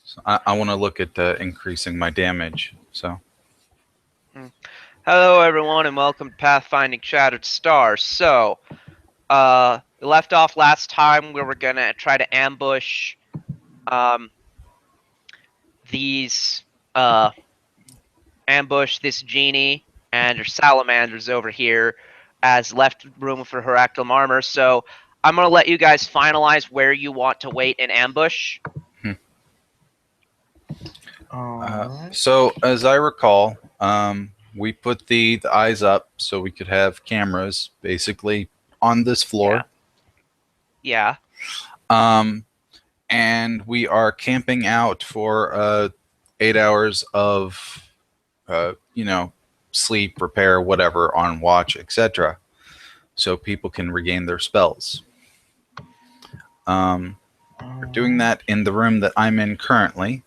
So I want to look at increasing my damage. So. Hello, everyone, and welcome to Pathfinding Shattered Stars. So, we left off last time. We were gonna try to ambush these ambush this genie and her salamanders over here, as left room for her Heractylum armor. So, I'm gonna let you guys finalize where you want to wait in ambush. So as I recall, we put the eyes up so we could have cameras basically on this floor. Yeah. And we are camping out for 8 hours of, sleep, repair, whatever, on watch, etc. So people can regain their spells. We're doing that in the room that I'm in currently.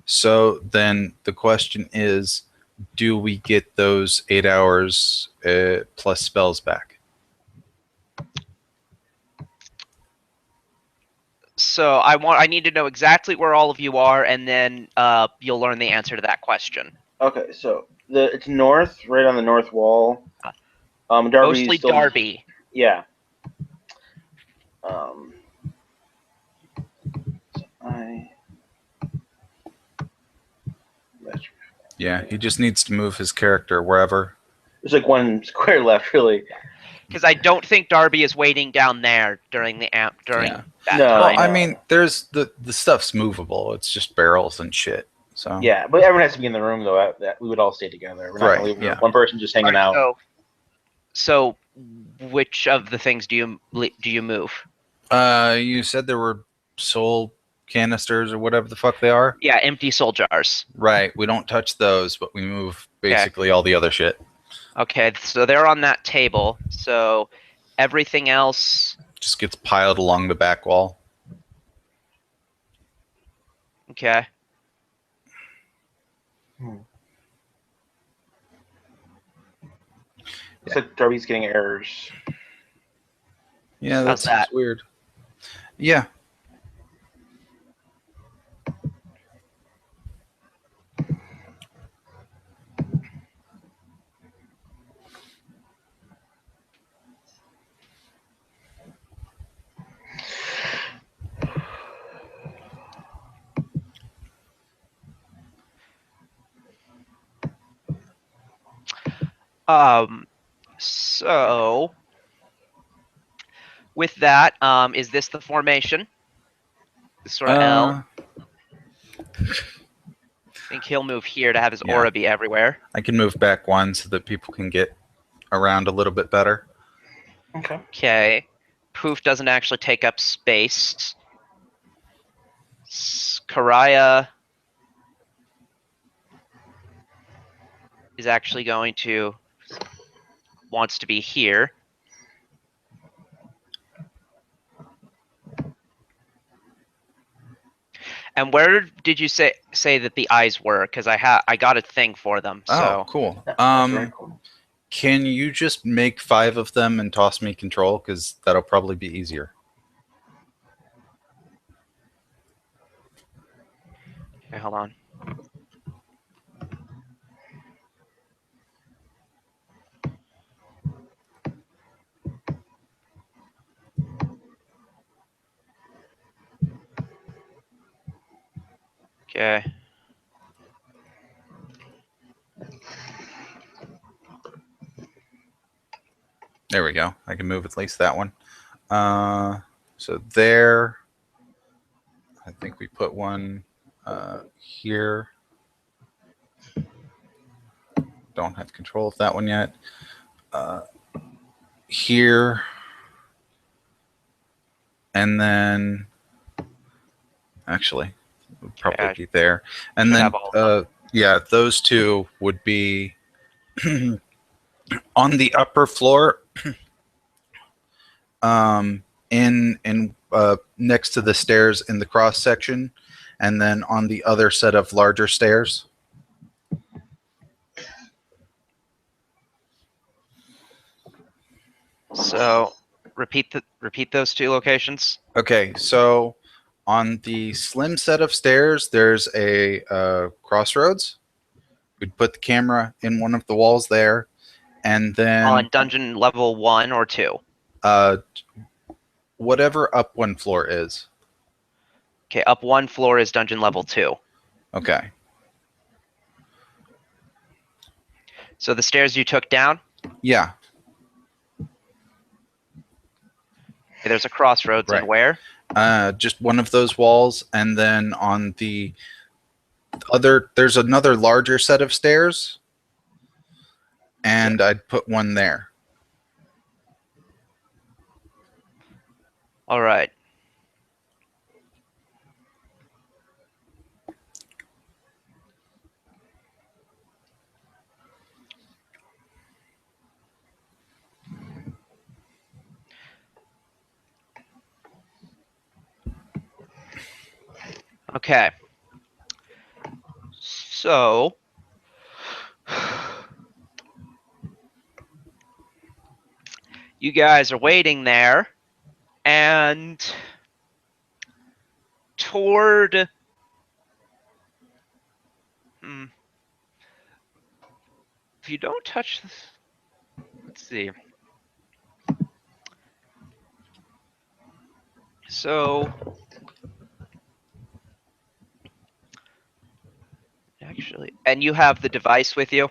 So then the question is, do we get those 8 hours plus spells back? So I need to know exactly where all of you are, and then you'll learn the answer to that question. Okay, so it's north, right on the north wall. Darby Mostly still, Darby. Yeah. Yeah, he just needs to move his character wherever. There's like one square left, really. Because I don't think Darby is waiting down there during the that No, time. Well, I mean, there's the stuff's movable. It's just barrels and shit. So yeah, but everyone has to be in the room though. That we would all stay together. We're not gonna leave one person just hanging out. So, which of the things do you move? You said there were soul canisters or whatever the fuck they are. Yeah, empty soul jars. Right. We don't touch those, but we move basically all the other shit. Okay, so they're on that table. So everything else just gets piled along the back wall. Okay. It's like Darby's getting errors. Yeah, that's weird. Yeah. So with that, is this the formation? This sort of L. I think he'll move here to have his aura be everywhere. I can move back one so that people can get around a little bit better. Okay. Poof doesn't actually take up space. Karaya is actually wants to be here. And where did you say that the eyes were? Because I got a thing for them. So. Oh, cool. Can you just make 5 of them and toss me control? Because that'll probably be easier. Okay, hold on. Okay. There we go. I can move at least that one. So there. I think we put one here. Don't have control of that one yet. Here. And then, actually, it would probably be there. And then, yeah, those 2 would be on the upper floor, in next to the stairs in the cross section, and then on the other set of larger stairs. So repeat those 2 locations. Okay, so On the slim set of stairs, there's a crossroads. We'd put the camera in one of the walls there, and then on dungeon level 1 or 2. Whatever up one floor is. Okay, up 1 floor is dungeon level 2. Okay. So the stairs you took down? Yeah. Okay, there's a crossroads, Right. and where? Just one of those walls, and then on the other, there's another larger set of stairs, and I'd put one there. All right. Okay. So you guys are waiting there, and toward if you don't touch this, let's see. So actually, and you have the device with you?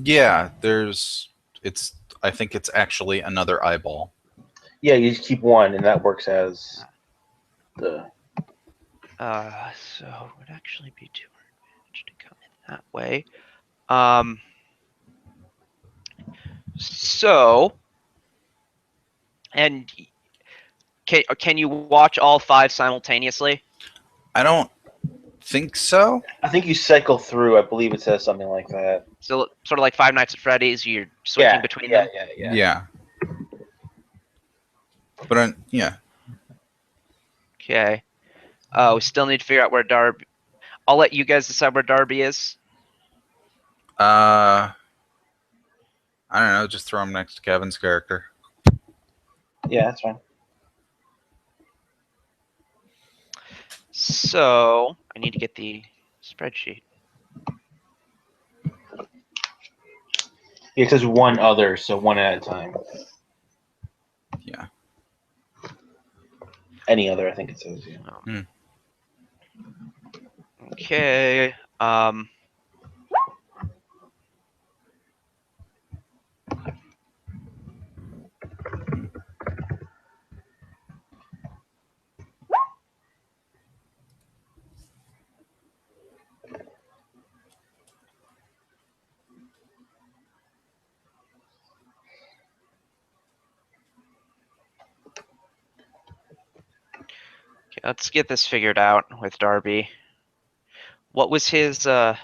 Yeah, I think it's actually another eyeball. Yeah, you just keep one, and that works as the. So it would actually be to our advantage to come in that way. So, and can you watch all 5 simultaneously? I don't think so. I think you cycle through. I believe it says something like that. So sort of like Five Nights at Freddy's, you're switching between them? Yeah. But yeah. Okay. We still need to figure out where Darby... I'll let you guys decide where Darby is. I don't know. Just throw him next to Kevin's character. Yeah, that's fine. So I need to get the spreadsheet. It says one other, so one at a time. Yeah. Any other, I think it says. Yeah. Okay. Okay, let's get this figured out with Darby. What was his or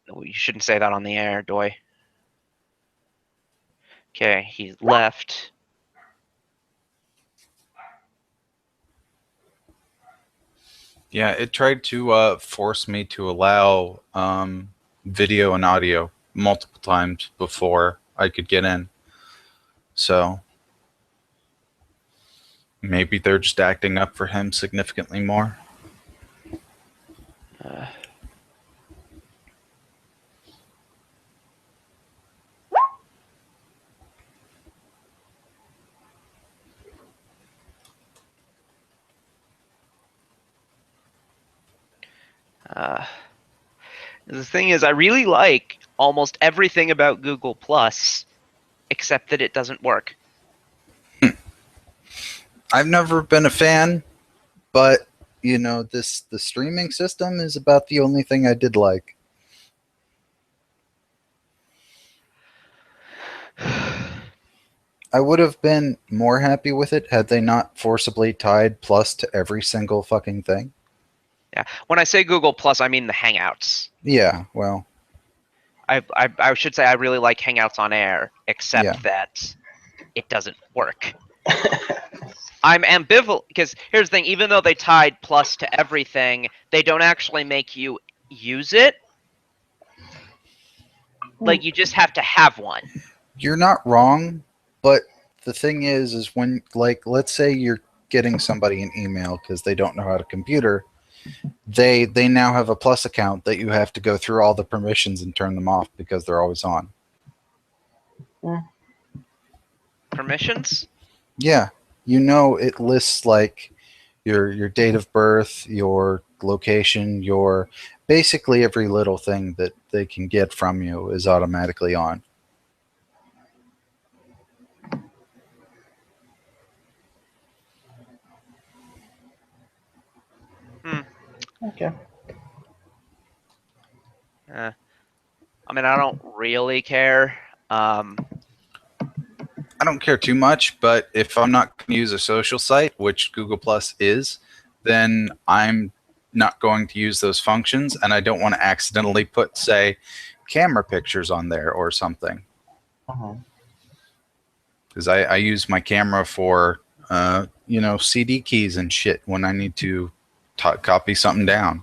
you shouldn't say that on the air, Doy. Okay, he left. Yeah, it tried to force me to allow video and audio multiple times before I could get in. So maybe they're just acting up for him significantly more. The thing is, I really like almost everything about Google Plus, except that it doesn't work. I've never been a fan, but you know, the streaming system is about the only thing I did like. I would have been more happy with it had they not forcibly tied Plus to every single fucking thing. Yeah, when I say Google Plus, I mean the Hangouts. Yeah, well, I should say I really like Hangouts on Air, except that it doesn't work. I'm ambivalent because here's the thing: even though they tied Plus to everything, they don't actually make you use it. Like you just have to have one. You're not wrong, but the thing is when, like, let's say you're getting somebody an email because they don't know how to computer, they now have a Plus account that you have to go through all the permissions and turn them off because they're always on. Permissions? Yeah, it lists like your date of birth, your location, your basically every little thing that they can get from you is automatically on. Okay. I mean, I don't really care. I don't care too much, but if I'm not going to use a social site, which Google Plus is, then I'm not going to use those functions, and I don't want to accidentally put, say, camera pictures on there or something. Because I use my camera for, CD keys and shit when I need to copy something down.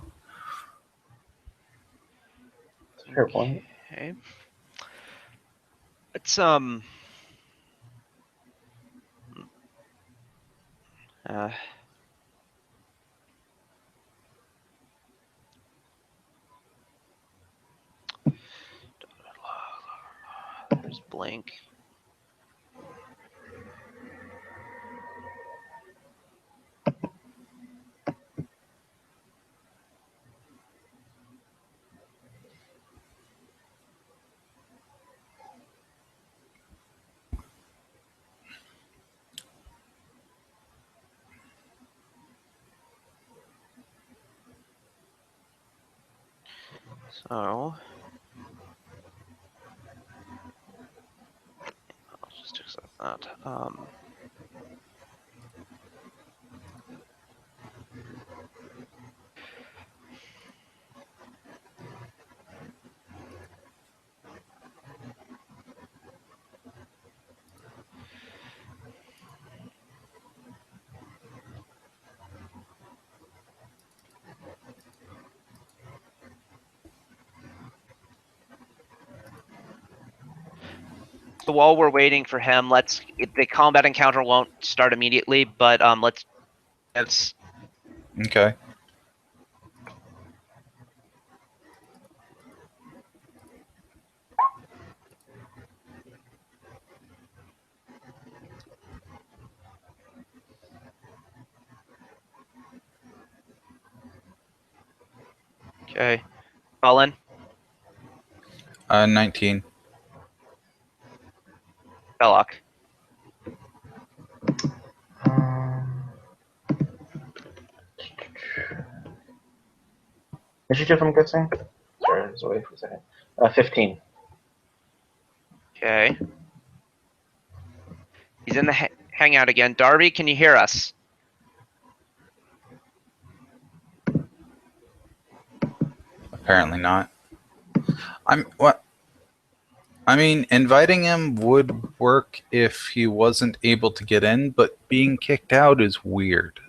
Fair point. Okay. It's there's Blink. So I'll just accept that. So while we're waiting for him, the combat encounter won't start immediately, but let's. Okay. Okay. Colin? 19. Belloc? Initiative, I'm guessing? Sorry, I was away for a second. 15. Okay. He's in the hangout again. Darby, can you hear us? Apparently not. Inviting him would work if he wasn't able to get in, but being kicked out is weird.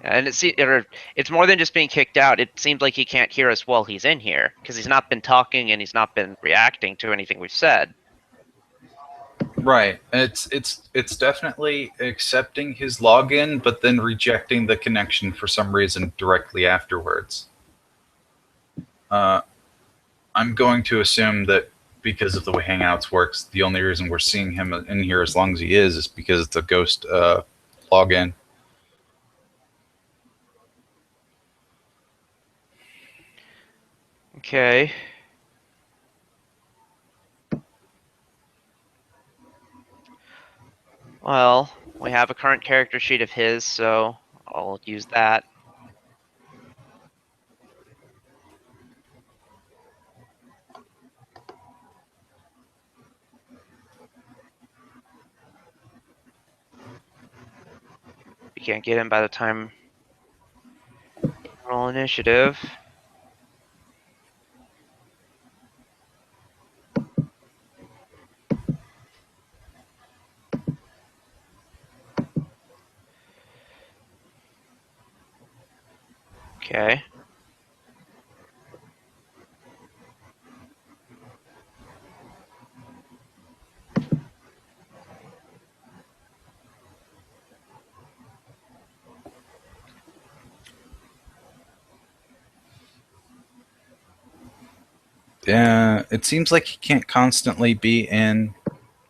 And it's more than just being kicked out. It seems like he can't hear us while he's in here because he's not been talking and he's not been reacting to anything we've said. Right. It's definitely accepting his login, but then rejecting the connection for some reason directly afterwards. I'm going to assume that because of the way Hangouts works, the only reason we're seeing him in here as long as he is because it's a ghost login. Okay. Well, we have a current character sheet of his, so I'll use that. can't get in by the time roll initiative. Okay. Yeah, it seems like he can't constantly be in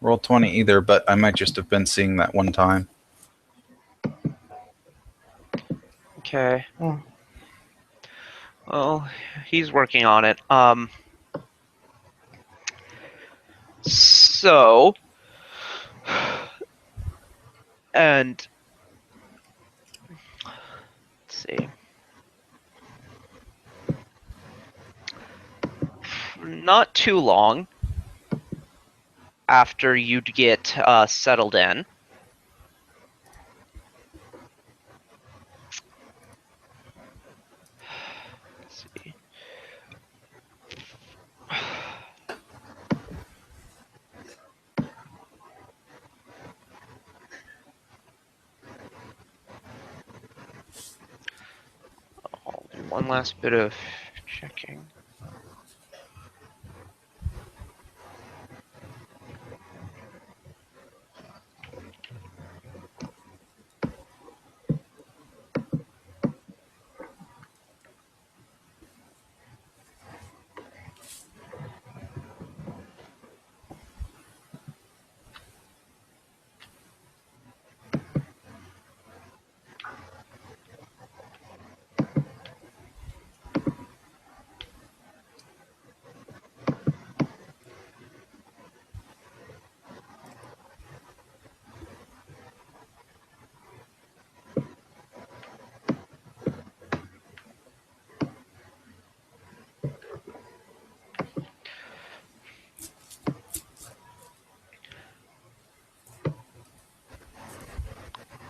Roll20 either, but I might just have been seeing that one time. Okay. Well, he's working on it. So, and let's see. Not too long after you'd get settled in. Let's see. I'll do one last bit of checking.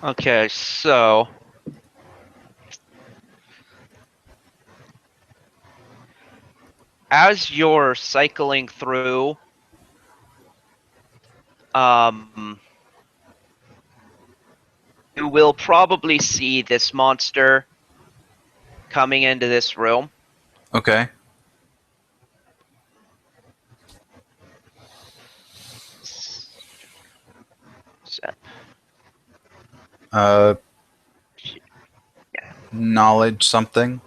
Okay, so as you're cycling through, you will probably see this monster coming into this room. Okay. Knowledge something.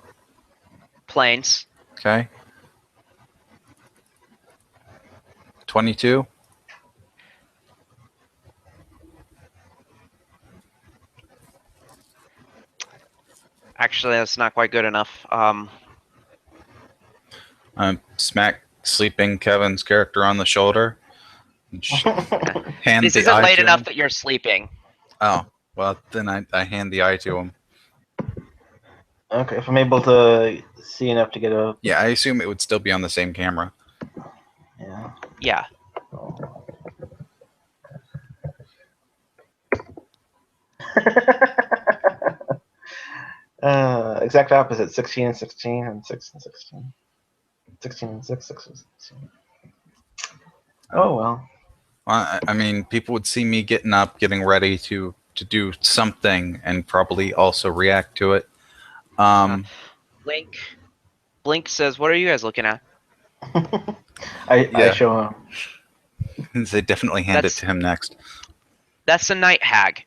Planes. Okay. 22. Actually, that's not quite good enough. Smack sleeping Kevin's character on the shoulder. Hand this the isn't eye late to enough him. that you're sleeping. Oh, well, then I hand the eye to him. Okay, if I'm able to see enough to get a... Yeah, I assume it would still be on the same camera. Yeah. Yeah. Exact opposite, 16 and 16, and 6 and 16. 16 and 6, 6 and 16. Oh, well. Well, I mean, people would see me getting up, getting ready to do something, and probably also react to it. Blink says, "What are you guys looking at?" I show him. They definitely hand it to him next. That's a night hag.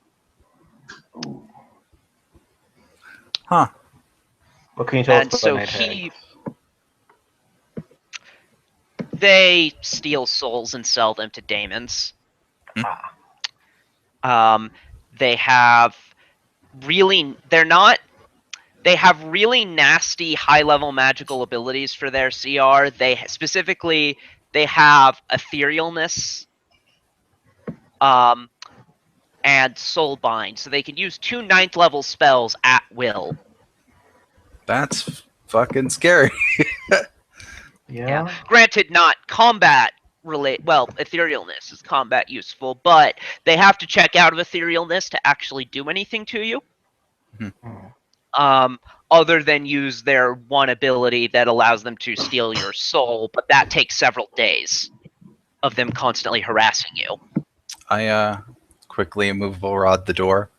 Huh. What can you tell us about night hags? They steal souls and sell them to daemons. They have really nasty high-level magical abilities for their CR. They have etherealness, and soulbind, so they can use 2 9th level spells at will. That's fucking scary. Yeah. Granted, not combat relate. Well, etherealness is combat useful, but they have to check out of etherealness to actually do anything to you. other than use their one ability that allows them to steal your soul, but that takes several days of them constantly harassing you. I quickly immovable rod the door.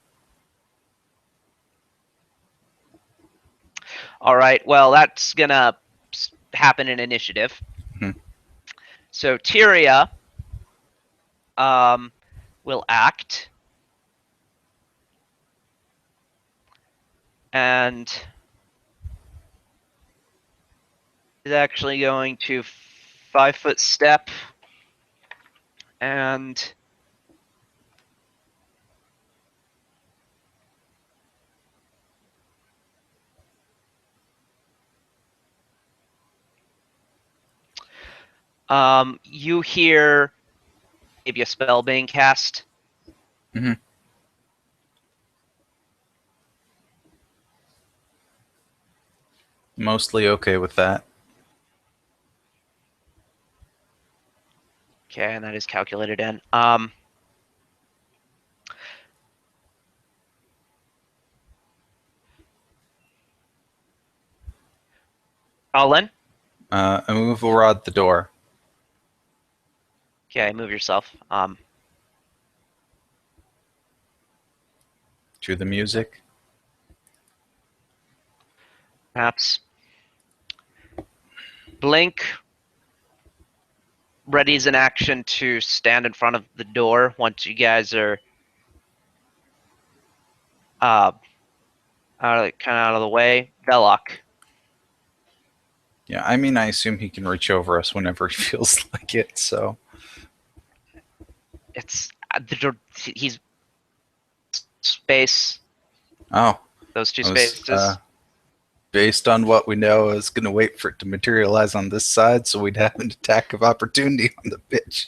All right, well, that's gonna happen in initiative. Mhm. So Tyria will act. And is actually going to 5-foot step and you hear maybe a spell being cast. Mhm. Mostly okay with that. Okay, and that is calculated in. Colin? Immovable rod the door. Okay, move yourself. To the music. Perhaps. Blink readies an action to stand in front of the door once you guys are kind of out of the way. Velok. Yeah, I mean, I assume he can reach over us whenever he feels like it. So It's the door. He's space. oh, Those two I was spaces. based on what we know, I was going to wait for it to materialize on this side, so we'd have an attack of opportunity on the pitch.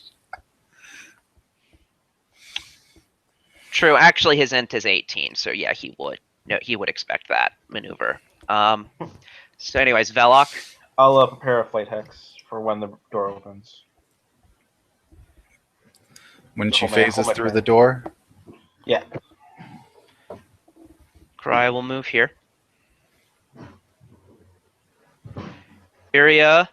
True. Actually, his int is 18, so yeah, he would. No, he would expect that maneuver. So, anyways, Velok. I'll prepare a flight hex for when the door opens. When she Hold my phases through command. the door, Yeah. Cry will move here. Iria.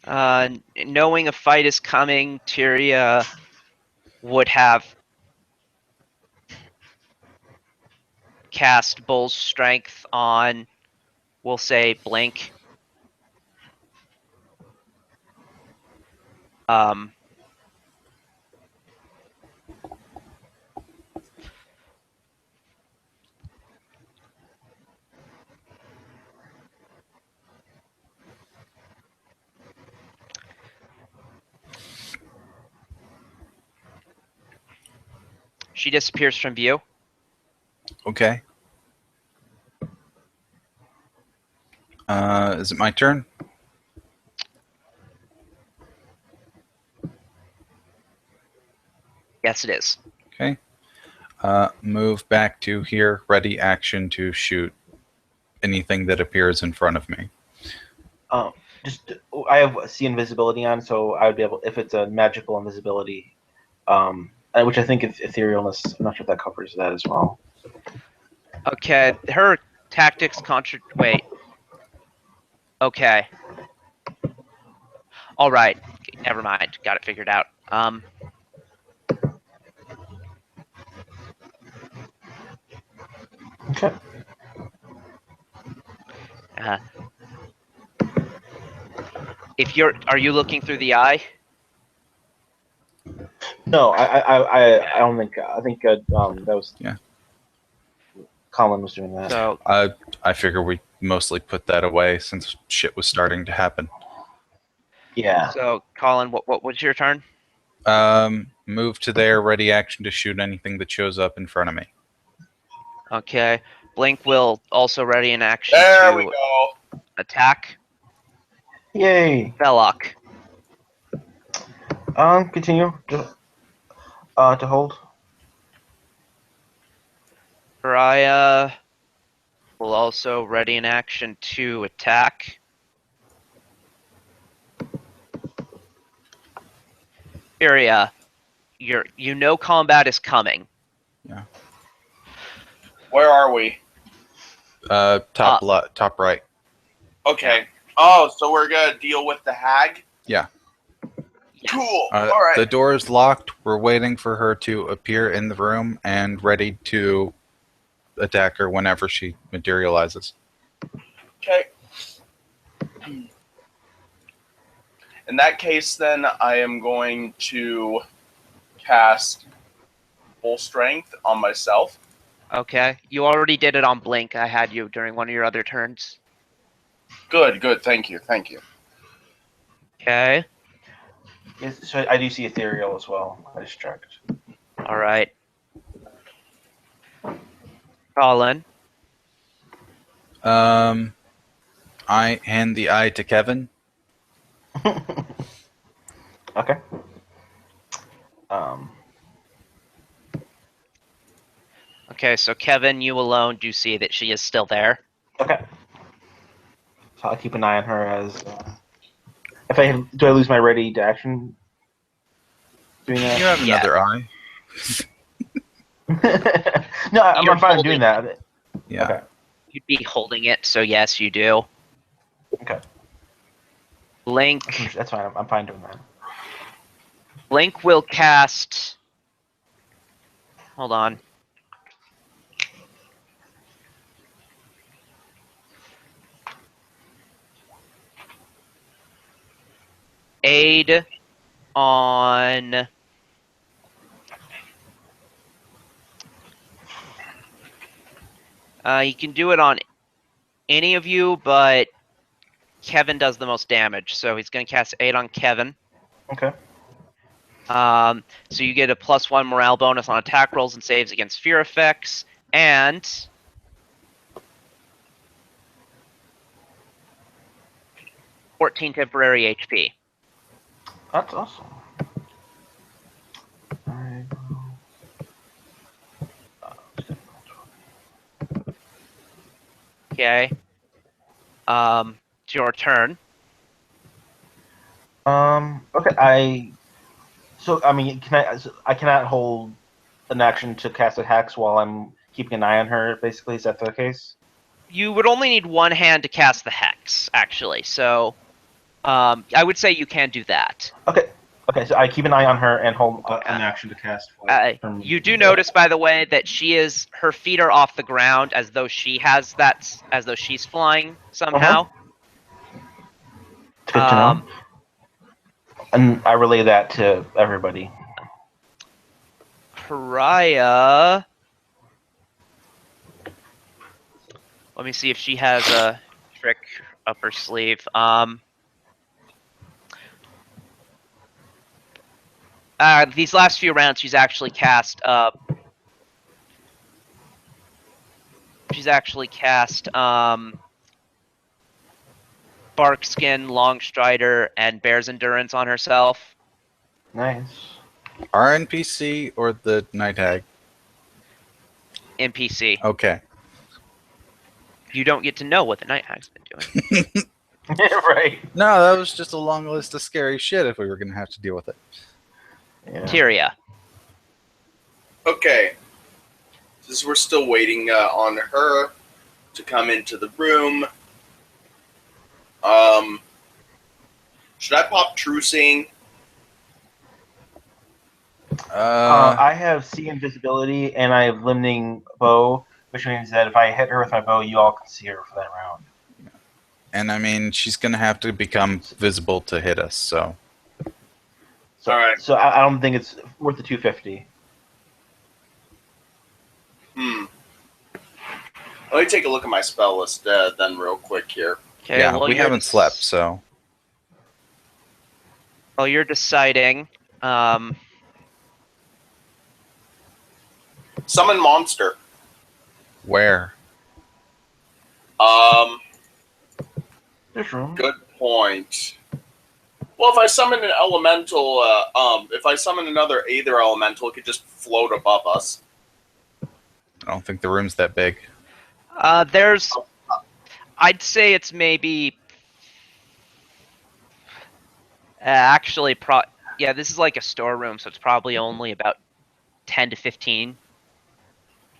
Knowing a fight is coming, Tyria would have cast Bull's Strength on, we'll say, Blink. She disappears from view. okay. Is it my turn? Yes, it is. Okay. Move back to here. Ready action to shoot anything that appears in front of me. Just I have see invisibility on, so I would be able, if it's a magical invisibility, which I think is etherealness. I'm not sure if that covers that as well. Okay, her tactics wait. Okay. All right. Never mind. Got it figured out. Okay. If are you looking through the eye? No, I don't think. I think that was. Yeah. Colin was doing that. So I figure we mostly put that away since shit was starting to happen. Yeah. So Colin, what was your turn? Move to there. Ready action to shoot anything that shows up in front of me. Okay. Blink will also ready an action There to we go. attack. Yay. Velok. Continue to hold. Pariah will also ready an action to attack. Iria, you know combat is coming. Where are we? Top right. Okay. Oh, so we're gonna deal with the hag? Yeah. Cool. All right. The door is locked. We're waiting for her to appear in the room and ready to attack her whenever she materializes. Okay. In that case, then, I am going to cast full strength on myself. Okay. You already did it on Blink. I had you during one of your other turns. Good. Thank you. Okay. So I do see ethereal as well. I just checked. All right. Colin. I hand the eye to Kevin. Okay. Okay, so Kevin, you alone do see that she is still there. Okay. So I'll keep an eye on her as. Do I lose my ready to action? Doing You that? have another eye. No, I'm You're fine holding- doing that. Yeah. Okay. You'd be holding it, so yes, you do. Okay. Blink. That's fine. I'm fine doing that. Blink will cast. Hold on. Aid on. You can do it on any of you, but Kevin does the most damage, so he's going to cast Aid on Kevin. Okay. So you get a +1 morale bonus on attack rolls and saves against fear effects, and 14 temporary HP. That's awesome. Okay. It's your turn. Okay. So I mean, I cannot hold an action to cast a hex while I'm keeping an eye on her. Basically, is that the case? You would only need one hand to cast the hex, actually. So, I would say you can do that. Okay. Okay. So I keep an eye on her and hold an action to cast. You do notice, by the way, that her feet are off the ground, as though she's flying somehow. It's good to know. And I relay that to everybody. Pariah. Let me see if she has a trick up her sleeve. These last few rounds, she's actually cast. Barkskin, Longstrider, and Bear's Endurance on herself. Nice. Our NPC or the Night Hag? NPC. Okay. You don't get to know what the Night Hag's been doing. Right. No, that was just a long list of scary shit if we were going to have to deal with it. Yeah. Tyria. Okay. Since we're still waiting on her to come into the room, should I pop True Seeing? I have see invisibility and I have limiting bow, which means that if I hit her with my bow, you all can see her for that round. And I mean, she's going to have to become visible to hit us, so. So, All right. So I don't think it's worth the 250. Let me take a look at my spell list then real quick here. Okay, Yeah, well, we haven't slept, so. Well, you're deciding. Summon monster. Where? There's room. Good point. Well, if I summon an elemental, if I summon another Aether elemental, it could just float above us. I don't think the room's that big. I'd say it's maybe. Actually, Yeah, this is like a storeroom, so it's probably only about 10 to 15.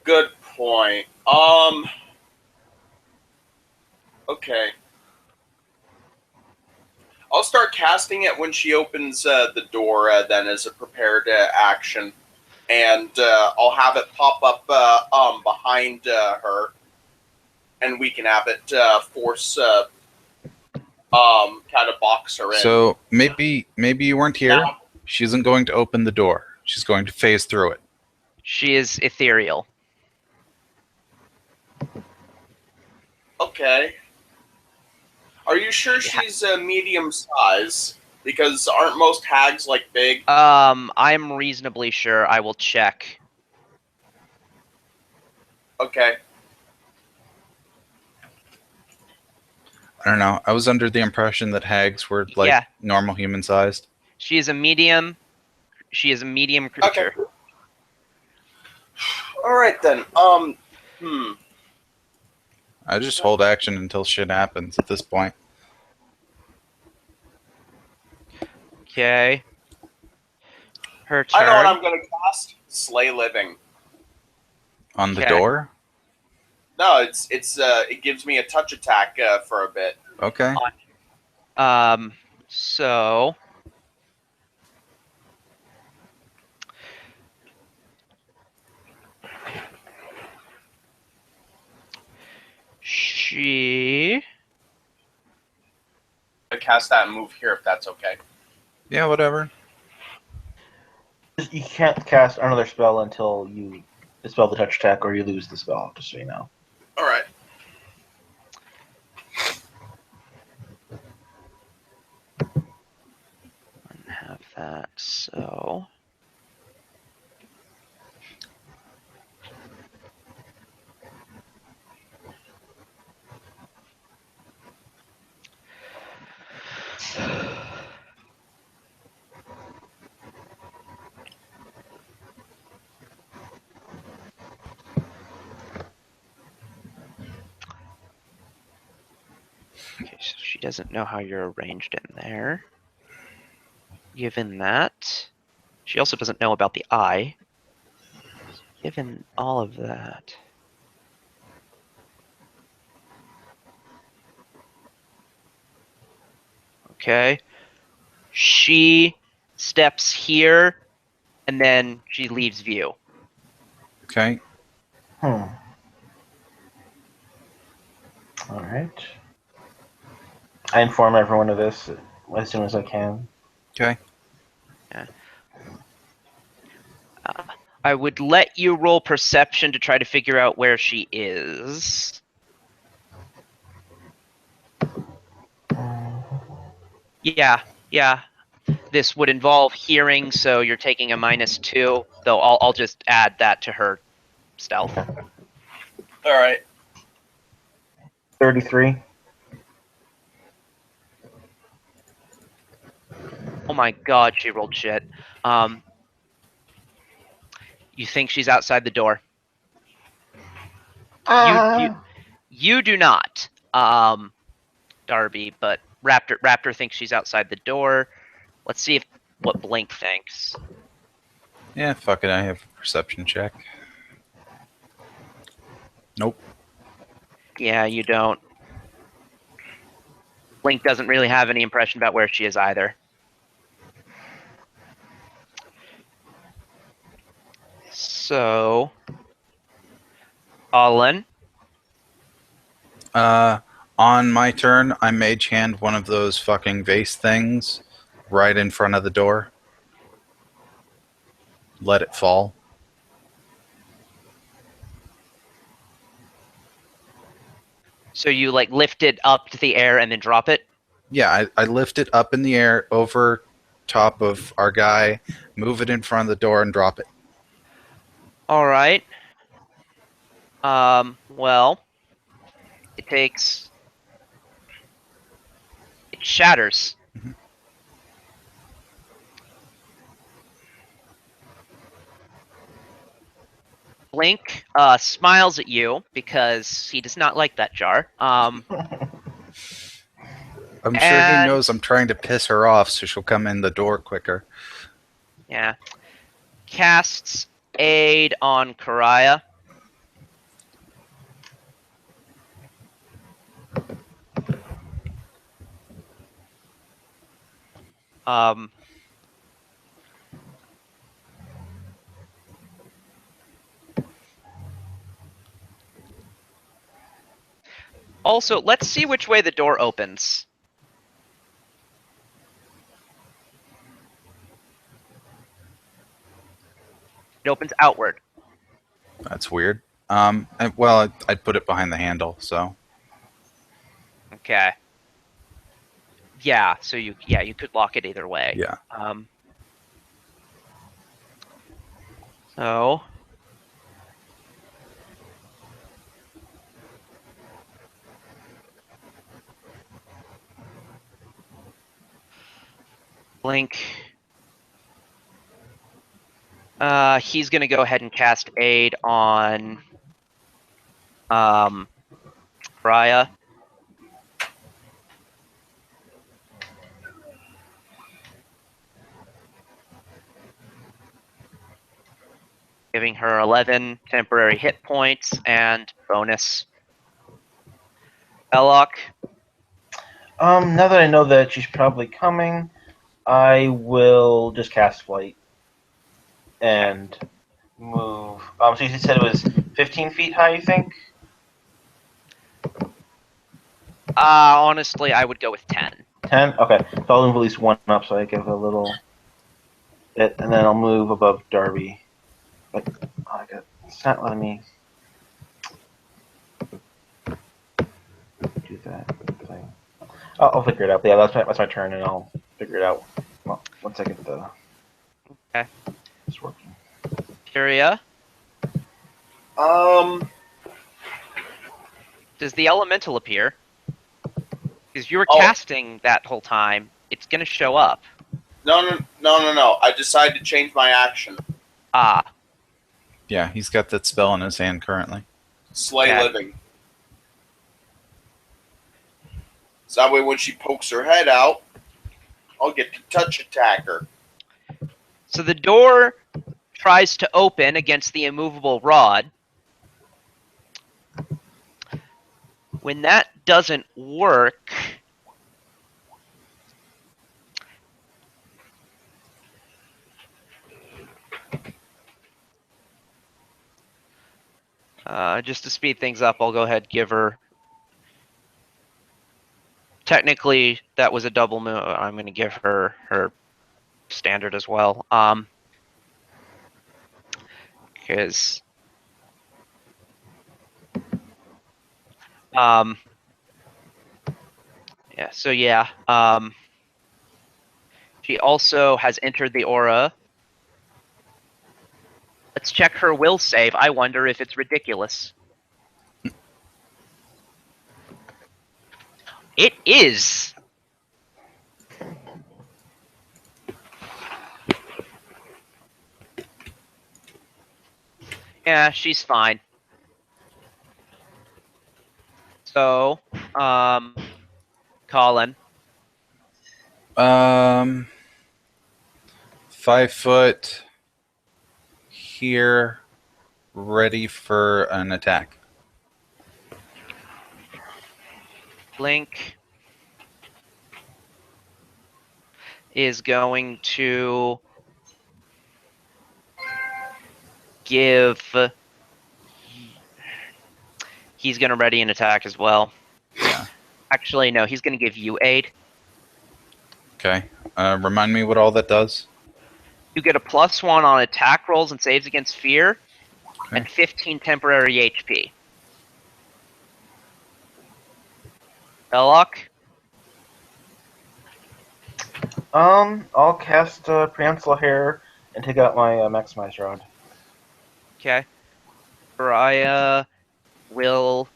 Good point. Okay. I'll start casting it when she opens the door, then as a prepared action, and I'll have it pop up behind her, and we can have it force kind of box her in. So maybe you weren't here. Now, She isn't going to open the door. She's going to phase through it. She is ethereal. okay. Are you sure she's medium size? Because aren't most hags like big? I'm reasonably sure. I will check. Okay. I don't know. I was under the impression that hags were like Yeah. normal human sized. She is a medium. She is a medium creature. Okay. All right then. I just hold action until shit happens at this point. Okay. Her turn. I know what I'm gonna cast. Slay Living. On the Okay. door? No, it gives me a touch attack for a bit. Okay. So she I cast that and move here if that's okay. Yeah, whatever. You can't cast another spell until you dispel the touch attack, or you lose the spell. Just so you know. All right. have that. So okay, so she doesn't know how you're arranged in there. Given that, she also doesn't know about the eye. Given all of that. Okay. She steps here, and then she leaves view. Okay. All right. I inform everyone of this as soon as I can. Okay. I would let you roll perception to try to figure out where she is. Yeah. This would involve hearing, so you're taking a -2. Though I'll just add that to her stealth. All right. 33. Oh my god, she rolled shit. You think she's outside the door? You do not, Darby, but Raptor thinks she's outside the door. Let's see what Blink thinks. Yeah, fuck it. I have a perception check. Nope. Yeah, you don't. Blink doesn't really have any impression about where she is either. So, Olin. On my turn, I mage hand one of those fucking vase things right in front of the door. Let it fall. So you like lift it up to the air and then drop it? Yeah, I lift it up in the air over top of our guy, move it in front of the door, and drop it. All right. Well, it shatters. Mm-hmm. Blink smiles at you because he does not like that jar. I'm sure he knows I'm trying to piss her off, so she'll come in the door quicker. Yeah. Casts Aid on Karaya. Um, also, let's see which way the door opens. It opens outward. That's weird. I'd put it behind the handle, so. Okay. Yeah, so you could lock it either way. Yeah. So Blink. He's gonna go ahead and cast Aid on Raya. Giving her 11 temporary hit points and bonus. Belloc. Now that I know that she's probably coming, I will just cast Flight and move. So you said it was 15 feet high, you think? Honestly, I would go with 10. 10? Okay. So I'll move at least one up so I give a little bit, and then I'll move above Darby. But it's not letting me do that thing. I'll figure it out. Yeah, that's my turn, and I'll figure it out. Well, once I get the. Okay. It's working. Kyria. Does the elemental appear? Because you were casting that whole time. It's gonna show up. No. I decided to change my action. Yeah, he's got that spell in his hand currently. Slay living. So that way when she pokes her head out, I'll get to touch attack her. So the door tries to open against the immovable rod. When that doesn't work, just to speed things up, I'll go ahead and give her. Technically, that was a double move. I'm going to give her her standard as well. Because yeah, so yeah. She also has entered the aura. Let's check her will save. I wonder if it's ridiculous. It is. Yeah, she's fine. So, Colin. 5 foot here, ready for an attack. Blink is going to give. He's going to ready an attack as well. Yeah. Actually, no, he's going to give you aid. Okay. Remind me what all that does. You get a +1 on attack rolls and saves against fear, and 15 temporary HP. Belloc? I'll cast Prehensile Hair and take out my Maximize Rod. Okay. Mariah will.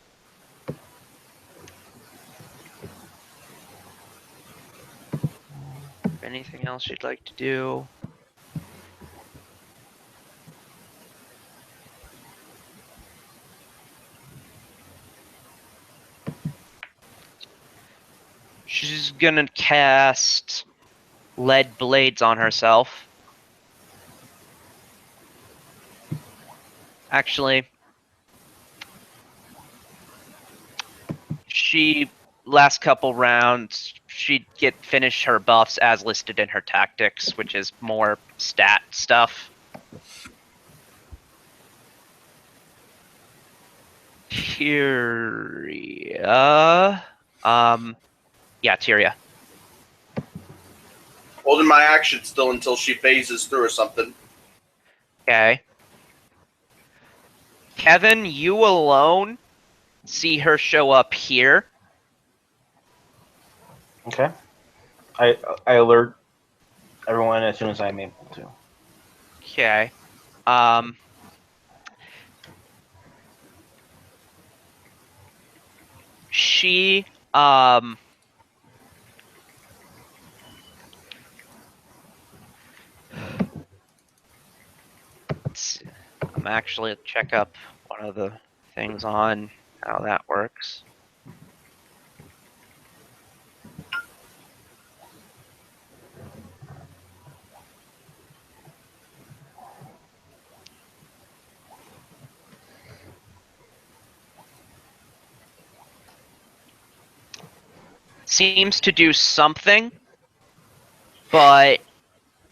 Anything else you'd like to do? She's gonna cast lead blades on herself. Actually, last couple rounds, she'd finish her buffs as listed in her tactics, which is more stat stuff. Tyria. Yeah, Tyria. Holding my action still until she phases through or something. Okay. Kevin, you alone see her show up here. Okay. I alert everyone as soon as I'm able to. Okay. She I'm actually check up one of the things on how that works. Seems to do something, but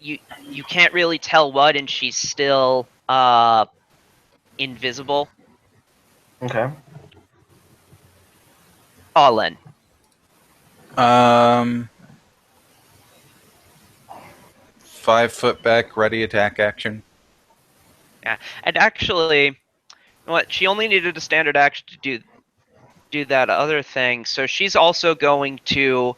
you can't really tell what, and she's still invisible. Okay. All in. 5 foot back, ready attack action. Yeah, and actually, what she only needed a standard action to do that other thing. So she's also going to.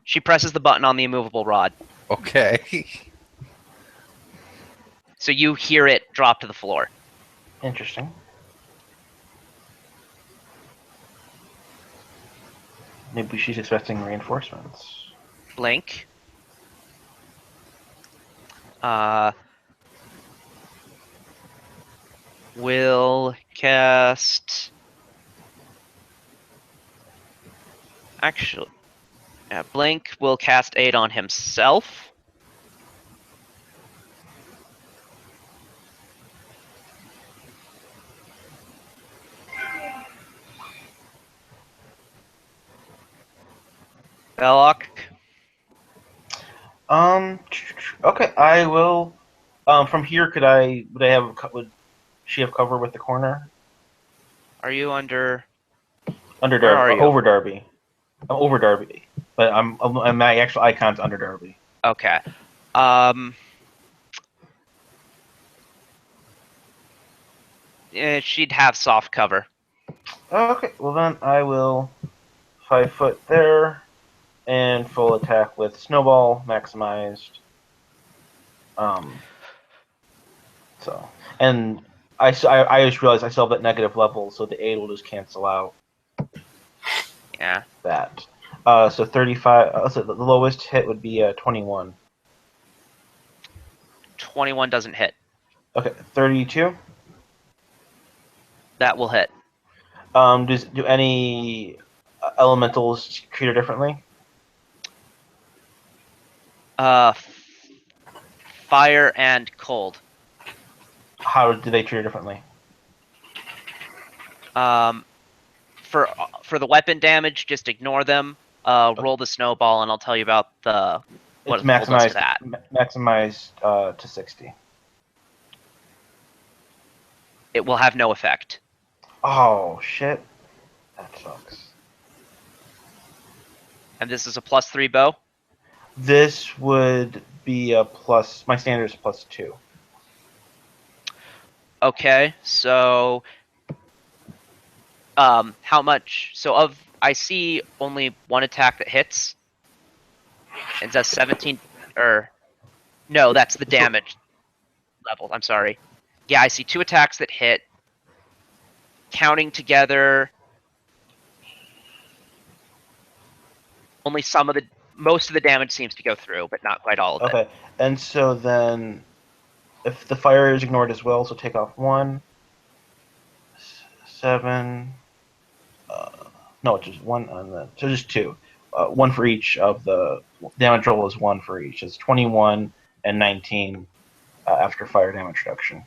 She presses the button on the immovable rod. Okay. So you hear it drop to the floor. Interesting. Maybe she's expecting reinforcements. Blink. Will cast. Actually, yeah, Blink will cast aid on himself. Belloc. Okay, I will. From here, would she have cover with the corner? Are you under? Under Where Darby, are you? over Darby. I'm over Darby, but my actual icon's under Darby. Okay. She'd have soft cover. Okay, well then I will 5 foot there, and full attack with snowball maximized. So, and I just realized I still have that negative level, so the aid will just cancel out Yeah. that. So 35. So the lowest hit would be 21. 21 doesn't hit. Okay, 32. That will hit. Do any elementals treat her differently? Fire and cold. How do they treat her differently? For the weapon damage, just ignore them. Roll the snowball, and I'll tell you about what It's the cold does to that. maximized to 60. It will have no effect. Oh shit, that sucks. And this is a +3 bow. This would be a plus. My standard is +2. Okay, so how much? So I see only one attack that hits. It does 17, or no, that's the damage level. I'm sorry. Yeah, I see 2 attacks that hit. Counting together, only most of the damage seems to go through, but not quite all of it. Okay, and so then, if the fire is ignored as well, so take off 1, 7, No, just one on the. So just two. One for each of the damage roll is one for each. It's 21 and 19 after fire damage reduction.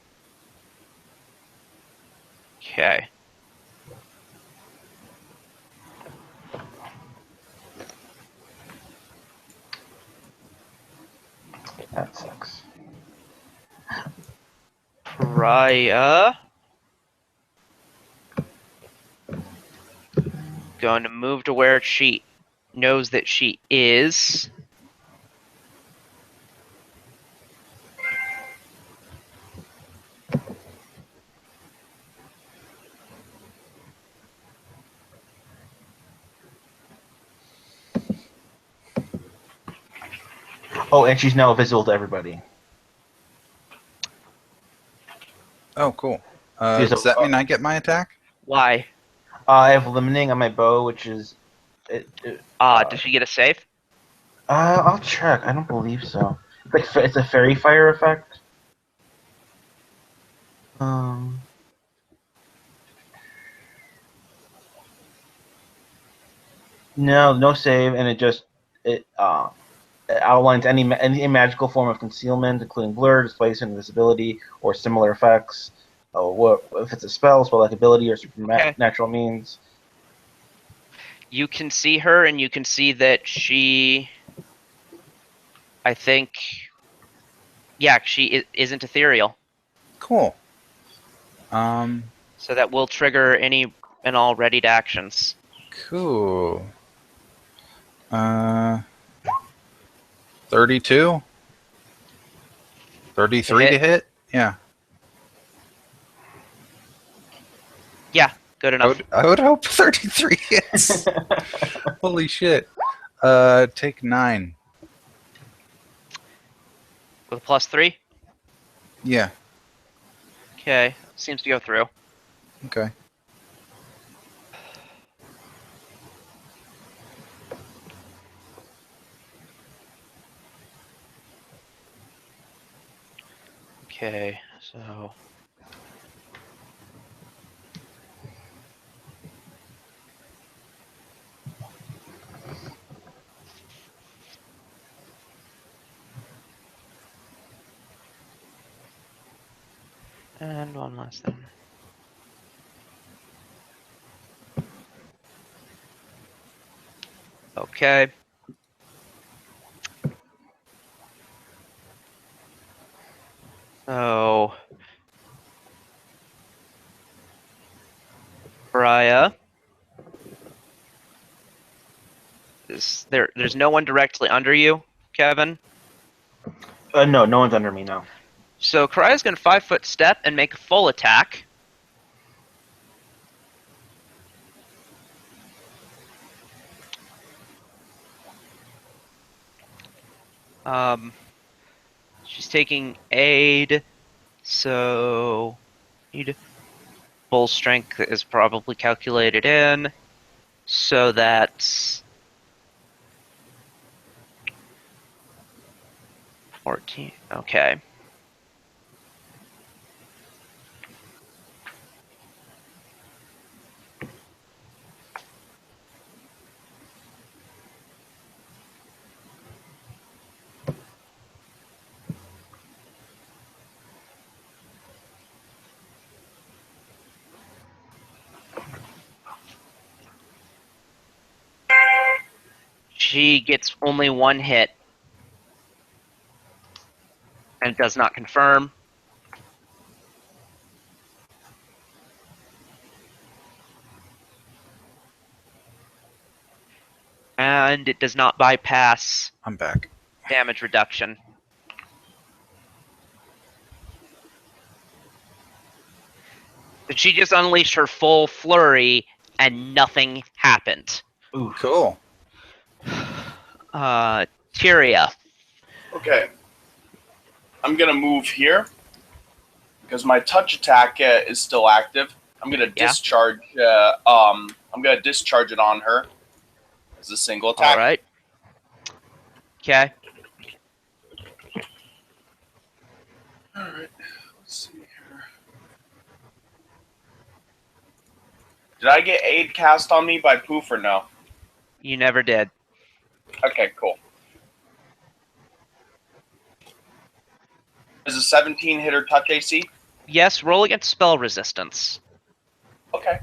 Okay. That sucks. Raya. Going to move to where she knows that she is. Oh, and she's now visible to everybody. Oh, cool. She's Does that mean I get my attack? Why? I have limiting on my bow, which is. Does she get a save? I'll check. I don't believe so. It's a fairy fire effect. No save, and it outlines any magical form of concealment, including blur, displacement, invisibility, or similar effects. If it's a spell-like ability, or supernatural means. You can see her, and you can see that she. I think. Yeah, she isn't ethereal. Cool. So that will trigger any and all readied actions. Cool. 32? 33 to hit? Yeah. Yeah, good enough. I would hope 33 hits. Holy shit. Take 9. With a +3? Yeah. Okay, seems to go through. Okay. Okay, so. And one last thing. Okay. So. Raya. There's no one directly under you, Kevin? No one's under me now. So Karaya's going to 5-foot step and make a full attack. She's taking aid, so full strength is probably calculated in, so that's 14. Okay. She gets only one hit and does not confirm. And it does not bypass I'm back. damage reduction. But she just unleashed her full flurry and nothing happened. Oof. Cool. Tyria. Okay. I'm gonna move here because my touch attack is still active. I'm gonna discharge. I'm gonna discharge it on her as a single attack. All right. Okay. All right. Let's see here. Did I get aid cast on me by Poof or no? You never did. Okay, cool. Is a 17 hit or touch AC? Yes, roll against spell resistance. Okay.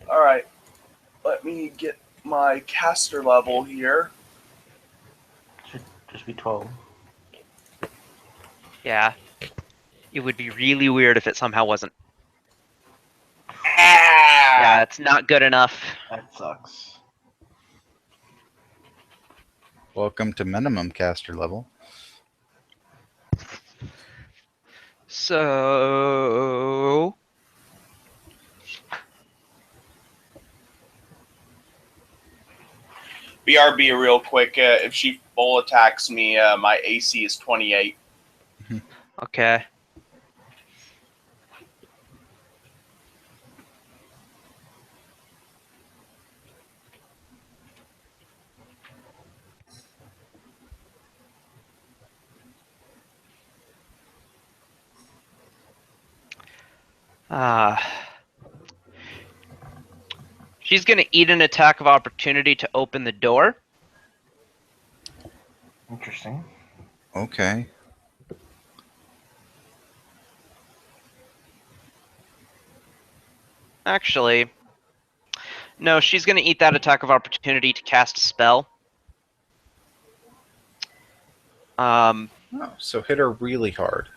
Alright. Let me get my caster level here. Should just be 12. Yeah. It would be really weird if it somehow wasn't. Yeah, it's not good enough. That sucks. Welcome to minimum caster level. So BRB real quick. If she full attacks me, my AC is 28. okay. She's gonna eat an attack of opportunity to open the door. Interesting. Okay. Actually, no, she's gonna eat that attack of opportunity to cast a spell. Oh, so hit her really hard.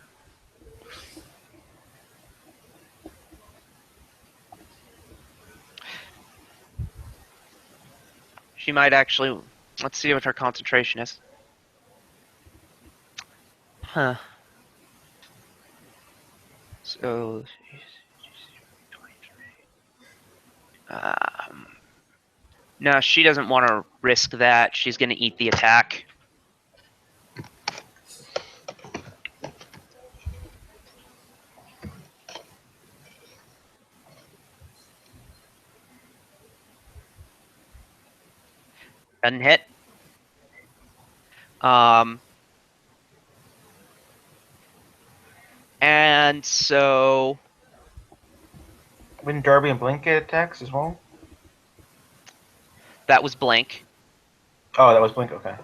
She might actually. Let's see what her concentration is. Huh. So. No, she doesn't want to risk that. She's going to eat the attack. Doesn't hit. And so Wouldn't Darby and Blink get attacks as well? that was blank. Oh, that was Blink. Okay.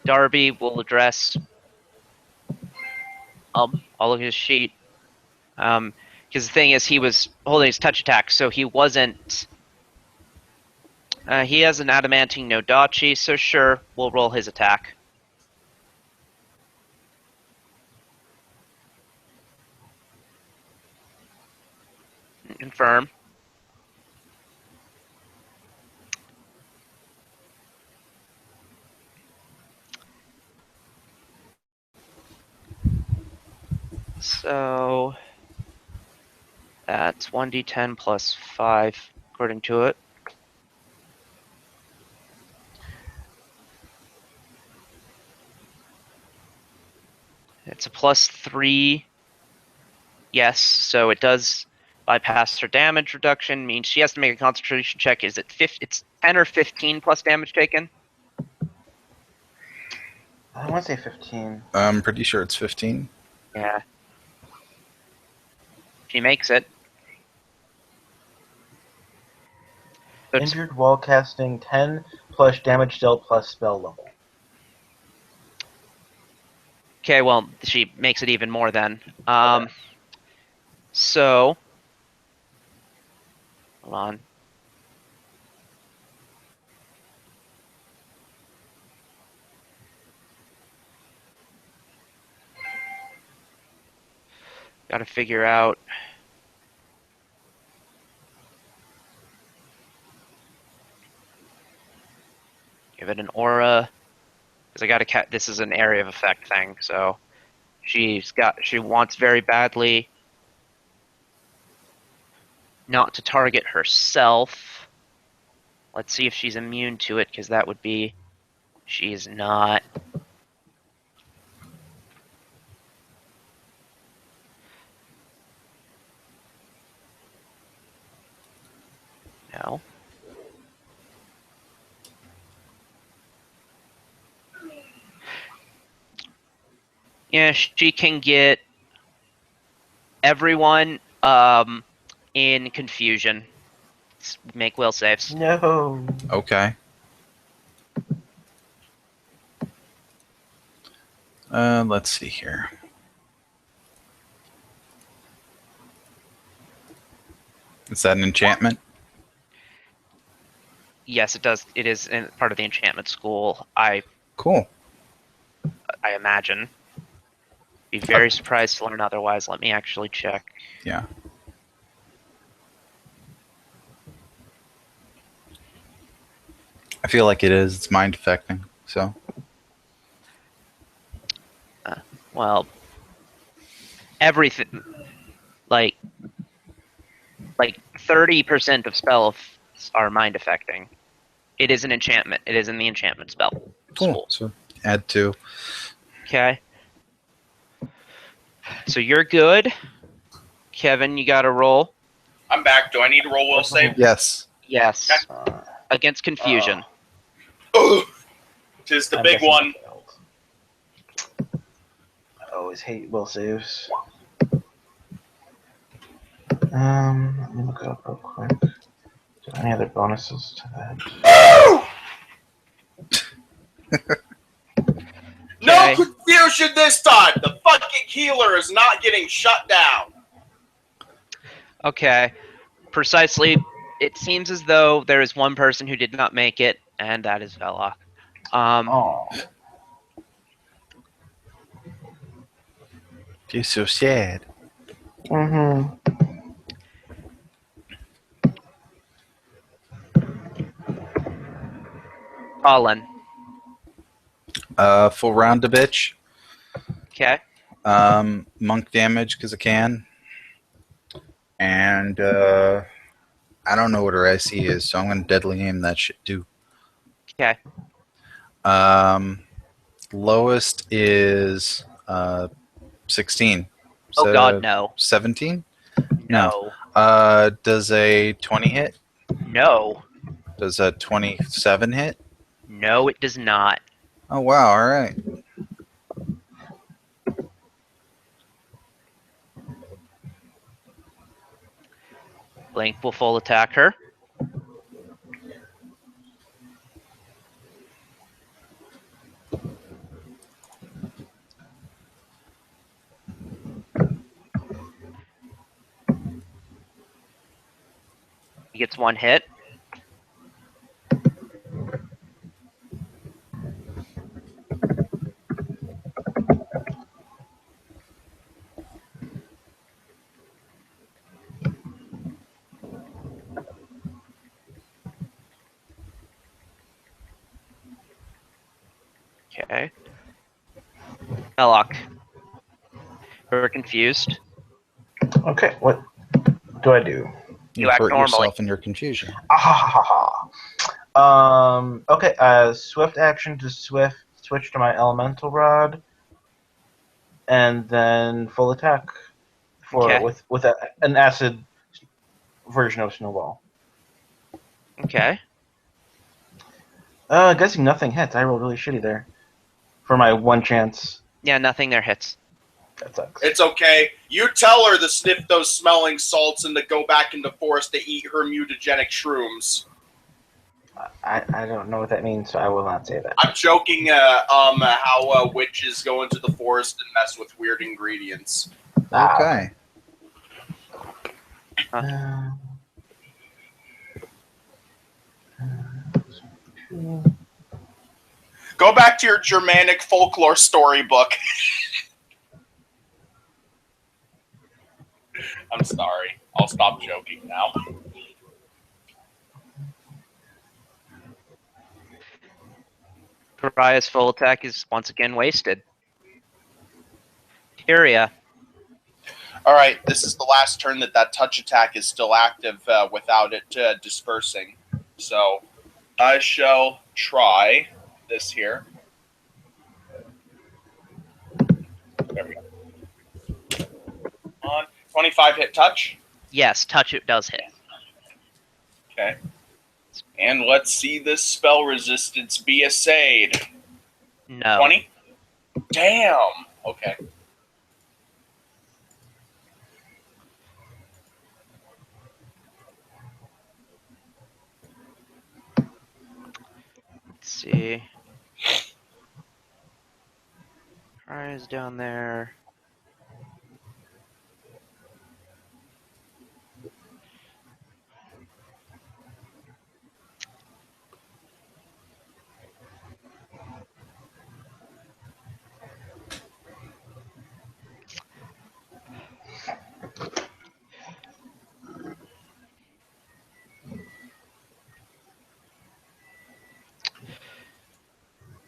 Darby will address. I'll look at his sheet. Because the thing is, he was holding his touch attack, so he wasn't. He has an adamantine no dodgy, so sure, we'll roll his attack. Confirm. So that's 1d10 plus 5, according to it. It's a plus 3. Yes, so it does bypass her damage reduction. Means she has to make a concentration check. Is it it's 10 or 15 plus damage taken? I want to say 15. I'm pretty sure it's 15. Yeah. She makes it. So Injured while casting 10 plus damage dealt plus spell level. okay, well, she makes it even more then. So, hold on. Got to figure out. Give it an aura. Because I got to. This is an area of effect thing, so she wants very badly not to target herself. Let's see if she's immune to it, because that would be. She's not. No. Yeah, she can get everyone In confusion. Make will saves. No. Okay. Let's see here. Is that an enchantment? Yes, it does. It is part of the enchantment school. Cool. I imagine. Be very surprised to learn otherwise. Let me actually check. Yeah. I feel like it is. It's mind affecting. So. Well, everything, like 30% of spells are mind affecting. It is an enchantment. It is in the enchantment spell Cool. school. So add 2. Okay. So you're good. Kevin, you got to roll. I'm back. Do I need to roll will save? Yes. Yes. Against confusion. Tis the I'm big guessing one. I failed. I always hate will saves. Let me look it up real quick. Do any other bonuses to that? No Okay. confusion this time. The fucking healer is not getting shut down. Okay. Precisely. It seems as though there is one person who did not make it, and that is Velok. Oh. You're so sad. Mm-hmm. Colin. Full round to bitch. Okay. Monk damage because I can. And I don't know what her IC is, so I'm going to deadly aim that shit too. Okay. Lowest is 16. Oh God, no. 17? No. Does a 20 hit? No. Does a 27 hit? No, it does not. Oh wow! All right. Blink will full attack her. He gets 1 hit. Okay. Belloc. We're confused. Okay, what do I do? You act hurt normally. yourself in your confusion. Okay, swift action to switch to my elemental rod, and then full attack Okay. with an acid version of snowball. Okay. Guessing nothing hits. I rolled really shitty there for my one chance. Yeah, nothing there hits. That sucks. It's okay. You tell her to sniff those smelling salts and to go back into forest to eat her mutagenic shrooms. I don't know what that means, so I will not say that. I'm joking. How witches go into the forest and mess with weird ingredients. Okay. Go back to your Germanic folklore storybook. I'm sorry. I'll stop joking now. Pariah's full attack is once again wasted. Tyria. All right, this is the last turn that touch attack is still active without it dispersing. So I shall try this here. There we go. On 25 hit touch. Yes, touch it does hit. Okay. And let's see this spell resistance be assayed. No. 20? Damn. Okay. Let's see. Eyes down there.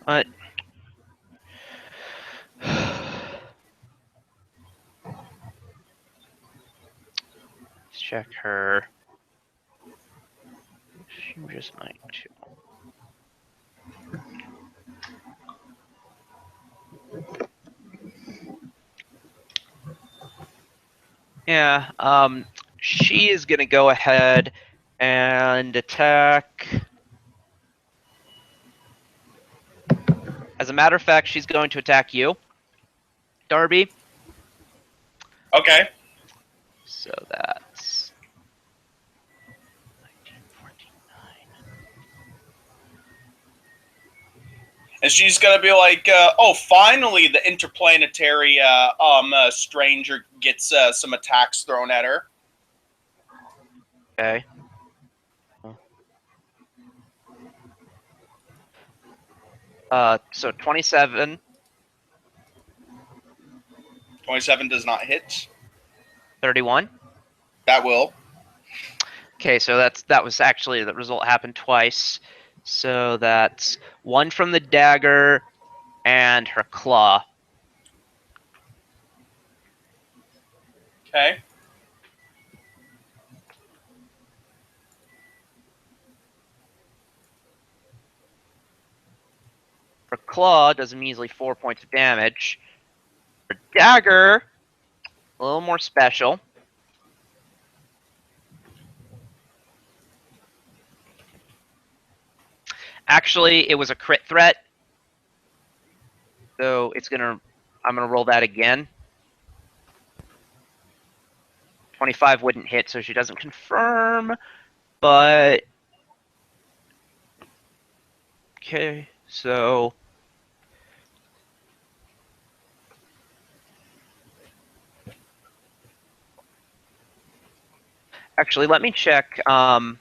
What? Let's check her. She just might too. Yeah, she is gonna go ahead and attack. As a matter of fact, she's going to attack you, Darby. Okay. So that's 19, 14, 9. And she's gonna be like, "Oh, finally, the interplanetary stranger gets some attacks thrown at her." Okay. So 27, 27 does not hit. 31. That will. Okay, so that was actually the result happened twice. So that's 1 from the dagger and her claw. Okay. Her claw does a measly 4 points of damage. Her dagger, a little more special. Actually, it was a crit threat. So I'm gonna roll that again. 25 wouldn't hit, so she doesn't confirm. But okay, so actually, let me check one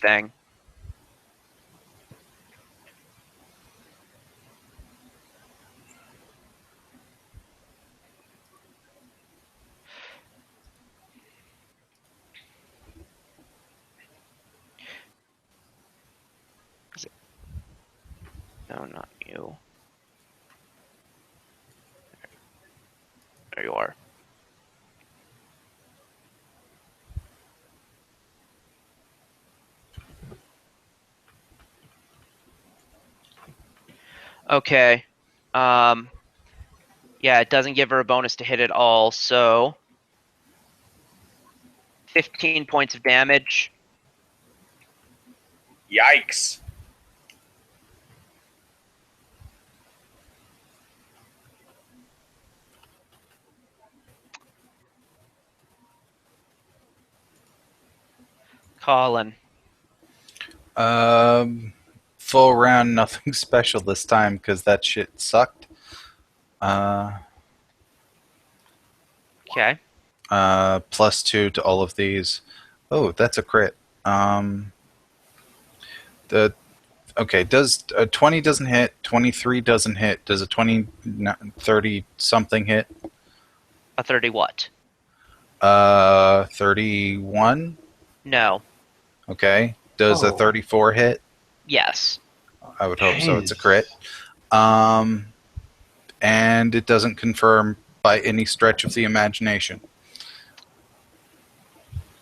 thing. No, not you. There you are. Okay. Yeah, it doesn't give her a bonus to hit at all, so 15 points of damage. Yikes. Colin. Full round, nothing special this time because that shit sucked. Okay. +2 to all of these. Oh, that's a crit. Does 20 doesn't hit, 23 doesn't hit. Does a 30 something hit? A 30 what? 31. No. Okay. Does a 34 hit? Yes. I would hope so. It's a crit. And it doesn't confirm by any stretch of the imagination.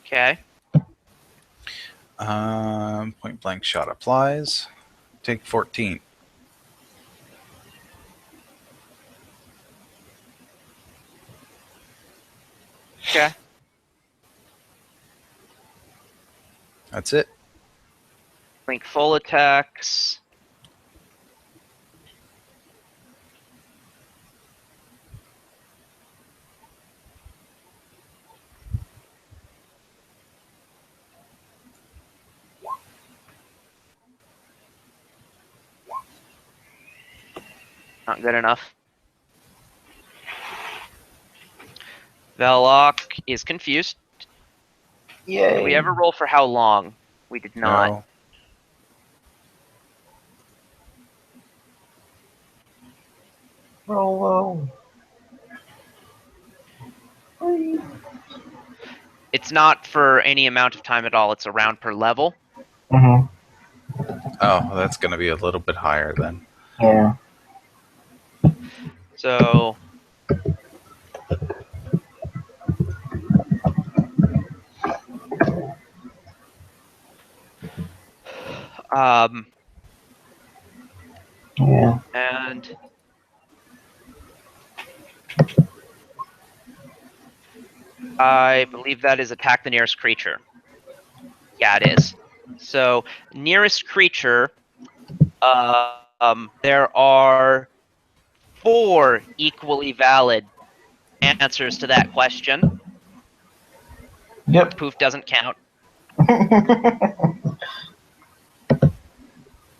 Okay. Point blank shot applies. Take 14. Okay. That's it. Blink full attacks. Not good enough. Velok is confused. Yay. Did we ever roll for how long? We did not. No. Roll low. Please. It's not for any amount of time at all. It's a round per level. Mm-hmm. Oh, that's going to be a little bit higher then. Yeah. So Yeah. and I believe that is attack the nearest creature. Yeah, it is. So nearest creature, there are 4 equally valid answers to that question. Yep. Poof doesn't count.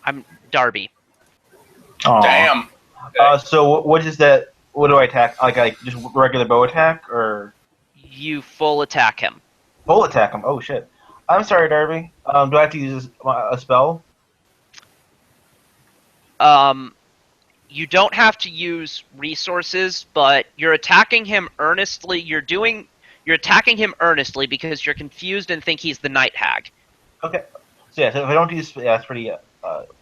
I'm Darby. Aw. Damn. So what is that? What do I attack? Like just regular bow attack or You full attack him. full attack him? Oh shit! I'm sorry, Darby. Do I have to use a spell? You don't have to use resources, but you're attacking him earnestly. You're attacking him earnestly because you're confused and think he's the night hag. Okay. So yeah, so if I don't use, yeah, it's pretty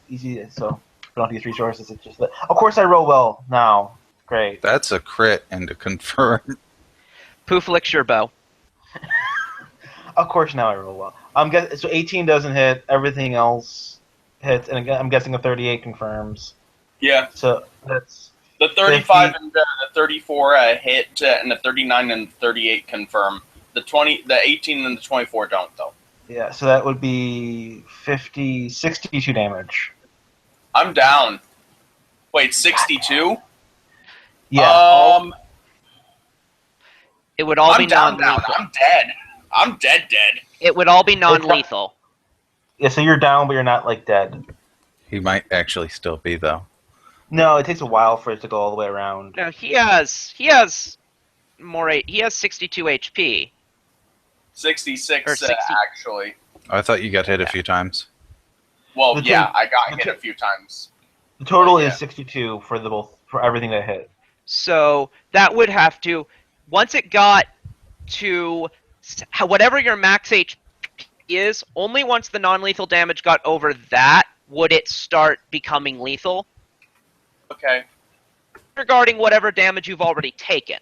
easy. So if I don't use resources, it's just that. Of course, I roll well now. Great. That's a crit and to confirm. Poof licks your bow. Of course, now I roll well. So 18 doesn't hit. Everything else hits, and again, I'm guessing a 38 confirms. Yeah. So that's The 35 50. and the 34 hit, and the 39 and 38 confirm. The 18 and the 24 don't though. Yeah. So that would be 62 damage. I'm down. Wait, 62? Yeah. It would all be I'm down. non-lethal. I'm dead. I'm dead. It would all be non-lethal. Yeah. So you're down, but you're not like dead. He might actually still be, though. No, it takes a while for it to go all the way around. No, he has more. He has 62 HP. 66 Or 60. actually. I thought you got hit a few times. Well, The yeah, two- I got the hit two- a few times. The total Yeah. is 62 for everything that hit. So that would have to, once it got to whatever your max HP is, only once the non-lethal damage got over that would it start becoming lethal. Okay. Regarding whatever damage you've already taken.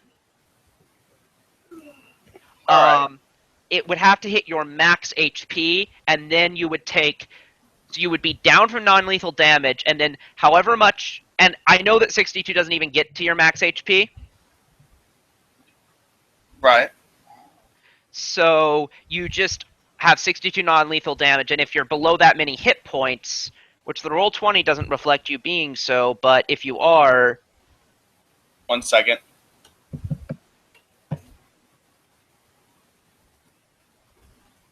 All right. It would have to hit your max HP, and then you would be down from non-lethal damage, and then however much. And I know that 62 doesn't even get to your max HP. Right. So you just have 62 non-lethal damage, and if you're below that many hit points, which the Roll20 doesn't reflect you being so, but if you are. 1 second.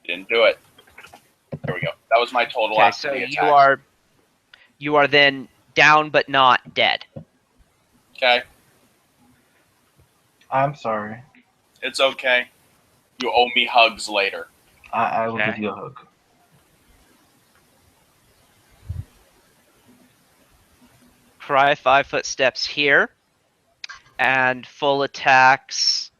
Didn't do it. There we go. That was my total Okay, after so the attack. you are then down but not dead. Okay. I'm sorry. It's okay. You owe me hugs later. I will Okay. give you a hug. Cry 5 footsteps here, and full attacks.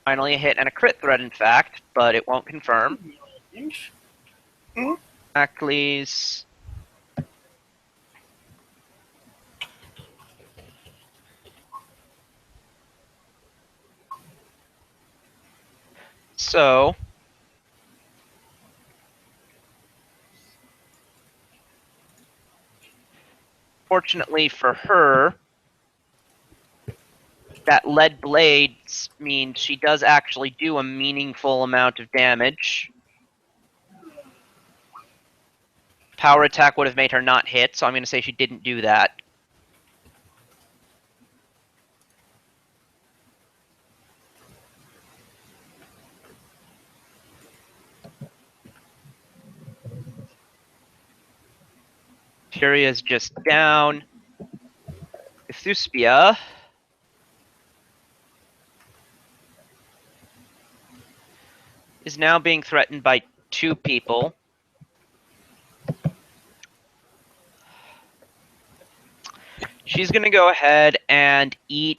Finally a hit and a crit threat, in fact, but it won't confirm. Ackley's. So. Fortunately for her, that lead blades means she does actually do a meaningful amount of damage. Power attack would have made her not hit, so I'm going to say she didn't do that. Tyria's just down. Ethuspia is now being threatened by 2 people. She's going to go ahead and eat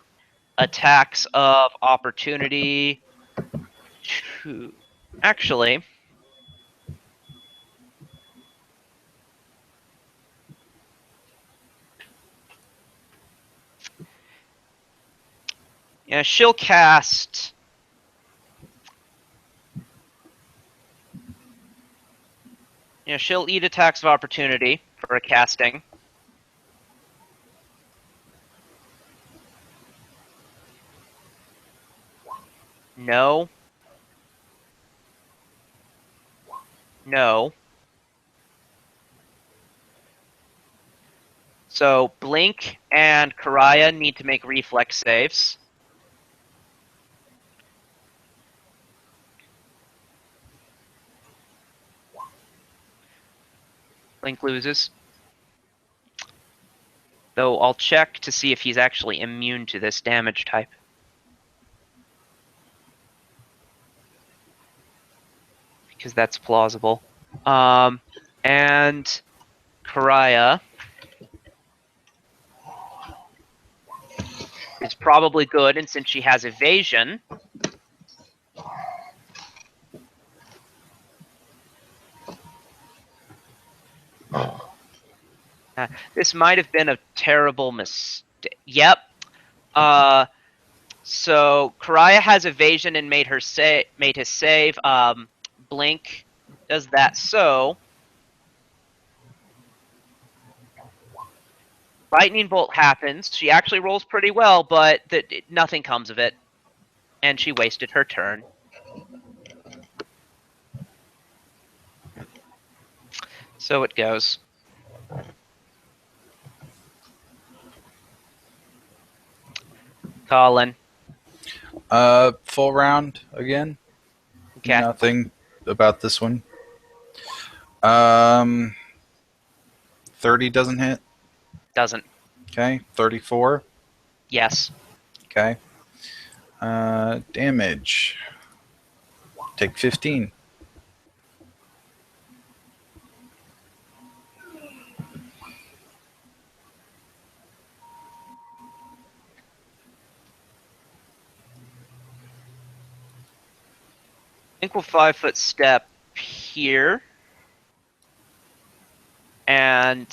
attacks of opportunity. Actually, yeah, she'll cast. Yeah, she'll eat attacks of opportunity for a casting. No. No. So Blink and Karaya need to make reflex saves. Blink loses. Though I'll check to see if he's actually immune to this damage type. Because that's plausible. And Karaya is probably good, and since she has evasion, this might have been a terrible mistake. Yep. So Karaya has evasion and made his save. Blink does that. So lightning bolt happens. She actually rolls pretty well, but nothing comes of it, and she wasted her turn. So it goes. Colin. Full round again. Okay. Nothing about this one. 30 doesn't hit. Doesn't. Okay. 34. Yes. Okay. Damage. Take 15. I think we'll 5-foot step here. And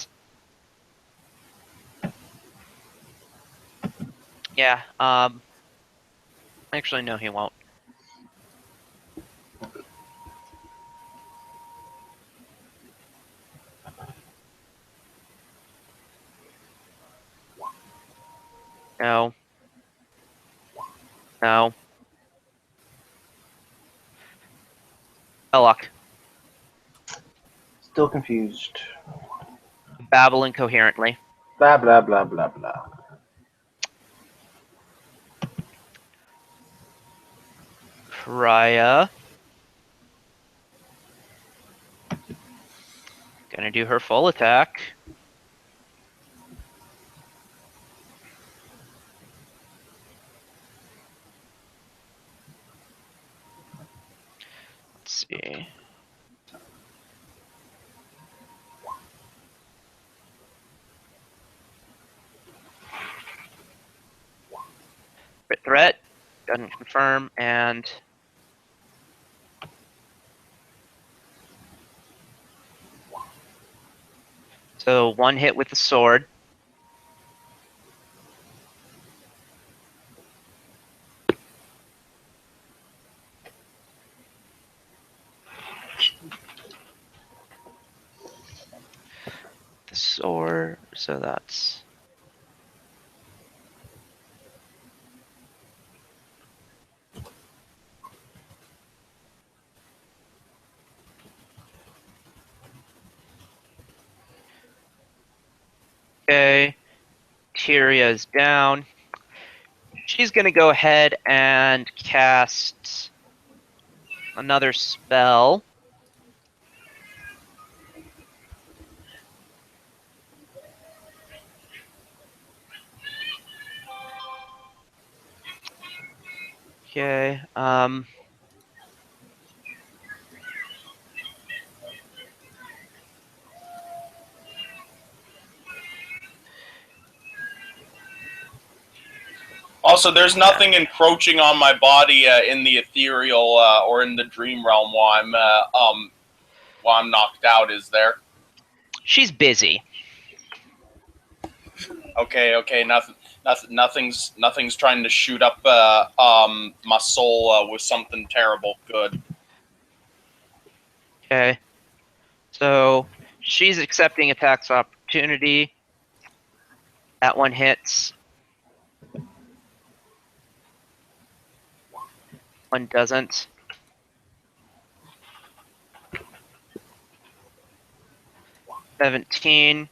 yeah, actually no, he won't. No. No. Belloc. Still confused. Babble incoherently. Blah, blah, blah, blah, blah. Karaya. Gonna do her full attack. Let's see. Crit threat. Doesn't confirm, and so 1 hit with the sword. The sword, so that's okay. Tyrion's down. She's gonna go ahead and cast another spell. Okay. Also, there's nothing encroaching on my body in the ethereal or in the dream realm while I'm knocked out, is there? She's busy. Okay, nothing's trying to shoot up my soul with something terrible. Good. Okay. So she's accepting attacks opportunity. That one hits. One doesn't. $17.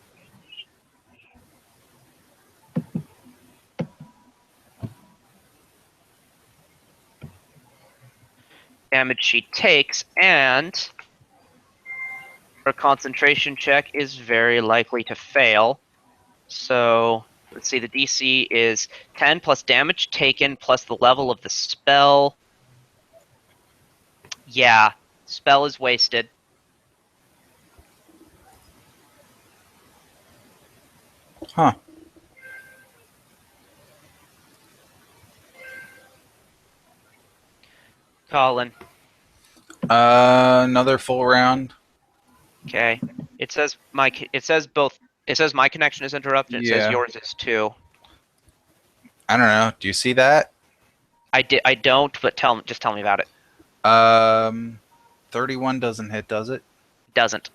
Damage she takes, and her concentration check is very likely to fail. So let's see, the DC is 10 plus damage taken plus the level of the spell. Yeah, spell is wasted. Huh. Colin. Another full round. Okay. It says my connection is interrupted. It says Yeah. yours is too. I don't know. Do you see that? I don't, but just tell me about it. 31 doesn't hit, does it? Doesn't.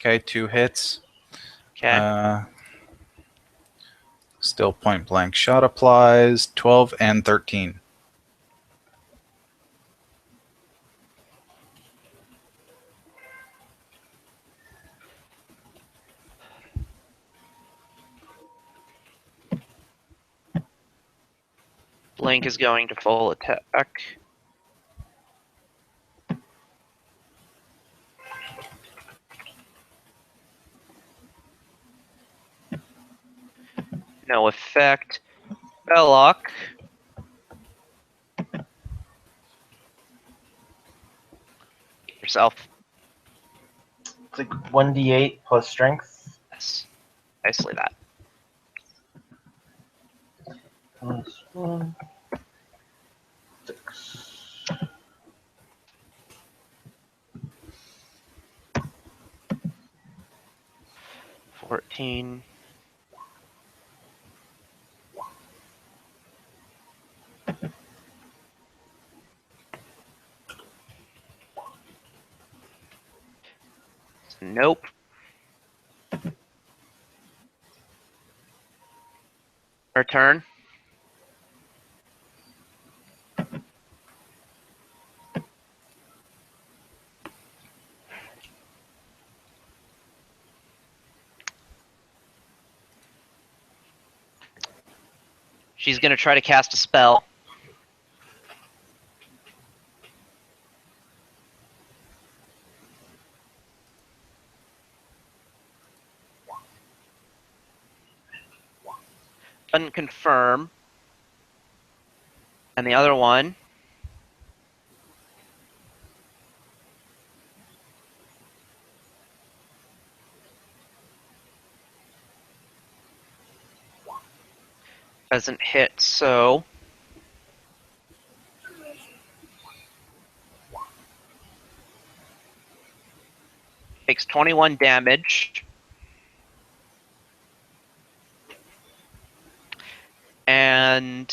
Okay, 2 hits. Okay. Still point blank shot applies. 12 and 13. Blink is going to full attack. No effect. Belloc. Yourself. It's like 1d8 plus strength. Yes. Nicely that. Plus 1. 6. 14. Nope. Her turn. She's going to try to cast a spell. Doesn't confirm. And the other one doesn't hit, so takes 21 damage. And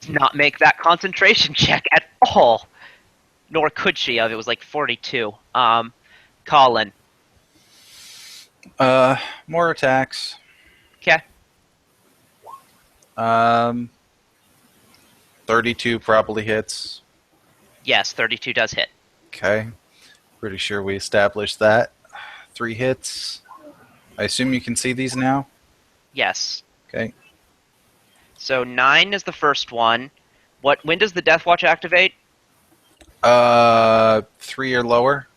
does not make that concentration check at all. Nor could she have. It was like 42. Colin. More attacks. Okay. 32 probably hits. Yes, 32 does hit. Okay. Pretty sure we established that. 3 hits. I assume you can see these now? Yes. Okay. So 9 is the first one. When does the Death Watch activate? 3 or lower.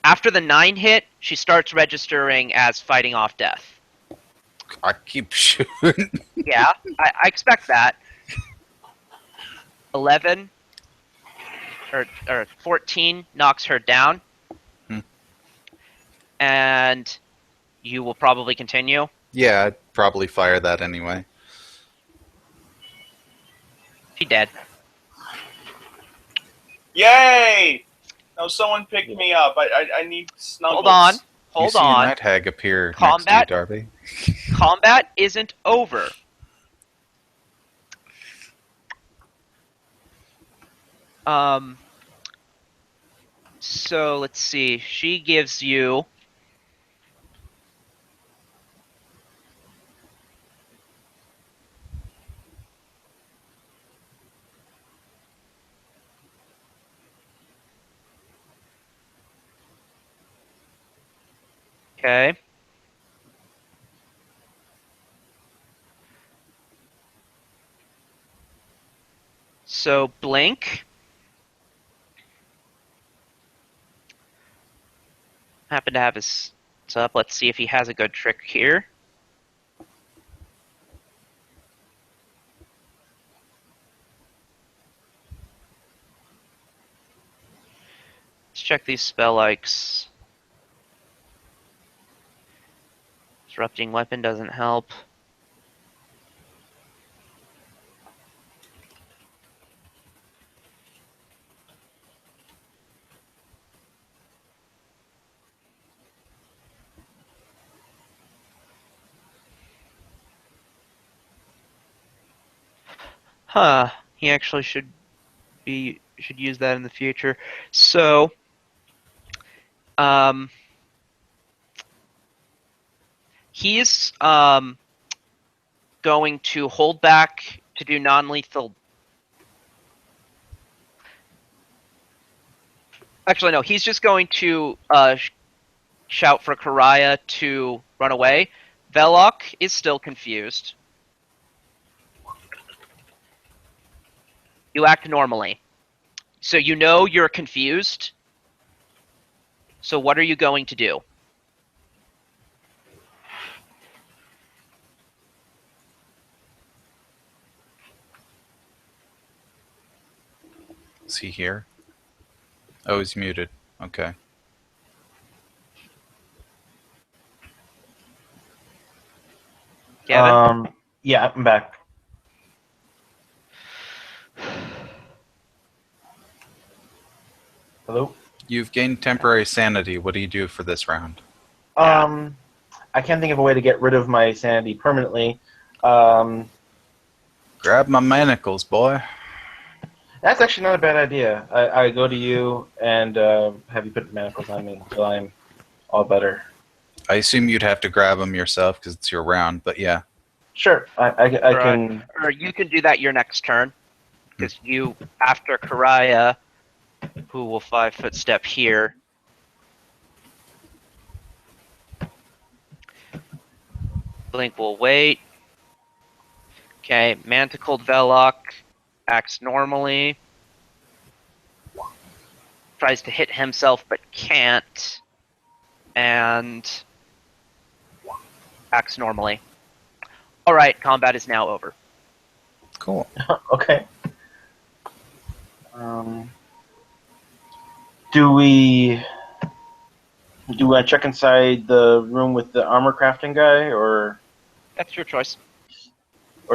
After the 9 hit, she starts registering as fighting off death. I keep shooting. Yeah, I expect that. 11 or 14 knocks her down. Hmm. And you will probably continue. Yeah, I'd probably fire that anyway. She dead. Yay! No, someone picked me up. I need snuggles. Hold You see on. a night hag appear next to you, Darby. Combat isn't over. So let's see. She gives you okay. So blink. Happen to have his up. Let's see if he has a good trick here. Let's check these spell likes. Disrupting weapon doesn't help. Huh. He actually should use that in the future. So, he's going to hold back to do non-lethal. Actually, no. He's just going to shout for Karaya to run away. Velok is still confused. You act normally. So you know you're confused. So what are you going to do? Is he here? Oh, he's muted. Okay. Gavin? Yeah, I'm back. Hello? You've gained temporary sanity. What do you do for this round? I can't think of a way to get rid of my sanity permanently. Grab my manacles, boy. That's actually not a bad idea. I go to you and have you put manacles on me until I'm all better. I assume you'd have to grab them yourself because it's your round, but yeah. Sure, I can. Or you can do that your next turn. Because you, after Karaya, who will 5-foot step here. Blink will wait. Okay, Manticled Velok acts normally. Tries to hit himself but can't. And acts normally. Alright, combat is now over. Cool. Okay. Do we want to check inside the room with the armor crafting guy, or That's your choice.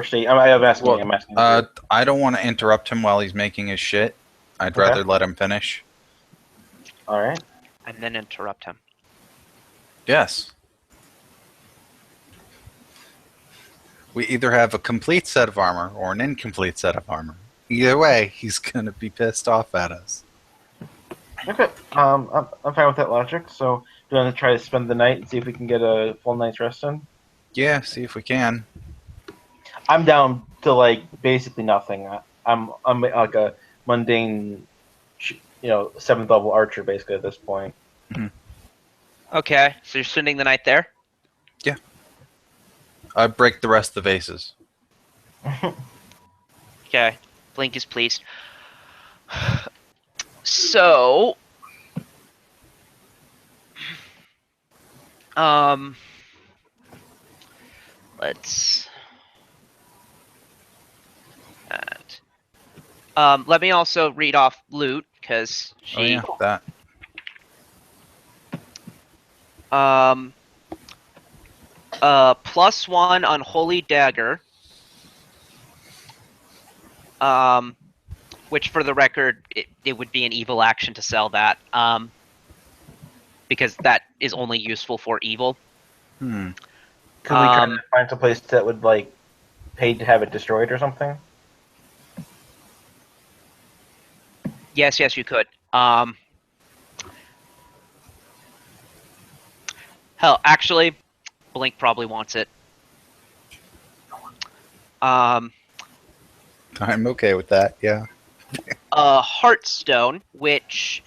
stay? I'm asking. Well, I'm asking. I don't want to interrupt him while he's making his shit. I'd Okay. rather let him finish. All right. And then interrupt him. Yes. We either have a complete set of armor or an incomplete set of armor. Either way, he's gonna be pissed off at us. Okay. I'm fine with that logic. So, do you want to try to spend the night and see if we can get a full night's rest in? Yeah, see if we can. I'm down to like basically nothing. I'm like a mundane, 7th level archer basically at this point. Okay, so you're spending the night there? I break the rest of the vases. Okay, Blink is pleased. So, let's. And let me also read off loot because she. Oh yeah, that. +1 Unholy Dagger. Which, for the record, it would be an evil action to sell that. Because that is only useful for evil. Hmm. Could we try to find some place that would like pay to have it destroyed or something? Yes, you could. Hell, actually, Blink probably wants it. I'm okay with that. Yeah. Heartstone, which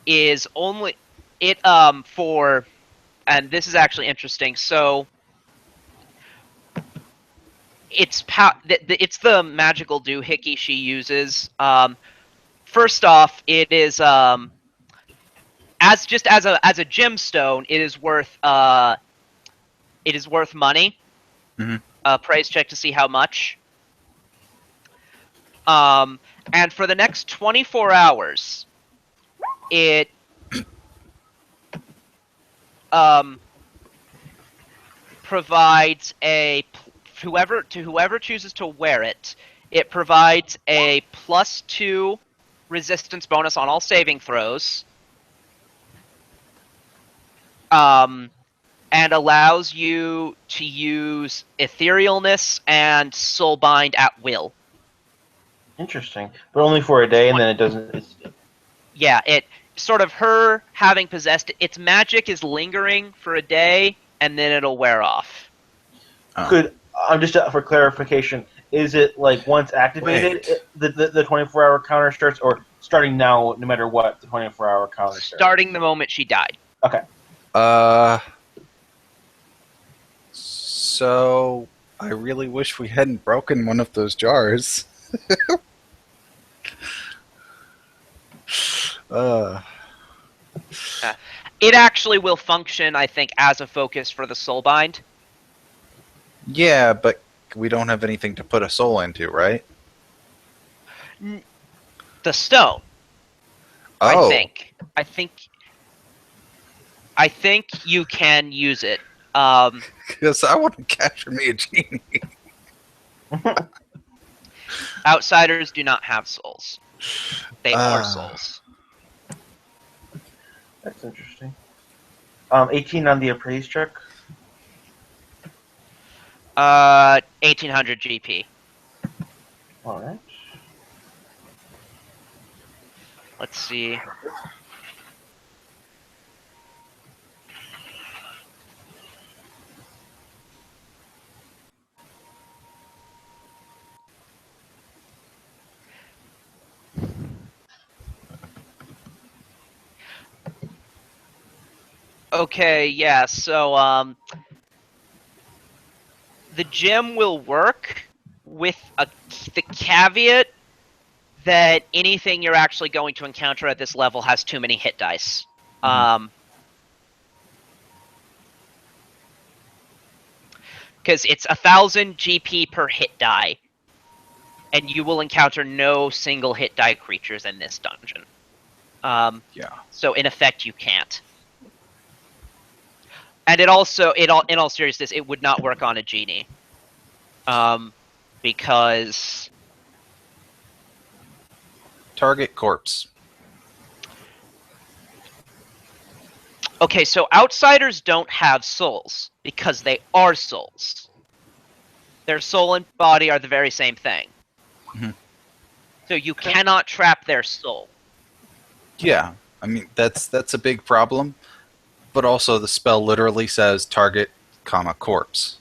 is only it for, and this is actually interesting. So it's it's the magical doohickey she uses. First off, it is as a gemstone, it is worth money. Mhm. Price check to see how much. And for the next 24 hours, it provides whoever chooses to wear it. It provides a +2 resistance bonus on all saving throws. And allows you to use etherealness and soulbind at will. Interesting, but only for a day, and then it doesn't. Yeah, it sort of her having possessed it. Its magic is lingering for a day, and then it'll wear off. Could I'm just for clarification? Is it like once activated, the 24-hour counter starts, or starting now, no matter what, the 24-hour counter starts? Starting the moment she died. Okay. So I really wish we hadn't broken one of those jars. It actually will function, I think, as a focus for the soulbind. Yeah, but we don't have anything to put a soul into, right? The stone. Oh. I think you can use it. Because I want to capture me a genie. Outsiders do not have souls. They are souls. That's interesting. 18 on the appraise check. 1800 GP. All right. Let's see. Okay, yeah, so the gem will work with the caveat that anything you're actually going to encounter at this level has too many hit dice. Because it's 1000 GP per hit die, and you will encounter no single hit die creatures in this dungeon. Yeah. So in effect, you can't. And it also, in all seriousness, it would not work on a genie, because Target corpse. Okay, so outsiders don't have souls because they are souls. Their soul and body are the very same thing. Mhm. So you cannot trap their soul. Yeah, I mean that's a big problem, but also the spell literally says target, corpse.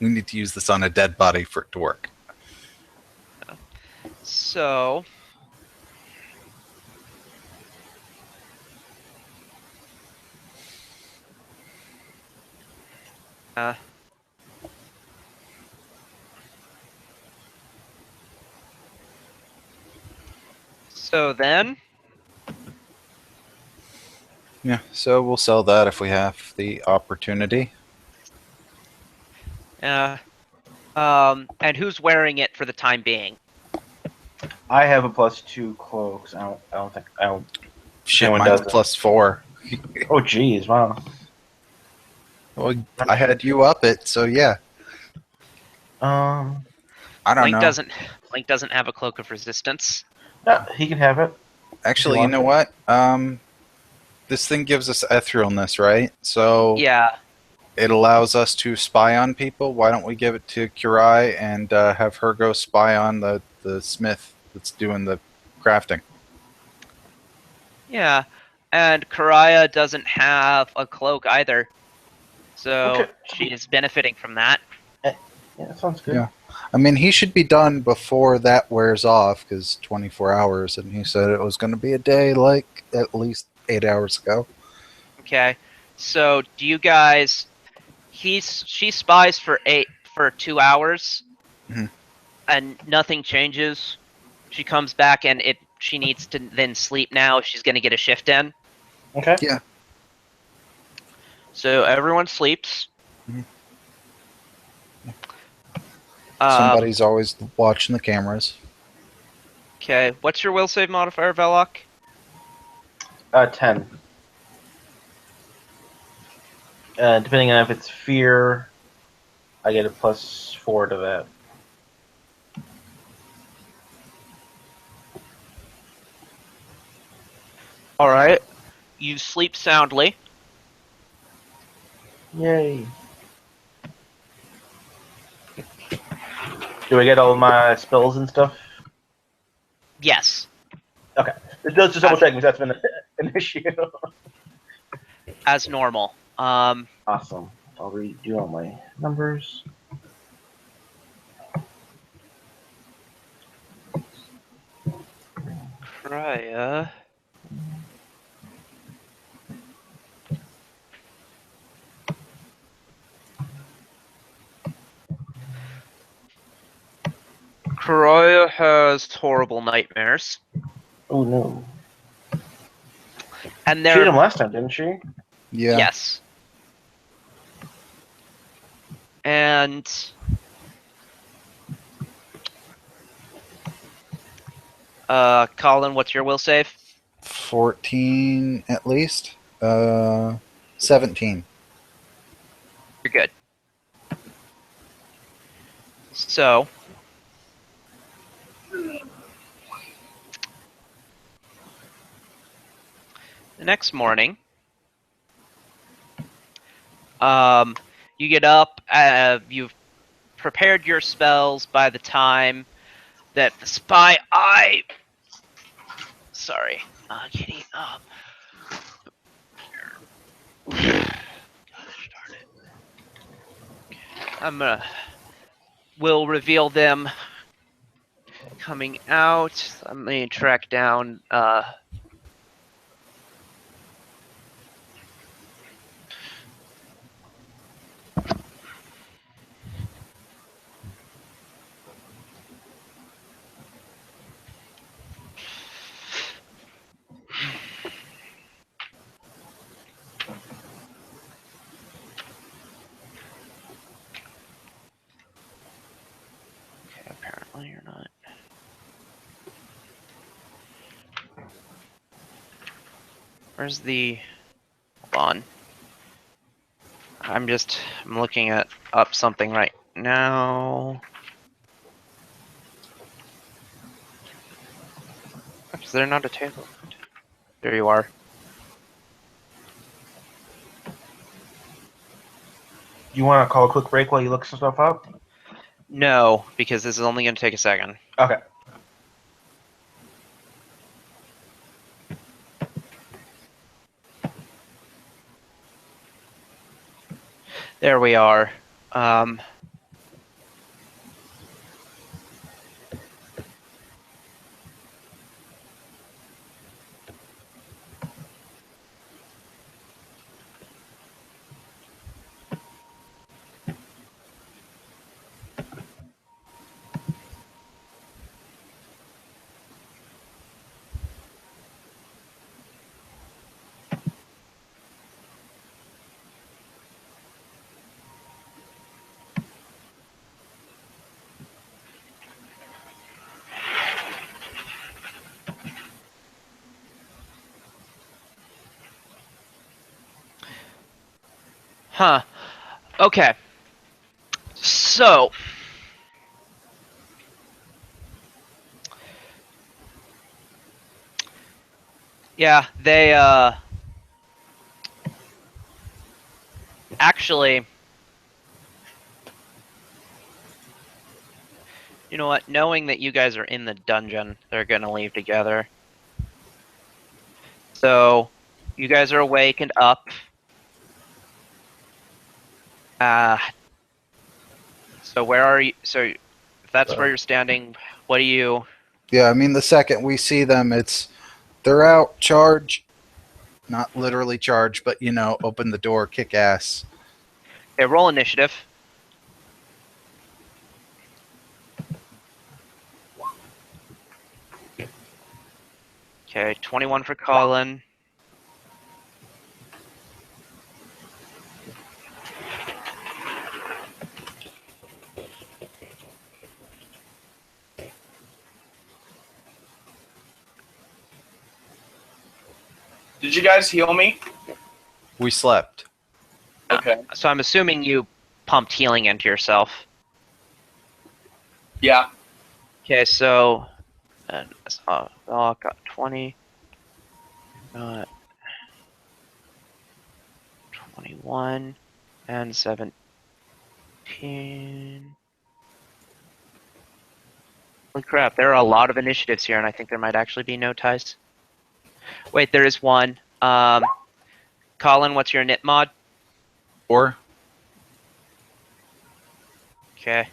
We need to use this on a dead body for it to work. So then Yeah, so we'll sell that if we have the opportunity. And who's wearing it for the time being? I have a +2 cloaks. I don't think Shit, anyone mine's does it. +4. Oh, geez, wow. Well, I had you up it, so yeah. Um, I don't Link know. doesn't have a cloak of resistance. no, he can have it. Actually, you know what? This thing gives us etherealness, right? So Yeah. it allows us to spy on people. Why don't we give it to Kurai and have her go spy on the smith that's doing the crafting? Yeah. And Karaya doesn't have a cloak either. So Okay. she's benefiting from that. Yeah, that sounds good. Yeah. I mean, he should be done before that wears off, because 24 hours, and he said it was going to be a day, like at least 8 hours ago. Okay. So do you guys she spies for 2 hours Mhm. and nothing changes. She comes back and she needs to then sleep now if she's gonna get a shift in. Okay. Yeah. So everyone sleeps. Mhm. Um, Somebody's always watching the cameras. Okay, what's your will save modifier, Velok? 10. Depending on if it's fear, I get a +4 to that. Alright. You sleep soundly. Yay. Do I get all my spells and stuff? Yes. Okay. Just double checking because that's been an issue. As normal. Awesome. I'll redo all my numbers. Kraya. Kraya has horrible nightmares. Oh no. And She they're did them last time, didn't she? Yeah. Yes. And Colin, what's your will save? 14 at least. 17. You're good. So the next morning, you get up. You've prepared your spells by the time that the spy eye. Sorry, Kitty. Gosh darn it. Will reveal them coming out. Let me track down. Okay, apparently you're not. Where's the? Hold on. I'm looking up something right now. Is there not a table? There you are. You want to call a quick break while you look some stuff up? No, because this is only going to take a second. Okay. There we are. Huh. Okay. So. Yeah, they, actually, you know what? Knowing that you guys are in the dungeon, they're gonna leave together. So, you guys are awake and up. So where are you? So, if that's where you're standing, what do you? Yeah, I mean, the second we see them, they're out, charge. Not literally charge, but, open the door, kick ass. Okay, roll initiative. Okay, 21 for Colin. Did you guys heal me? We slept. Okay. So I'm assuming you pumped healing into yourself. Yeah. Okay, so got 20. Got 21 and 17. Holy crap, there are a lot of initiatives here, and I think there might actually be no ties. Wait, there is one. Colin, what's your knit mod? Or Okay.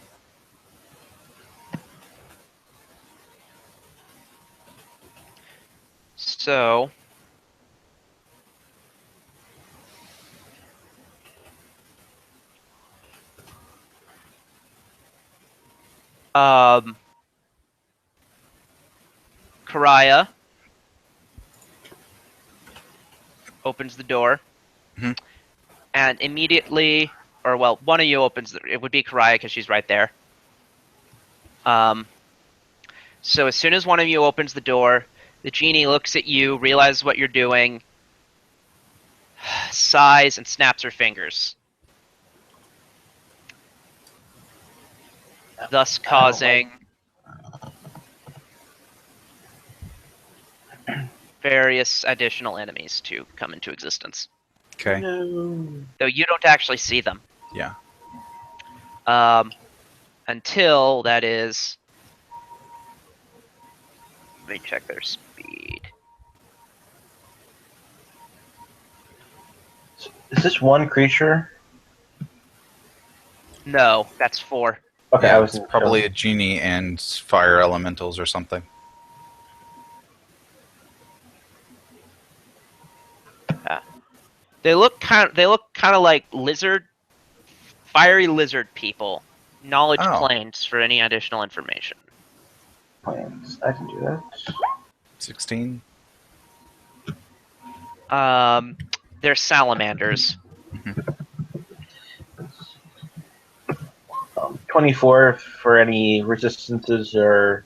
So, Karaya opens the door, Mhm. and immediately, or well, one of you opens. It would be Karaya because she's right there. So as soon as one of you opens the door, the genie looks at you, realizes what you're doing, sighs, and snaps her fingers, thus causing various additional enemies to come into existence. okay, No. Though you don't actually see them. yeah. Until, that is... Let me check their speed. Is this one creature? No, that's 4. Okay, Yeah, I it's wasn't probably sure. a genie and fire elementals or something. They look kind of like fiery lizard people. Knowledge Oh. planes for any additional information. Plans. I can do that. 16. They're salamanders. 24 for any resistances or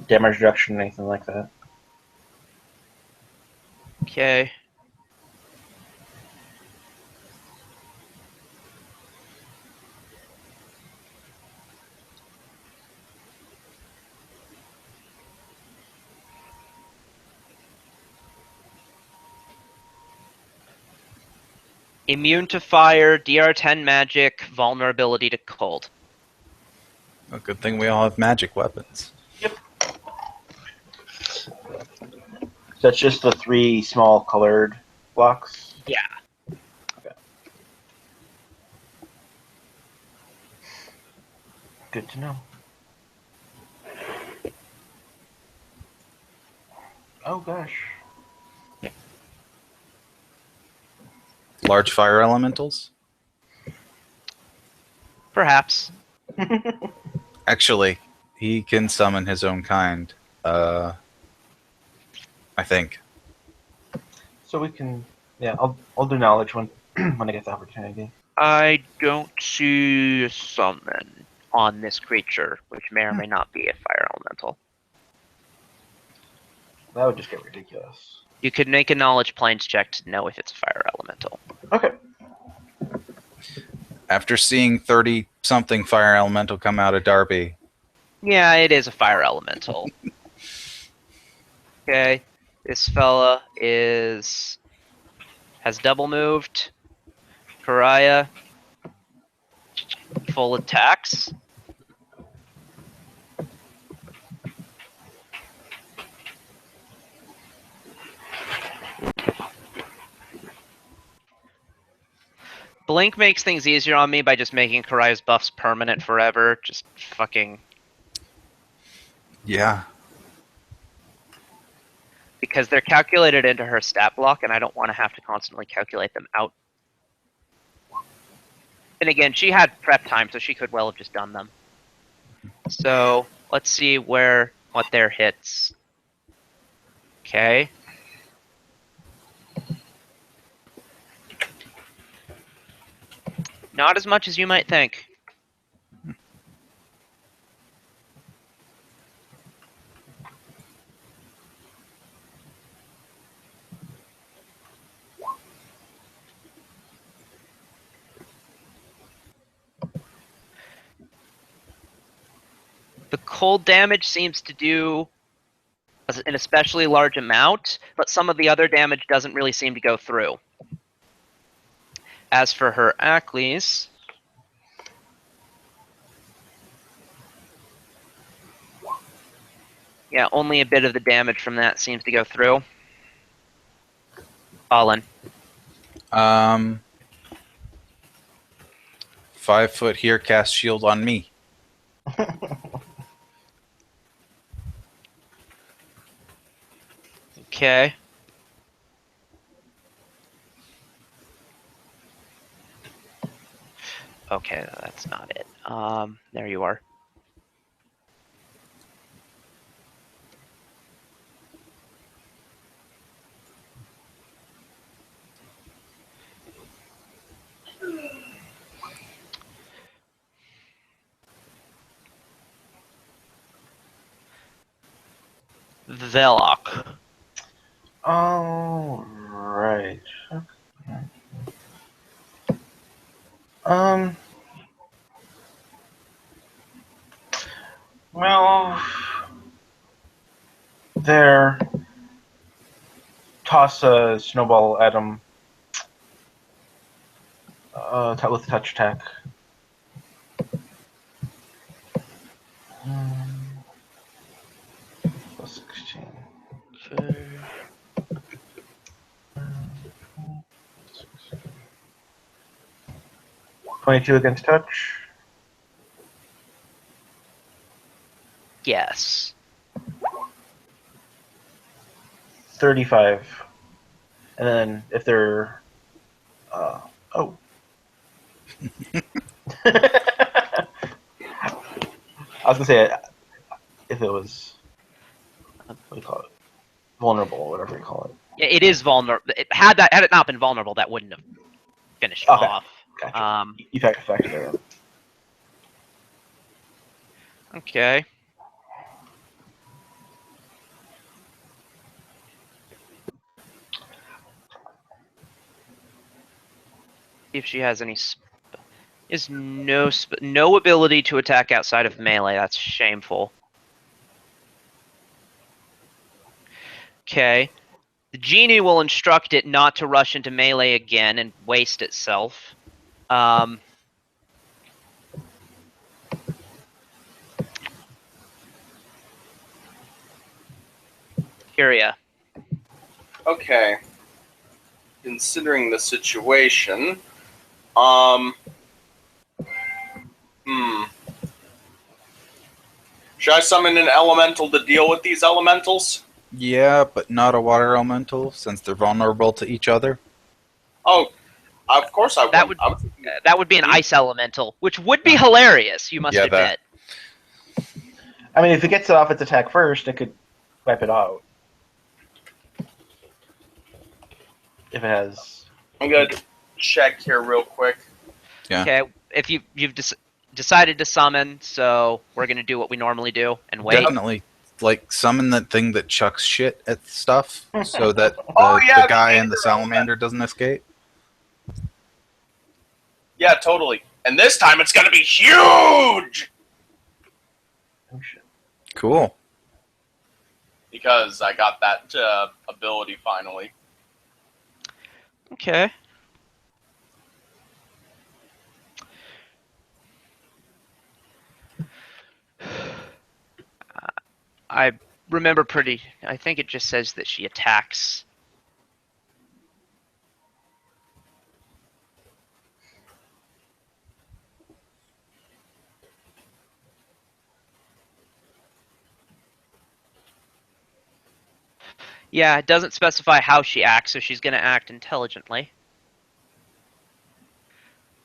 damage reduction, anything like that. Okay. Immune to fire, DR10 magic, vulnerability to cold. A good thing we all have magic weapons. So that's just the 3 small colored blocks? Yeah. Okay. Good to know. Oh gosh. Large fire elementals? Perhaps. Actually, he can summon his own kind. I think. So we can, yeah, I'll do knowledge when when I get the opportunity. I don't see a summon on this creature, which may or may not be a fire elemental. That would just get ridiculous. You could make a knowledge planes check to know if it's a fire elemental. Okay. After seeing 30-something fire elemental come out of Darby. Yeah, it is a fire elemental. Okay, this fella has double moved. Pariah, full attacks. Blink makes things easier on me by just making Karaya's buffs permanent forever. Just fucking... Yeah. Because they're calculated into her stat block, and I don't want to have to constantly calculate them out. And again, she had prep time, so she could well have just done them. So, let's see what their hits. Okay. Not as much as you might think. The cold damage seems to do an especially large amount, but some of the other damage doesn't really seem to go through. As for her Ackley's, yeah, only a bit of the damage from that seems to go through. Colin. 5 foot here, cast shield on me. Okay. Okay, that's not it. There you are. Velok. All right. Well, there. Toss a snowball at him. With a touch attack. Plus 16. Okay. 22 against touch. Yes. 35. And then if they're... oh. I was going to say, if it was... What do you call it? Vulnerable, or whatever you call it. Yeah, it is vulnerable. Had it not been vulnerable, that wouldn't have finished off. Gotcha. You factored it in. Okay. See if she has any. Is no ability to attack outside of melee. That's shameful. Okay. The genie will instruct it not to rush into melee again and waste itself. Kyria. Okay. Considering the situation, should I summon an elemental to deal with these elementals? Yeah, but not a water elemental, since they're vulnerable to each other. Oh, of course I would. That would be an ice elemental, which would be hilarious, you must admit. I mean, if it gets off its attack first, it could wipe it out. If it has... I'm going to check here real quick. Yeah. Okay, if you've decided to summon, so we're going to do what we normally do and wait. Definitely. Like, summon that thing that chucks shit at stuff so that yeah, the guy in the salamander doesn't escape. Yeah, totally. And this time it's gonna be huge! Oh shit. Cool. Because I got that ability finally. Okay. I remember pretty. I think it just says that she attacks. Yeah, it doesn't specify how she acts, so she's going to act intelligently.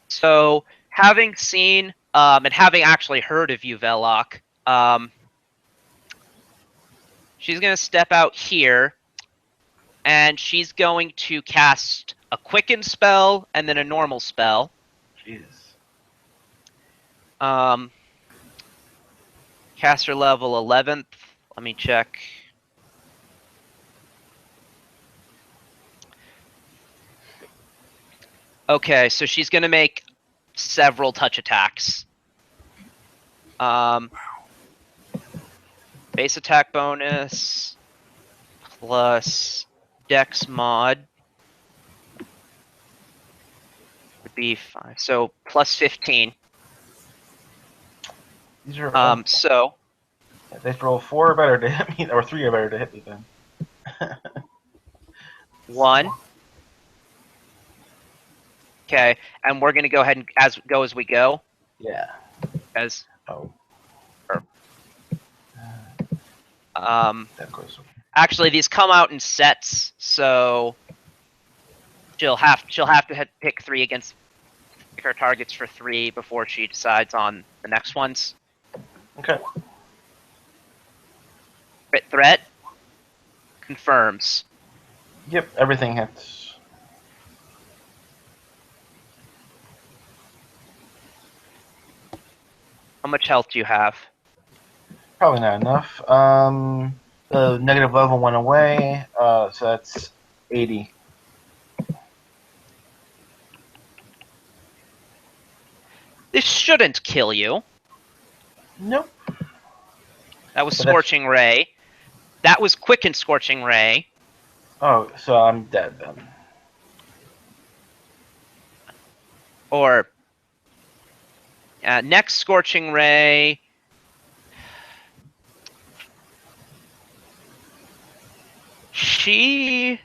So, having seen and having actually heard of you, Velok, she's going to step out here, and she's going to cast a quicken spell and then a normal spell. Jesus. Caster level 11th. Let me check. Okay, so she's going to make several touch attacks. Base attack bonus plus dex mod would be 5. So plus 15. These are So they have to roll 4 or better to hit me, or 3 or better to hit me then. 1. Okay, and we're gonna go ahead and go as we go. Yeah. As Oh. That goes. actually, these come out in sets, so she'll have to pick 3 against pick her targets for 3 before she decides on the next ones. Okay. Crit threat confirms. Yep, everything hits. How much health do you have? Probably not enough. The negative level went away, so that's 80. This shouldn't kill you. Nope. That was But Scorching Ray. That was Quicken Scorching Ray. Oh, so I'm dead then. Or next Scorching Ray. She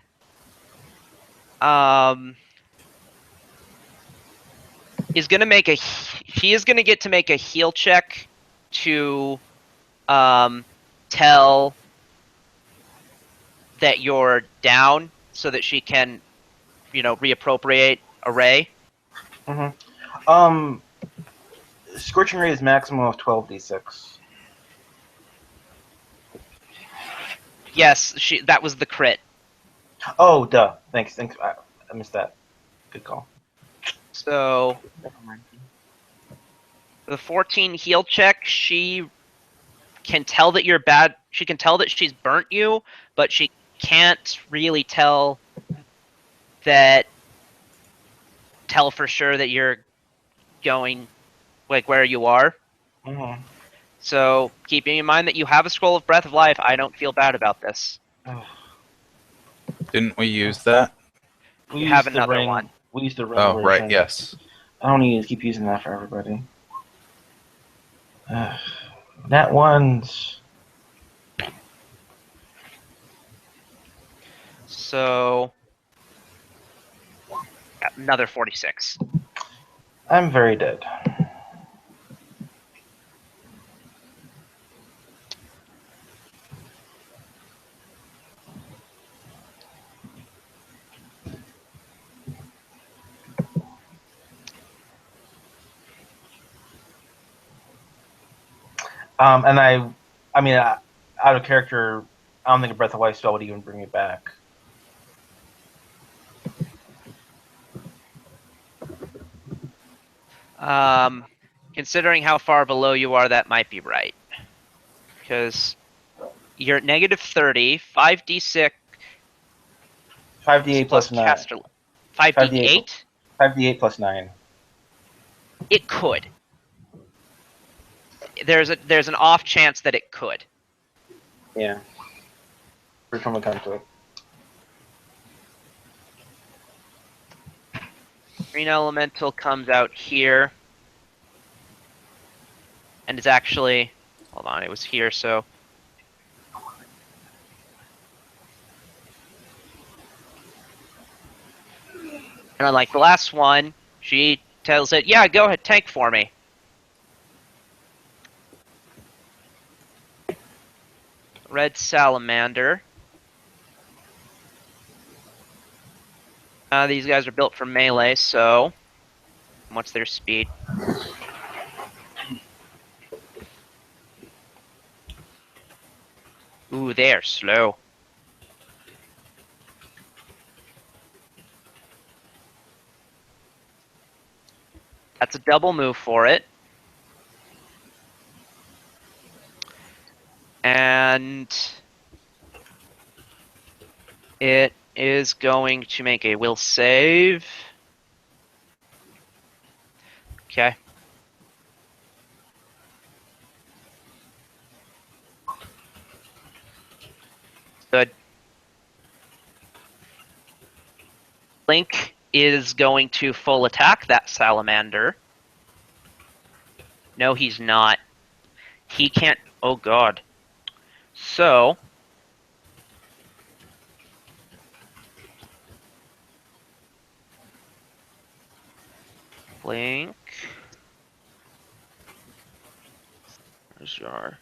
is gonna make a. She is gonna get to make a heal check to tell that you're down, so that she can, reappropriate a ray. Mm-hmm. Scorching Ray is maximum of 12d6. Yes, that was the crit. Oh, duh. Thanks. I missed that. Good call. So the 14 heal check, she can tell that you're bad. She can tell that she's burnt you, but she can't really tell for sure that you're going where you are. Mm-hmm. So keeping in mind that you have a scroll of Breath of Life, I don't feel bad about this. Didn't we use that? We You used have the another ring. one. We used the ring Oh, version. right, yes. I don't need to keep using that for everybody. That one's. So another 46. I'm very dead. And I mean, out of character, I don't think a Breath of Life spell would even bring me back. Considering how far below you are, that might be right. Because you're at negative 30, 5d6 5d8 plus 9. caster. 5d8? 5d8 plus 9. It could. There's an off chance that it could. Yeah. Which one would come to it? Green elemental comes out here. And it's actually, hold on, it was here, so. And unlike the last one, she tells it, yeah, go ahead, tank for me. Red salamander. These guys are built for melee, so what's their speed? Ooh, they are slow. That's a double move for it. And it is going to make a will save. Okay. Good. Link is going to full attack that salamander. No, he's not. He can't. Oh, God. So. Link. Where's your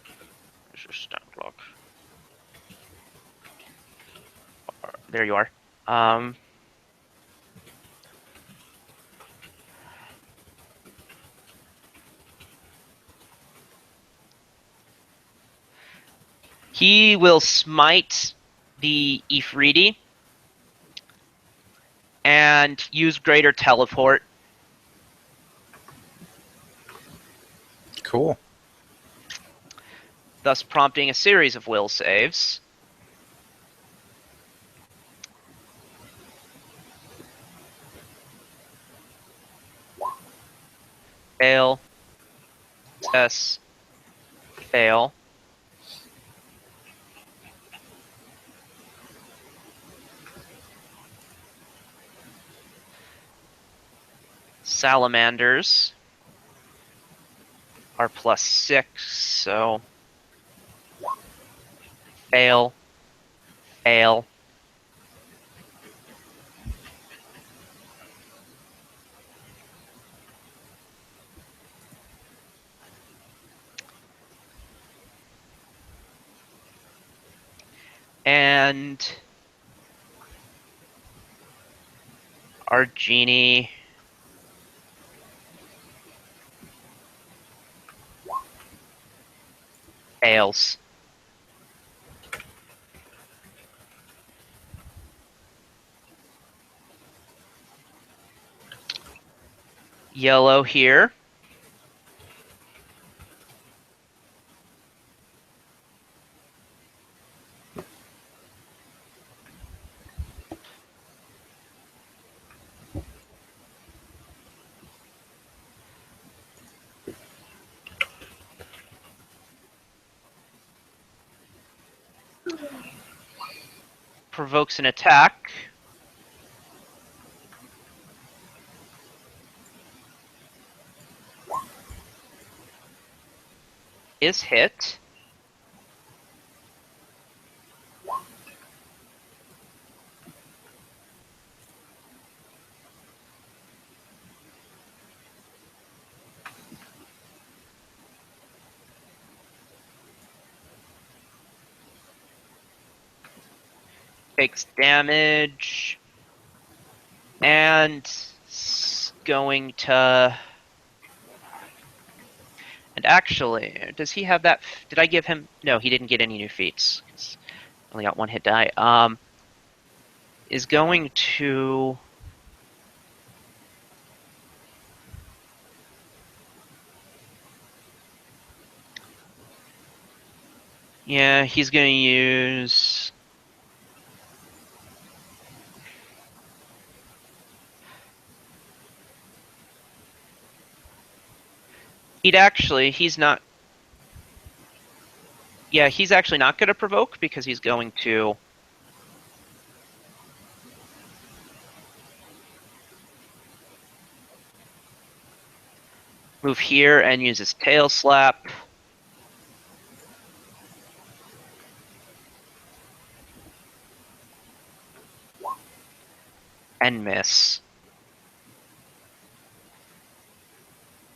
stat block? There you are. He will smite the Ifriti and use Greater Teleport. Cool. Thus prompting a series of will saves. Fail. Success. Fail. Salamanders are +6, so fail, fail. And our genie fails. Yellow here. Provokes an attack. Is hit. Takes damage. And going to... And actually, does he have that? Did I give him? No, he didn't get any new feats. Only got one hit die. Is going to. Yeah, he's going to use. He's not. Yeah, he's actually not going to provoke because he's going to. Move here and use his tail slap. And miss.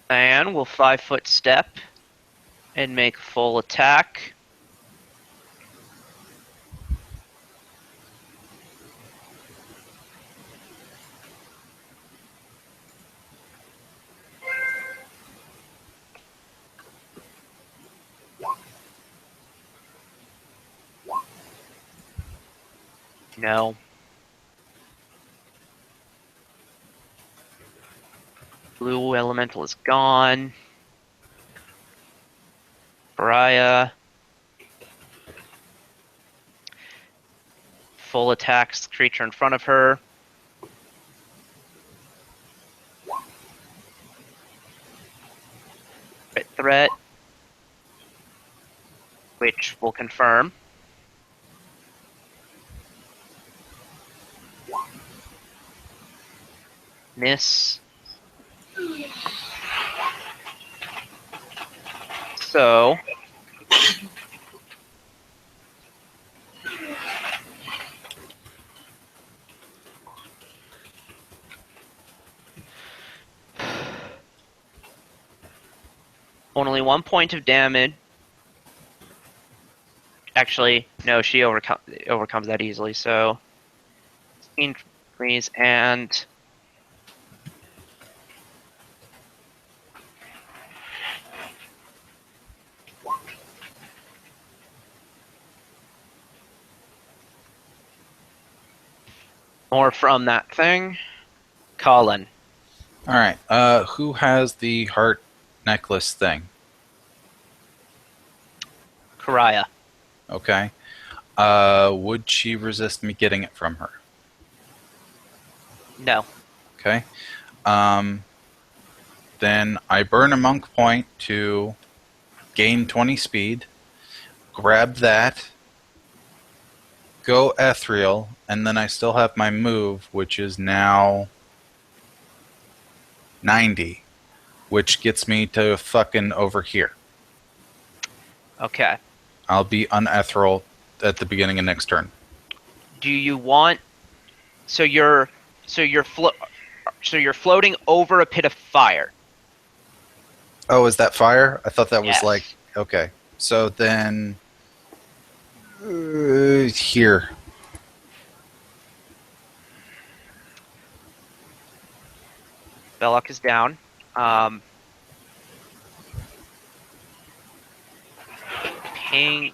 And we'll 5-foot step and make full attack. No. Blue elemental is gone. Pariah. Full attacks the creature in front of her. Crit threat. Which will confirm. Miss. So only 1 point of damage. Actually, no, she overcomes that easily. So 16 degrees and more from that thing. Colin. All right. Who has the heart necklace thing? Karaya. Okay. Would she resist me getting it from her? No. Okay. Then I burn a monk point to gain 20 speed. Grab that. Go ethereal, and then I still have my move, which is now 90, which gets me to fucking over here. Okay. I'll be unethereal at the beginning of next turn. Do you want? So you're floating over a pit of fire. Oh, is that fire? I thought that was Yes. like okay. So then here. Belloc is down. Pink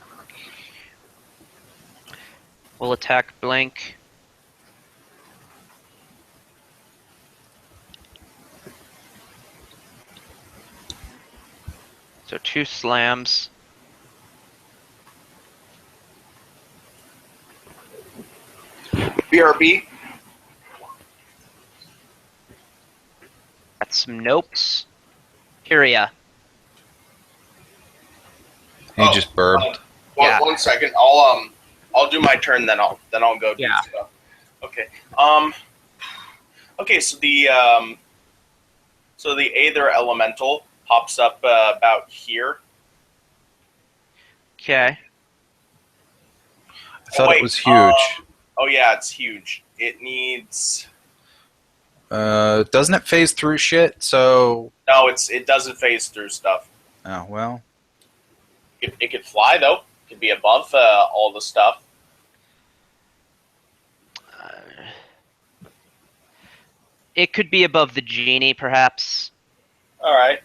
will attack Blink. So 2 slams. BRB. That's some nopes. Kyria. He just burped. Yeah. 1 second. I'll do my turn. Then I'll go do Yeah. stuff. Okay. Okay. So the Aether Elemental pops up about here. Okay. I thought wait, it was huge. Oh yeah, it's huge. It needs. Doesn't it phase through shit? So No, it doesn't phase through stuff. oh well. It could fly though. It could be above all the stuff. It could be above the genie, perhaps. All right.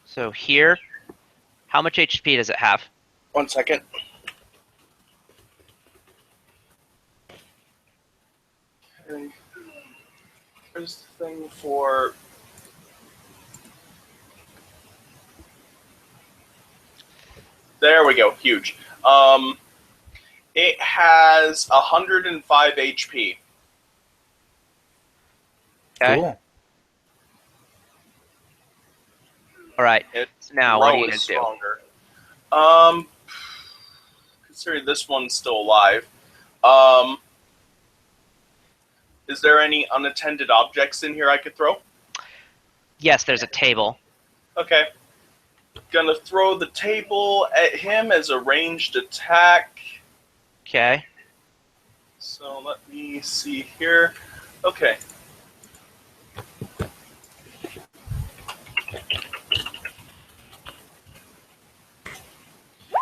So here, how much HP does it have? 1 second. Okay. Here's the thing for. There we go. Huge. It has 105 HP. Okay. Cool. All right. Its Now, what do you throw guys is do? stronger. Considering this one's still alive, is there any unattended objects in here I could throw? Yes, there's a table. Okay. Gonna throw the table at him as a ranged attack. Okay. So let me see here. Okay.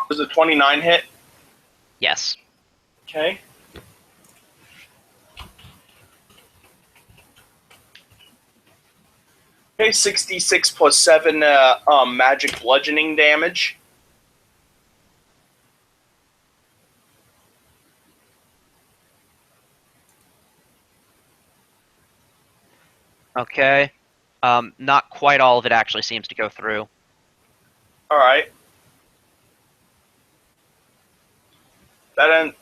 Does a 29 hit? Yes. Okay. Okay, 66 plus 7 magic bludgeoning damage. Okay. Not quite all of it actually seems to go through. Alright. That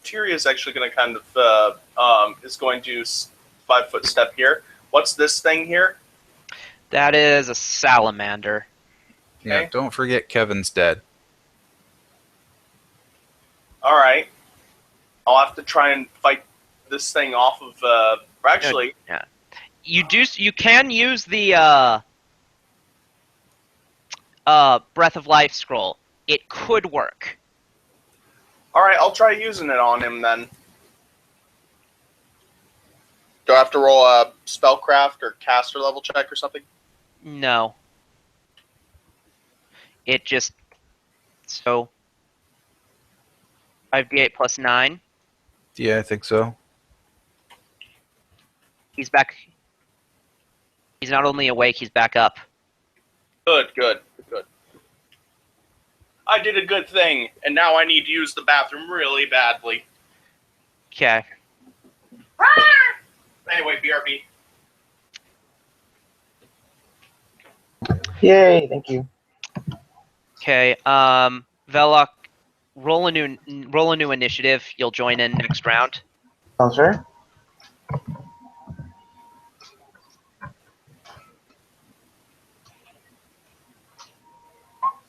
Tyrion's actually gonna kind of, is going to 5-foot step here. What's this thing here? That is a salamander. Yeah, Okay. don't forget Kevin's dead. Alright. I'll have to try and fight this thing off of, actually, Yeah. You can use the Breath of Life scroll. It could work. alright, I'll try using it on him then. Do I have to roll a spellcraft or caster level check or something? No. It just so 5d8 plus 9. Yeah, I think so. He's back. He's not only awake, he's back up. Good. I did a good thing, and now I need to use the bathroom really badly. Okay. Anyway, BRB. Yay! Thank you. Okay. Velok, roll a new initiative. You'll join in next round. Sounds fair.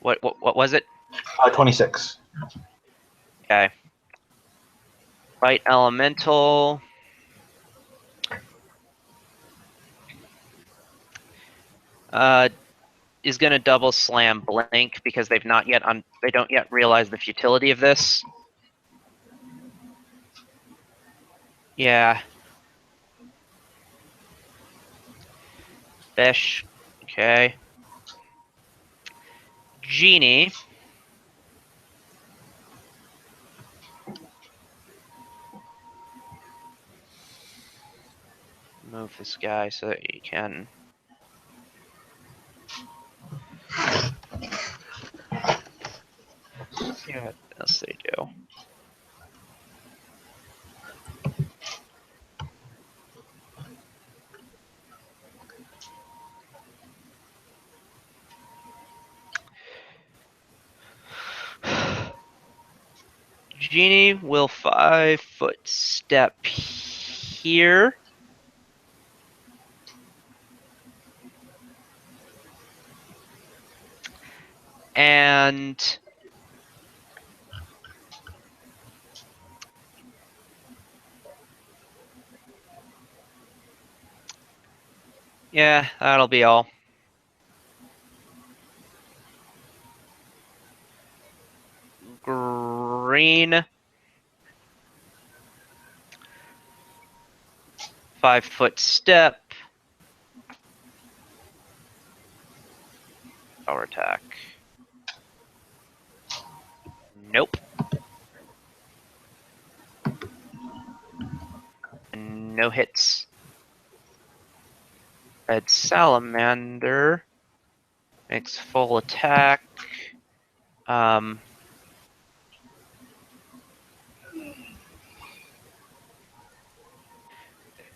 What was it? 26. Okay. Right elemental. Is going to double slam blink because they don't yet realize the futility of this. Yeah. Fish. Okay. Genie. Move this guy so that you can. See what else they do. Genie will 5-foot step here. And yeah, that'll be all. Green. 5-foot step. Power attack. Nope. No hits. Red Salamander makes full attack.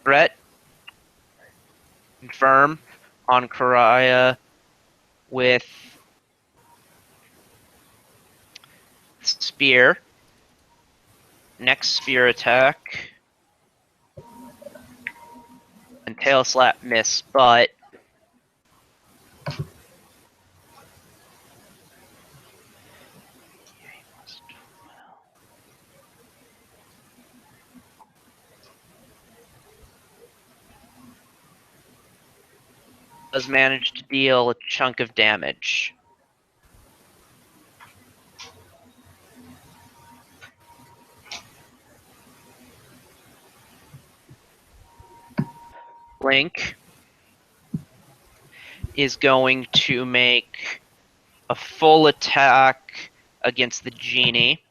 Threat. Confirm on Karaya with spear. Next spear attack. And tail slap miss, but does manage to deal a chunk of damage. Link is going to make a full attack against the genie.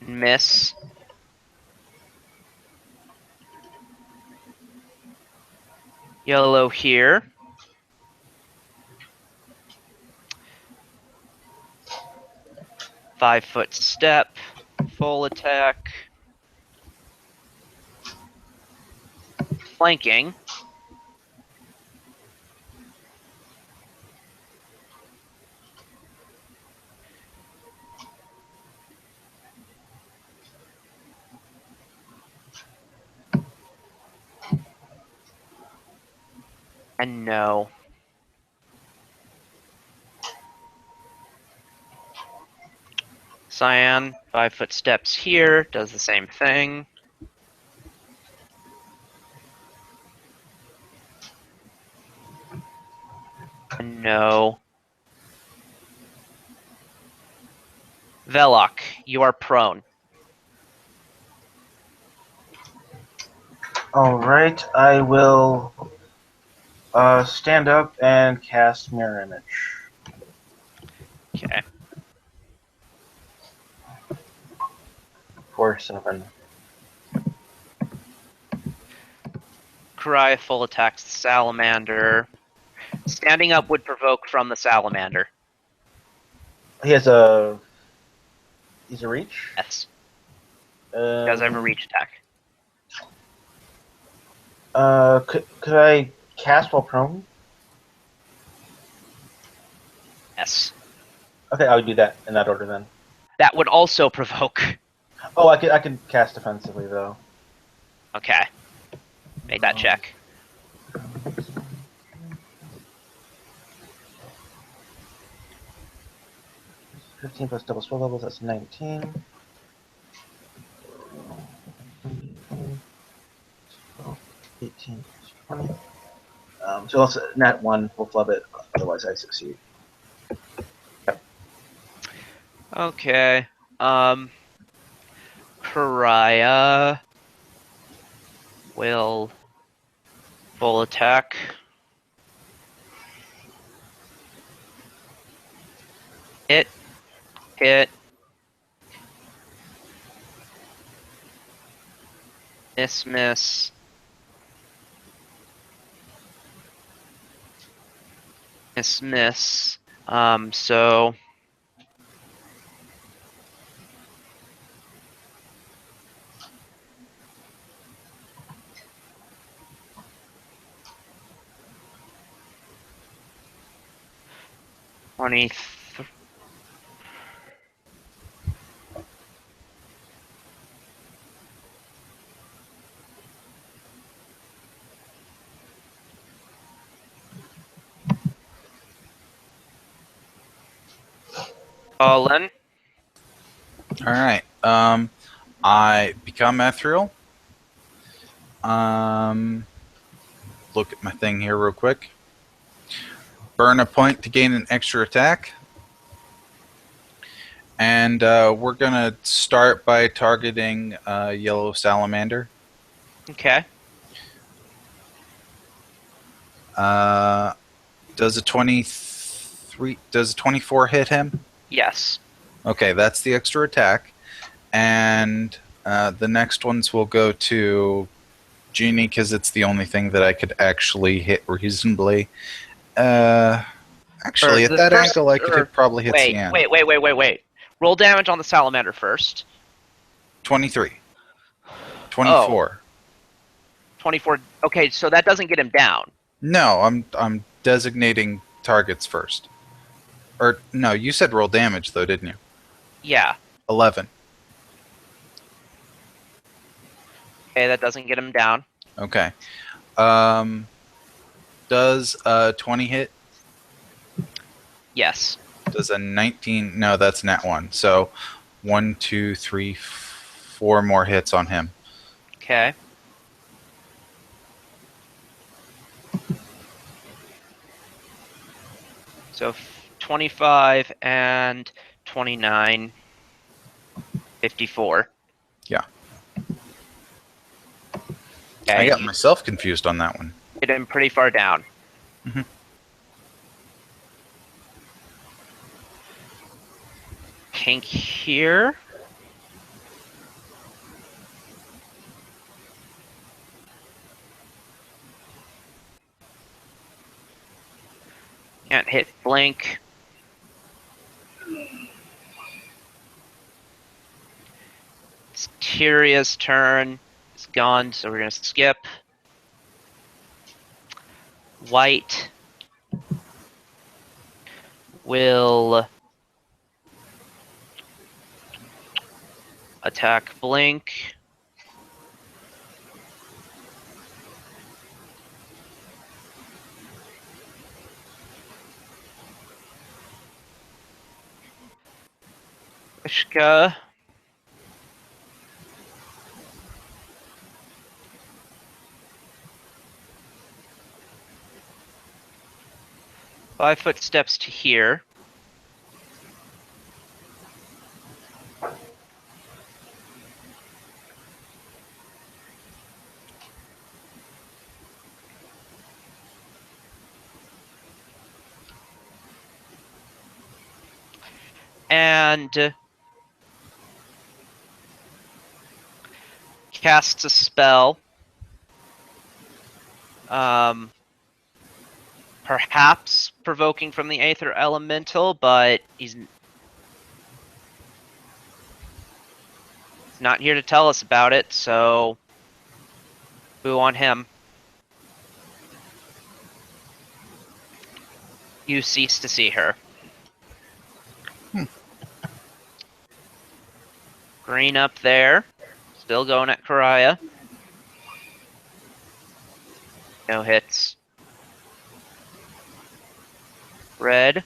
Miss. Yellow here. Five-foot step. Full attack. Flanking. And no. Cyan, 5-foot steps here, does the same thing. And no. Velok, you are prone. Alright, I will stand up and cast Mirror Image. Okay. For 7. Karaya full attacks the salamander. Standing up would provoke from the salamander. He's a reach? Yes. Does have a reach attack. Could I cast while prone? Yes. Okay, I would do that in that order then. That would also provoke. Oh, I could cast defensively though. Okay. Make that check. $15 plus double spell levels, that's 19. 18 plus 20. So also nat 1 will flub it, otherwise I succeed. Okay. Karaya will full attack. Hit. Miss. So 23. Fallen. All right. I become ethereal. Look at my thing here real quick. Burn a point to gain an extra attack. And we're going to start by targeting yellow salamander. Okay. Does a 24 hit him? Yes. Okay, that's the extra attack. And the next ones will go to Genie, because it's the only thing that I could actually hit reasonably. Actually, at that angle, I could probably hit Cyan. Wait. Roll damage on the salamander first. 23. 24. 24. Okay, so that doesn't get him down. No, I'm designating targets first. Or no, you said roll damage though, didn't you? Yeah. 11. Okay, that doesn't get him down. Okay. Does 20 hit? Yes. Does a 19? No, that's nat 1. So 1, 2, 3, 4 more hits on him. Okay. So 25 and 29, 54. Yeah. Okay, I got myself confused on that one. get him pretty far down. Mm-hmm. Pink here. Can't hit blink. It's Tyria's turn. It's gone, so we're gonna skip. White will attack blink. Ishka. Five footsteps to here. And casts a spell. Perhaps provoking from the Aether Elemental, but he's not here to tell us about it, so boo on him. You cease to see her. Green up there. Still going at Karaya. No hits. Red.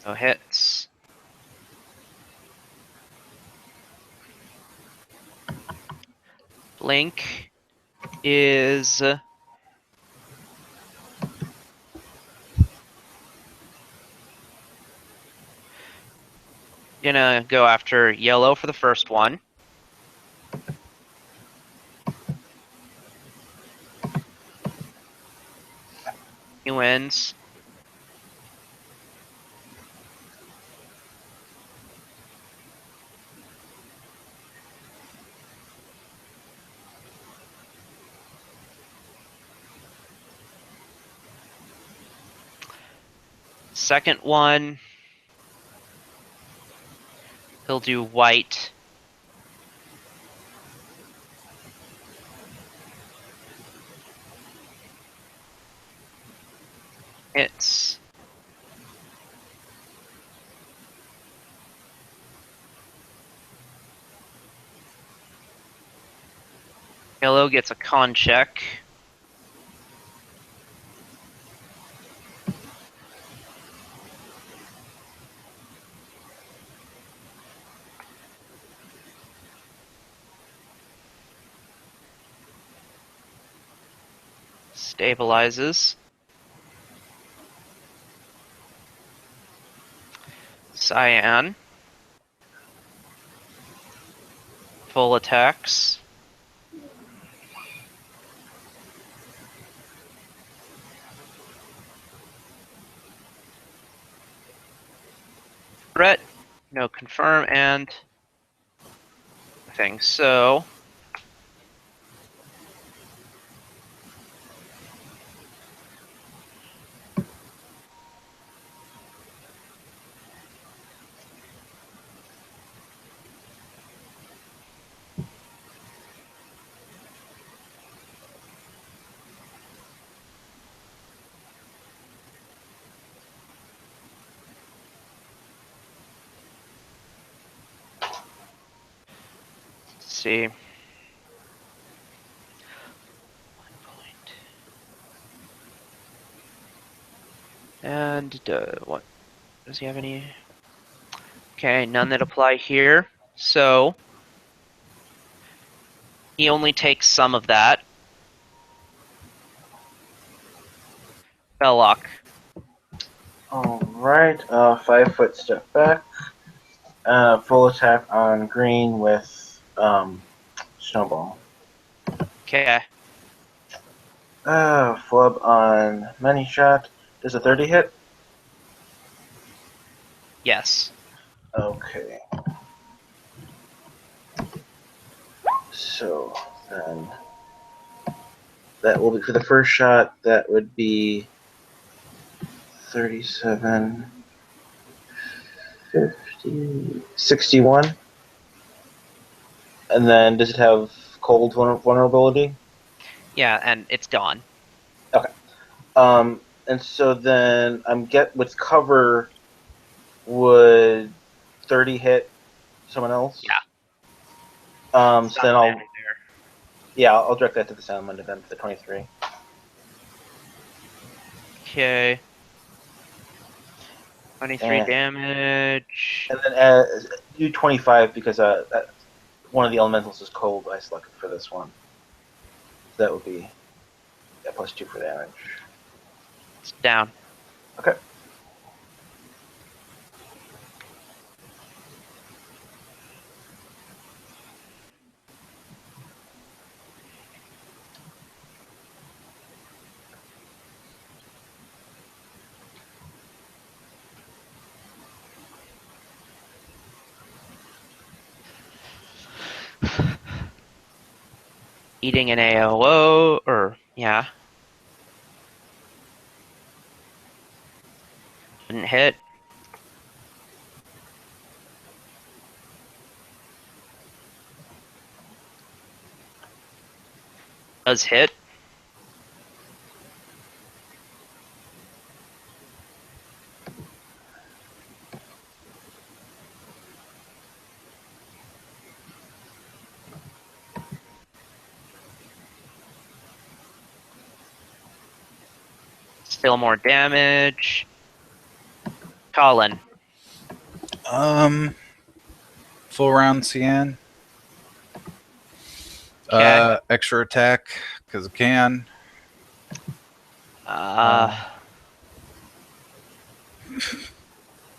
No hits. Blink is gonna go after yellow for the first one. He wins. Second one, he'll do white. Hits. Yellow gets a con check. Stabilizes. Cyan. Full attacks. threat, no confirm, and thing. So let's see. 1 point. And what does he have any? Okay, none that apply here. So he only takes some of that. Belloc. Alright, 5-foot step back. Full attack on green with snowball. Okay. Flub on many shot. Does a 30 hit? Yes. Okay. So then that will be for the first shot. That would be 37, 50, 61. And then does it have cold vulnerability? Yeah, and it's gone. And so then with cover, would 30 hit someone else? Yeah. So then I'll direct that to the salamander then for the 23. Okay. 23 And- damage. And then do 25 because one of the elementals is cold. I selected for this one. So that would be +2 for damage. It's down. Okay. Eating an AOO, or yeah. Didn't hit. Does hit. Still more damage. Colin. Full round CN. Okay. Extra attack because it can.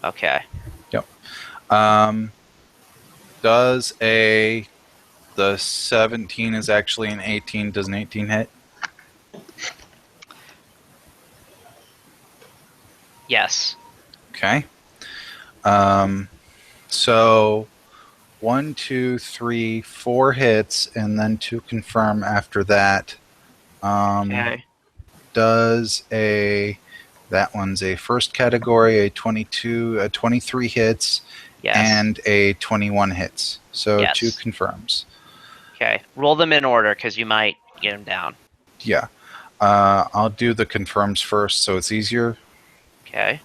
Okay. Yep. Does the 17 is actually an 18? Does an 18 hit? Yes. Okay. So 1, 2, 3, 4 hits, and then 2 confirm after that. Okay. That one's a first category, a 23 hits, Yes. and a 21 hits. So Yes. 2 confirms. Okay. Roll them in order because you might get them down. Yeah. I'll do the confirms first so it's easier. Okay.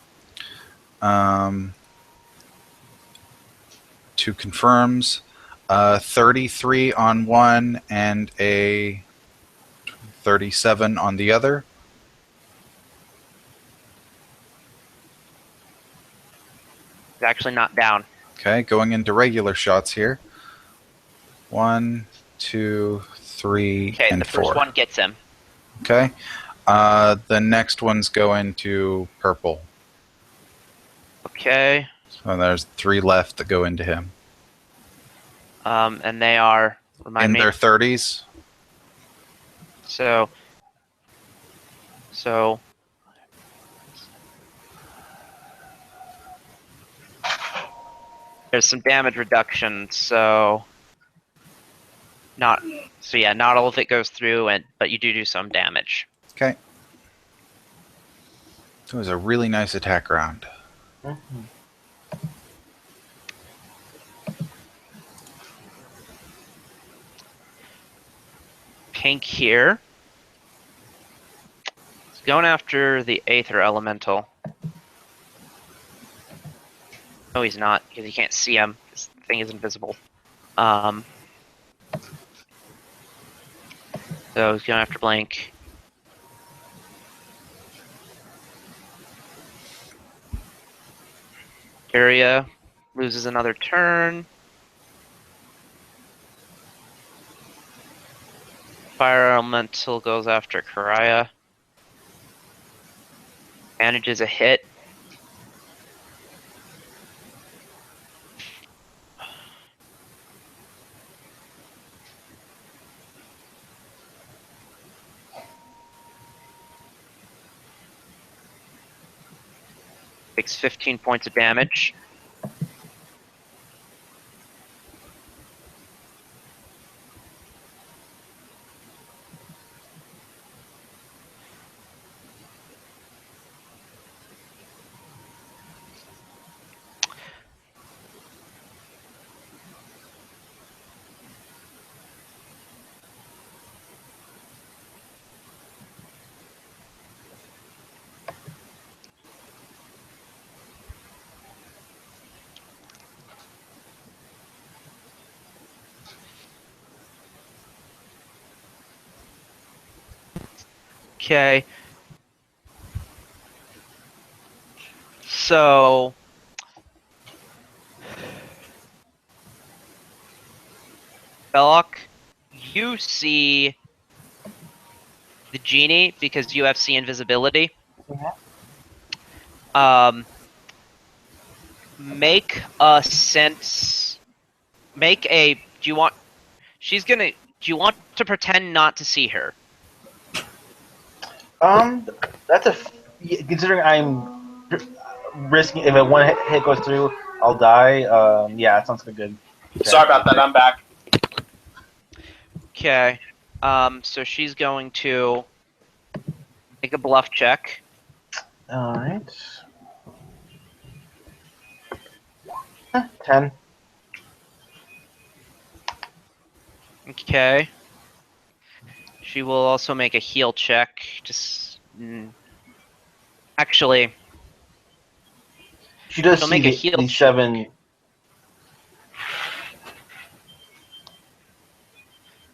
2 confirms. 33 on one and a 37 on the other. It's actually not down. Okay, going into regular shots here. 1, 2, 3, Okay, and the 4. first one gets him. Okay. The next ones go into purple. Okay. So there's 3 left that go into him. And they are In their 30s. So there's some damage reduction, so not all of it goes through, but you do some damage. Okay. It was a really nice attack round. Mm-hmm. Pink here. It's going after the Aether Elemental. No, he's not, because you can't see him. This thing is invisible. So he's going after Blank. Area loses another turn. Fire Elemental goes after Karaya. Manages a hit. Takes 15 points of damage. Okay. So Belloc, you see the genie because you have see invisibility. Yeah. Make a sense. Make a. Do you want? She's gonna. Do you want to pretend not to see her? That's considering I'm risking if a one hit goes through, I'll die. Yeah, that sounds like a good. Sorry about that. I'm back. Okay. So she's going to make a bluff check. All right. 10. Okay. She will also make a heal check. Just actually, She does she'll see make a heal the check. 7.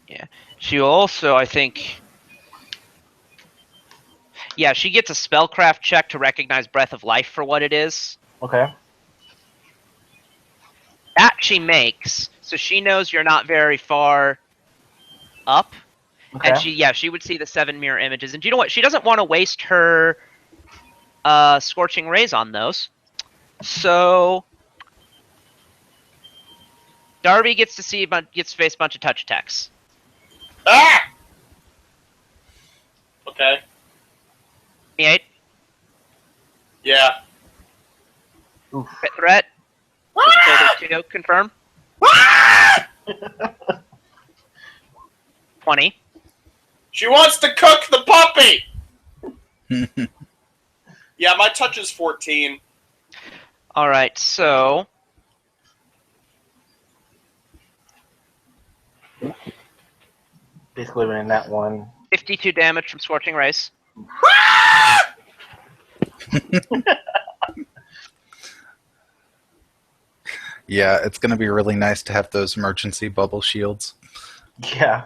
Yeah. She will also, I think. Yeah, she gets a spellcraft check to recognize Breath of Life for what it is. Okay. That she makes, so she knows you're not very far up. Okay. And she would see the 7 mirror images. And do you know what? She doesn't want to waste her Scorching Rays on those. So Darby gets to face a bunch of touch attacks. Ah! Okay. 28. Yeah. Oof. Crit threat. Ah! 32, confirm. Ah! 20. She wants to cook the puppy! Yeah, my touch is 14. Alright, so Basically winning that one. 52 damage from Scorching Rays. Ah! Yeah, it's going to be really nice to have those emergency bubble shields. Yeah.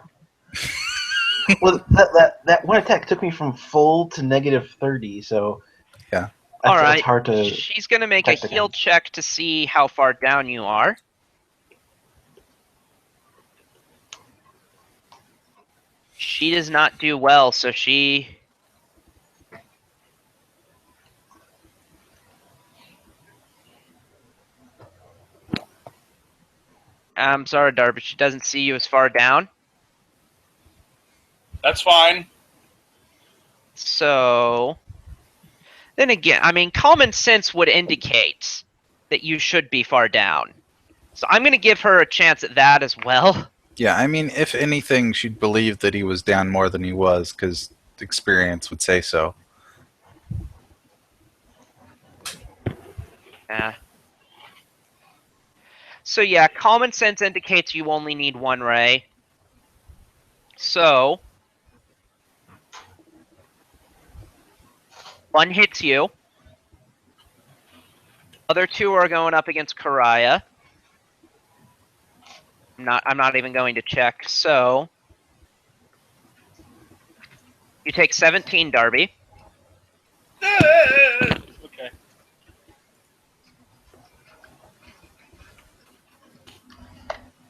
Well, that one attack took me from full to -30, so Yeah. It's hard to. She's going to make a protect heal against. check to see how far down you are. She does not do well, so she... I'm sorry, Darby, she doesn't see you as far down. That's fine. So... Then again, I mean, common sense would indicate that you should be far down. So I'm going to give her a chance at that as well. Yeah, I mean, if anything, she'd believe that he was down more than he was, because experience would say so. Yeah. So yeah, common sense indicates you only need one ray. So one hits you. Other two are going up against Karaya. I'm not even going to check. So you take 17, Darby. Okay.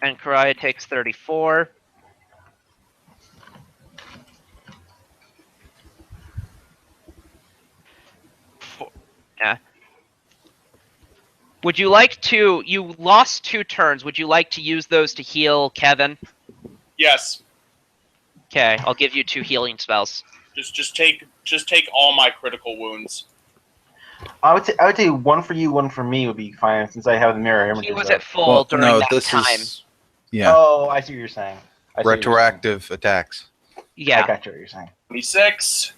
And Karaya takes 34. Yeah. Would you like to... You lost 2 turns. Would you like to use those to heal Kevin? Yes. Okay, I'll give you 2 healing spells. Just take all my critical wounds. I would say one for you, one for me would be fine since I have the mirror images. He was up. at full during that this time. is yeah, Oh, I see what you're saying. retroactive attacks. Yeah. I got you what you're saying. 26.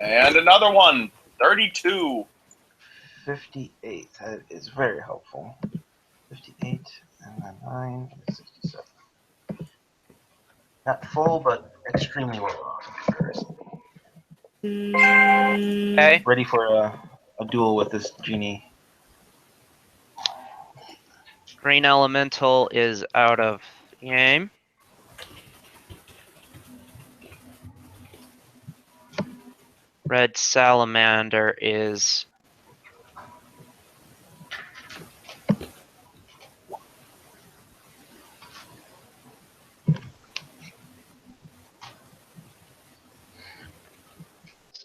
And another one. 32. 58. That is very helpful. 58 and then 9 and 67. Not full, but extremely well off in comparison. Okay. Ready for a duel with this genie. Green Elemental is out of the game. Red Salamander is...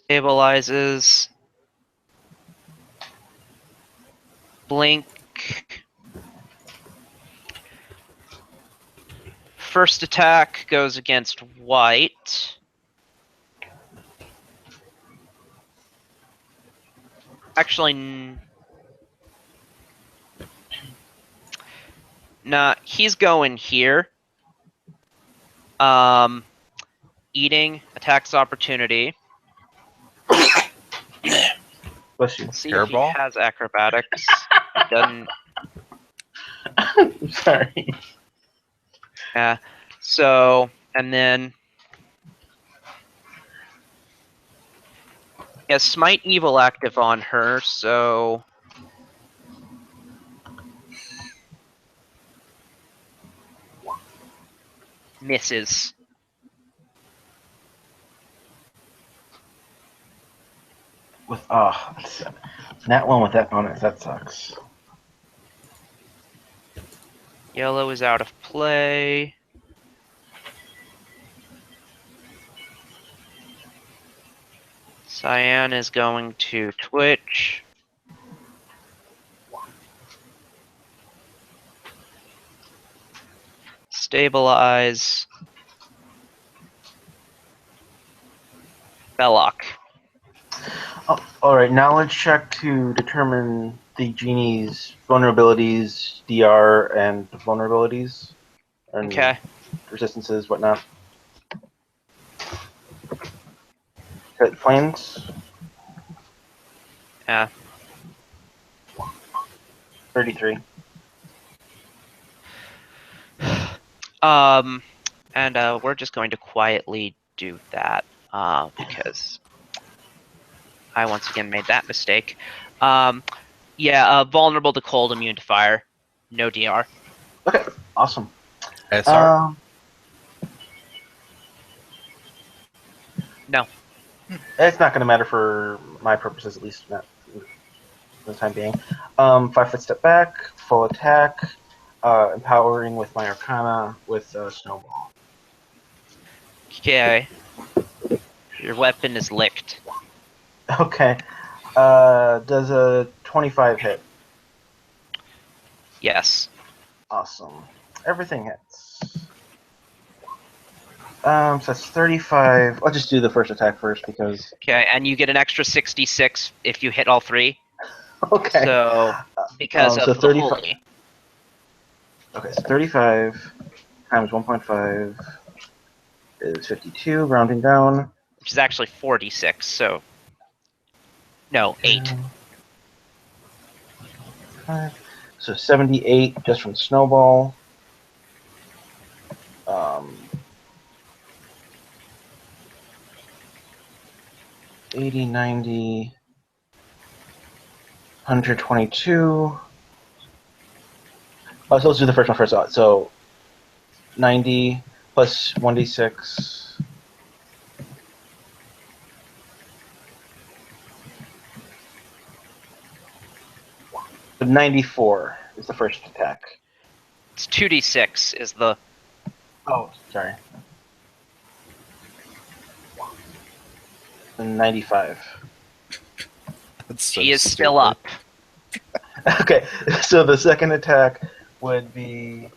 stabilizes. Blink. First attack goes against white. Actually, nah, he's going here. Eating, attacks opportunity. Bless you. Let's see if Hairball? he has acrobatics. He doesn't. I'm sorry. Yeah. So, and then he has Smite Evil active on her, so misses. With that one with that bonus, that sucks. Yellow is out of play. Cyan is going to Twitch. Stabilize. Belloc. Oh, alright, knowledge check to determine the genie's vulnerabilities, DR, and vulnerabilities. And Okay. resistances, whatnot. Okay, flames. Yeah. 33. And we're just going to quietly do that because I once again made that mistake. Vulnerable to cold, immune to fire, no DR. Okay, awesome. SR? No. It's not going to matter for my purposes, at least not for the time being. 5 foot step back, full attack, empowering with my Arcana with Snowball. Okay. Your weapon is licked. Okay. Does a 25 hit? Yes. Awesome. Everything hits. So that's 35. I'll just do the first attack first because. Okay, and you get an extra 66 if you hit all 3. Okay. So because So of the 35 holy. Okay, so 35 times 1.5 is 52, rounding down. Which is actually 46, so... No, 8. 5. So 78 just from Snowball. 80, 90, 122. Oh, so let's do the first one first. So 90 plus 1d6. So 94 is the first attack. It's 2d6 is the... Oh, sorry. And 95. That's so She is still stupid. up. Okay, so the second attack would be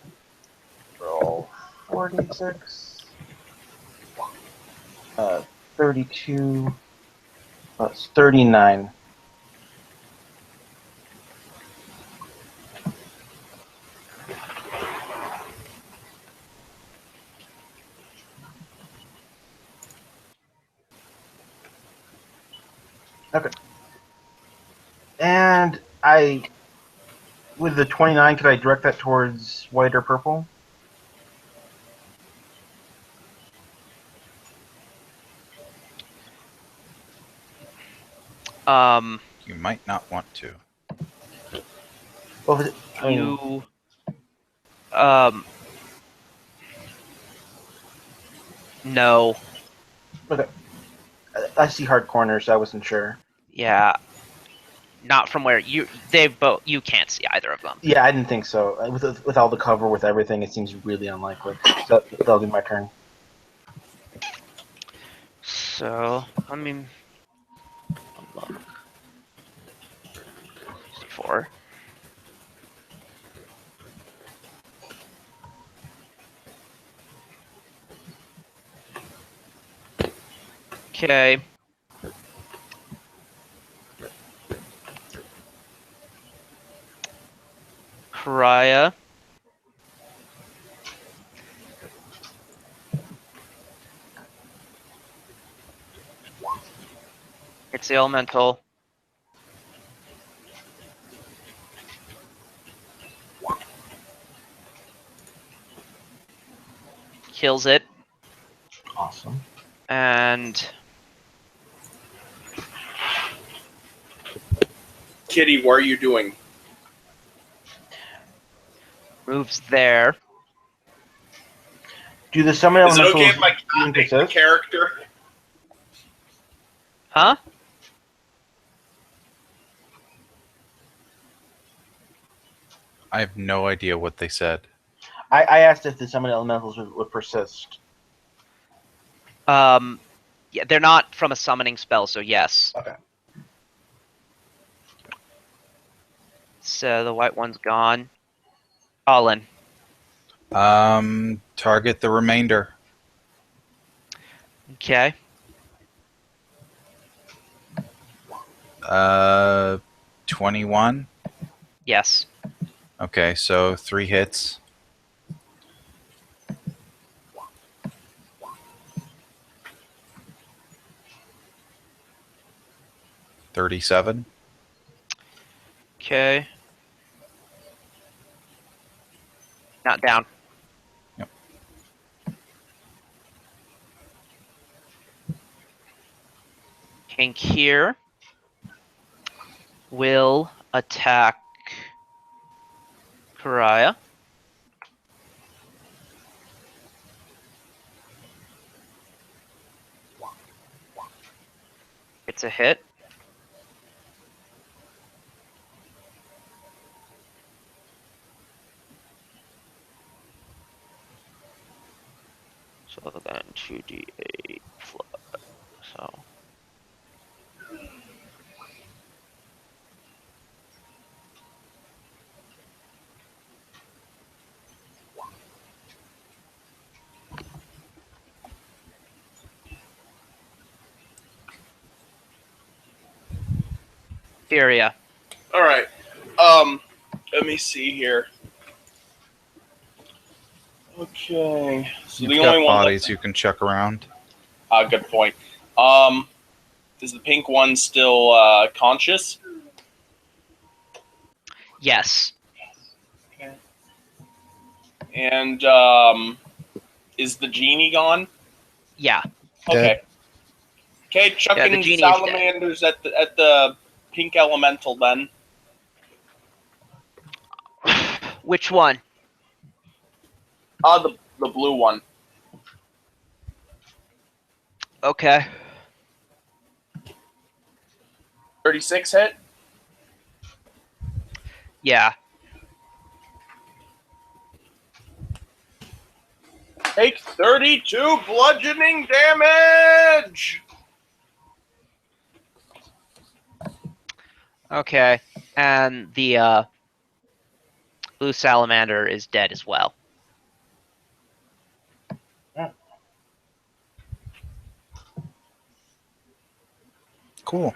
roll 4d6. 32 plus 39. Okay. And with the 29, could I direct that towards white or purple? You might not want to. Well, I mean, You... No. okay. I see hard corners, so I wasn't sure. Yeah. Not from where you... They've both... You can't see either of them. Yeah, I didn't think so. With all the cover, with everything, it seems really unlikely. So that'll be my turn. So, I mean... Look. 4. Okay. Karaya. It's the elemental. Kills it. Awesome. And... Kitty, what are you doing? moves there. Do the summon Is it elementals okay if I even make the persist? character? Huh? I have no idea what they said. I asked if the summon elementals would persist. Yeah, they're not from a summoning spell, so yes. Okay. So the white one's gone. All in. Target the remainder. Okay. 21. Yes. Okay, so 3 hits. $37. Okay. Not down. Yep. Hank here will attack Karaya. It's a hit. So then 2d8 flat. So Furia. All right. Let me see here. Okay. So You've the got only one bodies you can check around. good point. Is the pink one still conscious? Yes. Okay. And is the genie gone? Yeah. Okay. Okay, Yeah, the chucking genie is dead. salamanders at the pink elemental then. Which one? The blue one. Okay. 36 hit. Yeah. Take 32 bludgeoning damage. Okay. And the blue salamander is dead as well. Cool.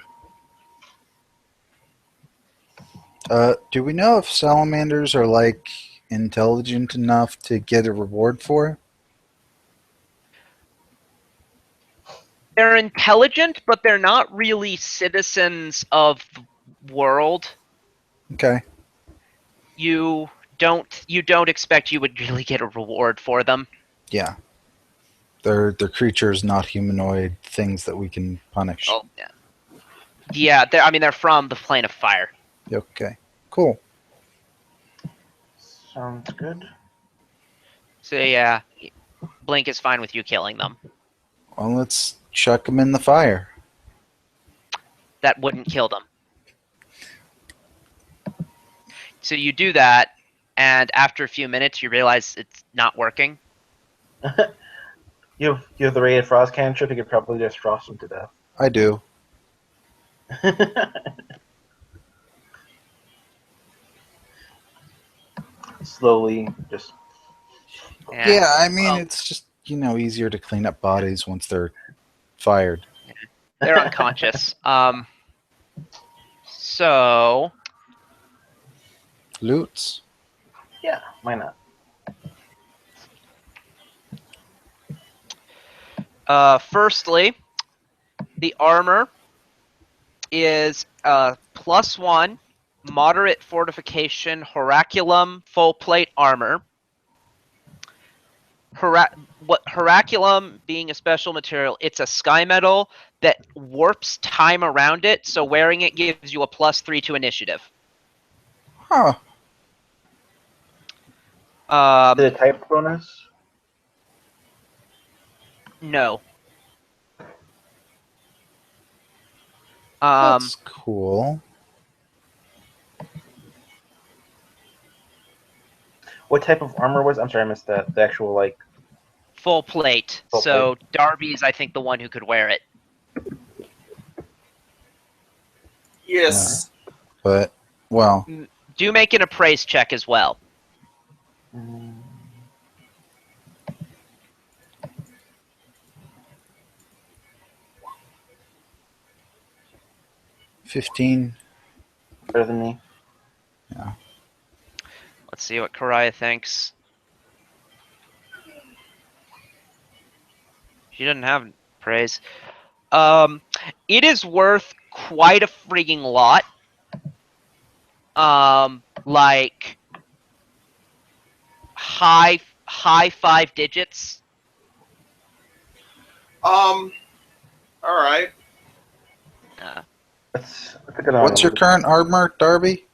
Do we know if salamanders are like intelligent enough to get a reward for it? They're intelligent, but they're not really citizens of the world. Okay. You don't expect you would really get a reward for them. Yeah. They're creatures, not humanoid things that we can punish. Oh yeah. Yeah, they're from the plane of fire. Okay. Cool. Sounds good. So yeah, Blink is fine with you killing them. Well, let's chuck them in the fire. That wouldn't kill them. So you do that, and after a few minutes, you realize it's not working. You have the rated frost cantrip. You could probably just frost them to death. I do. Slowly, just Yeah, I mean, well, it's just, easier to clean up bodies once they're fired. they're unconscious. So Loots. yeah, why not? Firstly, the armor is +1 moderate fortification Horaculum full plate armor. Horaculum being a special material, it's a sky metal that warps time around it, so wearing it gives you a +3 to initiative. Huh. Did a type bonus? No. That's cool. What type of armor was? I'm sorry, I missed that. The actual Full plate. Full So Darby's, I think, the one who could wear it. Yes. But, well, Do make an appraise check as well. 15. better than me. Yeah. Let's see what Karaya thinks. She doesn't have praise. It is worth quite a frigging lot. Like high 5 digits. All right. That's a good What's your current armor, Darby?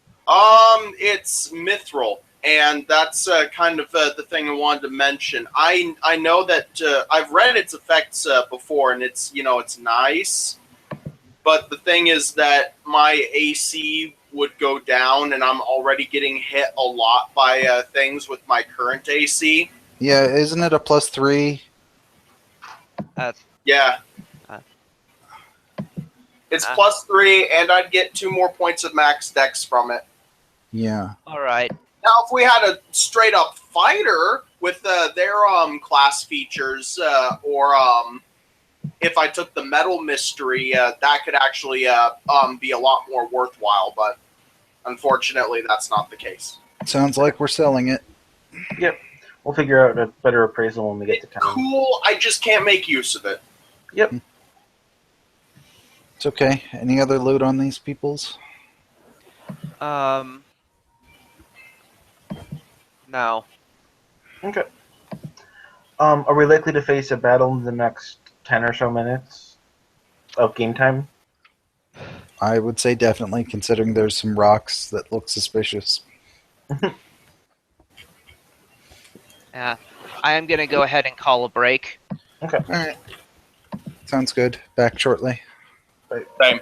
It's mithril, and that's kind of the thing I wanted to mention. I know that I've read its effects before, and it's it's nice, but the thing is that my AC would go down, and I'm already getting hit a lot by things with my current AC. Yeah, isn't it a +3? Yeah. It's +3, and I'd get 2 more points of max dex from it. Yeah. All right. Now, if we had a straight up fighter with their class features, or if I took the metal mystery, that could actually be a lot more worthwhile. But Unfortunately, that's not the case. Sounds like we're selling it. We'll figure out a better appraisal when we get to It's town. cool, I just can't make use of it. Yep. It's okay. Any other loot on these peoples? No. Okay. Are we likely to face a battle in the next 10 or so minutes of game time? I would say definitely, considering there's some rocks that look suspicious. Yeah. I am gonna go ahead and call a break. Okay. All right. Sounds good. Back shortly. Same.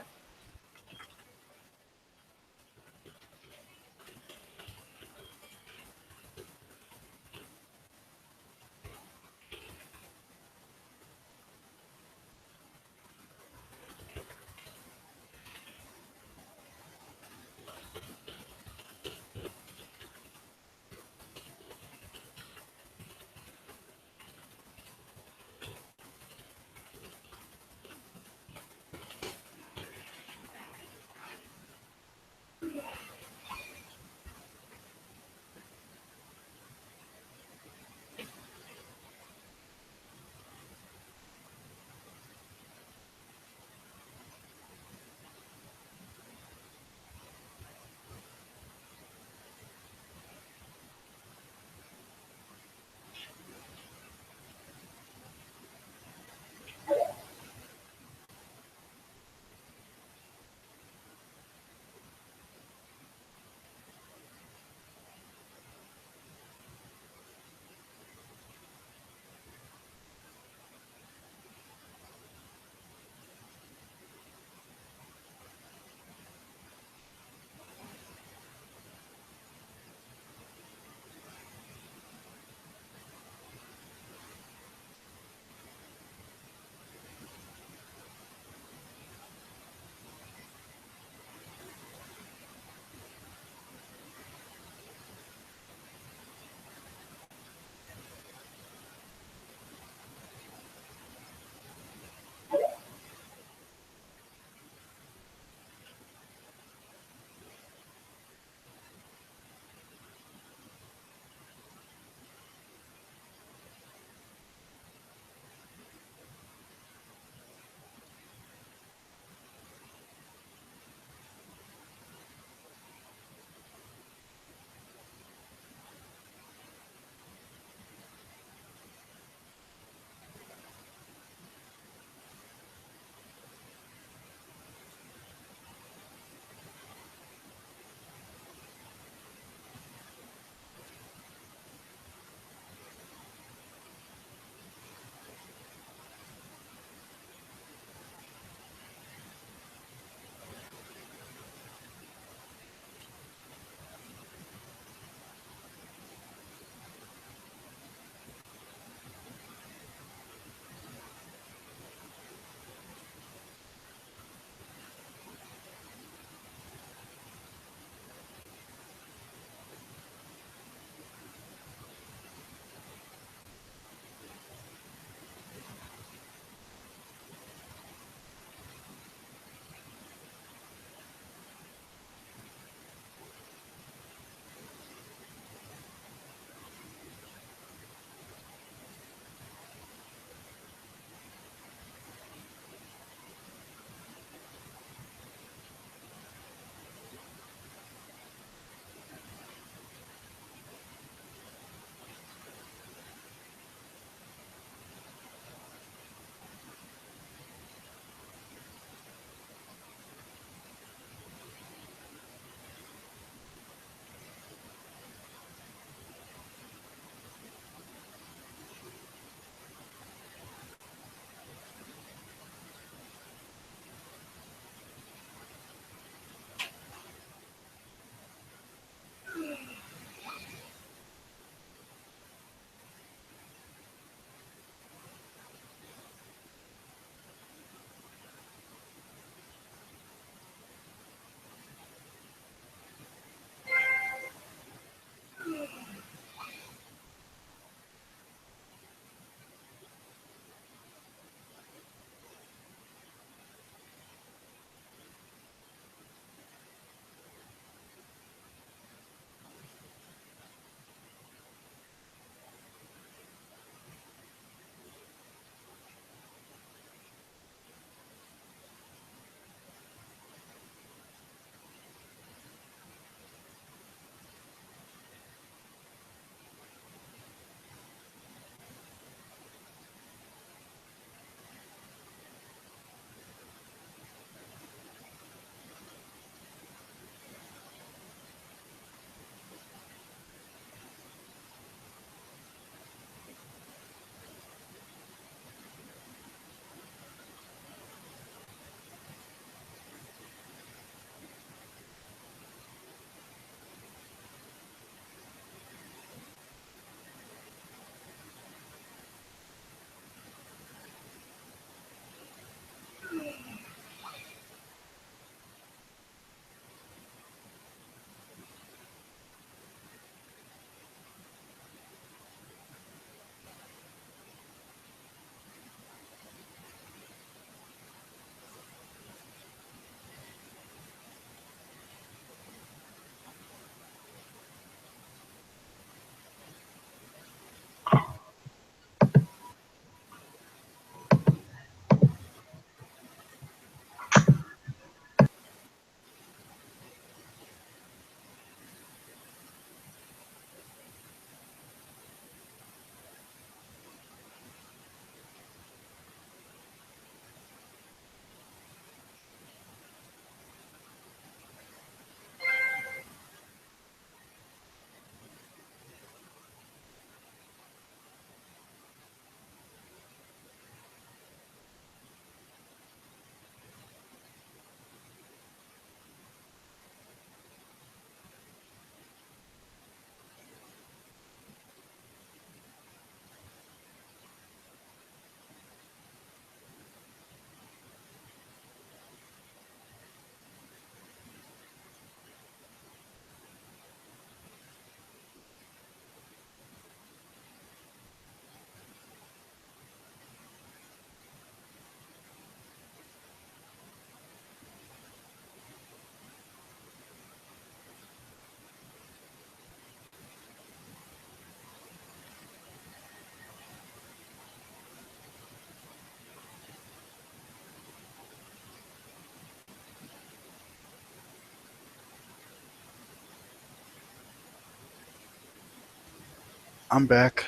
I'm back.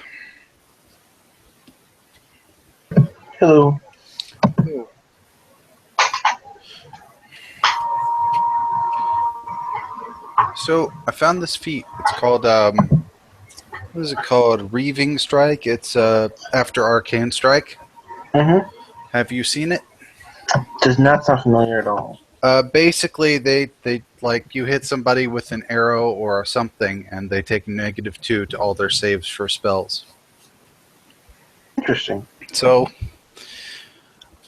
Hello. So I found this feat. It's called what is it called? Reaving Strike. It's after Arcane Strike. Mm-hmm. Have you seen it? Does not sound familiar at all. Basically, they like you hit somebody with an arrow or something, and they take -2 to all their saves for spells. Interesting. So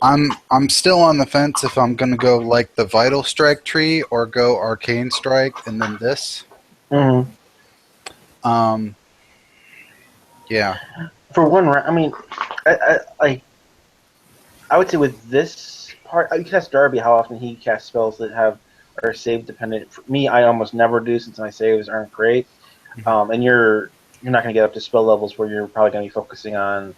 I'm still on the fence if I'm gonna go like the Vital Strike tree or go Arcane Strike and then this. Mm-hmm. Yeah. For one round, I mean, I would say with this part, you can ask Darby how often he casts spells that are save dependent. For me, I almost never do since my saves aren't great. And you're not going to get up to spell levels where you're probably going to be focusing on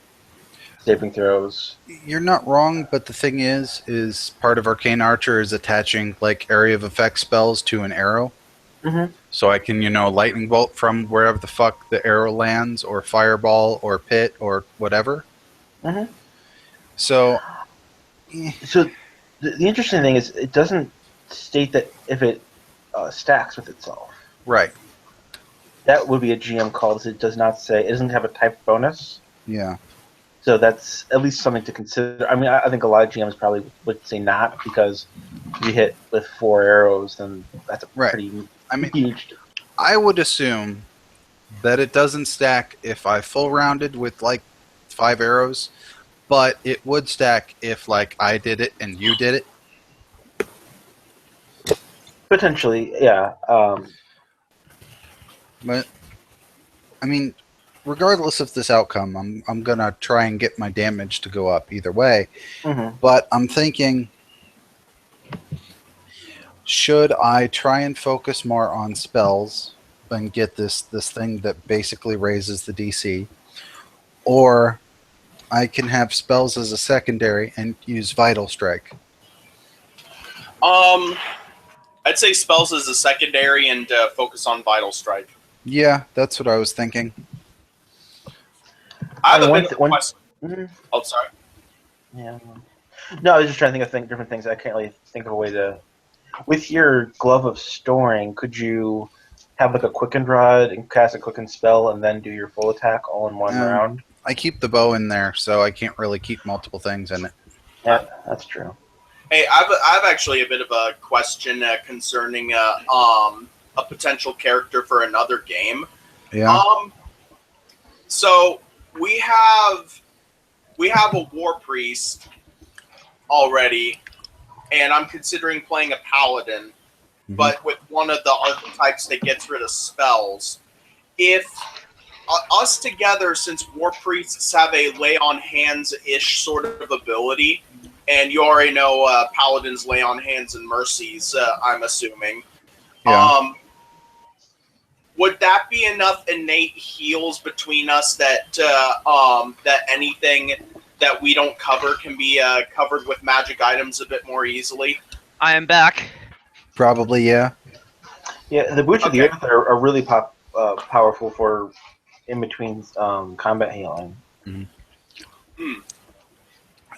saving throws. You're not wrong, but the thing is part of Arcane Archer is attaching like area of effect spells to an arrow. Mm-hmm. So I can, lightning bolt from wherever the fuck the arrow lands, or fireball, or pit, or whatever. Mm-hmm. So, So the interesting thing is it doesn't state that if it stacks with itself. right. That would be a GM call. It does not say it doesn't have a type bonus. Yeah. So that's at least something to consider. I mean, I think a lot of GMs probably would say not because if you hit with 4 arrows, then that's a Right. pretty I mean, huge. I would assume that it doesn't stack if I full rounded with like 5 arrows, but it would stack if like I did it and you did it. Potentially, yeah. But I mean, regardless of this outcome, I'm gonna try and get my damage to go up either way. Mm-hmm. But I'm thinking, should I try and focus more on spells and get this thing that basically raises the DC, or I can have spells as a secondary and use Vital Strike? I'd say spells as a secondary and focus on Vital Strike. Yeah, that's what I was thinking. I have And a one bit of one- a question. Mhm. Oh, sorry. Yeah. No, I was just trying to think of different things. I can't really think of a way to. With your glove of storing, could you have like a quickened rod and cast a quickened spell and then do your full attack all in one round? I keep the bow in there, so I can't really keep multiple things in it. Yeah, that's true. Hey, I've actually a bit of a question concerning a potential character for another game. Yeah. So we have a war priest already, and I'm considering playing a paladin, but with one of the archetypes that gets rid of spells. If us together, since war priests have a lay on hands-ish sort of ability, and you already know paladins lay on hands and mercies, I'm assuming. Yeah. Would that be enough innate heals between us that that anything that we don't cover can be covered with magic items a bit more easily? I am back. Probably, yeah. Yeah, the Boots of the Okay. Earth are really powerful for in between combat healing.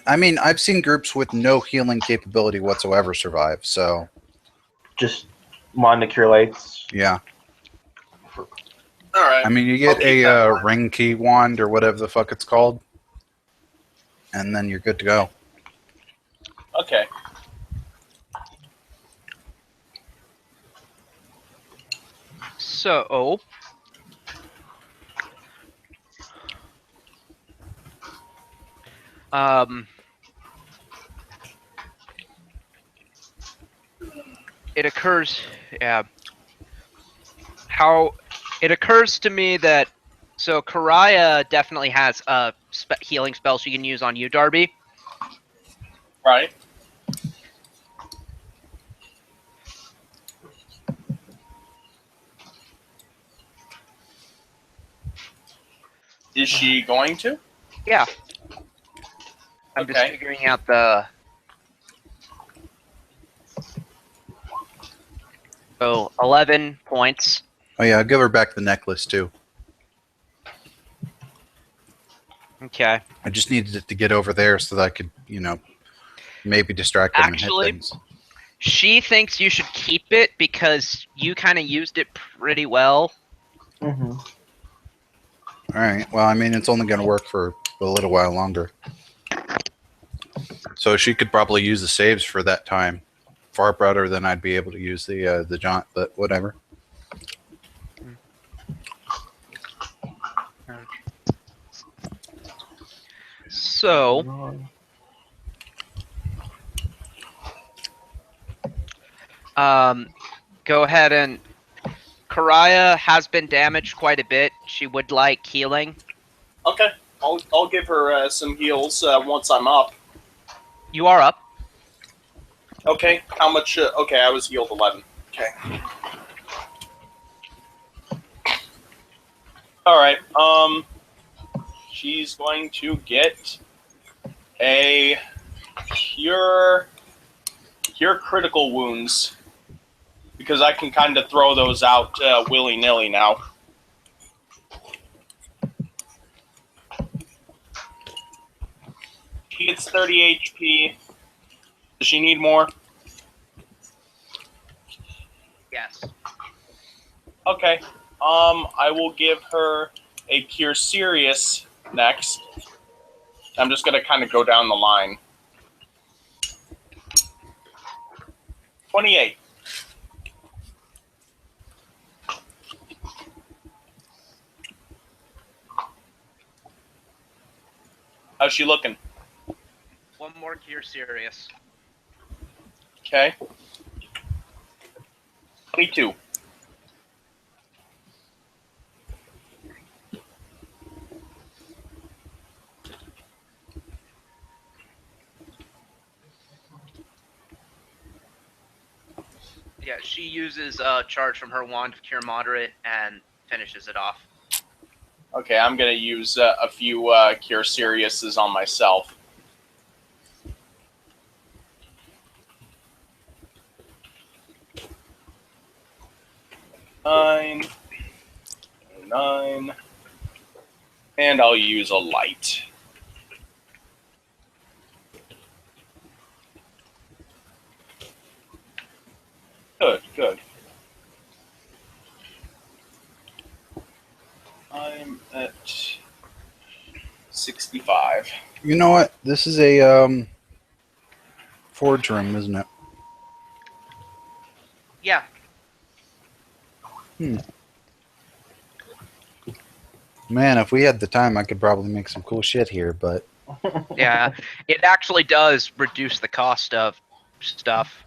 I mean, I've seen groups with no healing capability whatsoever survive, so Just Manda Cure Lights. yeah. All right. I mean, you I'll get keep that in mind. ring key wand or whatever the fuck it's called, and then you're good to go. Okay. So, it occurs, yeah. It occurs to me that so Karaya definitely has a healing spell she can use on you, Darby. Right. Is she going to? Yeah. I'm just Okay. figuring out the. So 11 points. Oh yeah, I'll give her back the necklace too. Okay. I just needed it to get over there so that I could, maybe distract them Actually, and hit things. she thinks you should keep it because you kind of used it pretty well. Mm-hmm. All right. Well, I mean, it's only going to work for a little while longer. So she could probably use the saves for that time. Far better than I'd be able to use the jaunt, but whatever. So, go ahead and Karaya has been damaged quite a bit. She would like healing. Okay, I'll give her some heals once I'm up. You are up. Okay, how much? Okay, I was healed 11. Okay. All right. She's going to get a cure critical wounds because I can kind of throw those out willy nilly now. She gets 30 HP. Does she need more? Yes. Okay. I will give her a Cure Serious next. I'm just gonna kind of go down the line. 28. How's she looking? One more cure serious. Okay. 22. Yeah, she uses charge from her wand of cure moderate and finishes it off. Okay, I'm gonna use a few Cure Seriouses on myself. Nine, and I'll use a light. Good. I'm at 65. You know what? This is a forge room, isn't it? Yeah. Man, if we had the time, I could probably make some cool shit here, but Yeah. It actually does reduce the cost of stuff.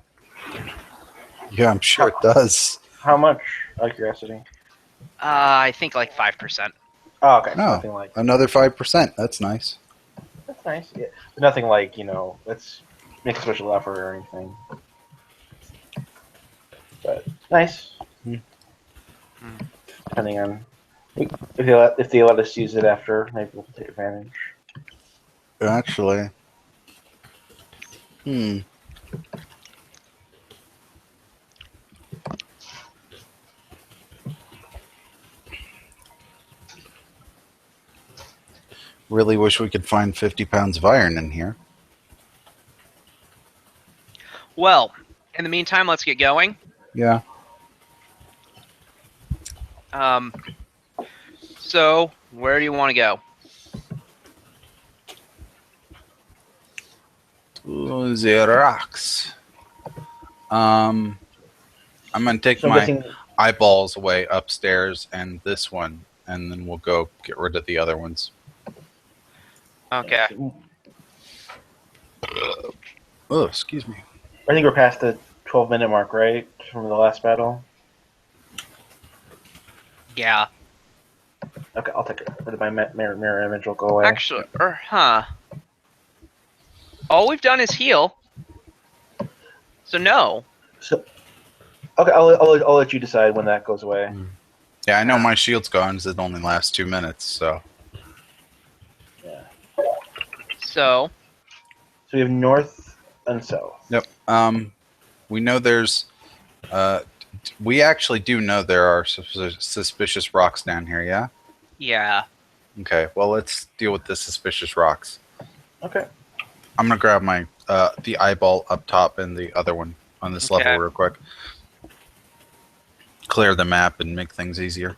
yeah, I'm sure it does. How much? Out of curiosity. I think like 5%. Oh, okay. So Oh, nothing like another 5%. That's nice. that's nice. Yeah. But nothing like let's make a special offer or anything. But nice. Depending on if they let us use it after, maybe we'll take advantage. Actually. Really wish we could find 50 pounds of iron in here. Well, in the meantime, let's get going. Yeah. So, where do you want to go? Ooh, the rocks. I'm gonna take So I'm my guessing eyeballs away upstairs and this one, and then we'll go get rid of the other ones. Okay. Oh, excuse me. I think we're past the 12-minute mark, right, from the last battle. Yeah. Okay, I'll take it. Or my mirror image will go away. Actually, all we've done is heal. So no. So, okay, I'll let you decide when that goes away. Yeah, I know my shield's gone, because it only lasts 2 minutes, so. Yeah. So we have north and south. Yep. We know there's. We actually do know there are suspicious rocks down here. Yeah. yeah. Okay, well, let's deal with the suspicious rocks. Okay. I'm gonna grab my the eyeball up top and the other one on this level Okay. real quick. Clear the map and make things easier.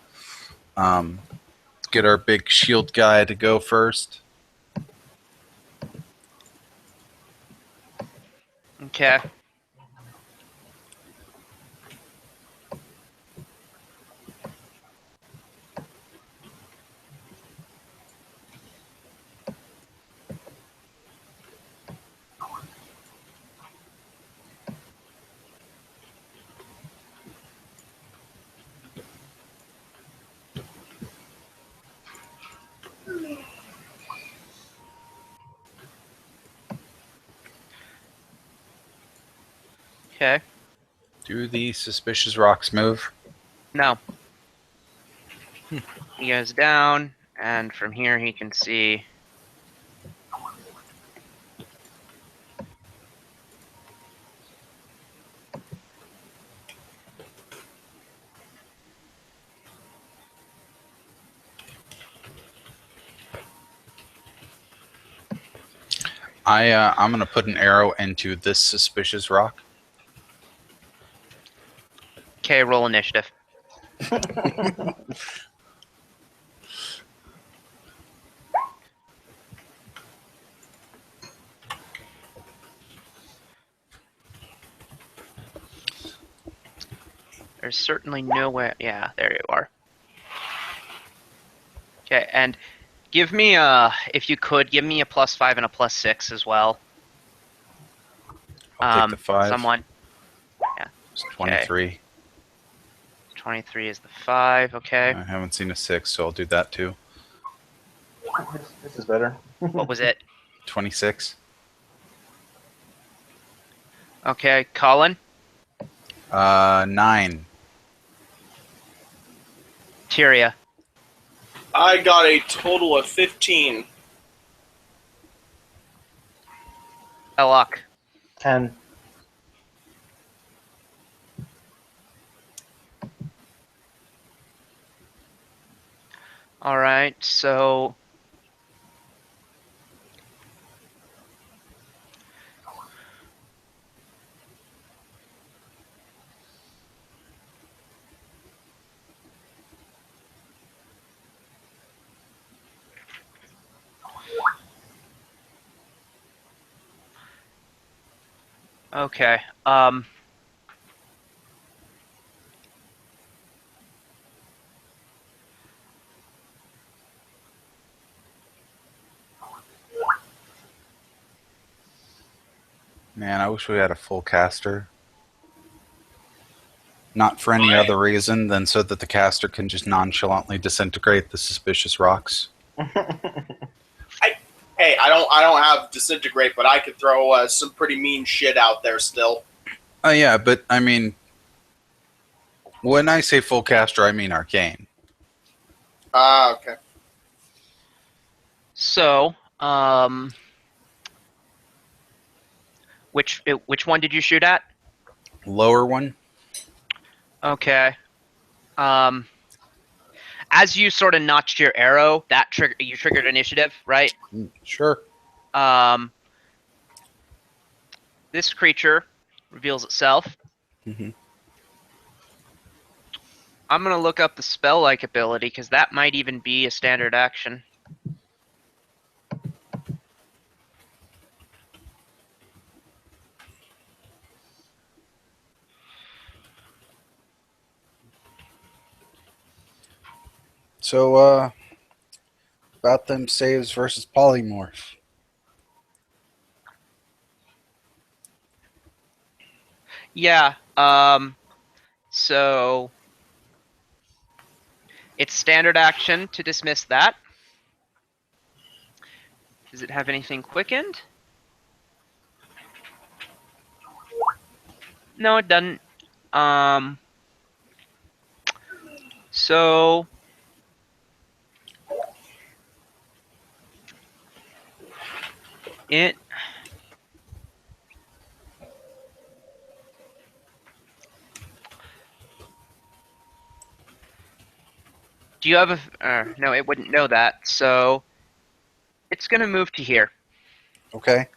Get our big shield guy to go first. Okay. Okay. Do the suspicious rocks move? No. He goes down, and from here he can see. I'm gonna put an arrow into this suspicious rock. Okay, roll initiative. There's certainly no way. Yeah, there you are. Okay, and give me if you could, give me a +5 and a +6 as well. I'll take the 5. Someone. It's 23. 23 is the 5. Okay. I haven't seen a 6, so I'll do that too. This is better. What was it? 26. Okay, Colin. 9. Tyria. I got a total of 15. Elok. 10. All right, so okay. Man, I wish we had a full caster. Not for any other reason than so that the caster can just nonchalantly disintegrate the suspicious rocks. Hey, I don't have disintegrate, but I could throw some pretty mean shit out there still. Oh yeah, but I mean, when I say full caster, I mean arcane. Okay. So, which one did you shoot at? Lower one. Okay. As you sort of notched your arrow, you triggered initiative, right? Sure. This creature reveals itself. Mm-hmm. I'm gonna look up the spell-like ability because that might even be a standard action. So, about them saves versus polymorph. Yeah. So it's standard action to dismiss that. Does it have anything quickened? No, it doesn't. So it Do you have a... no, it wouldn't know that, so... It's going to move to here. Okay.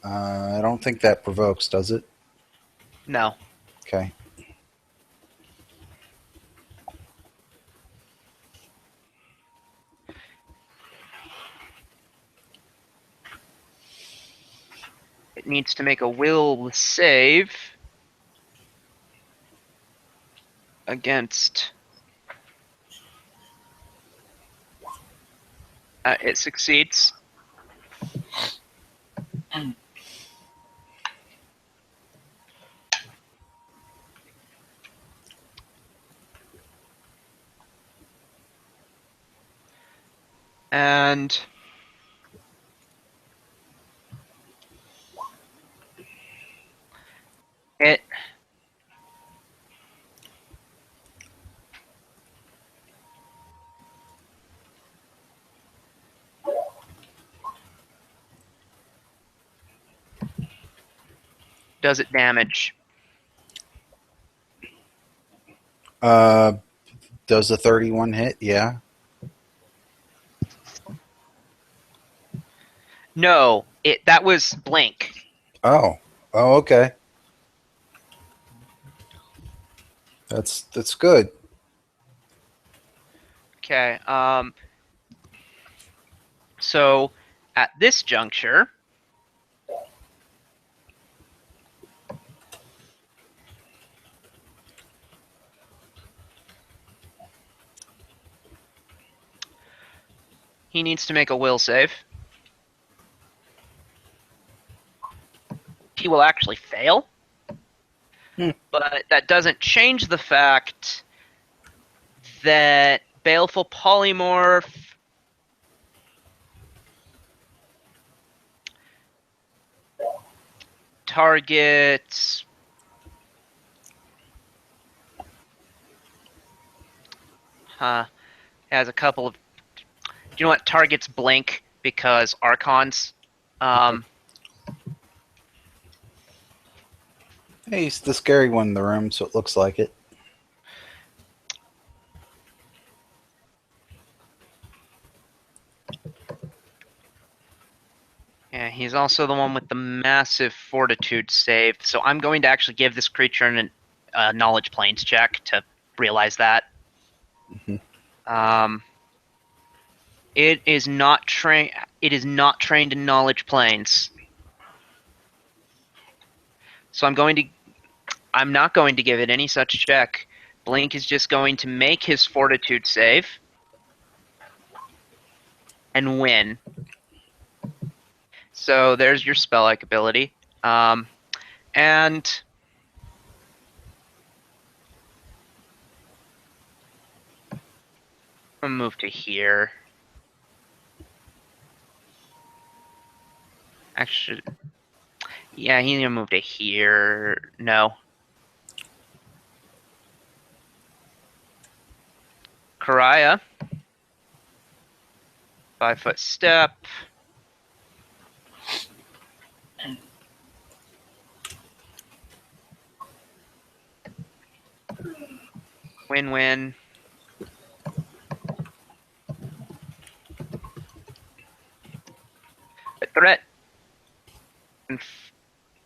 I don't think that provokes, does it? No. Okay. It needs to make a will save against... it succeeds. And... it... does it damage? Does the 31 hit? Yeah. No, that was blink. Oh. Oh, okay. That's good. Okay, so at this juncture, he needs to make a will save. He will actually fail. But that doesn't change the fact that Baleful Polymorph targets has a couple of... Do you know what? Targets blink because Archons. Hey, he's the scary one in the room, so it looks like it. Yeah, he's also the one with the massive fortitude save. So I'm going to actually give this creature a knowledge planes check to realize that. Mhm. It is not trained. It is not trained in knowledge planes. So I'm not going to give it any such check. Blink is just going to make his fortitude save and win. So there's your spell-like ability. And I'm gonna move to here. Actually, yeah, he's gonna move to here. No. Karaya. 5-foot step. Win-win. The threat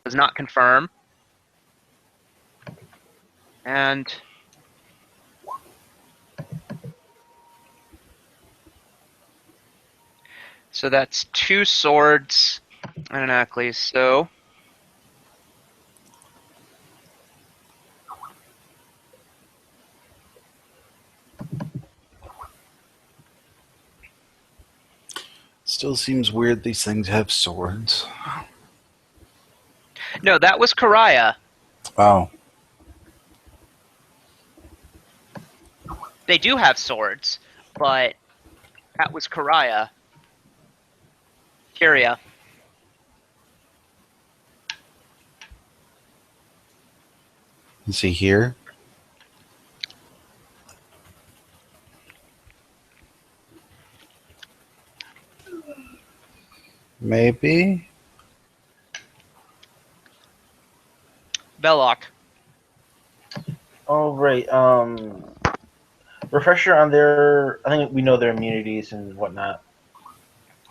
does not confirm. And so that's 2 swords and an Ackley. So Still seems weird these things have swords. no, that was Karaya. Oh. They do have swords, but that was Karaya. Kyria. Is he here? Maybe? Belloc. All right. Refresher on their. I think we know their immunities and whatnot.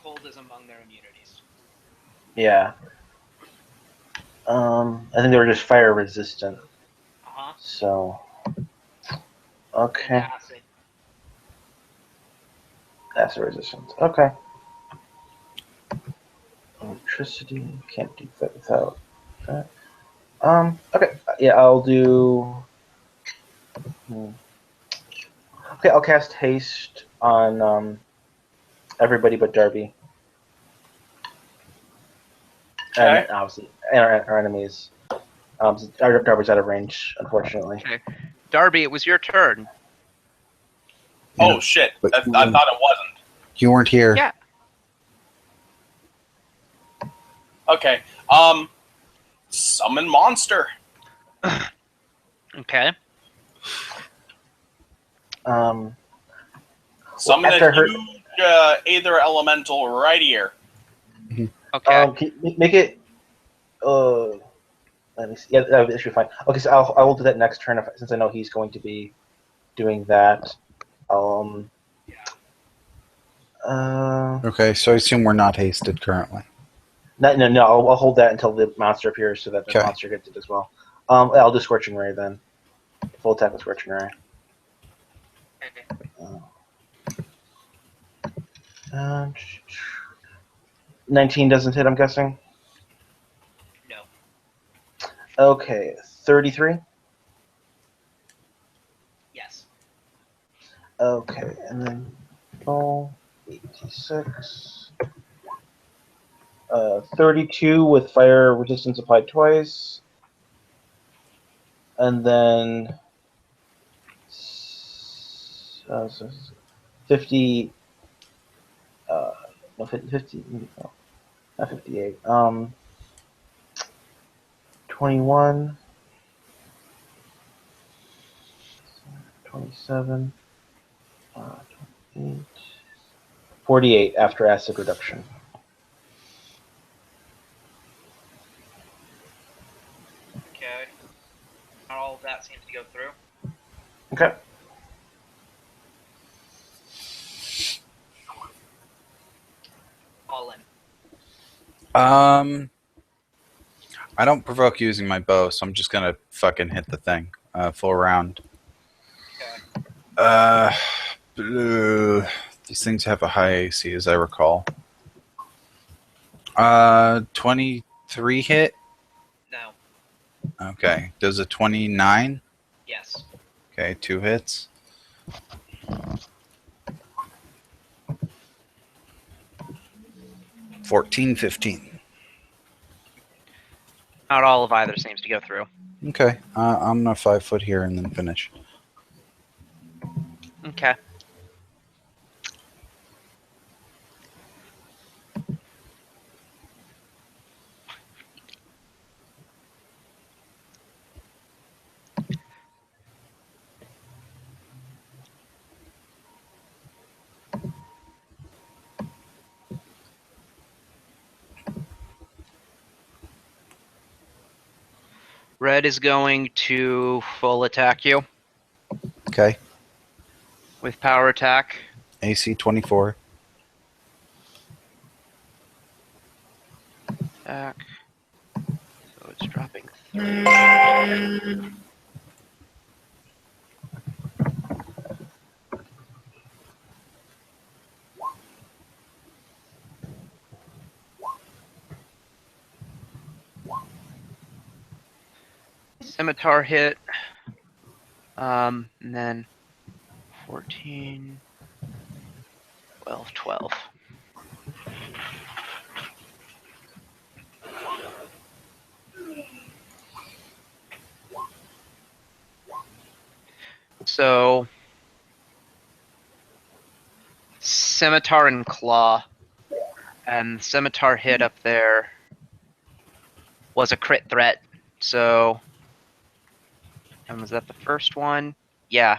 Cold is among their immunities. Yeah. I think they were just fire resistant. Uh-huh. So. Okay. Acid. Acid resistant. Okay. Electricity. Can't do that without that. Okay. Yeah, I'll do. Okay, I'll cast haste on everybody but Darby. Okay. And obviously, our enemies. Darby's out of range, unfortunately. Okay. Darby, it was your turn. Oh Yeah, shit! but I thought it wasn't. You weren't here. Yeah. Okay. Summon monster. Okay. Summon after I a heard- huge Aether Elemental right here. Okay. can you make it. Let me see. Yeah, that should be fine. Okay, so I will do that next turn since I know he's going to be doing that. Okay, so I assume we're not hasted currently. No. I'll hold that until the monster appears, so that the Okay. monster gets it as well. I'll do Scorching Ray then. Full attack with Scorching Ray. 19 doesn't hit, I'm guessing. No. Okay, 33. Yes. Okay, and then roll 86. 32 with fire resistance applied twice. And then 50. No, 50. No, not 58. 21. 27. 28. 48 after acid reduction. Okay. Not all of that seems to go through. Okay. All in. I don't provoke using my bow, so I'm just gonna fucking hit the thing. Full round. Okay. These things have a high AC, as I recall. 23 hit. No. Okay. Does a 29? Yes. Okay, 2 hits. $14, $15. Not all of either seems to go through. Okay, I'm gonna 5 foot here and then finish. Okay. Red is going to full attack you Okay, with power attack. AC 24. Attack. So it's dropping 3. Scimitar hit. And then 14, 12, 12. So, Scimitar and Claw. And Scimitar hit up there was a crit threat. So, and was that the first one? Yeah.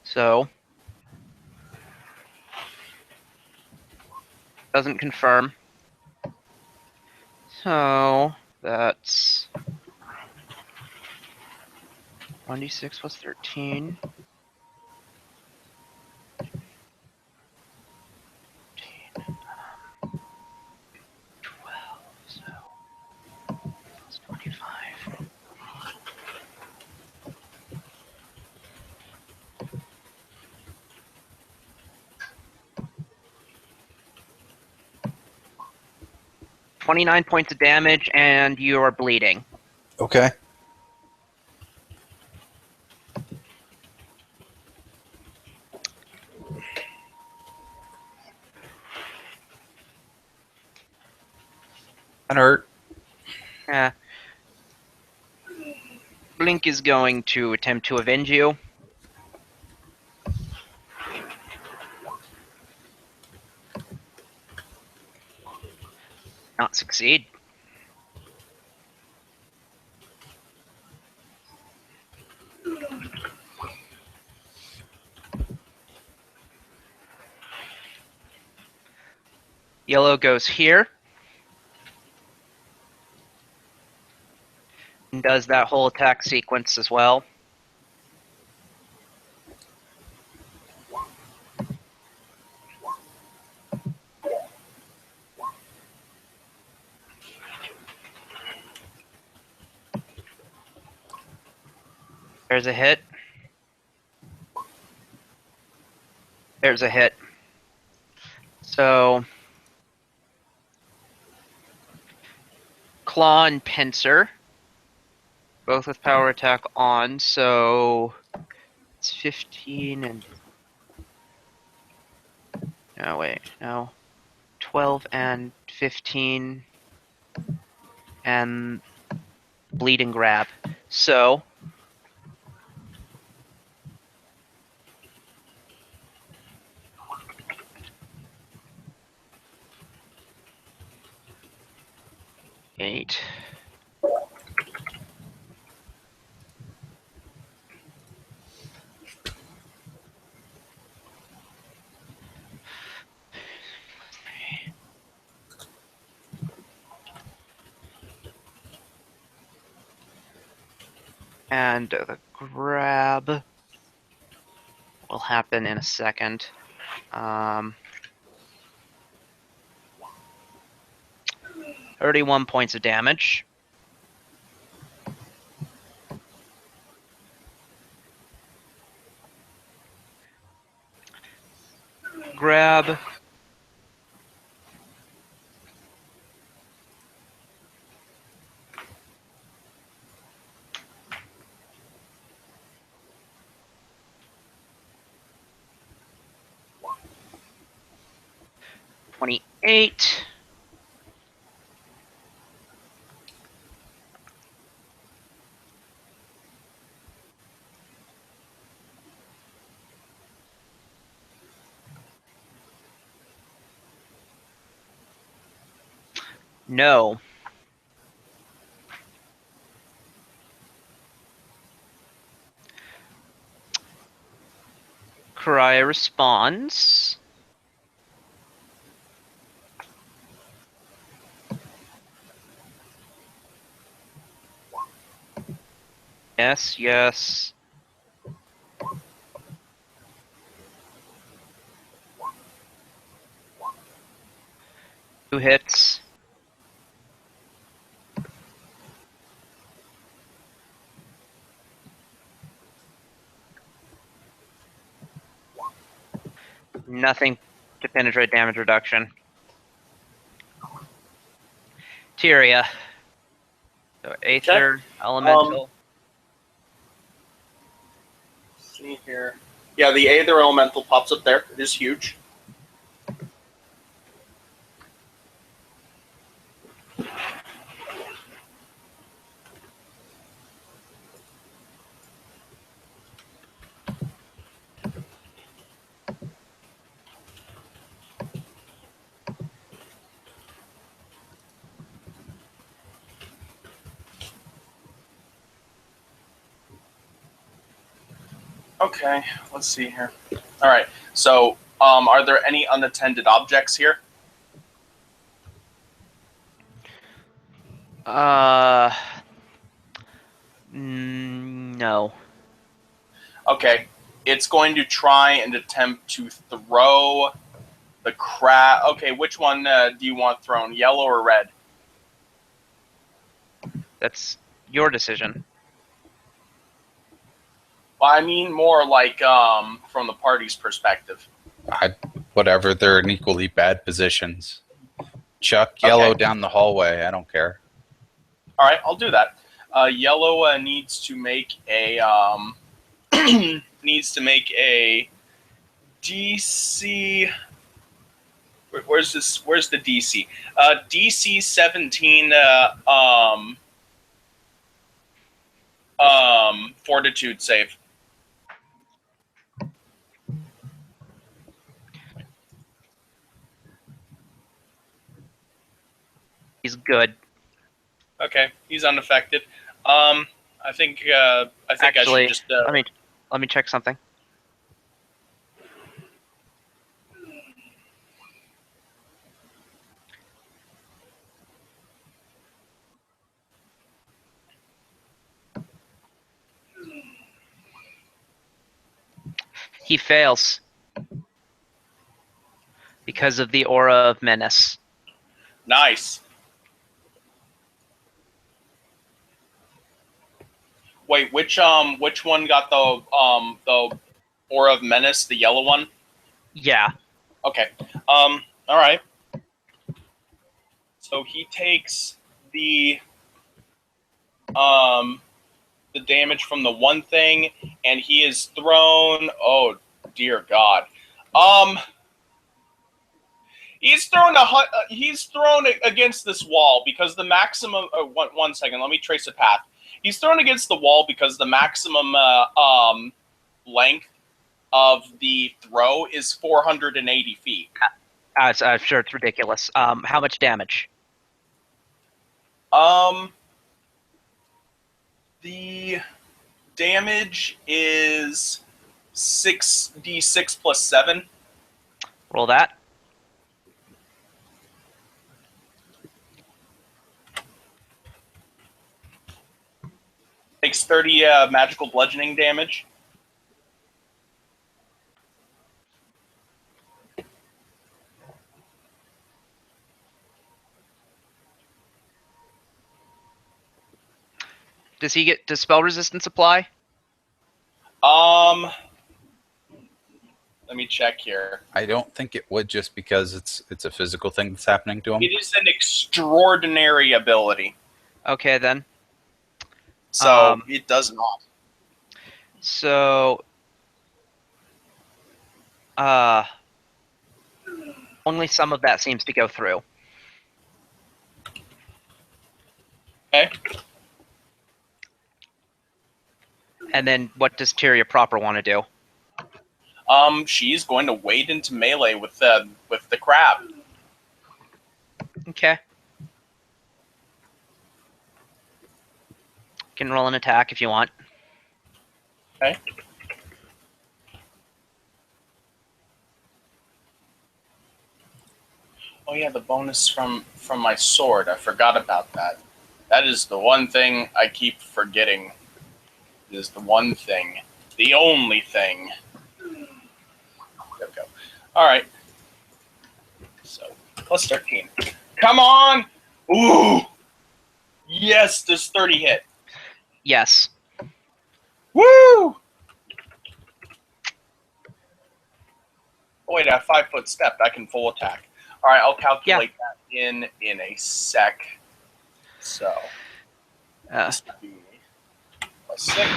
So, doesn't confirm. So, That's 1d6 plus 13. 12, so plus 25. $29 points of damage, and you are bleeding. Okay. That hurt. Yeah. Blink is going to attempt to avenge you. Not succeed. Yellow goes here. And does that whole attack sequence as well. There's a hit. There's a hit. So, Claw and Pincer, both with power attack on, so it's 15 and... No, wait, no. 12 and 15 and bleed and grab. So, eight. And the grab will happen in a second. 31 points of damage. Grab. $28. No. Karaya responds. Yes, yes. Two hits. Nothing to penetrate damage reduction. Tyria. So Aether, Elemental. See here. Yeah, the Aether Elemental pops up there. It is huge. Okay, let's see here. All right, so are there any unattended objects here? No. Okay. It's going to try and attempt to throw the crab. Okay, which one do you want thrown? Yellow or red? That's your decision. Well, I mean more like from the party's perspective. Whatever, they're in equally bad positions. Chuck yellow Okay. down the hallway. I don't care. All right, I'll do that. Yellow needs to make a DC. Where's this? Where's the DC? DC 17. Fortitude save. He's good. Okay, he's unaffected. I think Actually, I should just. let me check something. He fails because of the aura of menace. Nice. Wait, which one got the aura of menace? The yellow one. Yeah. Okay. All right. So he takes the damage from the one thing, and he is thrown. Oh dear God. He's thrown against this wall because the maximum. One second. Let me trace a path. He's thrown against the wall because the maximum length of the throw is 480 feet. I'm sure it's ridiculous. How much damage? The damage is 6d6 plus 7. Roll that. Takes 30 magical bludgeoning damage. Does spell resistance apply? Let me check here. I don't think it would, just because it's a physical thing that's happening to him. It is an extraordinary ability, Okay, then. so it does not. So, only some of that seems to go through. Okay. And then what does Tyria proper want to do? She's going to wade into melee with the crab. Okay. You can roll an attack if you want. Okay. Oh yeah, the bonus from my sword. I forgot about that. That is the one thing I keep forgetting. It is the one thing. The only thing. There we go. Alright. So, plus 13. Come on! Ooh! Yes, does 30 hit? Yes. Woo! Oh wait, I have 5-foot step. I can full attack. Alright, I'll calculate that in a sec. So, this would be plus 6.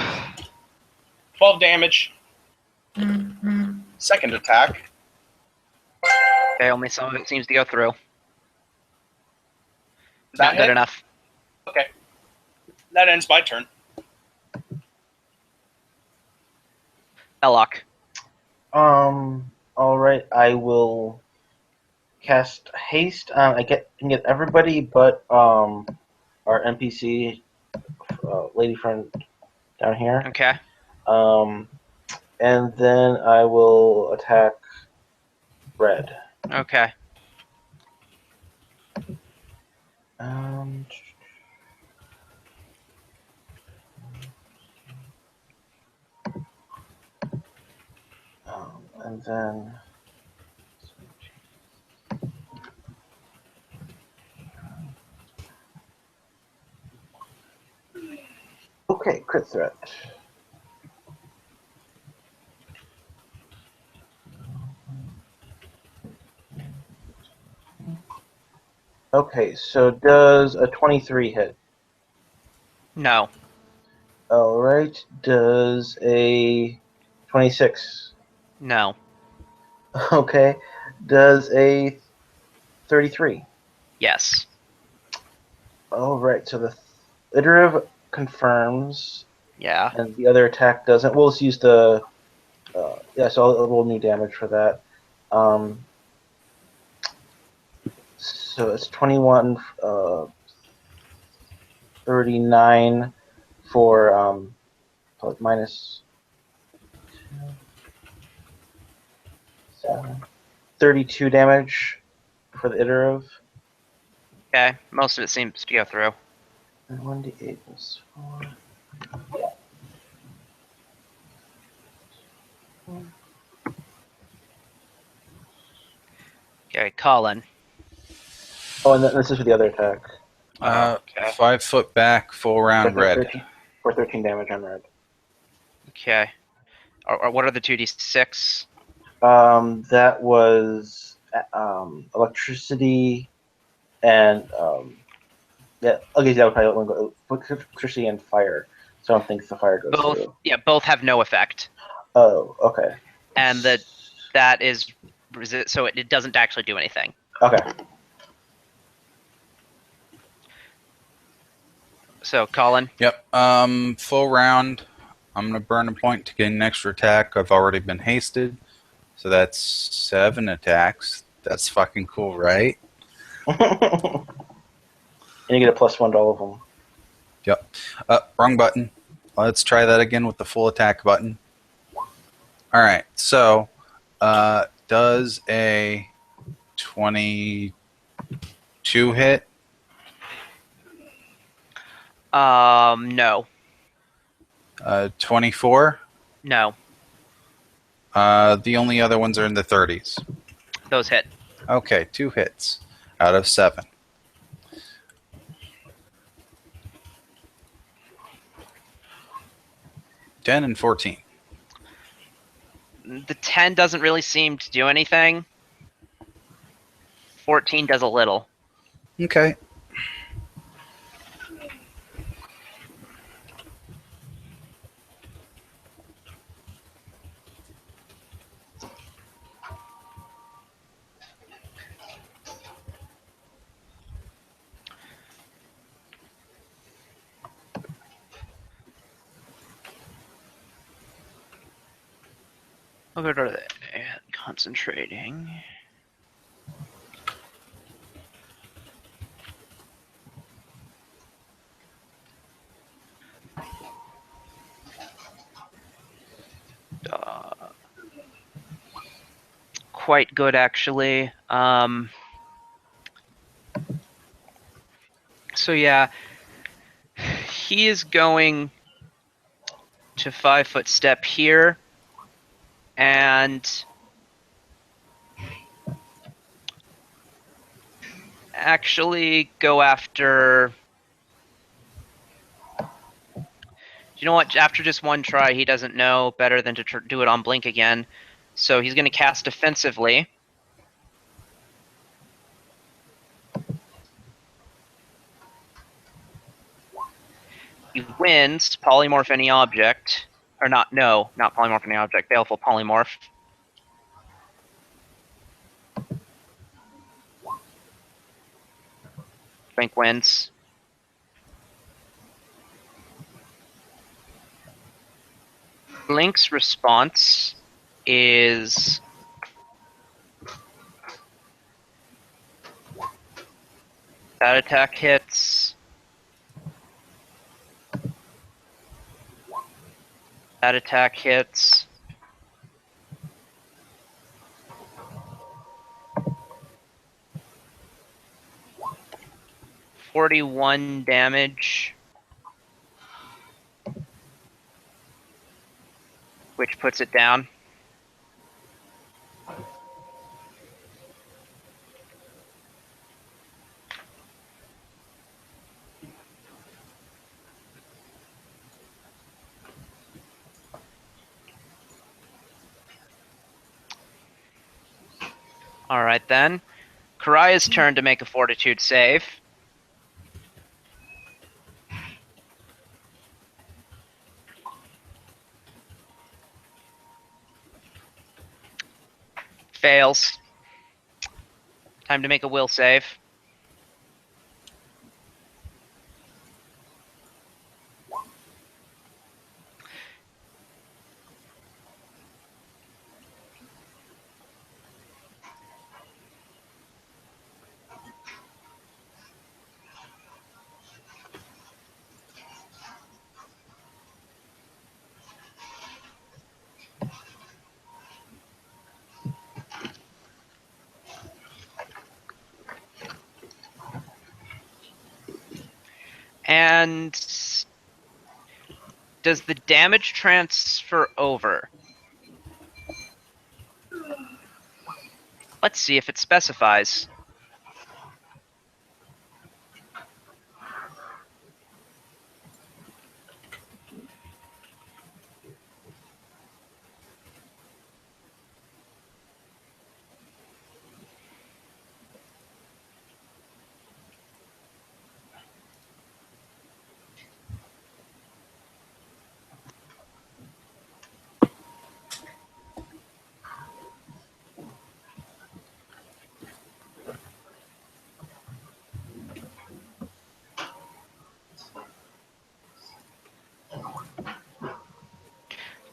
12 damage. Second attack. Okay, only some of it seems to go through. Is Not that good hit? enough. Okay. That ends my turn. Elok. All right. I will cast haste. I can get everybody but our NPC lady friend down here. Okay. And then I will attack red. Okay. And then. Okay, crit threat. Okay, so does a 23 hit? No. Alright, does a 26? No. Okay, does a 33? Yes. Alright, so the iterative confirms, Yeah. and the other attack doesn't. We'll just use the. Yeah, so I'll roll new damage for that. So it's 21, 39 for minus 7. 32 damage for the iterative. Okay. Most of it seems to go through. And 1d8 plus 4. Okay, Colin. Oh, and then this is for the other attack. Okay. 5 foot back, full round red. 13, for 13 damage on red. Okay. Or what are the 2d6? That was electricity and yeah. Okay, that would probably go electricity and fire. So I don't think the fire goes Both. through. Yeah, both have no effect, Oh, okay. and that is so it doesn't actually do anything. Okay. So Colin. Yep. Full round. I'm gonna burn a point to gain an extra attack. I've already been hasted, so that's 7 attacks. That's fucking cool, right? And you get a +1 to all of them. Yep. Wrong button. Let's try that again with the full attack button. All right. So, does a 22 hit? No. 24? No. The only other ones are in the 30s. Those hit. Okay, 2 hits out of 7. Ten and 14. The 10 doesn't really seem to do anything. 14 does a little. Okay. I'll go to the concentrating. Quite good, actually. So yeah, he is going to 5 foot step here, and actually go after. You know what? After just one try, he doesn't know better than to do it on Blink again. So he's going to cast defensively. He wins polymorph any object. Or not, no, not polymorph any object. Baleful polymorph. Blink wins. Blink's response is that attack hits. That attack hits. $41 damage. Which puts it down. All right then. Karaya's turn to make a fortitude save. Fails. Time to make a will save. And does the damage transfer over? Let's see if it specifies.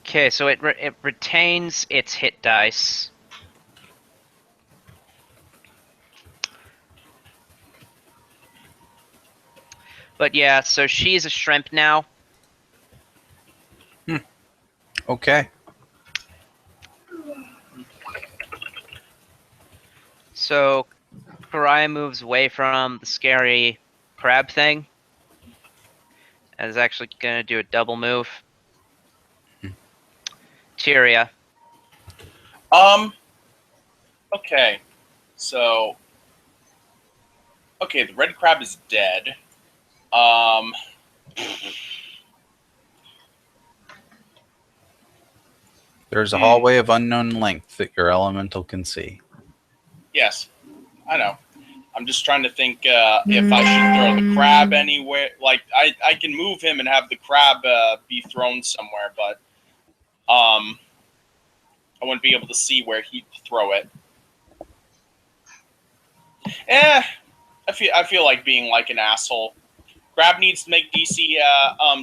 Okay, so it retains its hit dice. But yeah, so she's a shrimp now. Okay. So Karaya moves away from the scary crab thing. And is actually going to do a double move. Tyria. Okay. So. Okay, the red crab is dead. There's a hallway of unknown length that your elemental can see. Yes, I know. I'm just trying to think if I should throw the crab anywhere. Like, I can move him and have the crab be thrown somewhere, but I wouldn't be able to see where he'd throw it. I feel like being like an asshole. Crab needs to make DC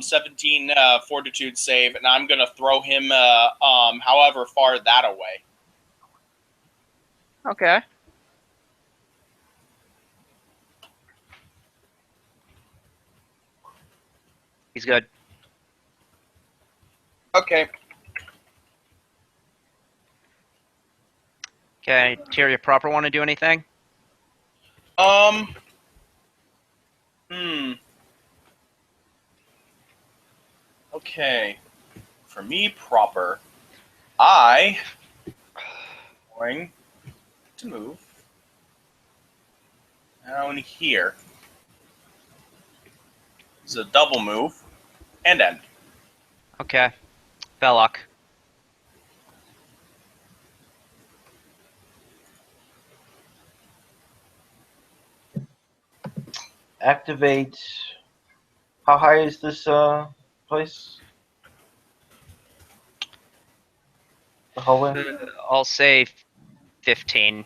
17 fortitude save, and I'm gonna throw him however far that away. Okay. He's good. Okay. Okay, Tyria proper want to do anything? Okay. For me proper, I am going to move down here. This is a double move and end. Okay. Belloc. Activate. How high is this place? The hallway? I'll say 15.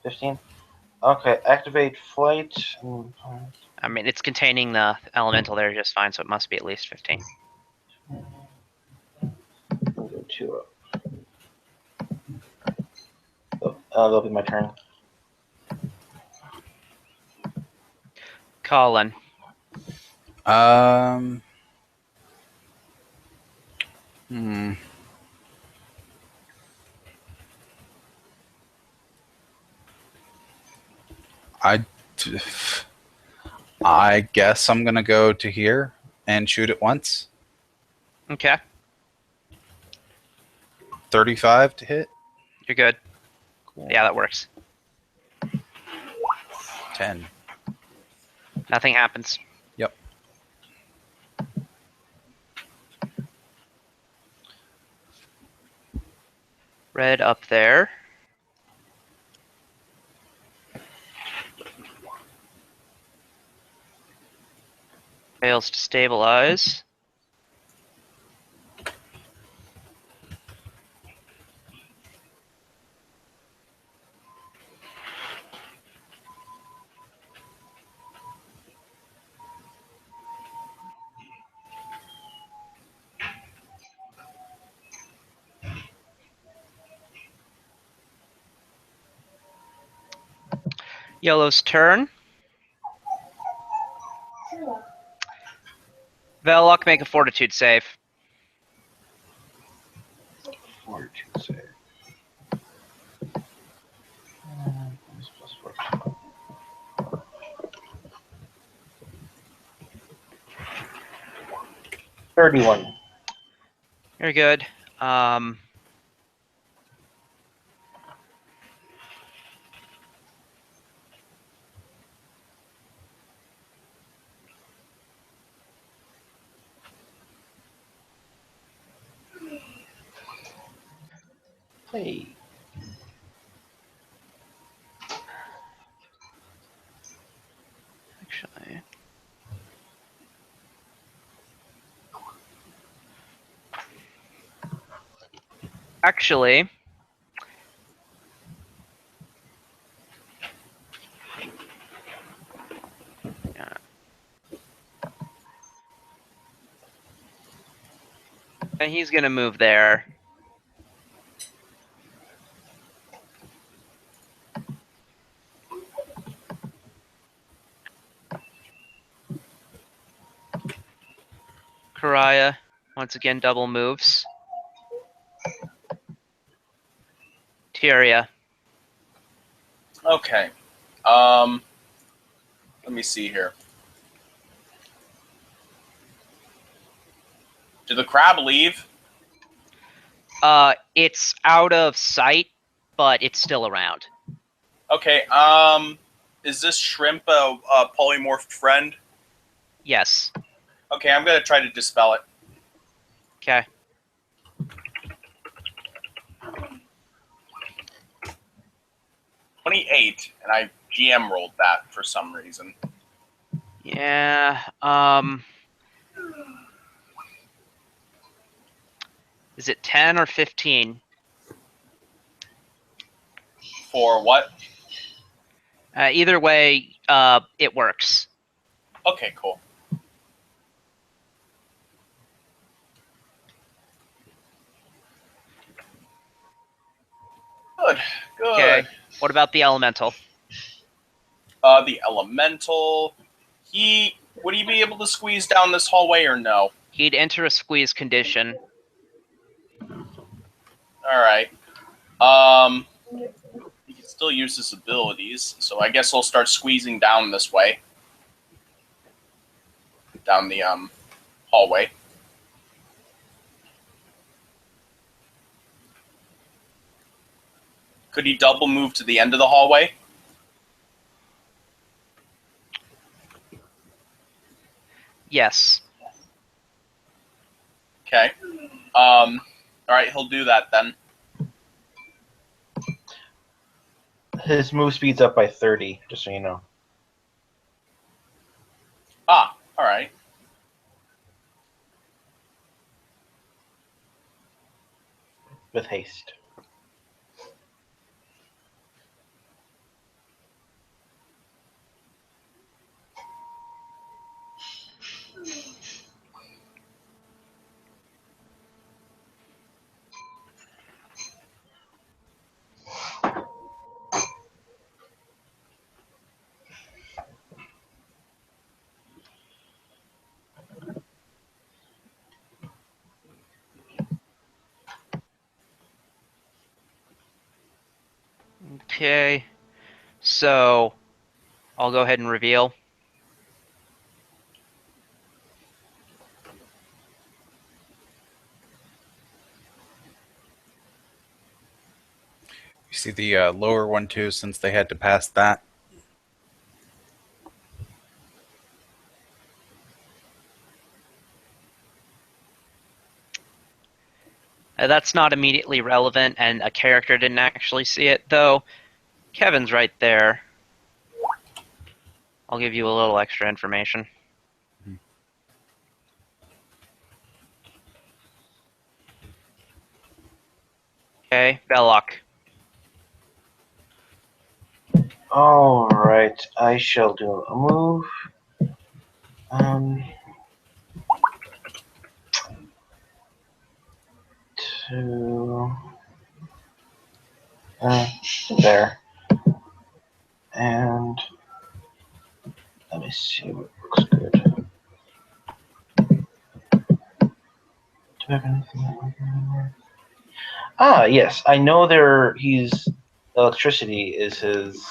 15? Okay, activate flight. I mean, it's containing the elemental there just fine, so it must be at least 15. We'll go 2 up. That'll be my turn. Colin. I guess I'm gonna go to here and shoot it once. Okay. 35 to hit. You're good. Cool. Yeah, that works. 10. Nothing happens. Yep. Red up there. Fails to stabilize. Yellow's turn. Velok, make a fortitude save. Fortitude save. +4. 31. Very good. Hey. Actually, yeah. And he's gonna move there. Karaya, once again, double moves. Tyria. Okay. Let me see here. Did the crab leave? It's out of sight, but it's still around. Okay. Is this shrimp a polymorphed friend? Yes. Okay, I'm gonna try to dispel it. Okay. $28, and I GM rolled that for some reason. Yeah. Is it 10 or 15? For what? Either way, it works. Okay, cool. Good, good. Okay. What about the elemental? The elemental. Would he be able to squeeze down this hallway or no? He'd enter a squeeze condition. All right. He can still use his abilities, so I guess he'll start squeezing down this way, down the hallway. Could he double move to the end of the hallway? Yes. Okay. All right, he'll do that then. His move speed's up by 30, just so you know. Ah, all right. With haste. Okay. So, I'll go ahead and reveal. You see the lower one too, since they had to pass that. That's not immediately relevant, and a character didn't actually see it, though. Kevin's right there. I'll give you a little extra information. Okay, Belloc. All right, I shall do a move. To there, and let me see what looks good. Do I have anything? Yes, I know he's electricity is his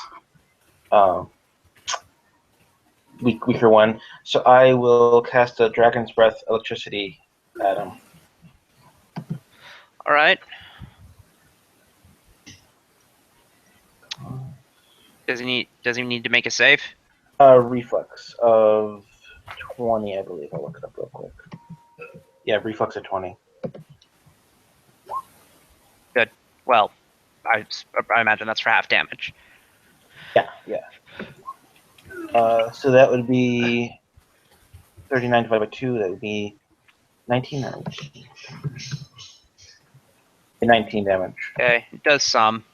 weaker one, so I will cast a Dragon's Breath electricity at him. All right. Does he need to make a save? Reflex of 20, I believe. I'll look it up real quick. Yeah, reflex of 20. Good. Well, I imagine that's for half damage. Yeah. So that would be 39 divided by 2. That would be 19 or 19 damage. Okay, it does some.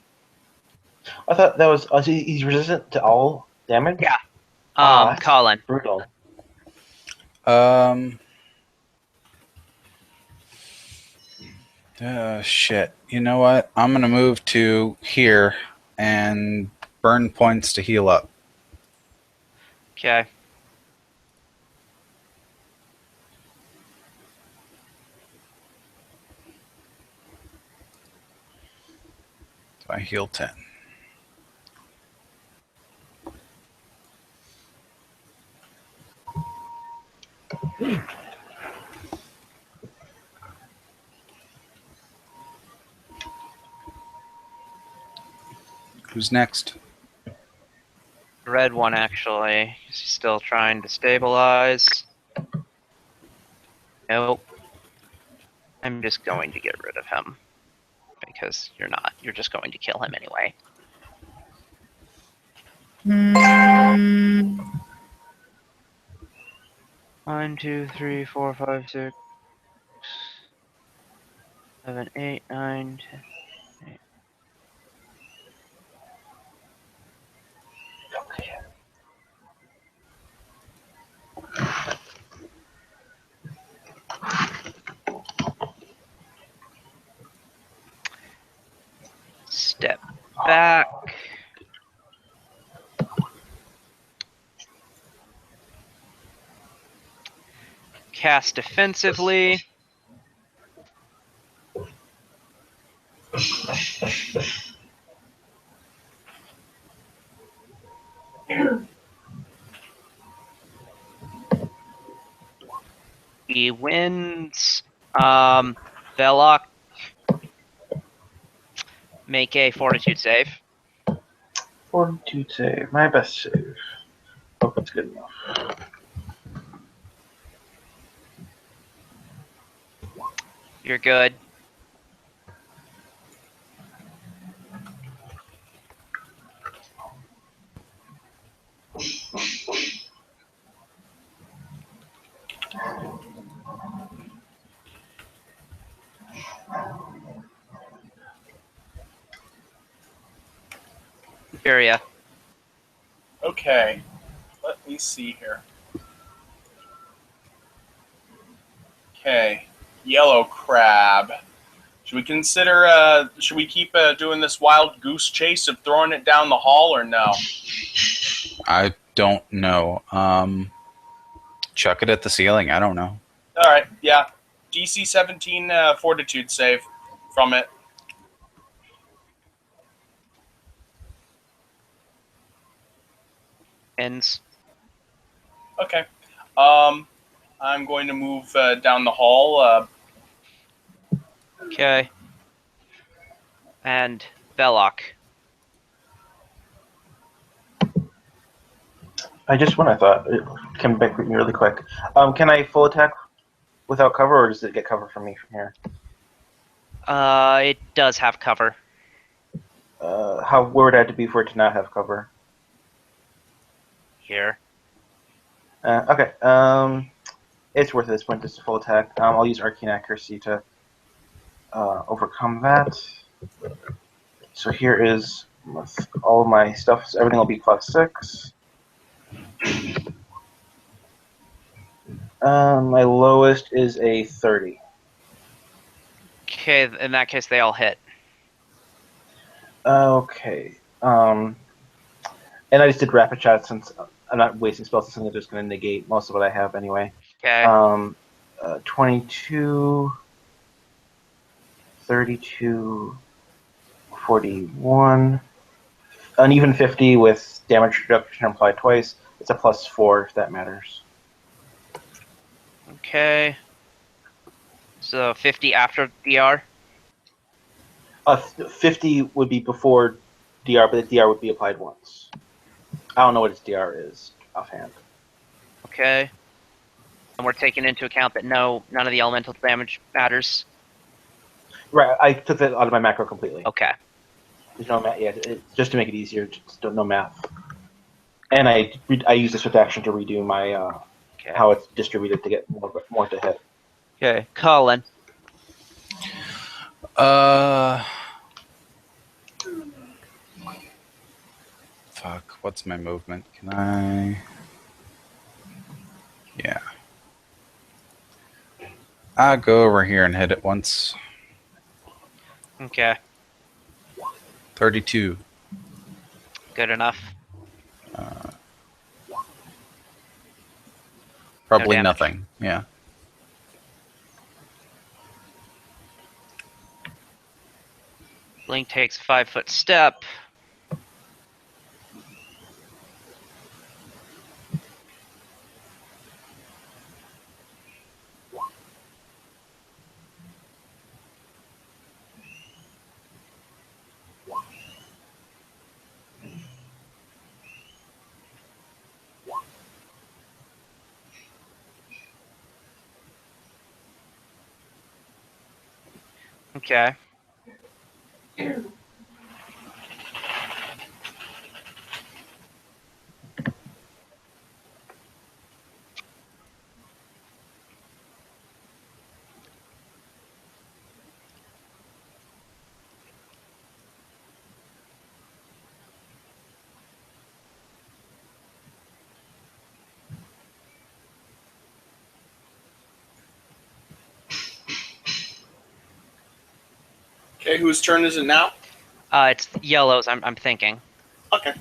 I thought that was. He's resistant to all damage? Yeah. That's Colin. brutal. Shit. You know what? I'm gonna move to here and burn points to heal up. Okay. So I heal 10. Who's next? Red one, actually. He's still trying to stabilize. Nope. I'm just going to get rid of him. Because you're not. You're just going to kill him anyway. One, two, three, four, five, 6, 7, 8, 9, 10. Step back. Cast defensively. He wins. Velok, make a fortitude save. Fortitude save. My best save. Hope that's good enough. You're good. Furia. Okay, let me see here. Okay, yellow crab. Should we consider? Should we keep doing this wild goose chase of throwing it down the hall, or no? I don't know. Chuck it at the ceiling. I don't know. All right, yeah. DC 17 fortitude save from it. Ends. Okay. I'm going to move down the hall. Okay. And Velok. I just won, I thought. It came back with me really quick. Can I full attack without cover, or does it get cover from me from here? It does have cover. Where would I have to be for it to not have cover? Here. Okay. It's worth it at this point, just a full attack. I'll use Arcane Accuracy to overcome that. So here is with all of my stuff. So everything will be +6. My lowest is a 30. Okay, in that case, they all hit. Okay. And I just did rapid shot since I'm not wasting spells. Since I'm just going to negate most of what I have anyway. Okay. 22, 32, 41, an even 50 with damage reduction applied twice. It's a +4 if that matters. Okay. So 50 after DR? 50 would be before DR, but the DR would be applied once. I don't know what its DR is offhand. Okay. And we're taking into account that none of the elemental damage matters? Right, I took that out of my macro completely. Okay. There's no math. Yeah, just to make it easier, just no math. And I use this with action to redo my Okay. how it's distributed to get more to hit. Okay. Colin. Fuck, what's my movement? Can I... Yeah. I'll go over here and hit it once. Okay. 32. Good enough. Probably damage. nothing. Yeah. Link takes a 5-foot step. Okay. Okay, whose turn is it now? It's yellows, I'm thinking. Okay.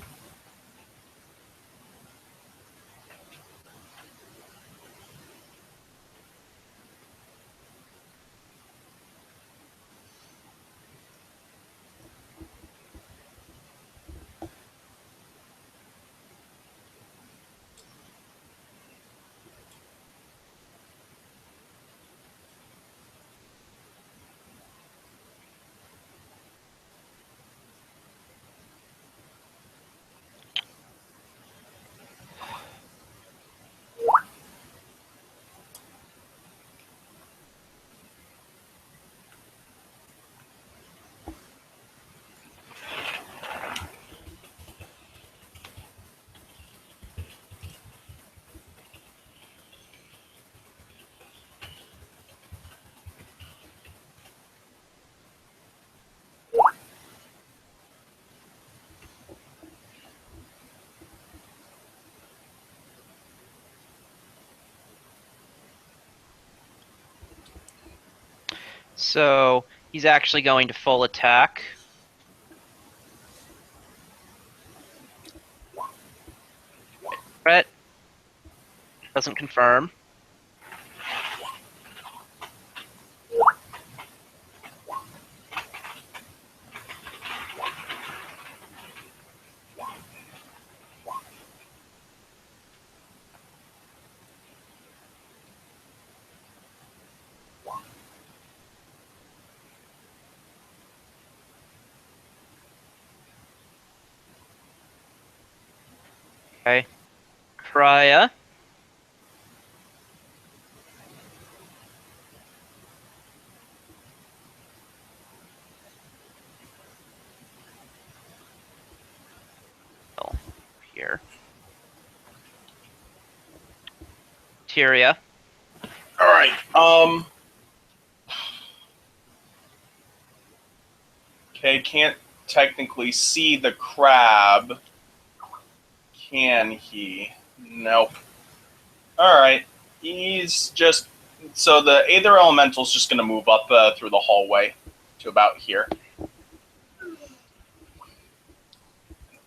So he's actually going to full attack. Threat. Doesn't confirm. Okay. Krya. Oh, here. Tyria. All right. Okay, can't technically see the crab. Can he? Nope. Alright. He's just... So the Aether Elemental's just going to move up through the hallway to about here.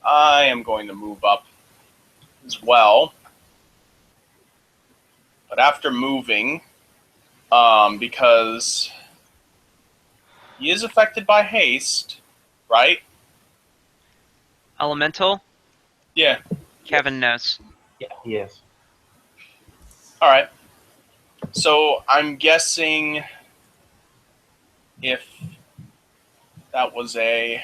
I am going to move up as well. But after moving, because he is affected by haste, right? Elemental? Yeah. Kevin knows. Yeah, he is. Alright. So I'm guessing if that was a...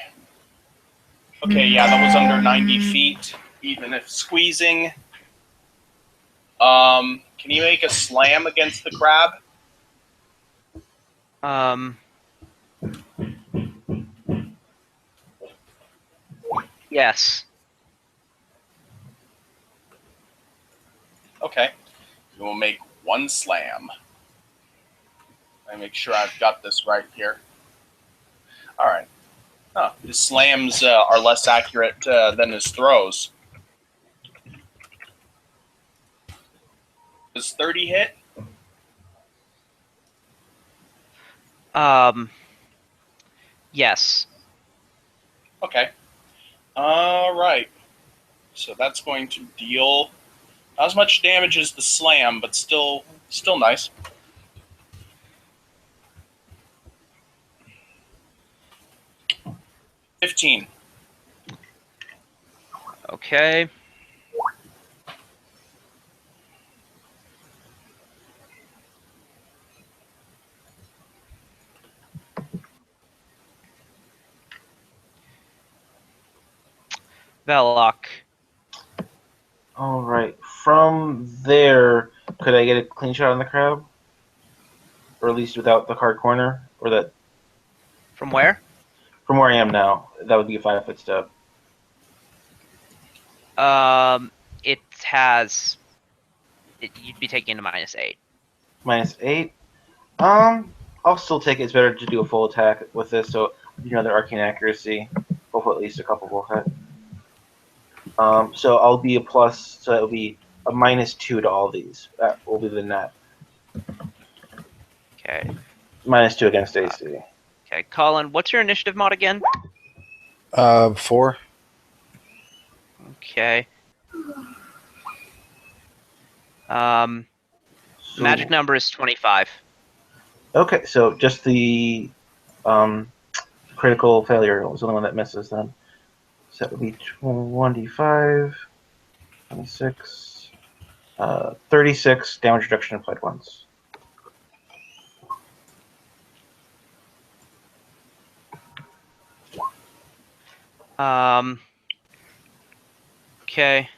Okay, yeah, that was under 90 feet, even if squeezing. Can you make a slam against the crab? Yes. Okay. You will make one slam. Let me make sure I've got this right here. Alright. Huh. His slams are less accurate than his throws. Does 30 hit? Yes. Okay. Alright. So that's going to deal not as much damage as the slam, but still nice. $15. Okay. Velok. All right. From there, could I get a clean shot on the crab, or at least without the hard corner, or that From where? from where I am now? That would be a 5-foot step. It has... you'd be taking a -8. -8. I'll still take it. It's better to do a full attack with this, so another arcane accuracy. Hopefully at least a couple will hit. So I'll be a plus, so that will be a -2 to all these. That will be the net. Okay. -2 against AC. Okay, Colin, what's your initiative mod again? 4. Okay. So- Magic number is 25. Okay, so just the critical failure was the only one that misses then. So that would be 1d5, 26, 36 damage reduction applied once. Okay.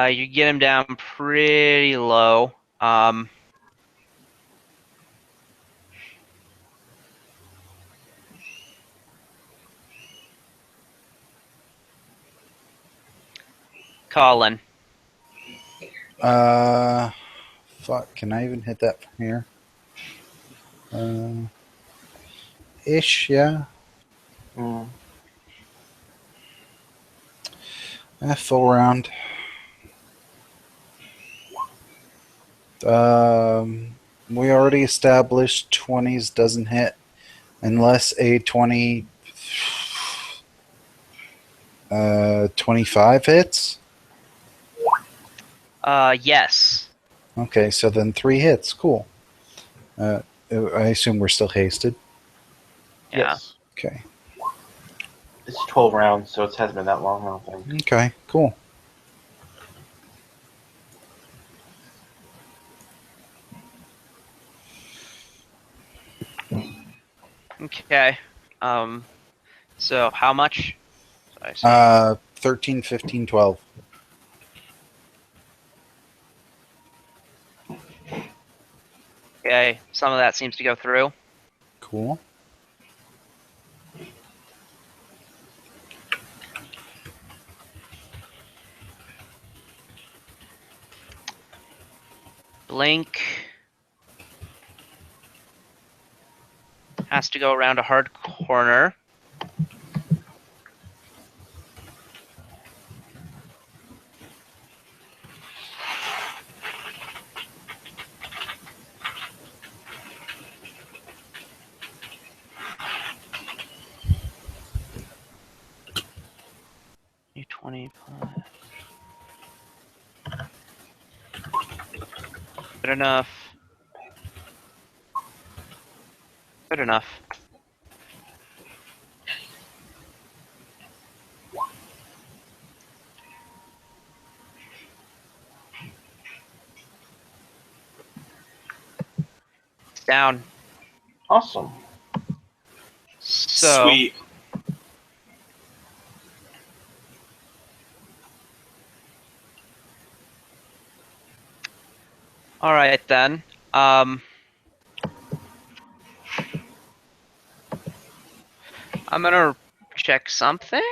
You get him down pretty low. Colin. Fuck, can I even hit that from here? Ish, yeah. Full round. We already established 20s doesn't hit unless a 25 hits. Yes. Okay, so then 3 hits. Cool. I assume we're still hasted. Yeah. Yes. Okay. It's 12 rounds, so it hasn't been that long, I don't think. Okay, cool. Okay. So how much? Sorry, 13, 15, 12. Okay. Some of that seems to go through. Cool. Link has to go around a hard corner. $20 plus. Good enough. Good enough. It's down. Awesome. So, Sweet. all right then. I'm gonna check something.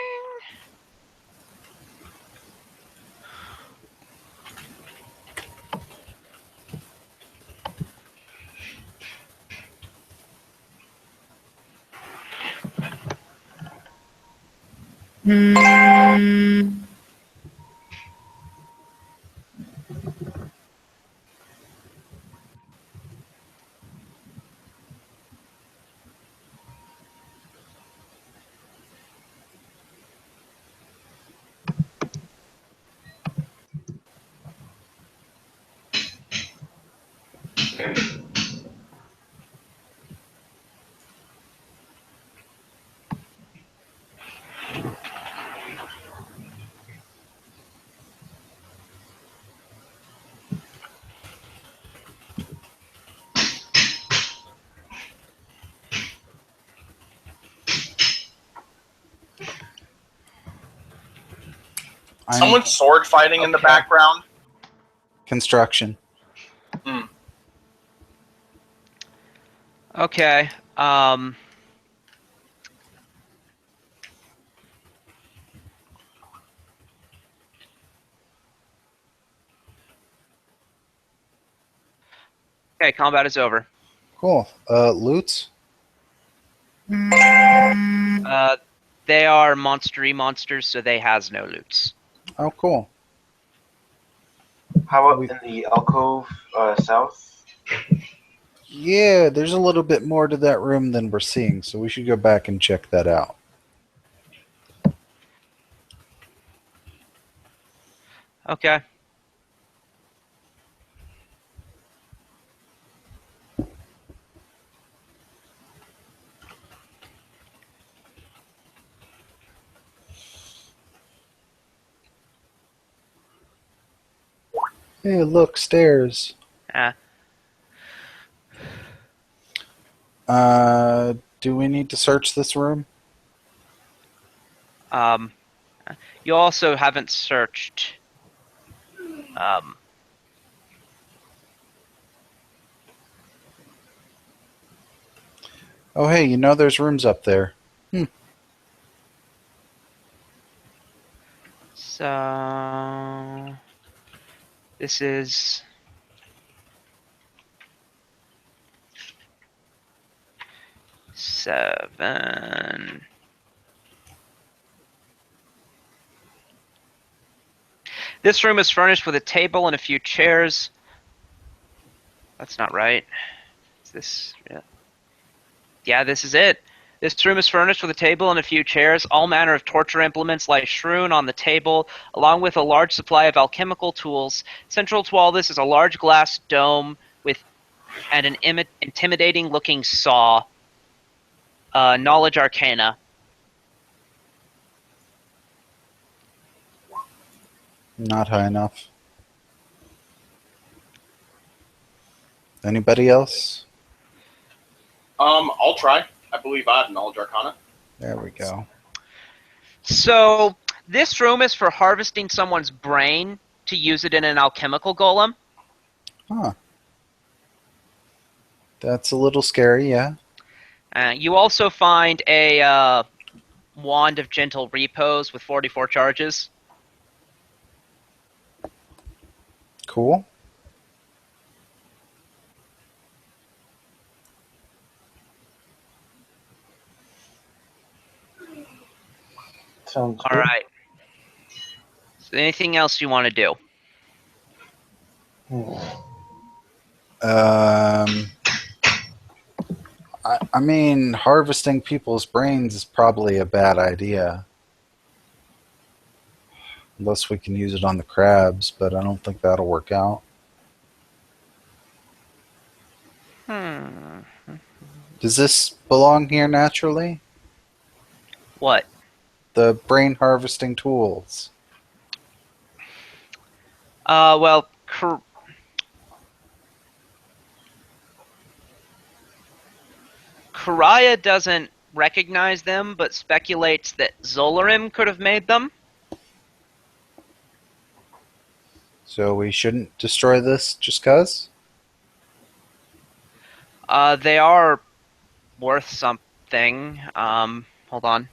Someone's sword fighting in the Okay. background. Construction. Okay. Okay, combat is over. Cool. Loots? They are monstery monsters, so they has no loots. Oh, cool. How about in the alcove south? Yeah, there's a little bit more to that room than we're seeing, so we should go back and check that out. Okay. Hey, look, stairs. Do we need to search this room? You also haven't searched. Oh, hey, there's rooms up there. So this is seven. This room is furnished with a table and a few chairs. That's not right. Is this? Yeah, this is it. This room is furnished with a table and a few chairs. All manner of torture implements lie strewn on the table, along with a large supply of alchemical tools. Central to all this is a large glass dome and an intimidating-looking saw. Knowledge Arcana. Not high enough. Anybody else? I'll try. I believe I have Knowledge Arcana. There we go. So this room is for harvesting someone's brain to use it in an alchemical golem. Huh. That's a little scary, yeah. You also find a wand of gentle repose with 44 charges. Cool. Sounds All good. right. So anything else you want to do? Hmm. I mean, harvesting people's brains is probably a bad idea. Unless we can use it on the crabs, but I don't think that'll work out. Does this belong here naturally? What? The brain harvesting tools. Well, Karaya doesn't recognize them, but speculates that Zolarim could have made them. So we shouldn't destroy this just cuz? They are worth something. Hold on.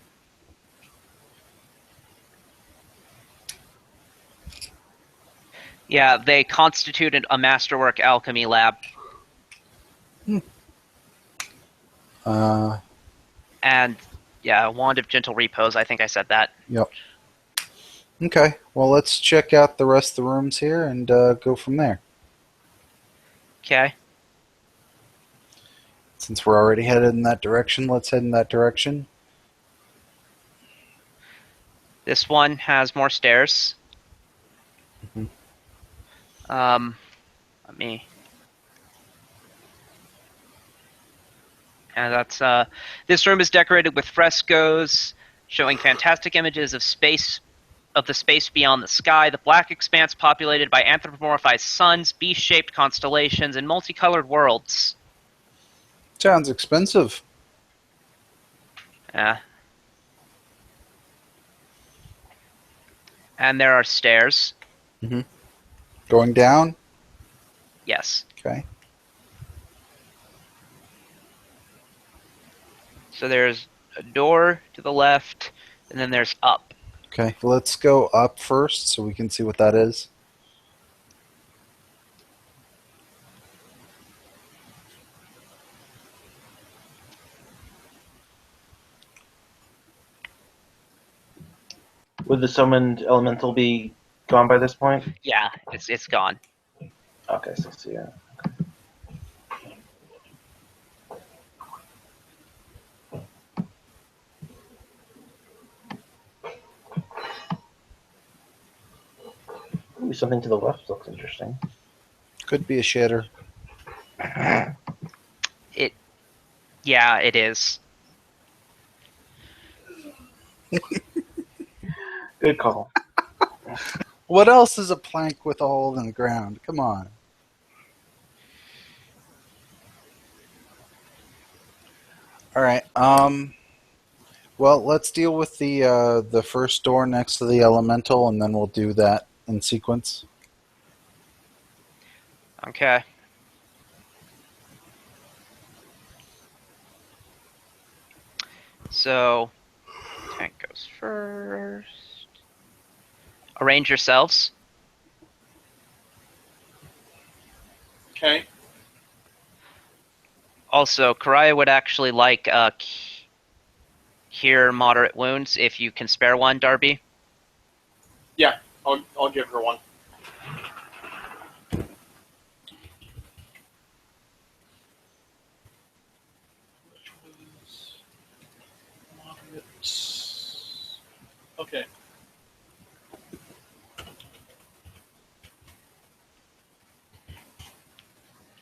Yeah, they constituted a masterwork alchemy lab. And yeah, Wand of Gentle Repose. I think I said that. Yep. Okay, well, let's check out the rest of the rooms here and go from there. Okay. Since we're already headed in that direction, let's head in that direction. This one has more stairs. Mhm. Let me. And that's this room is decorated with frescoes showing fantastic images of the space beyond the sky, the black expanse populated by anthropomorphized suns, beast-shaped constellations, and multicolored worlds. Sounds expensive. Yeah. And there are stairs. Going down? Yes. Okay. So there's a door to the left, and then there's up. Okay, let's go up first so we can see what that is. Would the summoned elemental be gone by this point? Yeah, it's gone. Okay, so yeah. Ooh, something to the left looks interesting. Could be a shitter. Yeah, it is. Good call. What else is a plank with a hole in the ground? Come on. All right. Well, let's deal with the first door next to the elemental, and then we'll do that in sequence. Okay. So, tank goes first. Arrange yourselves. Okay. Also, Karaya would actually like cure moderate wounds if you can spare one, Darby. Yeah, I'll give her one. Which was moderate. Okay.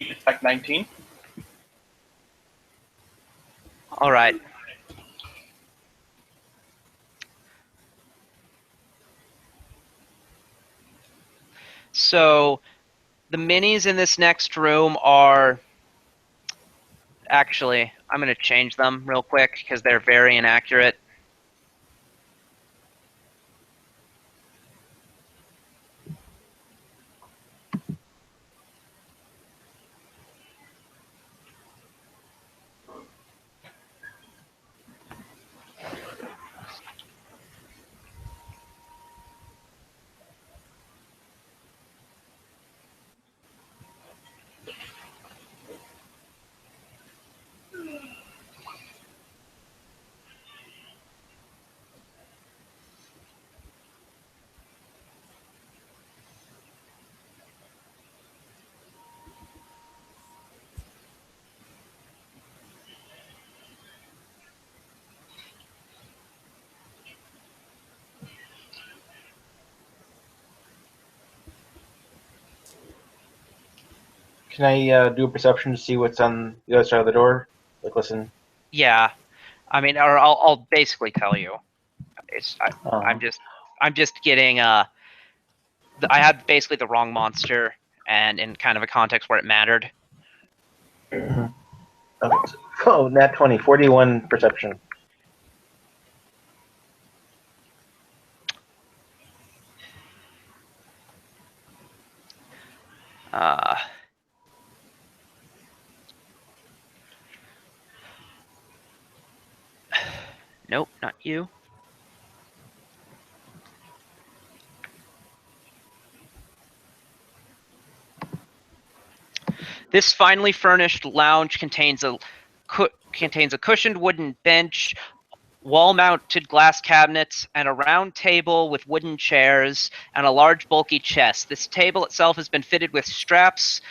Attack 19. All right. So, the minis in this next room are... Actually, I'm going to change them real quick because they're very inaccurate. Can I do a perception to see what's on the other side of the door? Like, listen. Yeah, I mean, or I'll basically tell you. Um, I'm just getting I had basically the wrong monster, and in kind of a context where it mattered. okay. Oh, nat 20, 41 perception. Nope, not you. This finely furnished lounge contains a cushioned wooden bench, wall-mounted glass cabinets, and a round table with wooden chairs and a large bulky chest. This table itself has been fitted with straps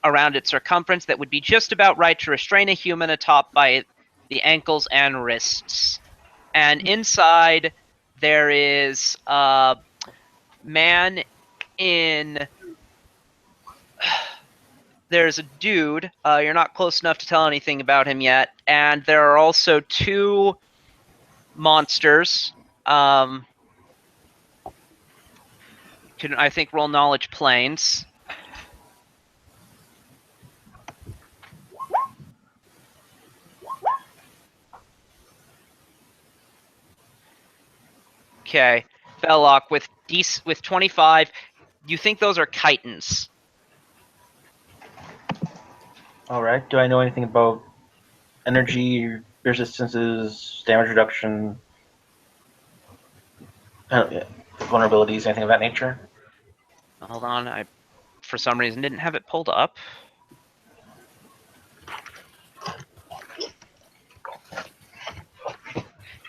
around its circumference that would be just about right to restrain a human atop by the ankles and wrists. And inside there is a man in there's a dude. You're not close enough to tell anything about him yet. And there are also two monsters. Can I think roll knowledge planes? Okay, Belloc with 25. You think those are chitons? All right. Do I know anything about energy resistances, damage reduction, vulnerabilities, anything of that nature? Hold on, I for some reason didn't have it pulled up.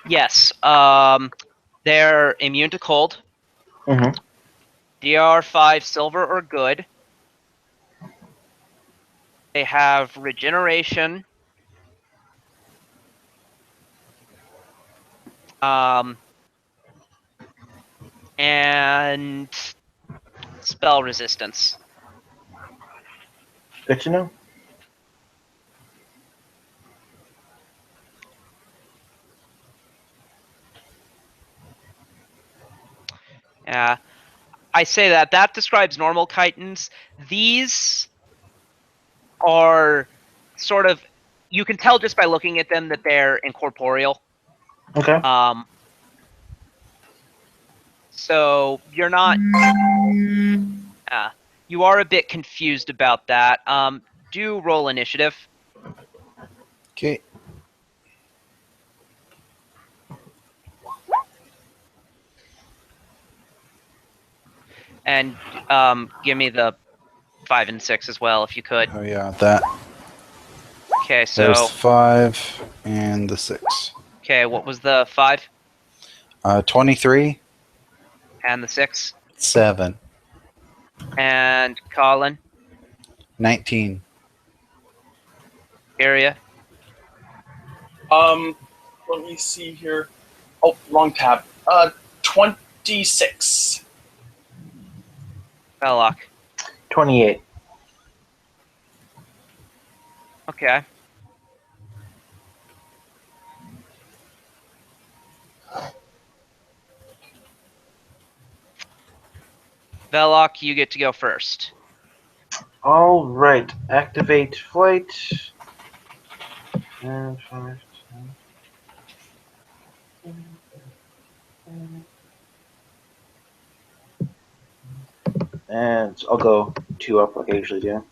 Yes, they're immune to cold. Mm-hmm. DR5 silver or good. They have regeneration. And spell resistance. Good to know. Yeah, I say that describes normal chitons. These are sort of, you can tell just by looking at them that they're incorporeal. Okay. So you're not. You are a bit confused about that. Do roll initiative. Okay. And give me the 5 and 6 as well, if you could. Oh yeah, that. Okay, so There's the 5 and the 6. okay, what was the 5 23, and the 6? 7, And Colin, 19. area. Let me see here. Oh, wrong tab. 26. Belloc. 28. Okay. Belloc, you get to go first. All right. Activate flight. And and I'll go 2 up like I usually do.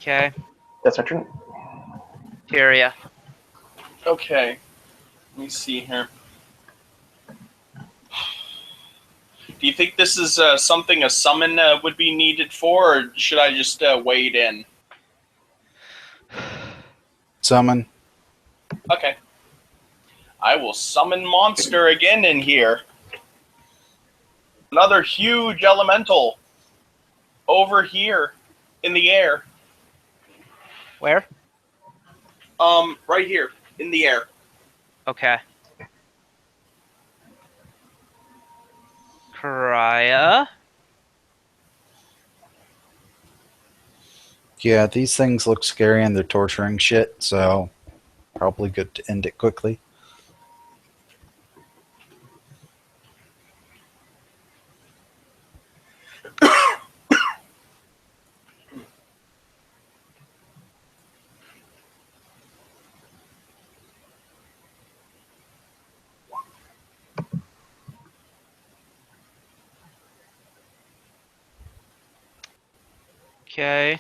Okay. That's my turn. Tyria. Okay. Let me see here. Do you think this is something a summon would be needed for, or should I just wade in? Summon. Okay. I will summon monster again in here. Another huge elemental over here in the air. Where? Right here in the air. Okay. Karaya. Yeah, these things look scary and they're torturing shit, so probably good to end it quickly. Okay.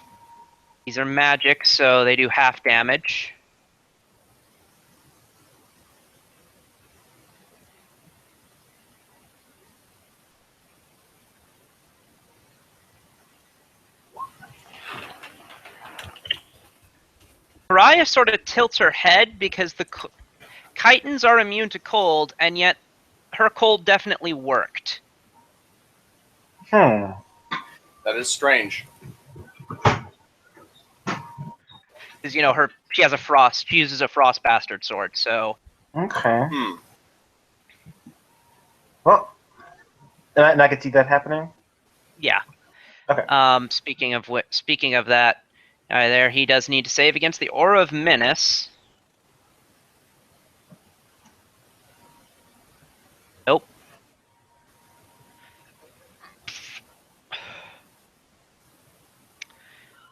These are magic, so they do half damage. Mariah sort of tilts her head because the chitons are immune to cold, and yet her cold definitely worked. Hmm. That is strange. Because she has a frost. She uses a frost bastard sword, so Okay. Hmm. Well, and I could see that happening. yeah. Okay. Speaking of that, there he does need to save against the Aura of Menace. Nope.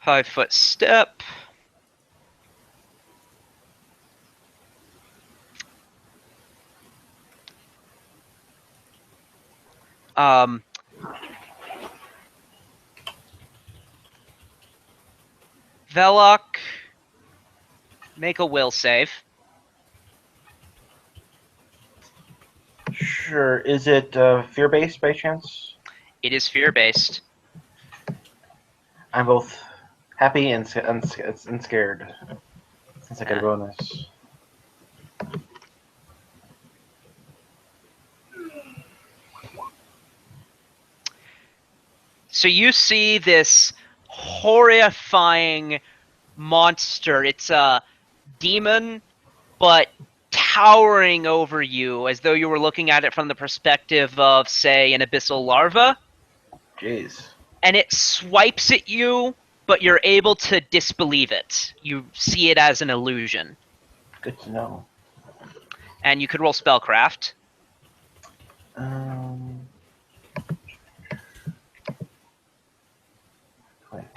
Five-foot step. Velok, make a will save. Sure. Is it fear-based by chance? It is fear-based. I'm both happy and scared. Since I got a bonus. So you see this horrifying monster. It's a demon, but towering over you as though you were looking at it from the perspective of, say, an abyssal larva. Jeez. And it swipes at you, but you're able to disbelieve it. You see it as an illusion. Good to know. And you could roll spellcraft. Um. 22.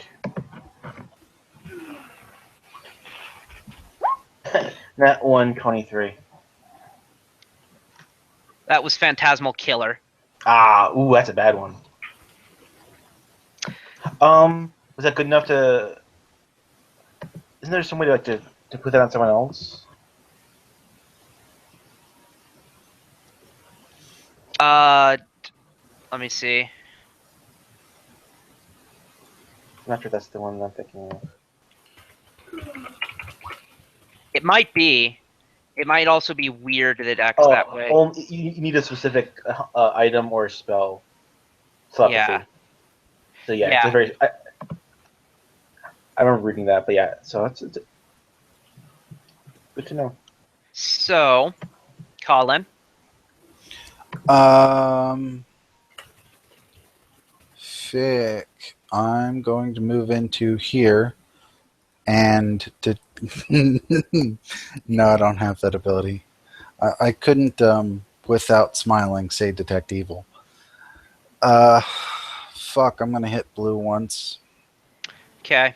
That 123. That was Phantasmal Killer. Ooh, that's a bad one. Was that good enough to? Isn't there some way to put that on someone else? Let me see. I'm not sure that's the one I'm thinking of. It might be. It might also be weird that it acts that way. You need a specific item or spell. Telepathy. Yeah. So yeah, Yeah. it's a very. I remember reading that, but yeah, so it's good to know. So, Colin. Fick. I'm going to move into here and to. No, I don't have that ability. I couldn't, without smiling, say detect evil. Fuck, I'm gonna hit blue once. Okay.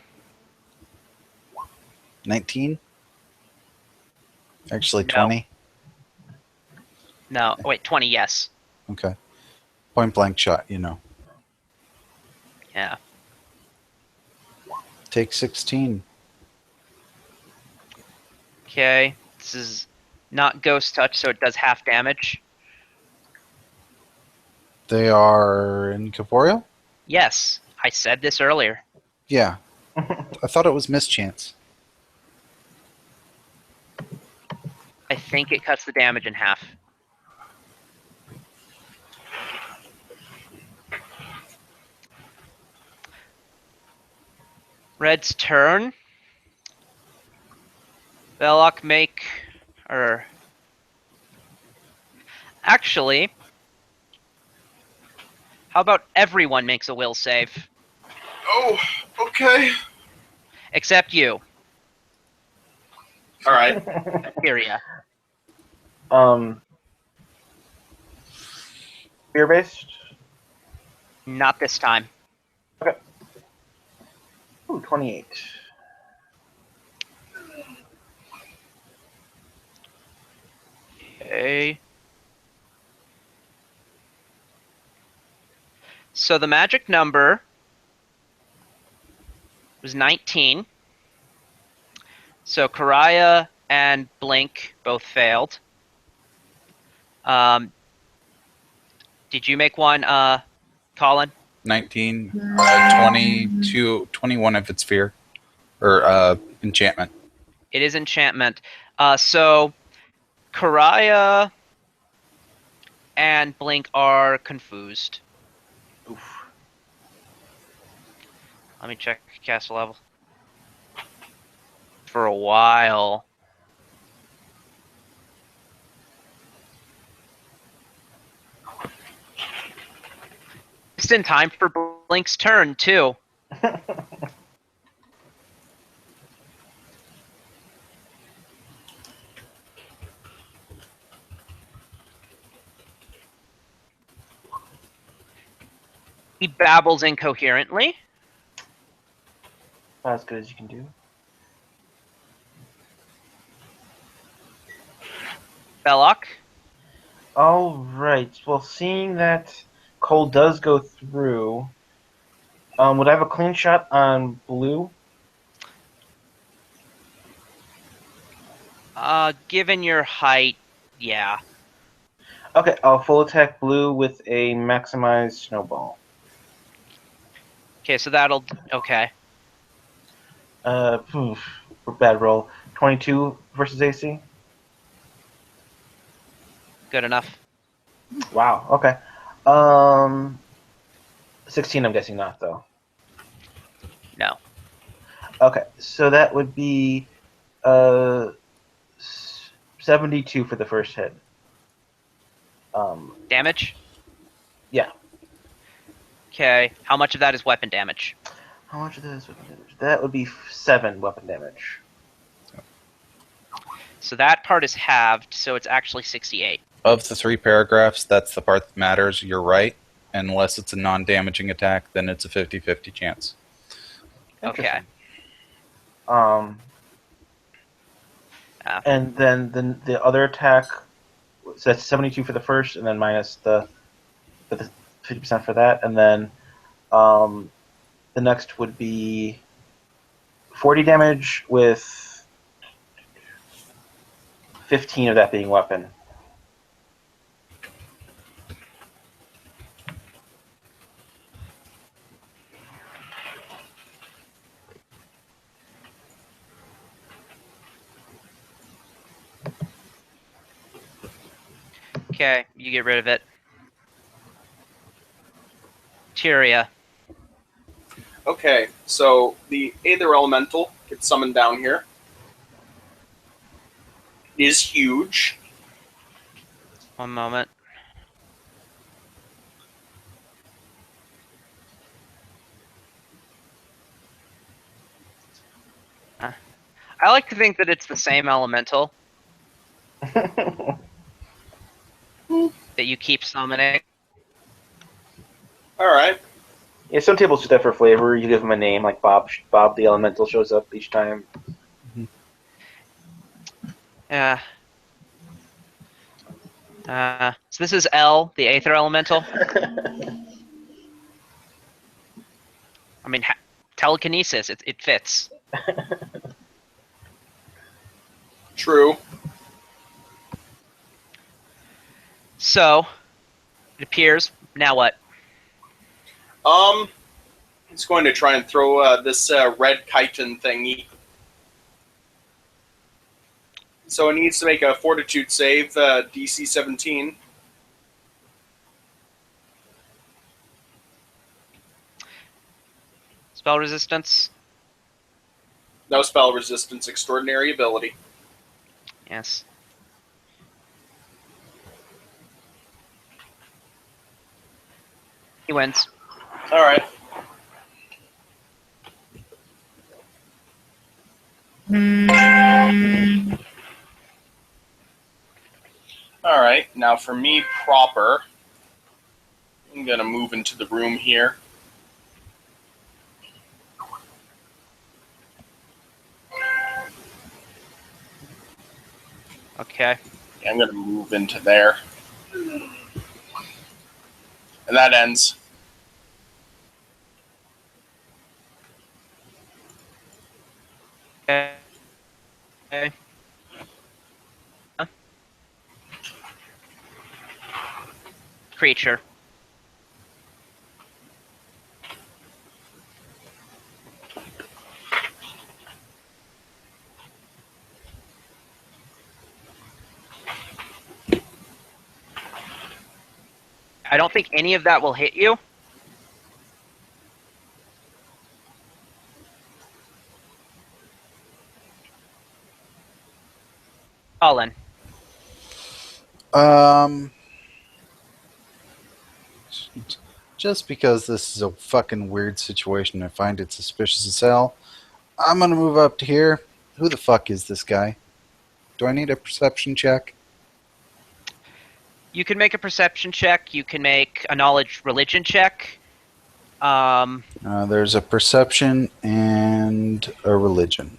19? Actually, No. 20? No. Wait, 20, yes. Okay. Point blank shot, Yeah. Take 16. Okay. This is not ghost touch, so it does half damage. They are incorporeal? Yes. I said this earlier. Yeah. I thought it was mischance. I think it cuts the damage in half. Red's turn. Belloc Actually, how about everyone makes a will save? Oh, okay. Except you, All right. Syria. Fear-based? Not this time. Ooh, 28. Okay. So the magic number was 19. So Karaya and Blink both failed. Did you make one, Colin? 19, 22, 21 if it's fear. Or enchantment. It is enchantment. So Karaya and Blink are confused. Oof. Let me check castle level. For a while. Just in time for Blink's turn, too. He babbles incoherently. Not as good as you can do. Belloc. All right. Well, seeing that Cole does go through, would I have a clean shot on blue? Given your height, yeah. Okay, I'll full attack blue with a maximized snowball. Okay, so that'll... Okay. Bad roll. 22 versus AC. Good enough. Wow. Okay. 16. I'm guessing not though. No. Okay, so that would be 72 for the first hit. Damage? Yeah. Okay. How much of that is weapon damage? How much of that is weapon damage? That would be 7 weapon damage. So that part is halved, so it's actually 68. Of the 3 paragraphs, that's the part that matters. You're right. Unless it's a non-damaging attack, then it's a 50-50 chance. Okay. And then the other attack, so that's 72 for the first, and then minus the 50% for that, and then the next would be 40 damage with 15 of that being weapon. Okay, you get rid of it. Tyria. Okay, so the Aether Elemental gets summoned down here. It is huge. One moment. I like to think that it's the same elemental that you keep summoning. All right. Yeah, some tables do that for flavor. You give them a name, like Bob. Bob the Elemental shows up each time. Yeah. So this is L, the Aether Elemental. I mean, telekinesis, it fits. True. So, it appears, now what? He's going to try and throw this red chitin thingy. So it needs to make a Fortitude save, DC 17. Spell resistance? No spell resistance, extraordinary ability. Yes. He wins. All right. All right, now for me proper, I'm gonna move into the room here. Okay. I'm gonna move into there, and that ends. Okay. Creature. I don't think any of that will hit you. Colin. Just because this is a fucking weird situation, I find it suspicious as hell. I'm gonna move up to here. Who the fuck is this guy? Do I need a perception check? You can make a perception check. You can make a knowledge religion check. There's a perception and a religion.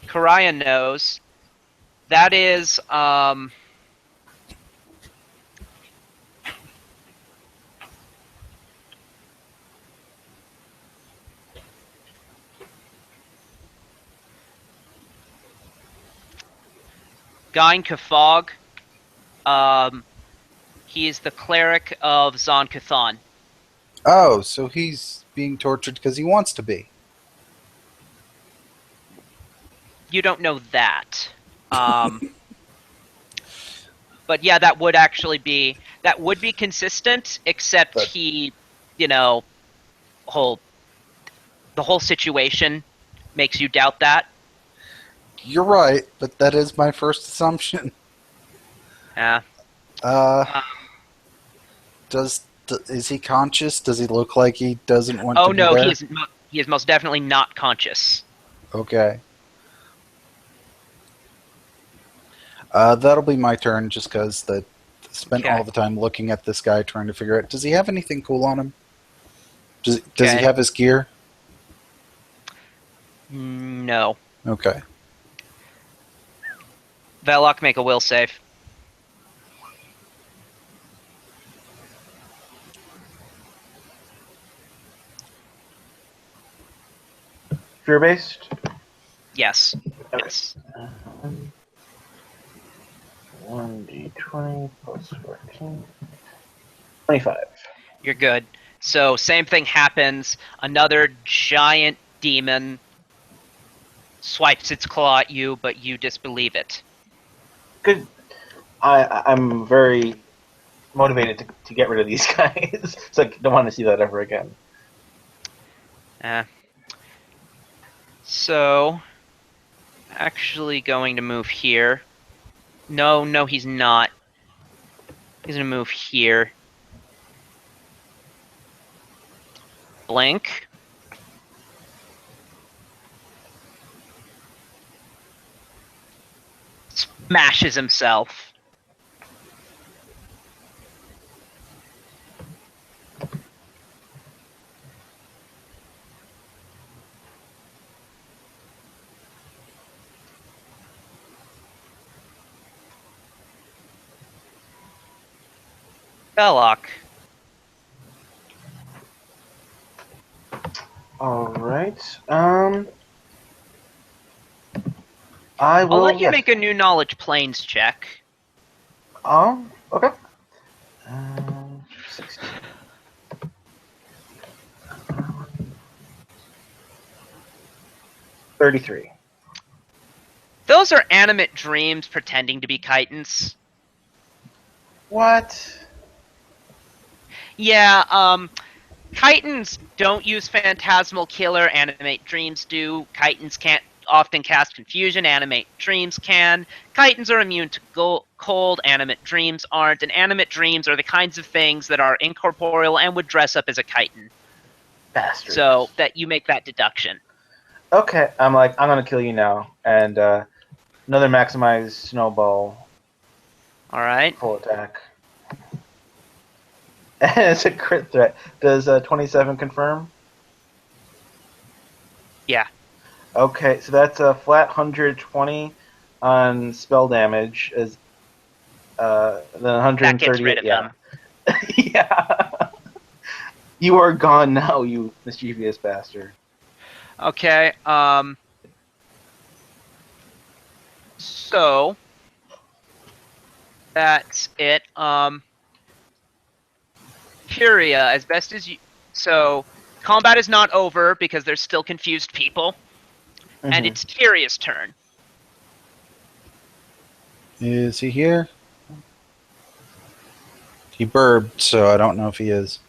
Karaya knows. That is, Gain Kafog. He is the cleric of Zon Cathan. Oh, so he's being tortured because he wants to be. You don't know that. But yeah, that would be consistent, except But- he, the whole situation makes you doubt that. You're right, but that is my first assumption. Yeah. Is he conscious? Does he look like he doesn't want to Oh be no, there? he is most definitely not conscious. Okay. That'll be my turn, just because spent Okay. all the time looking at this guy trying to figure out, does he have anything cool on him? Does he Okay. have his gear? No. Okay. Velok, make a will save. Fear-based? Yes. Okay. Yes. 1d20 plus 14. 25. You're good. So same thing happens. Another giant demon swipes its claw at you, but you disbelieve it. Good. I'm very motivated to get rid of these guys. So I don't want to see that ever again. So, actually going to move here. No, he's not. He's going to move here. Blink. Smashes himself. Belloc. Alright. I will. I'll let you yes. make a new knowledge planes check. Okay. 16. 33. Those are animate dreams pretending to be chitons. What? Yeah, chitons don't use phantasmal killer, animate dreams do. Chitons can't often cast confusion, animate dreams can. Chitons are immune to cold, animate dreams aren't, and animate dreams are the kinds of things that are incorporeal and would dress up as a chiton. Bastard. So that you make that deduction. Okay, I'm gonna kill you now, and another maximized snowball All right. Full attack. And it's a crit threat. Does 27 confirm? Yeah. Okay, so that's a flat 120 on spell damage. Is then That gets 138. rid of Yeah. him. Yeah. You are gone now, you mischievous bastard. Okay. So that's it. Kyria, as best as you. So combat is not over because there's still confused people, and it's Kyria's turn. Is he here? He burped, so I don't know if he is.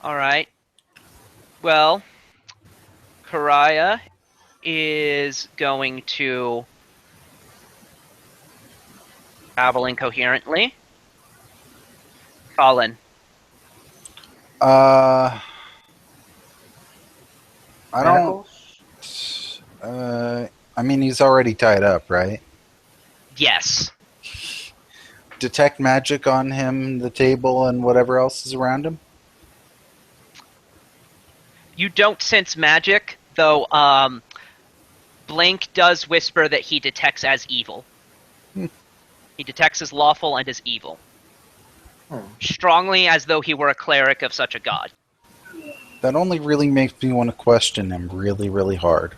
All right. Well, Karaya is going to babble incoherently. Colin. I don't. Manacles? I mean, he's already tied up, right? Yes. Detect magic on him, the table, and whatever else is around him. You don't sense magic, though. Blink does whisper that he detects as evil. He detects as lawful and as evil. Strongly as though he were a cleric of such a god. That only really makes me want to question him really, really hard.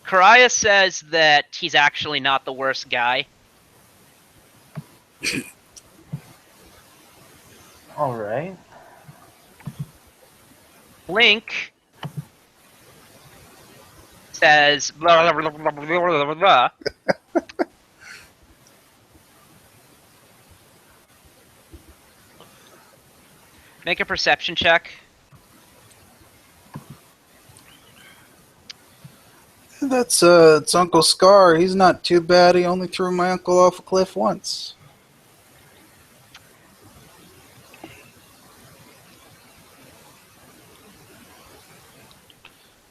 Karaya says that he's actually not the worst guy. Alright. Blink says blah, blah, blah, blah, blah, blah, blah. Make a perception check. That's it's Uncle Scar. He's not too bad. He only threw my uncle off a cliff once.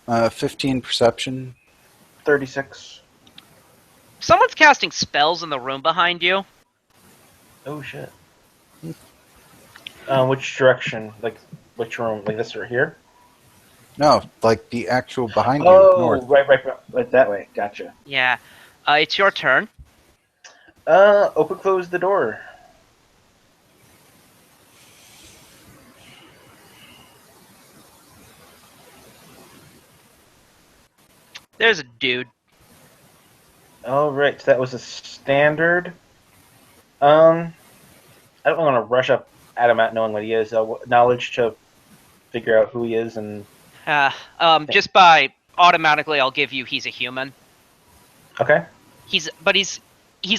15 perception. 36. Someone's casting spells in the room behind you. Oh shit. Which direction? Like, which room? Like this right here? No, like the actual behind you. Oh, North. right that way. Gotcha. Yeah. It's your turn. Open close the door. There's a dude. Alright, so that was a standard. I don't want to rush up at him not knowing what he is. Knowledge to figure out who he is and... Just by automatically, I'll give you he's a human. Okay. He's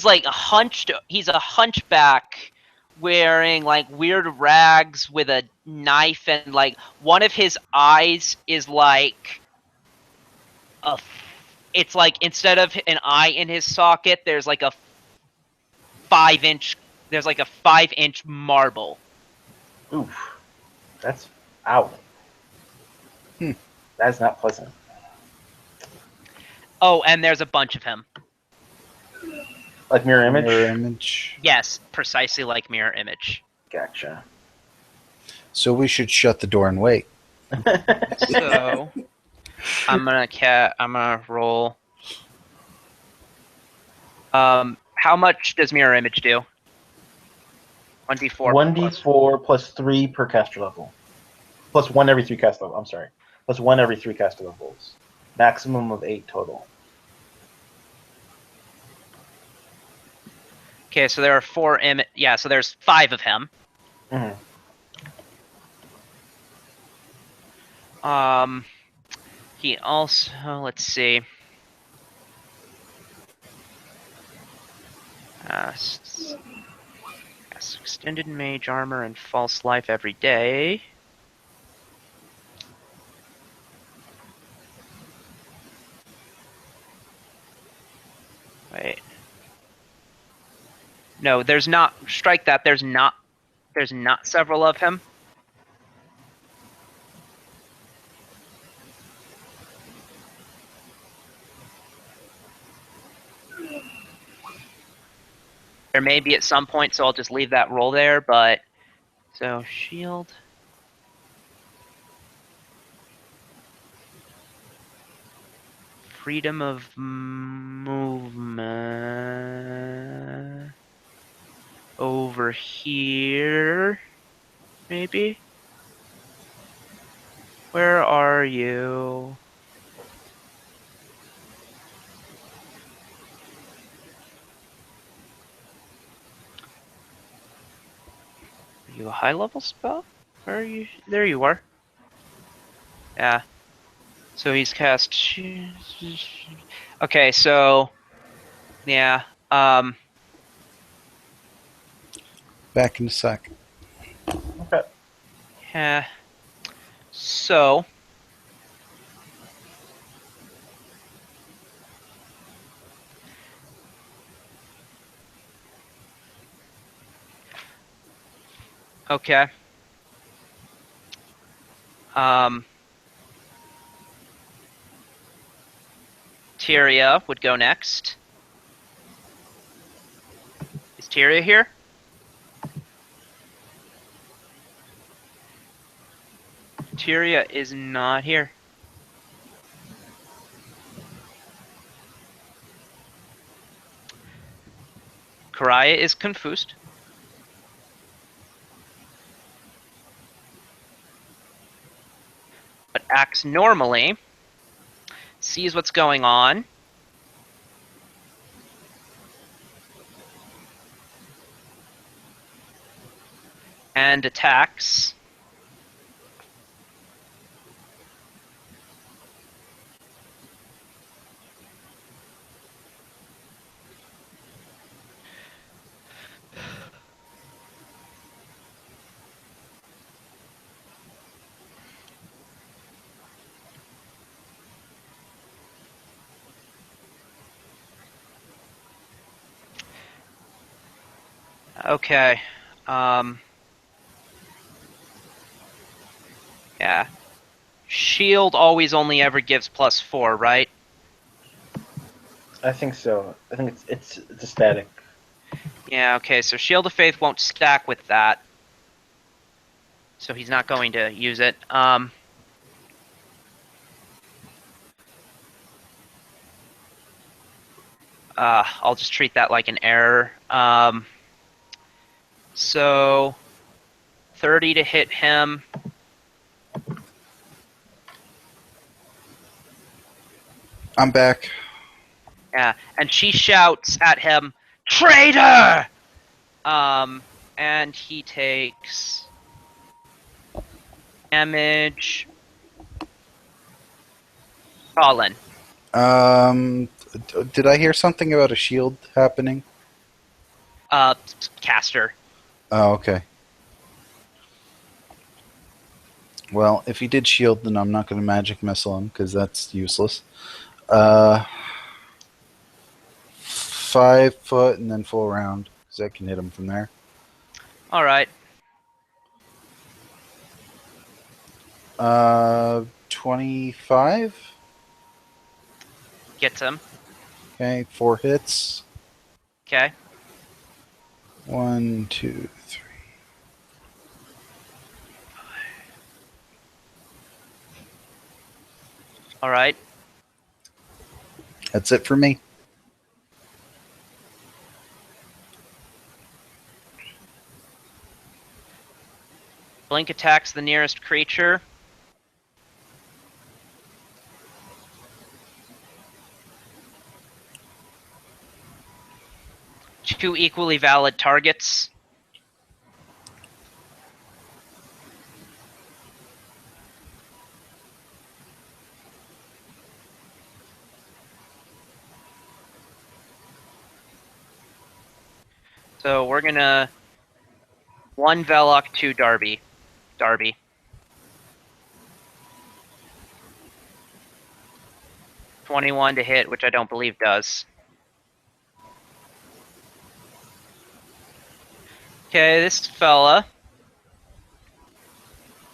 like hunched. He's a hunchback wearing like weird rags with a knife, and like one of his eyes is like it's like instead of an eye in his socket, there's like a 5-inch. There's like a 5-inch marble. Oof. That's... Ow. That's not pleasant. Oh, and there's a bunch of him. Like mirror image? Mirror image. Yes, precisely like mirror image. Gotcha. So we should shut the door and wait. So I'm gonna roll. How much does mirror image do? 1d4. 1d4 plus 3 per caster level. Plus 1 every 3 caster level. I'm sorry. Plus 1 every 3 caster levels. Maximum of 8 total. Okay, so there are 4 yeah, so there's 5 of him. He also, let's see. Casts extended mage armor and false life every day. Wait. No, there's not. Strike that. There's not several of him. There may be at some point, so I'll just leave that roll there, but... So, shield... Freedom of movement... Over here... Maybe? Where are you? Are you a high level spell? Where are you? There you are. Yeah. So he's cast. Okay, so yeah. Back in a sec. Okay. Yeah. So. Okay. Tyria would go next. Is Tyria here? Tyria is not here. Karaya is confused. But acts normally. Sees what's going on. And attacks. Okay. Yeah. Shield always only ever gives +4, right? I think so. I think it's a static. Yeah, okay, so Shield of Faith won't stack with that. So he's not going to use it. I'll just treat that like an error. So 30 to hit him. I'm back. Yeah, and she shouts at him, "Traitor!" And he takes damage. Colin. Did I hear something about a shield happening? Caster. Oh, okay. Well, if he did shield, then I'm not going to magic missile him, because that's useless. 5 foot and then full round, because I can hit him from there. Alright. 25? Gets him. Okay, 4 hits. Okay. 1, 2, 3. Alright. That's it for me. Blink attacks the nearest creature. Two equally valid targets. So we're gonna 1 Velok, 2 Darby. 21 to hit, which I don't believe does. Okay, this fella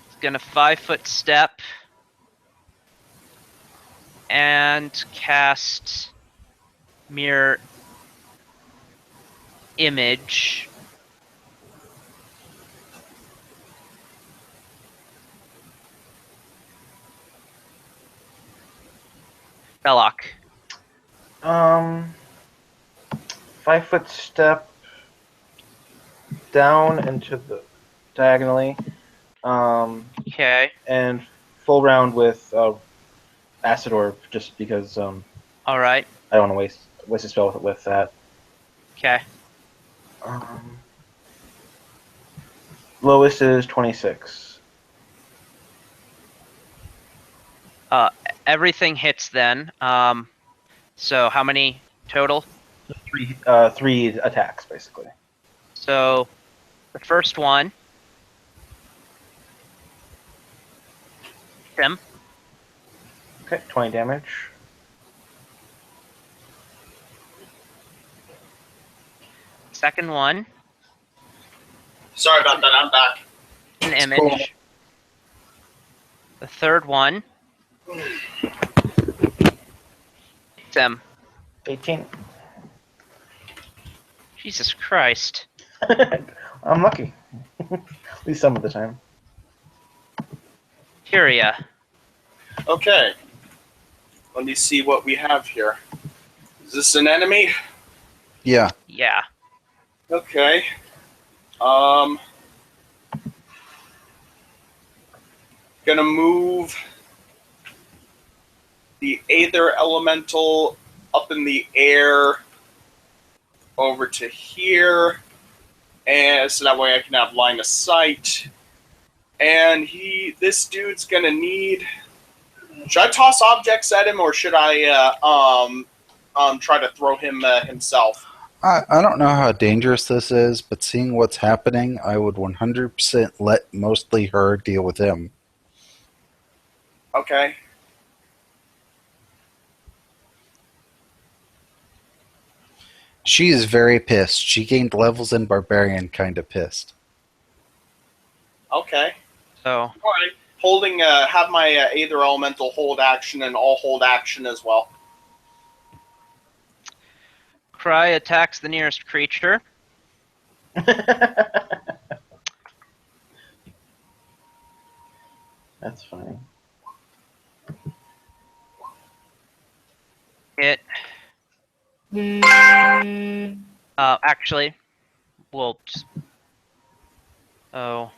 is gonna 5-foot step and cast Mirror image. Belloc. 5-foot step down into the diagonally. Okay. And full round with acid orb, just because All right. I don't want to waste a spell with that. Okay. Lowest is 26. Everything hits then. So how many total? Three attacks basically. So the first one. Tim. Okay, 20 damage. Second one. Sorry about that. I'm back. An image. Cool. The third one. Tim. 18. Jesus Christ. I'm lucky. At least some of the time. Kyria. Okay. Let me see what we have here. Is this an enemy? Yeah. Yeah. Okay. Gonna move the Aether Elemental up in the air over to here, and so that way I can have line of sight. And this dude's gonna need. Should I toss objects at him, or should I try to throw him himself? I don't know how dangerous this is, but seeing what's happening, I would 100% let mostly her deal with him. Okay. She is very pissed. She gained levels in Barbarian, kind of pissed. Okay. So All right. Holding. Have my Aether Elemental hold action, and I'll hold action as well. Cry attacks the nearest creature. That's fine. It. Actually, we'll just. Oh.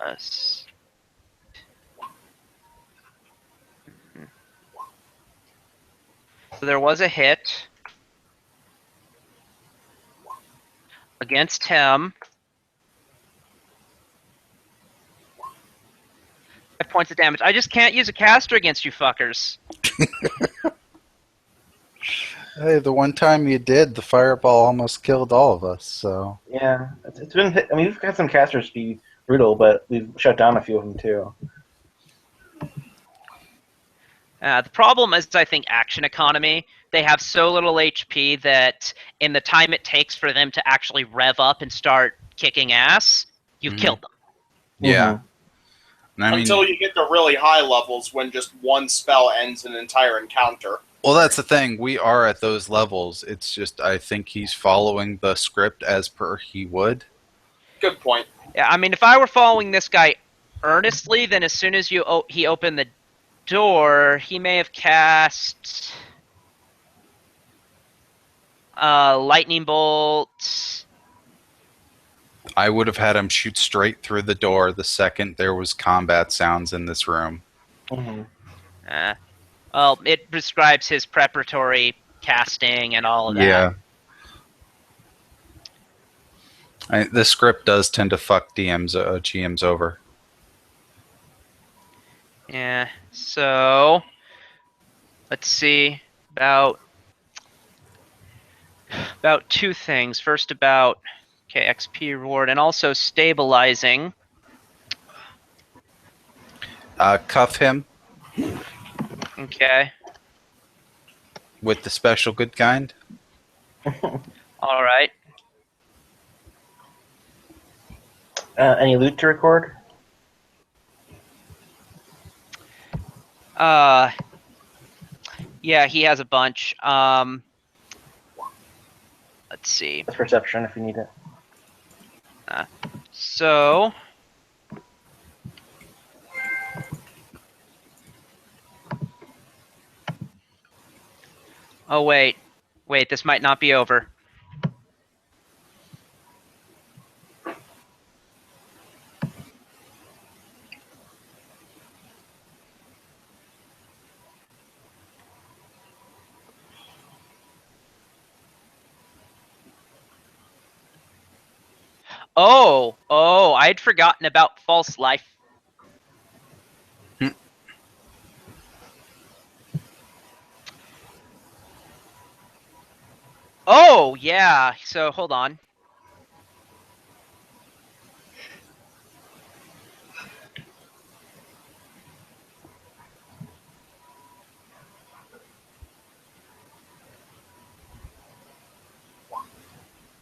Us. So there was a hit against him. 5 points of damage. I just can't use a caster against you fuckers. Hey, the one time you did, the fireball almost killed all of us, so... Yeah, it's been. I mean, we've got some casters be brutal, but we've shut down a few of them too. The problem is, I think, action economy. They have so little HP that in the time it takes for them to actually rev up and start kicking ass, you've killed them. Yeah. And I mean, Until you get to really high levels, when just one spell ends an entire encounter. well, that's the thing. We are at those levels. It's just, I think he's following the script as per he would. Good point. Yeah, I mean, if I were following this guy earnestly, then as soon as he opened the door, he may have cast lightning bolt. I would have had him shoot straight through the door the second there was combat sounds in this room. Well, it describes his preparatory casting and all of that. Yeah. The script does tend to fuck GMs over. Yeah, so let's see about two things. First about XP reward and also stabilizing. Cuff him Okay. with the special good kind. All right. Any loot to record? Yeah, he has a bunch. Let's see. That's perception if you need it. So. Oh, wait. Wait, this might not be over. Oh, I'd forgotten about false life. Oh, yeah. So, hold on.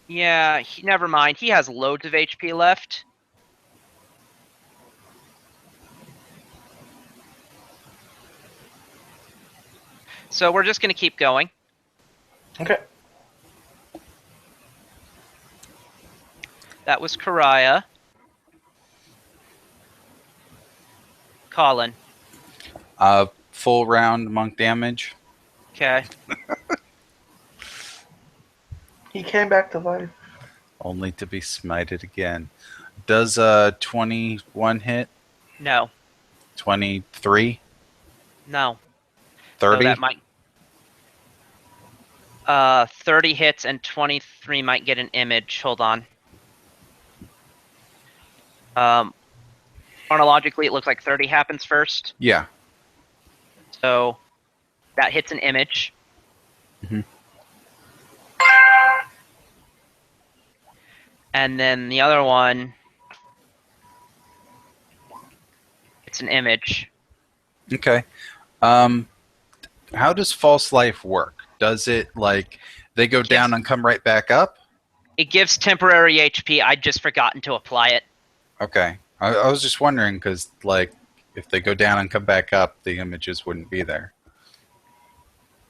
Yeah, never mind. He has loads of HP left. So we're just going to keep going. Okay. That was Karaya. Colin. Full round monk damage. Okay. He came back to life. Only to be smited again. Does 21 hit? No. 23? No. 30? So that might. 30 hits and 23 might get an image. Hold on. Chronologically, it looks like 30 happens first. Yeah. So that hits an image. Mhm. And then the other one, it's an image. Okay. How does false life work? Does it like they go down and come right back up? It gives temporary HP. I'd just forgotten to apply it. Okay. I was just wondering because like if they go down and come back up, the images wouldn't be there.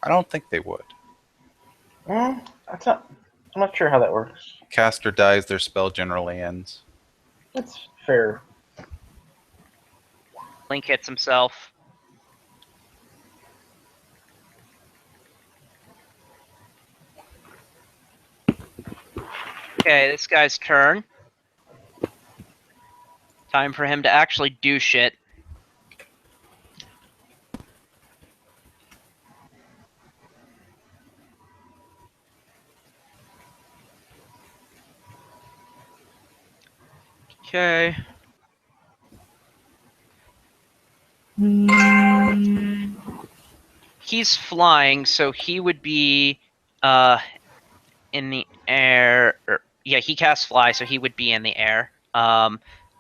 I don't think they would. I'm not sure how that works. Caster dies, their spell generally ends. That's fair. Link hits himself. Okay, this guy's turn. Time for him to actually do shit. Okay. He's flying, so he would be in the air. Yeah, he casts fly, so he would be in the air.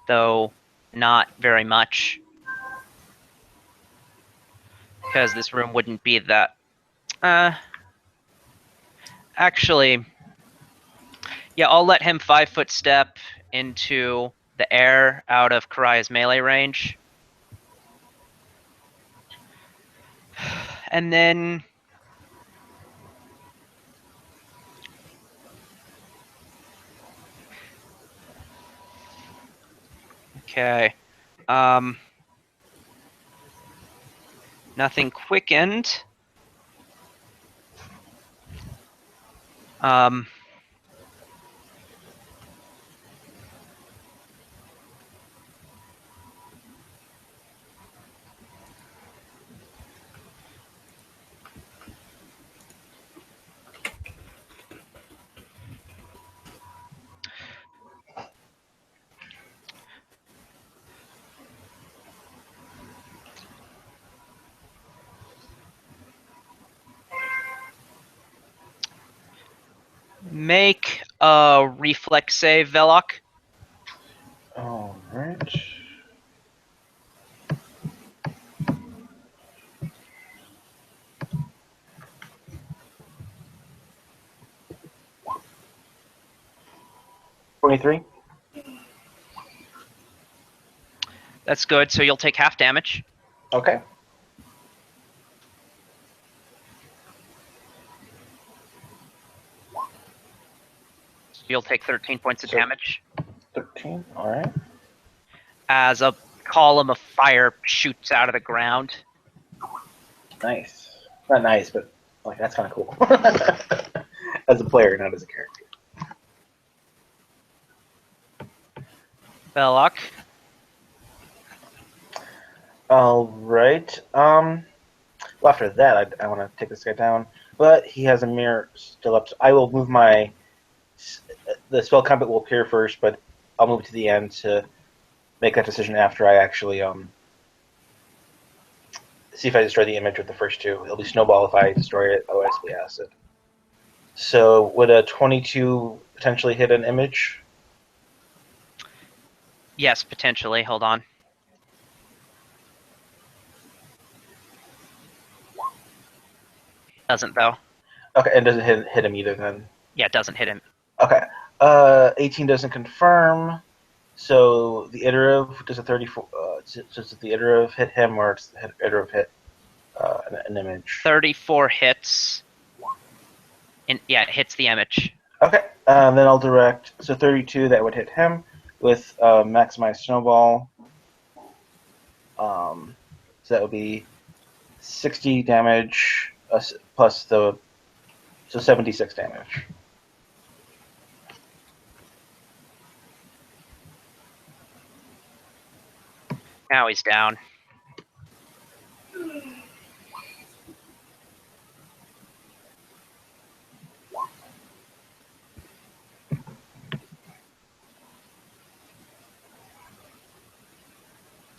Though not very much. Because this room wouldn't be that. Actually, yeah, I'll let him 5-foot step into the air out of Karaya's melee range. And then okay. Nothing quickened. Make a reflex save, Velok. All right. $23. That's good, so you'll take half damage. Okay. You'll take 13 points of So- damage 13. All right. as a column of fire shoots out of the ground. Nice. Not nice, but like that's kind of cool. As a player, not as a character. Belloc. All right. Well, after that, I want to take this guy down, but he has a mirror still up. So I will move the spell combat will appear first, but I'll move to the end to make that decision after I actually see if I destroy the image with the first two. It'll be snowball if I destroy it. Otherwise, it'll be acid. So would a 22 potentially hit an image? Yes, potentially. Hold on. Doesn't though. Okay, and doesn't hit him either then. Yeah, it doesn't hit him. Okay. 18 doesn't confirm. So the iterative does a 34. Does the iterative hit him, or does the iterative hit an image? 34 hits. Yeah, it hits the image. Okay. Then I'll direct. So 32 that would hit him with maximized snowball. So that would be 60 damage plus so 76 damage. Now he's down.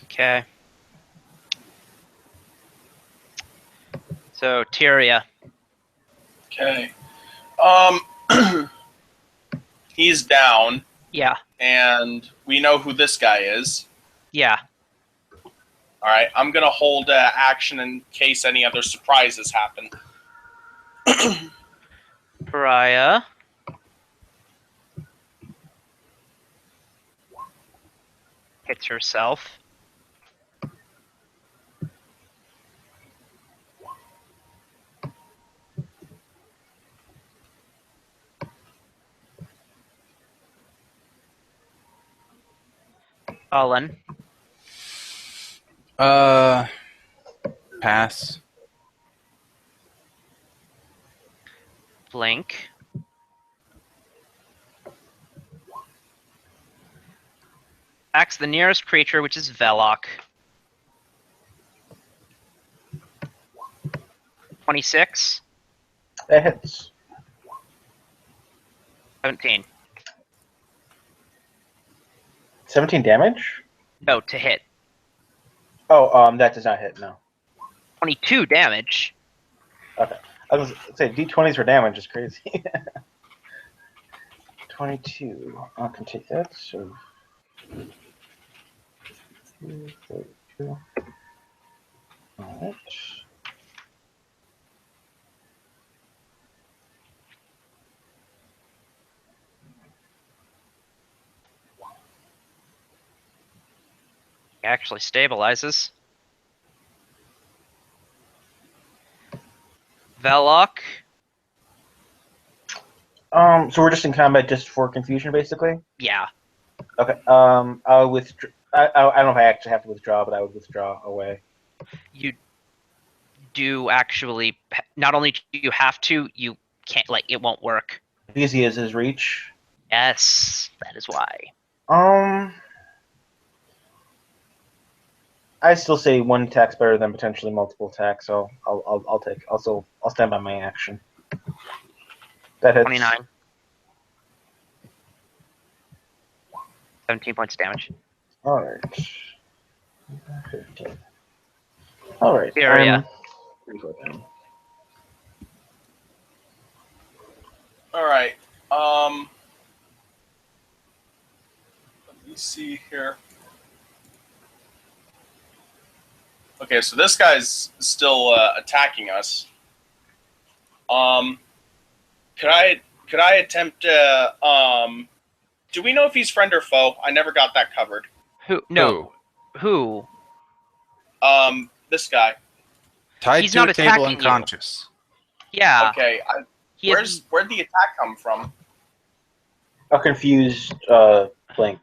Okay. So, Tyria. Okay. He's down, Yeah. and we know who this guy is. Yeah. All right, I'm gonna hold action in case any other surprises happen. Pariah. Hits herself. Cullen. Pass. Blink. Attacks the nearest creature, which is Veloc. 26. That hits. 17. 17 damage? No, to hit. Oh, that does not hit, no. 22 damage. Okay. I was going to say, D20s for damage is crazy. 22. I can take that, so... 32. Alright. He actually stabilizes. Veloc. So we're just in combat just for confusion, basically? Yeah. Okay. I'll withdraw. I don't know if I actually have to withdraw, but I would withdraw away. You do actually. Not only do you have to, you can't. Like, it won't work. Because he is his reach. Yes, that is why. I still say one attack's better than potentially multiple attacks, so I'll take. Also, I'll stand by my action. That hits. 29. 17 points of damage. All right. 15. All right. Area. All right. Let me see here. Okay, so this guy's still attacking us. Could I attempt to do we know if he's friend or foe? I never got that covered. Who? No. Who? This guy. Tied He's to not a table attacking you. unconscious. Yeah. Okay, He is- where'd the attack come from? A confused blink.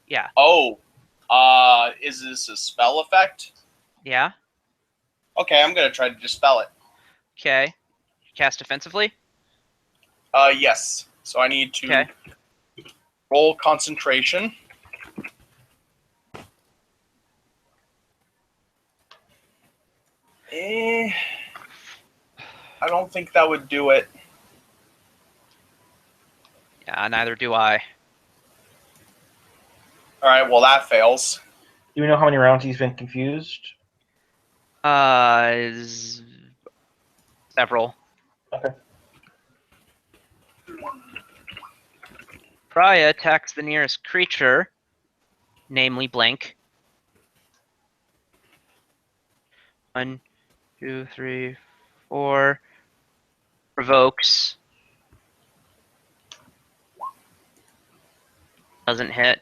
Yeah. Oh, is this a spell effect? Yeah. Okay, I'm gonna try to dispel it. Okay. Cast defensively. Yes. So I need to Okay. roll concentration. I don't think that would do it. Yeah. Neither do I. All right, well that fails. Do we know how many rounds he's been confused? Several. Okay. Pariah attacks the nearest creature, namely Blink. 1, 2, 3, 4. Provokes. Doesn't hit.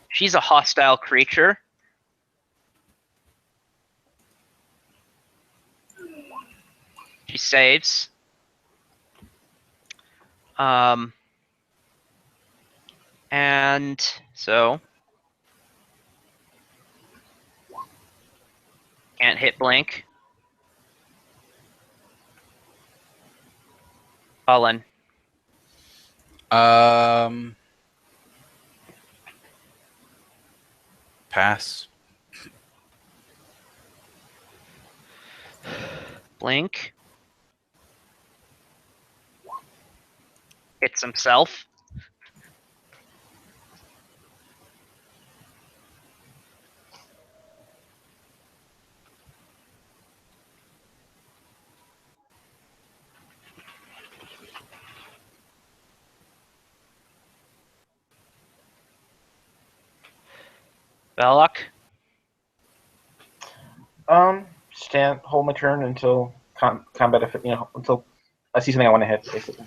She's a hostile creature. She saves. And so can't hit Blink. Colin. Pass. Blink. Hits himself. Belloc. Hold my turn until combat, until I see something I want to hit, basically.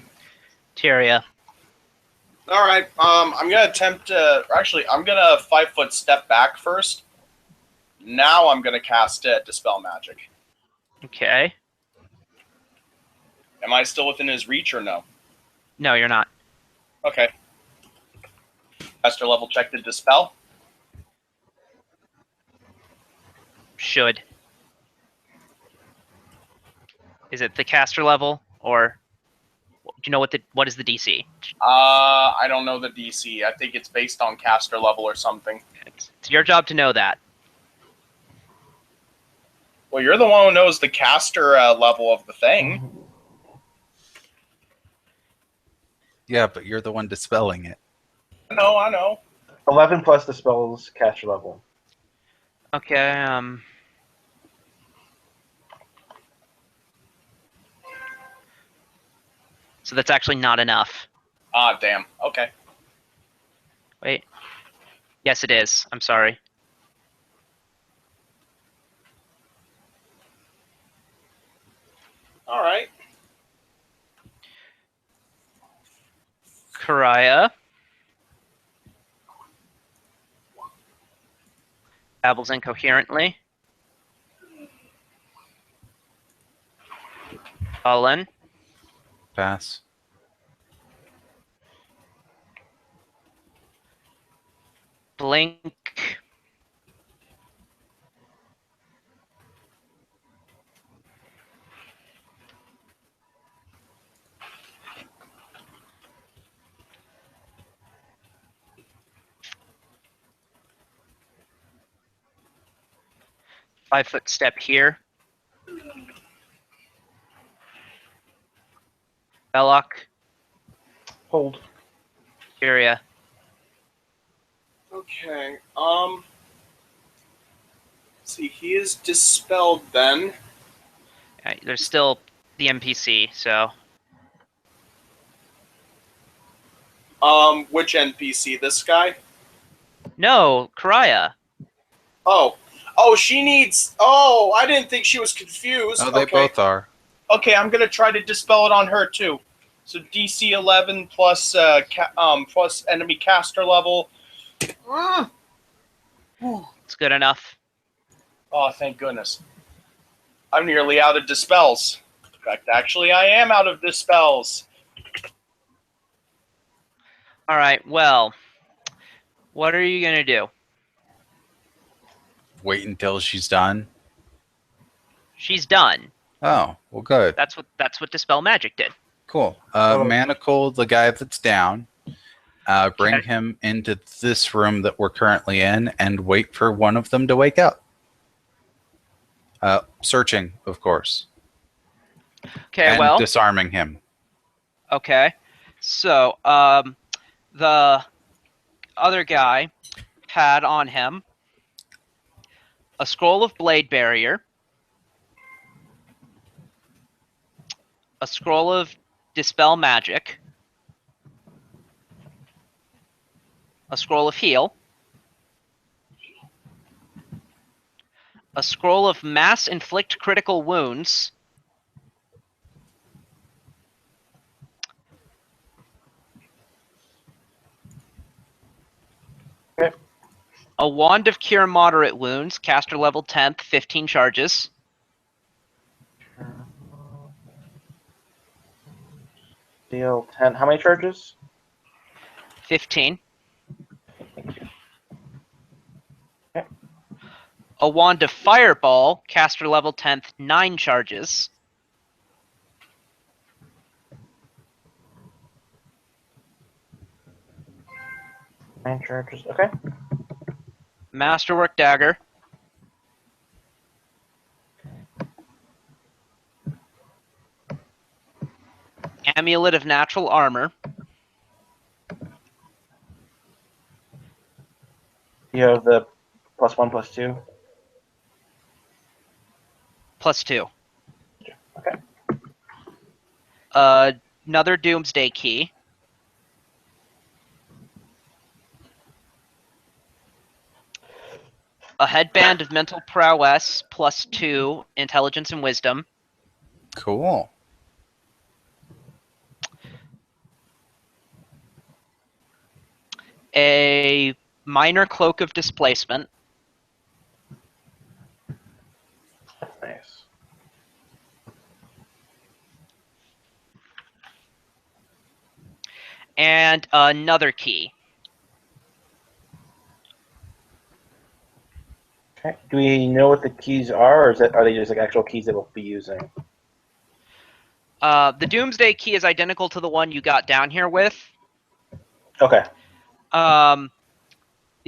Tyria. All right. I'm gonna attempt to. Actually, I'm gonna 5-foot step back first. Now I'm gonna cast dispel magic. Okay. Am I still within his reach or no? No, you're not. Okay. Caster level check to dispel. Should. Is it the caster level, or do you know what is the DC? I don't know the DC. I think it's based on caster level or something. It's your job to know that. Well, you're the one who knows the caster level of the thing. Yeah, but you're the one dispelling it. I know. 11 plus the spell's caster level. Okay. So that's actually not enough. Ah, damn. Okay. Wait. Yes, it is. I'm sorry. All right. Karaya. Babbles incoherently. Colin. Pass. Blink. Five-foot step here. Belloc. Hold. Tyria. Okay. See, he is dispelled then. There's still the NPC, so Which NPC? This guy? no, Karaya. Oh, she needs. Oh, I didn't think she was confused. Oh, they Okay. both are. Okay, I'm gonna try to dispel it on her too. So DC 11 plus plus enemy caster level. It's good enough. Oh, thank goodness. I'm nearly out of dispels. In fact, actually, I am out of dispels. All right. Well, what are you gonna do? Wait until she's done. She's done. Oh, well, good. That's what Dispel Magic did. Cool. Oh. Manacle the guy that's down. Bring Okay. him into this room that we're currently in and wait for one of them to wake up. Searching, of course. Okay. And Well. disarming him. Okay. So, the other guy had on him a scroll of blade barrier, a scroll of dispel magic, a scroll of heal, a scroll of mass inflict critical wounds, Okay. a wand of cure moderate wounds, caster level 10th, 15 charges, Deal 10. How many charges? 15, Thank you. Okay. a wand of fireball, caster level 10th, 9 charges, 9 charges. Okay. masterwork dagger, amulet of natural armor, You have the +1, +2. +2. Okay. Another Doomsday key, a headband of mental prowess +2 intelligence and wisdom, Cool. a minor cloak of displacement, Nice. and another key. Okay. Do we know what the keys are, or are they just like actual keys that we'll be using? The Doomsday key is identical to the one you got down here with. Okay. The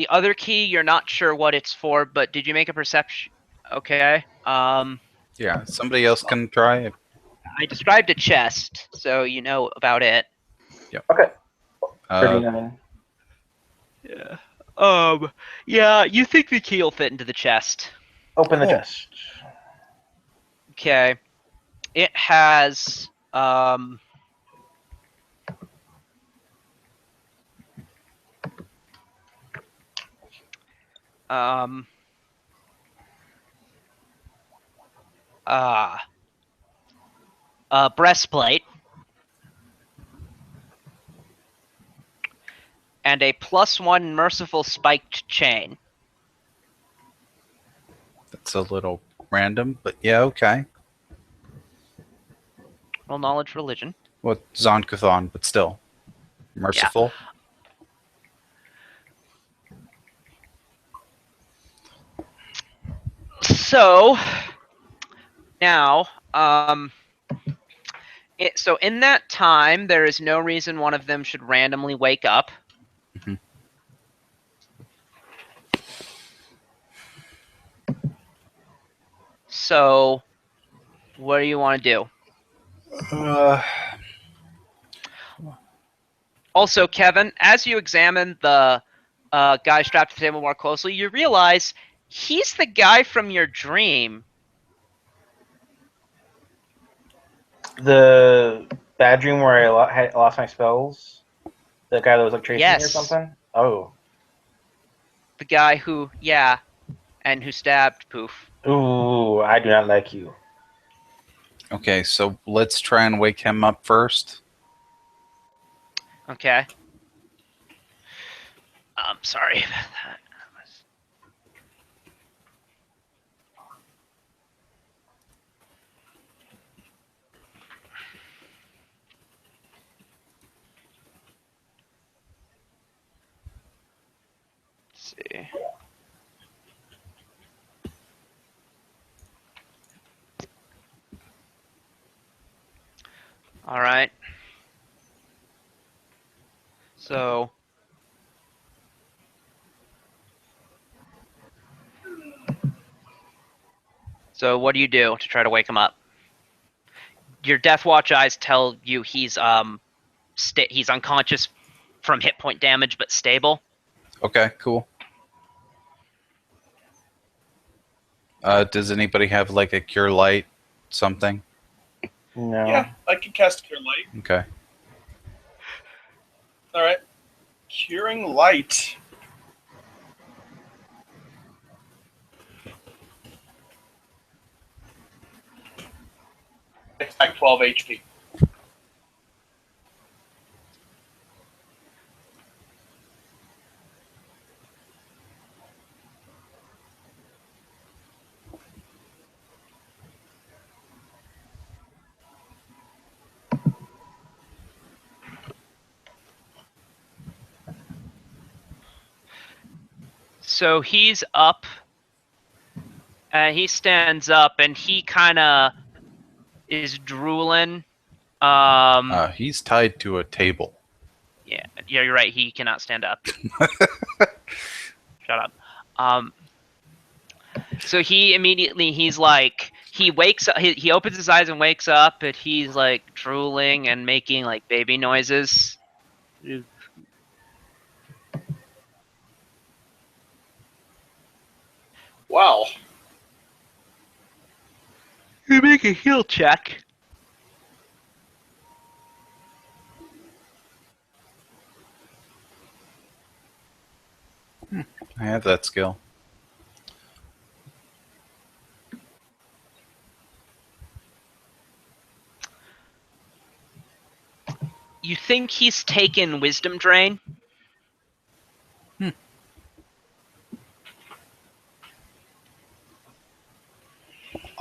other key, you're not sure what it's for, but did you make a perception? Okay. Yeah, somebody else can try it. I described a chest, so you know about it. Okay. Uh, 39. Yeah. Yeah, you think the key will fit into the chest. Open the Cool. chest. Okay. It has um a breastplate and a +1 merciful spiked chain. that's a little random, but yeah, okay. Roll knowledge religion. Well, Zonkathon, but still. Merciful. So now, so in that time, there is no reason one of them should randomly wake up. Mhm. So, what do you want to do? Also, Kevin, as you examine the guy strapped to the table more closely, you realize he's the guy from your dream. The bad dream where I lost my spells? The guy that was like chasing me or Yes. something? Oh. The guy who, yeah, and who stabbed Poof. Ooh, I do not like you. Okay, so let's try and wake him up first. Okay. Sorry about that. All right. So what do you do to try to wake him up? Your Death Watch eyes tell you he's he's unconscious from hit point damage, but stable. Okay, cool. Does anybody have like a cure light something? No. Yeah, I can cast Cure Light. Okay. All right. Curing Light. Attack 12 HP. So he's up. He stands up and he kind of is drooling. He's tied to a table. Yeah, you're right. He cannot stand up. Shut up. So he immediately, he wakes up, he opens his eyes and wakes up, and he's like drooling and making like baby noises. Wow. You make a heal check. I have that skill. You think he's taken Wisdom Drain?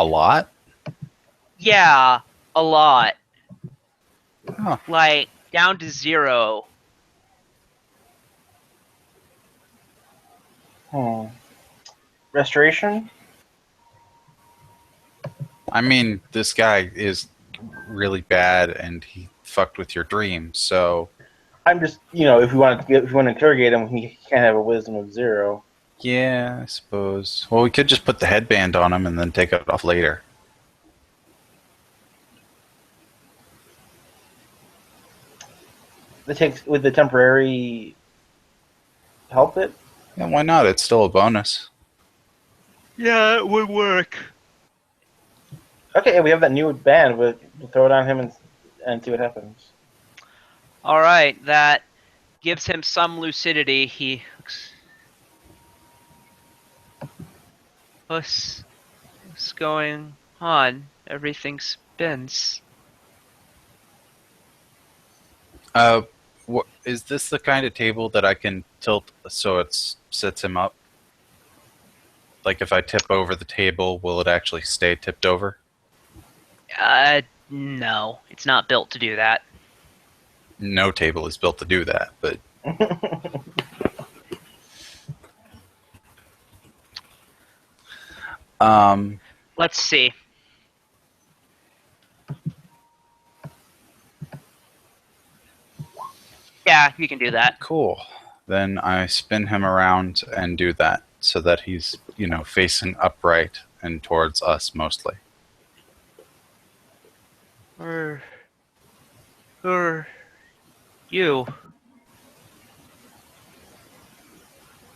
A lot? Yeah, a lot. Huh. Like, down to 0. Restoration? I mean, this guy is really bad, and he fucked with your dreams. So I'm just, if you want to interrogate him, he can't have a wisdom of 0. yeah, I suppose. Well, we could just put the headband on him and then take it off later. Would the temporary help it? Yeah, why not? It's still a bonus. Yeah, it would work. Okay, we have that new band. We'll throw it on him and see what happens. Alright, that gives him some lucidity. He looks... What's going on? Everything spins. What is this the kind of table that I can tilt so it sets him up? Like if I tip over the table, will it actually stay tipped over? No. It's not built to do that. No table is built to do that, but Let's see. Yeah, you can do that. cool. Then I spin him around and do that so that he's, facing upright and towards us mostly. Or you.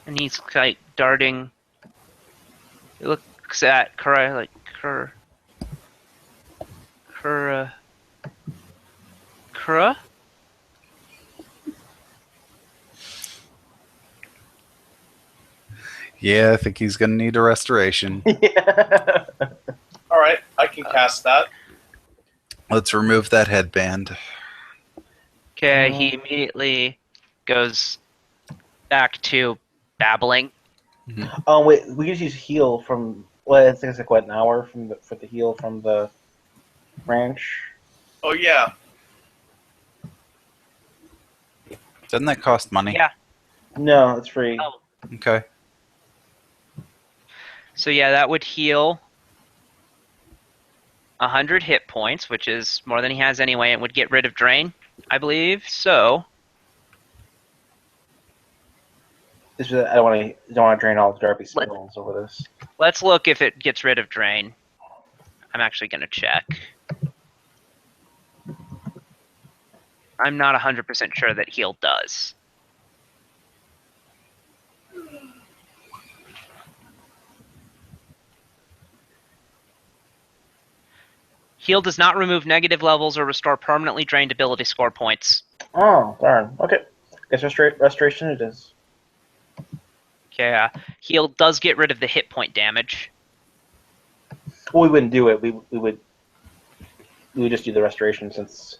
And he's like darting. He looks at Kara like Kara. Yeah, I think he's gonna need a restoration. Yeah. All right, I can cast that. Let's remove that headband. Okay, he immediately goes back to babbling. Oh wait, we just use heal from. Well, it's like what, an hour for the heal from the branch. Oh yeah. Doesn't that cost money? Yeah. No, it's free. Oh. Okay. So yeah, that would heal. 100 hit points, which is more than he has anyway, and would get rid of Drain, I believe. So I don't want to drain all of Darby's spells over this. let's look if it gets rid of Drain. I'm actually going to check. I'm not 100% sure that Heal does. Heal does not remove negative levels or restore permanently drained ability score points. Oh, darn. Okay. Guess restoration it is. Okay, Heal does get rid of the hit point damage. Well, we wouldn't do it. We would just do the restoration since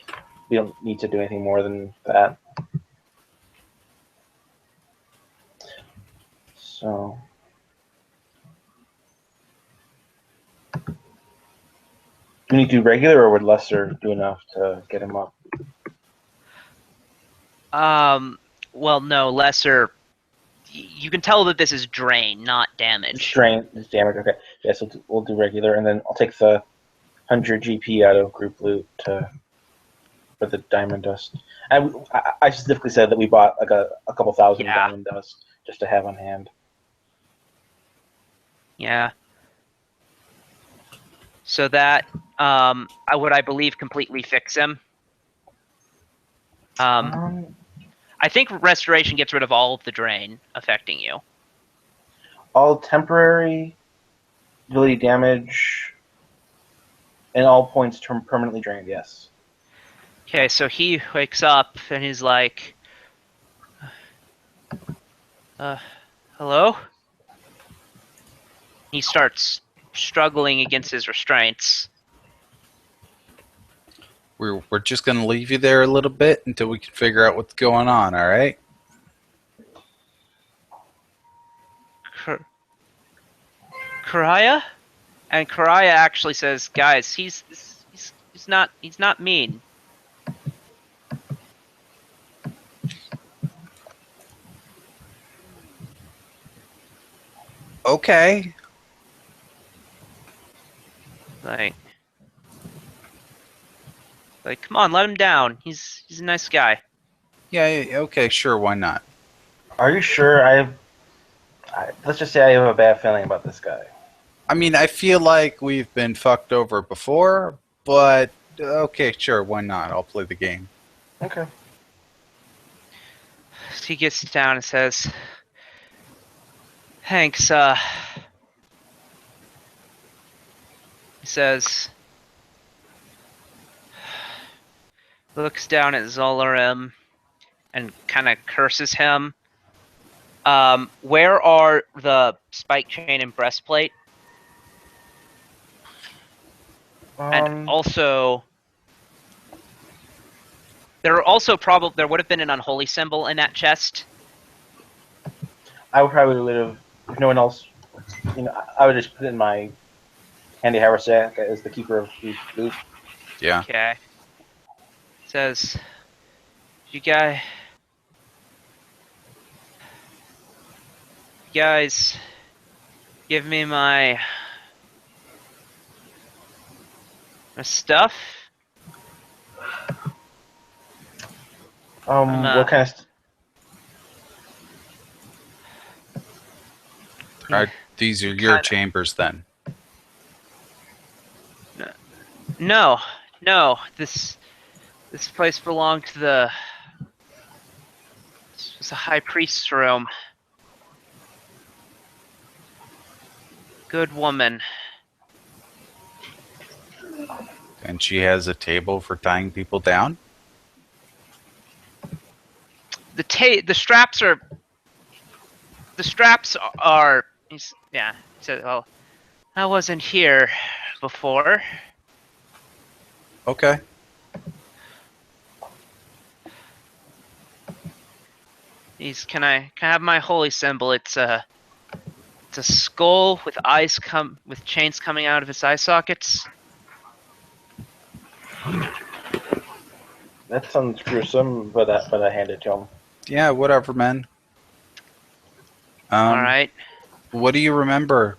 we don't need to do anything more than that. So. Do we need to do regular, or would lesser do enough to get him up? Well, no, lesser. You can tell that this is drain, not damage. It's drain. It's damage. Okay. Yeah, so we'll do regular, and then I'll take the 100 GP out of group loot for the diamond dust. I specifically said that we bought like a couple thousand diamond dust just to have on hand. Yeah. So that would, I believe, completely fix him. I think restoration gets rid of all of the drain affecting you. All temporary ability damage and all points permanently drained, yes. Okay, so he wakes up and he's like, hello? He starts struggling against his restraints. We're just going to leave you there a little bit until we can figure out what's going on, all right? Karaya? And Karaya actually says, guys, he's not mean. Okay. Like, come on, let him down. He's a nice guy. Yeah, okay, sure, why not? Are you sure? Let's just say I have a bad feeling about this guy. I mean, I feel like we've been fucked over before, but okay, sure, why not? I'll play the game. Okay. So he gets down and says, Hanks, he says, looks down at Zolarim and kind of curses him. Where are the spike chain and breastplate? And also, there would have been an unholy symbol in that chest. I would probably live if no one else. I would just put it in my handy haversack as the keeper of loot. Yeah. Okay. Says, you guys give me my stuff. What kind of? These are your chambers, then. No. This place belonged to this was a high priest's room. Good woman. And she has a table for tying people down? The straps are yeah. He said, well, I wasn't here before. Okay. Can I have my holy symbol? It's a skull with eyes with chains coming out of its eye sockets. That sounds gruesome, but I hand it to him. Yeah, whatever, man. All right. What do you remember?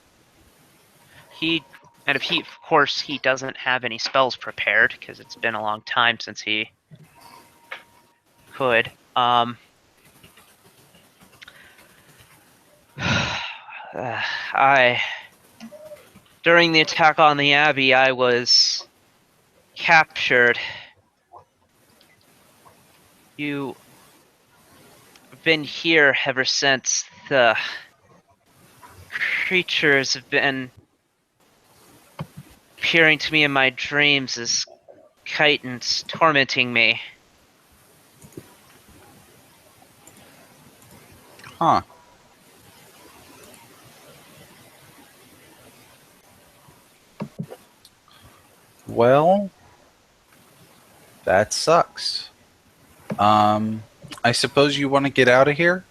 He And if of course, he doesn't have any spells prepared, because it's been a long time since he could. During the attack on the Abbey, I was captured. You've been here ever since. The creatures have been appearing to me in my dreams as chitons tormenting me. Huh. Well, that sucks. I suppose you want to get out of here?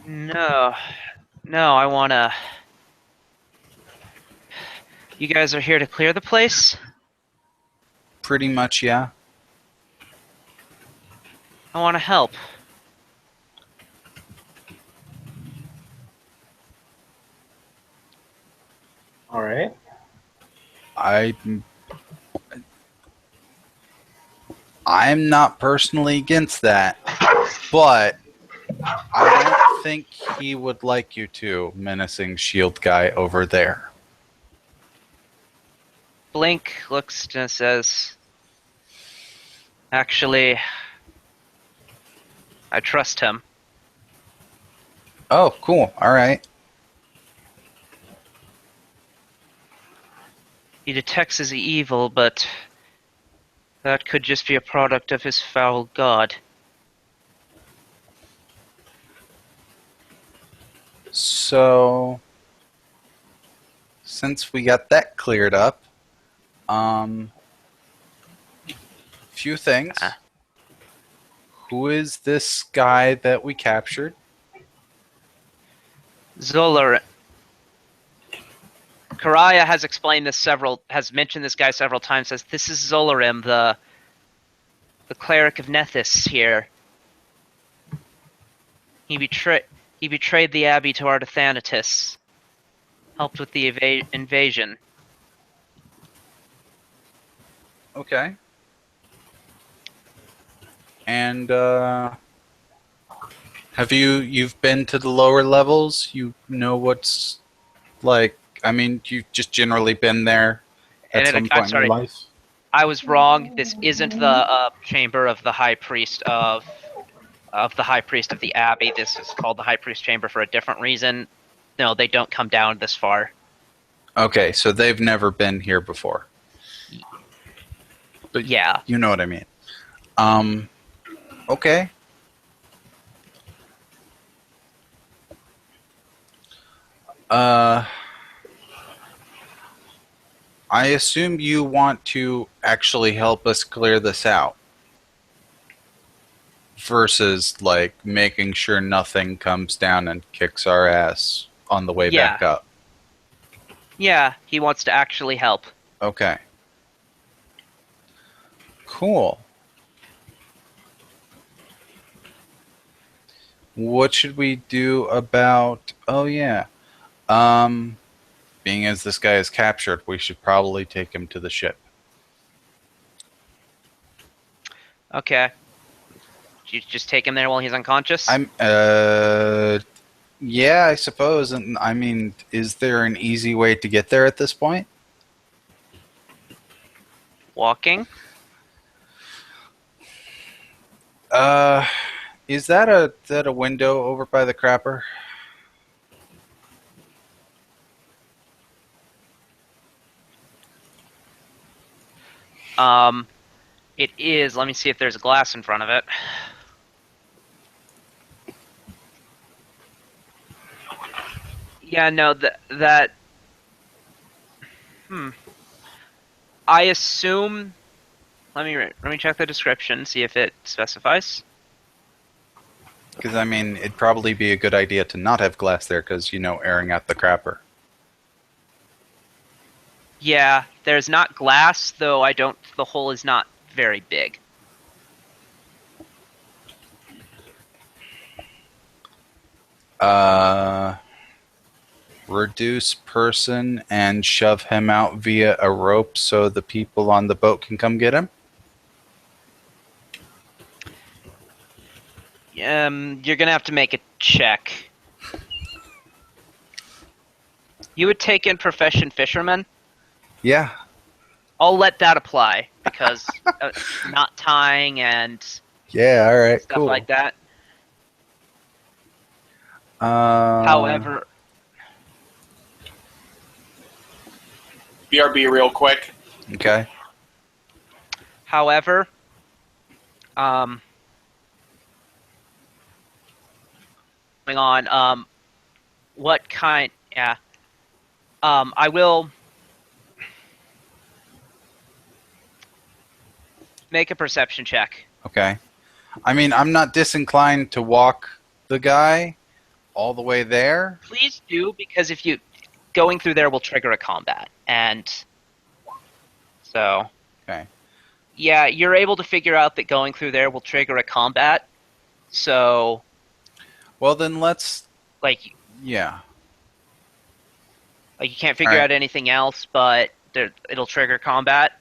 No, I wanna. You guys are here to clear the place? Pretty much, yeah. I wanna help. All right. I'm not personally against that, but I don't think he would like you to, menacing shield guy over there. Blink looks and says, "Actually, I trust him." Oh, cool. All right. He detects his evil, but that could just be a product of his foul god. So, since we got that cleared up, few things. Who is this guy that we captured? Zolar. Karaya has mentioned this guy several times. Says this is Zolarim, the cleric of Nethys here. He betrayed the abbey to Artathanatus. Helped with the invasion. Okay. And have you've been to the lower levels? You know what's like. I mean, you've just generally been there at some point in your life. I was wrong. This isn't the chamber of the high priest of the high priest of the abbey. This is called the high priest chamber for a different reason. No, they don't come down this far. Okay, so they've never been here before. But yeah, you know what I mean. Okay. I assume you want to actually help us clear this out versus like making sure nothing comes down and kicks our ass on the way back up. Yeah, he wants to actually help. Okay. Cool. What should we do about... Oh, yeah. Being as this guy is captured, we should probably take him to the ship. Okay. You just take him there while he's unconscious? Yeah, I suppose. And I mean, is there an easy way to get there at this point? Walking? Is that a window over by the crapper? It is. Let me see if there's a glass in front of it. Yeah, no, that... I assume... Let me check the description, see if it specifies. Because, I mean, it'd probably be a good idea to not have glass there because, you know, airing out the crapper. Yeah, there's not glass, though the hole is not very big. Reduce person and shove him out via a rope so the people on the boat can come get him? You're gonna have to make a check. You would take in profession fisherman. Yeah. I'll let that apply because not tying and Yeah, alright, stuff cool. like that. However, BRB real quick. Okay. however, going on, what kind? Yeah, I will make a perception check. Okay. I mean, I'm not disinclined to walk the guy all the way there. Please do, because if you going through there will trigger a combat, and so Okay. yeah, you're able to figure out that going through there will trigger a combat. So, Well, then let's... like, Yeah. you can't figure Alright. out anything else, but it'll trigger combat.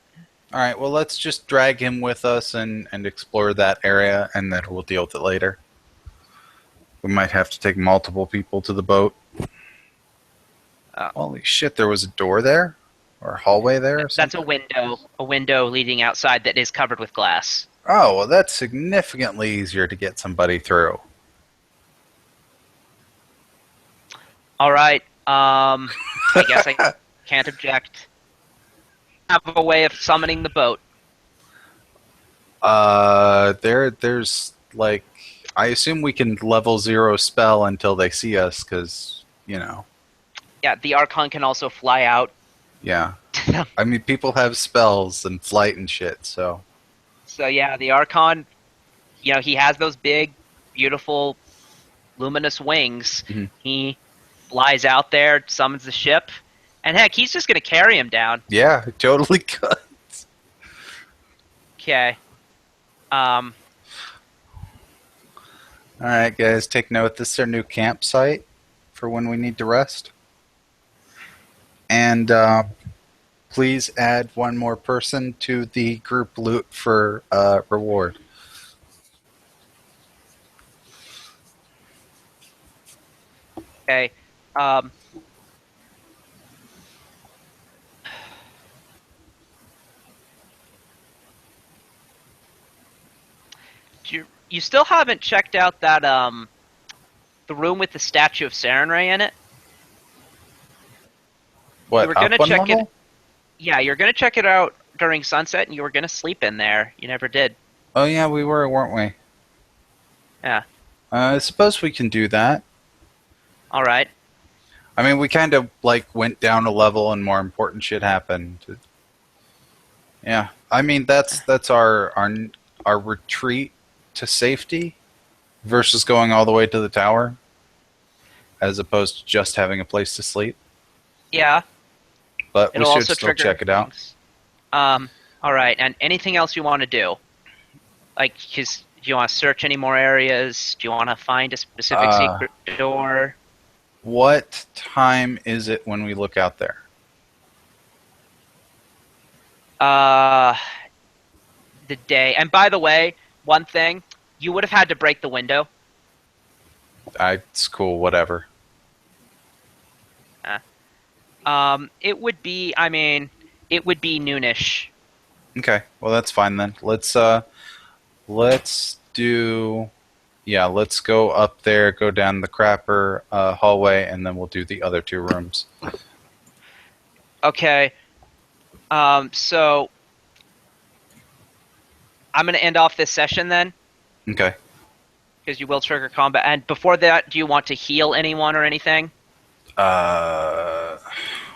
Alright, well, let's just drag him with us and explore that area, and then we'll deal with it later. We might have to take multiple people to the boat. Holy shit, there was a door there? Or a hallway there? Or That's something? a window leading outside that is covered with glass. Oh, well, that's significantly easier to get somebody through. All right. I guess I can't object. Have a way of summoning the boat. There's, like... I assume we can level 0 spell until they see us, because, you know... Yeah, the Archon can also fly out. Yeah. I mean, people have spells and flight and shit, so... So yeah, the Archon, you know, he has those big, beautiful, luminous wings. Mhm. He flies out there, summons the ship, and heck, he's just gonna carry him down. Yeah, totally could. Okay. Alright, guys, take note. This is our new campsite for when we need to rest. And please add one more person to the group loot for reward. Okay. You still haven't checked out that the room with the statue of Sarenrae in it? What, were gonna up one check level? it. Yeah, you're gonna check it out during sunset, and you were gonna sleep in there. You never did. Oh yeah, we were, weren't we? Yeah. I suppose we can do that. All right. I mean, we kind of, like, went down a level and more important shit happened. Yeah. I mean, that's our retreat to safety versus going all the way to the tower, as opposed to just having a place to sleep. Yeah. But we It'll should also still trigger check it out. things. All right. And anything else you want to do? Like, do you want to search any more areas? Do you want to find a specific secret door? What time is it when we look out there? The day. And by the way, one thing, you would have had to break the window. It's cool, whatever. It would be, I mean, it would be noonish. Okay, well that's fine then. Let's do... Yeah, let's go up there, go down the crapper hallway, and then we'll do the other two rooms. Okay. So I'm going to end off this session then, Okay. because you will trigger combat. And before that, do you want to heal anyone or anything?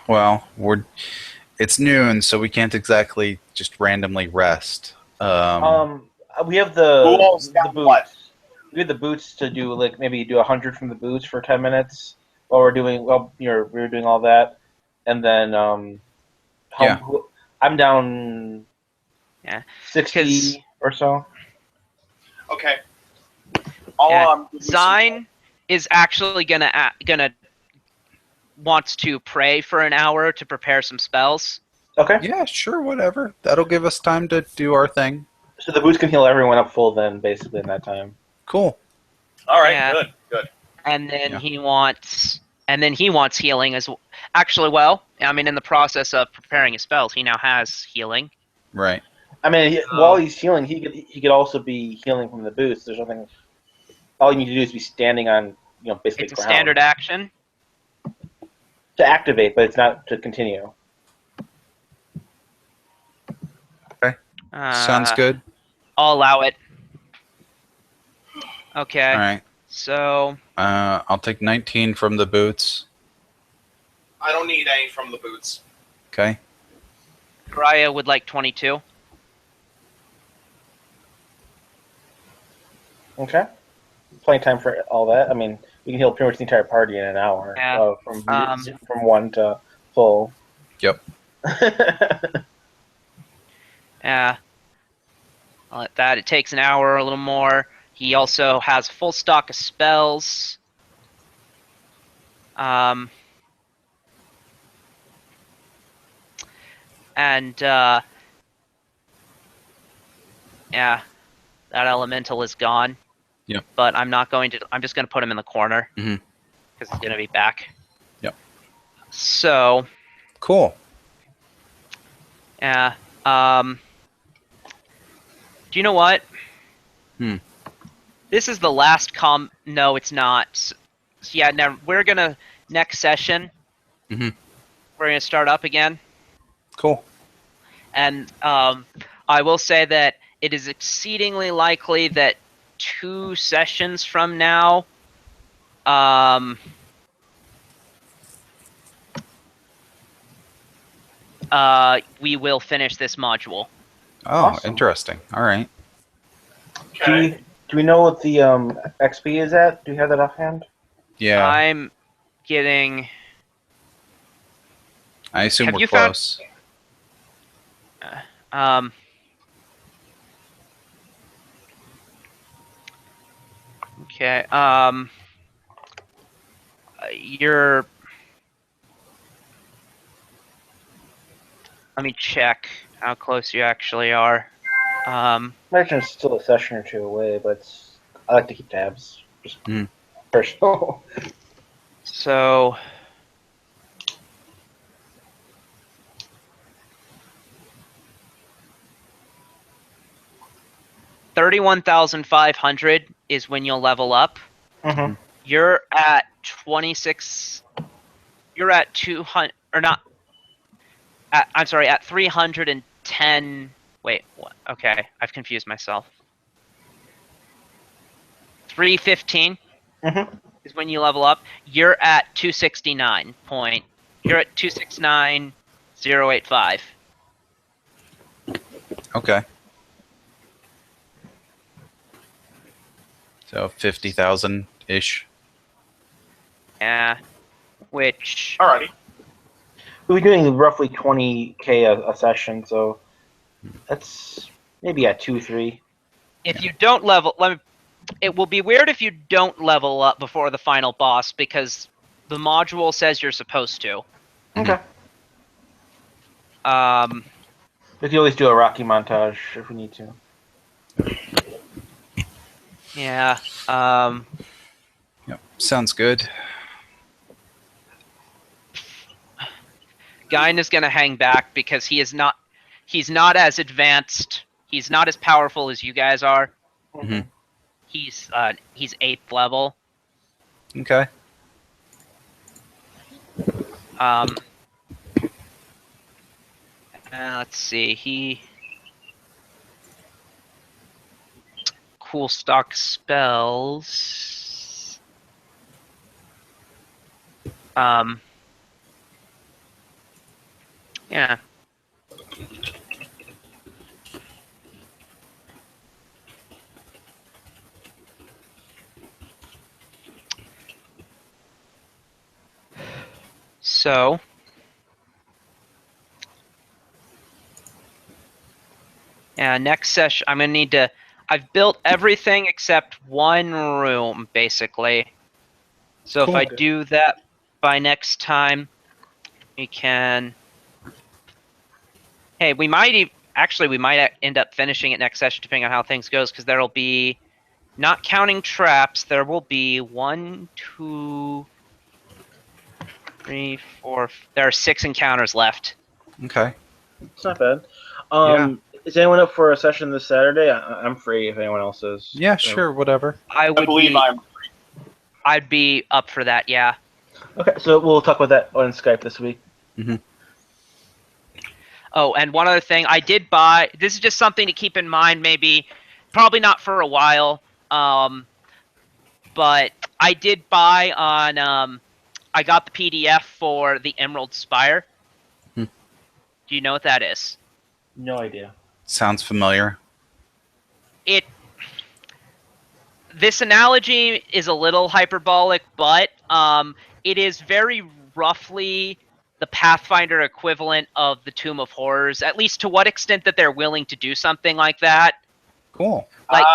Well, it's noon, so we can't exactly just randomly rest. We have Who all's the got boots. what? We have the boots to do, like, maybe do 100 from the boots for 10 minutes while we're doing we're doing all that, and then Yeah. I'm down Yeah. 60 or so. Okay. Yeah. I'll give you some- Zine, is actually gonna wants to pray for an hour to prepare some spells. Okay. Yeah, sure, whatever. That'll give us time to do our thing. So the boots can heal everyone up full then, basically, in that time. Cool. All right, Yeah. good. And then Yeah. he wants healing as well. Actually, well, I mean, in the process of preparing his spells, he now has healing. Right. I mean, while he's healing, he could also be healing from the boots. There's nothing. All you need to do is be standing on, basically It's a ground standard action. to activate, but it's not to continue. Sounds good. I'll allow it. Okay. All right. So I'll take 19 from the boots. I don't need any from the boots. Okay. Raya would like 22. Okay. Plenty of time for all that. I mean, you can heal pretty much the entire party in an hour. Yeah. From 1 to full. Yep. Yeah. I'll let that. It takes an hour or a little more. He also has full stock of spells. And yeah, that elemental is gone. Yep. But I'm not going to. I'm just going to put him in the corner Mhm. because he's going to be back. Yep. So Cool. yeah. Do you know what? This is the last No, it's not. So, yeah. Now we're gonna next session. Mhm. We're gonna start up again. Cool. And I will say that it is exceedingly likely that 2 sessions from now, we will finish this module. Oh, Awesome. interesting. All right. Okay. Do we know what the XP is at? Do you have that offhand? Yeah. I'm getting. I assume Have we're you found- close. Okay. You're. Let me check how close you actually are. I imagine it's still a session or 2 away, but I like to keep tabs. Just personal. So. $31,500 is when you'll level up. Mm-hmm. You're at 26. You're at 200 or not. I'm sorry, at 310. Wait, what? Okay, I've confused myself. 315 is when you level up. You're at 269 point. You're at 269,085. Okay. So 50,000 ish. Yeah, which Alrighty. We'll be doing roughly 20k a session, so that's maybe at 2-3. if you don't level, it will be weird if you don't level up before the final boss because the module says you're supposed to. Okay. We can always do a Rocky montage if we need to. Yeah. Yep. Sounds good. Gain is gonna hang back because he's not as advanced. He's not as powerful as you guys are. Mhm. He's 8th level. Okay. Let's see. Cool stock spells. Yeah. So, next session, I'm going to need to... I've built everything except one room, basically. So if Cool. I do that by next time, we can. Hey, we might actually we might end up finishing it next session, depending on how things goes, because there'll be, not counting traps, there will be 1, 2, 3, 4. There are 6 encounters left. Okay. It's not bad. Yeah. Is anyone up for a session this Saturday? I'm free if anyone else is. Yeah, sure, whatever. I believe I'd be up for that. Yeah. Okay, so we'll talk about that on Skype this week. Oh, and one other thing, I did buy. This is just something to keep in mind. Maybe, probably not for a while. But I did buy on. I got the PDF for the Emerald Spire. Hmm. Do you know what that is? No idea. Sounds familiar. This analogy is a little hyperbolic, but it is very roughly the Pathfinder equivalent of the Tomb of Horrors, at least to what extent that they're willing to do something like that. Cool. Like,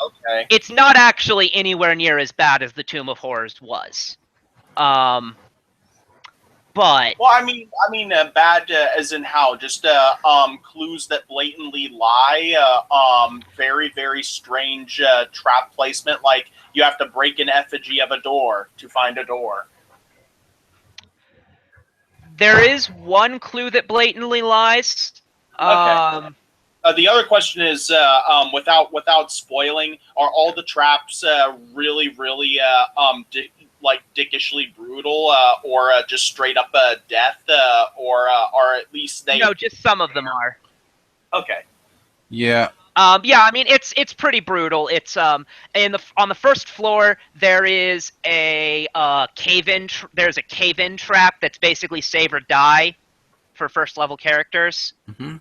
okay. It's not actually anywhere near as bad as the Tomb of Horrors was. But Well, I mean, bad as in how? Just clues that blatantly lie. Very, very strange trap placement. Like you have to break an effigy of a door to find a door. there is one clue that blatantly lies. Okay. The other question is, without spoiling, are all the traps really, really dickishly brutal, or just straight up death, or are at least they? No, just some of them are. Okay. Yeah. Yeah, I mean it's pretty brutal. It's on the first floor there is a cave-in. There's a cave-in trap that's basically save or die for first level characters. Mm-hmm.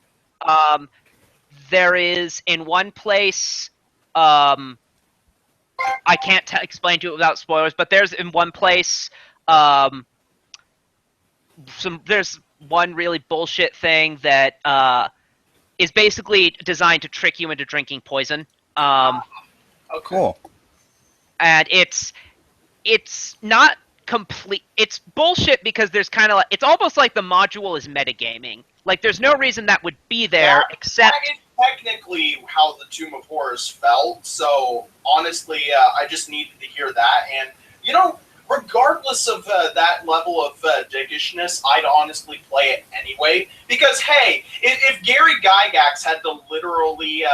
There is in one place. I can't explain to it without spoilers, but there's in one place. There's one really bullshit thing that is basically designed to trick you into drinking poison. Okay. Cool. And it's not complete. It's bullshit because there's kind of it's almost like the module is metagaming. Like there's no reason that would be there except. That is technically how the Tomb of Horrors felt. So honestly, I just needed to hear that, and regardless of that level of dickishness, I'd honestly play it anyway. Because hey, if Gary Gygax had to literally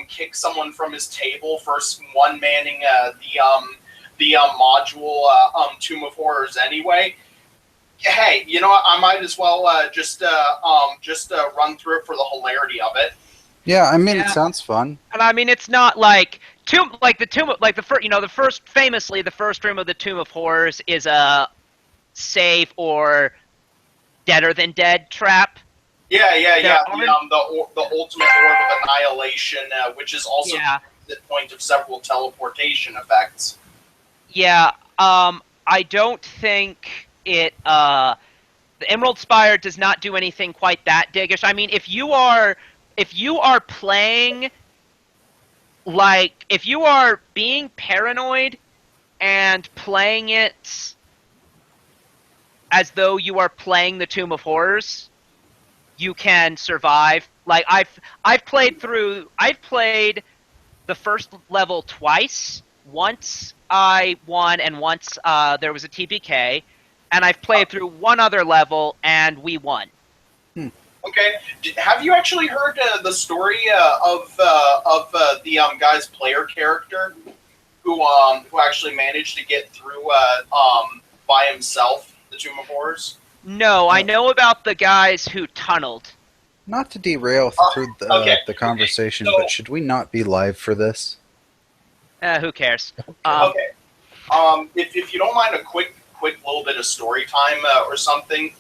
kick someone from his table for one manning the module Tomb of Horrors anyway, hey, you know what? I might as well just run through it for the hilarity of it. Yeah, I mean, it sounds fun. And I mean, it's not like the first room of the Tomb of Horrors is a save or deader than dead trap. Yeah. The ultimate orb of annihilation, which is also the point of several teleportation effects. Yeah. I don't think it. The Emerald Spire does not do anything quite that diggish. I mean, if you are playing, like, if you are being paranoid and playing it as though you are playing the Tomb of Horrors, you can survive. Like, I've played the first level twice. Once I won, and once there was a TPK, and I've played through one other level, and we won. Okay, have you actually heard the story of the guy's player character who actually managed to get through by himself the Tomb of Horrors? No, I know about the guys who tunneled. Not to derail through the conversation, but should we not be live for this? Who cares? Okay. If you don't mind a quick little bit of story time or something,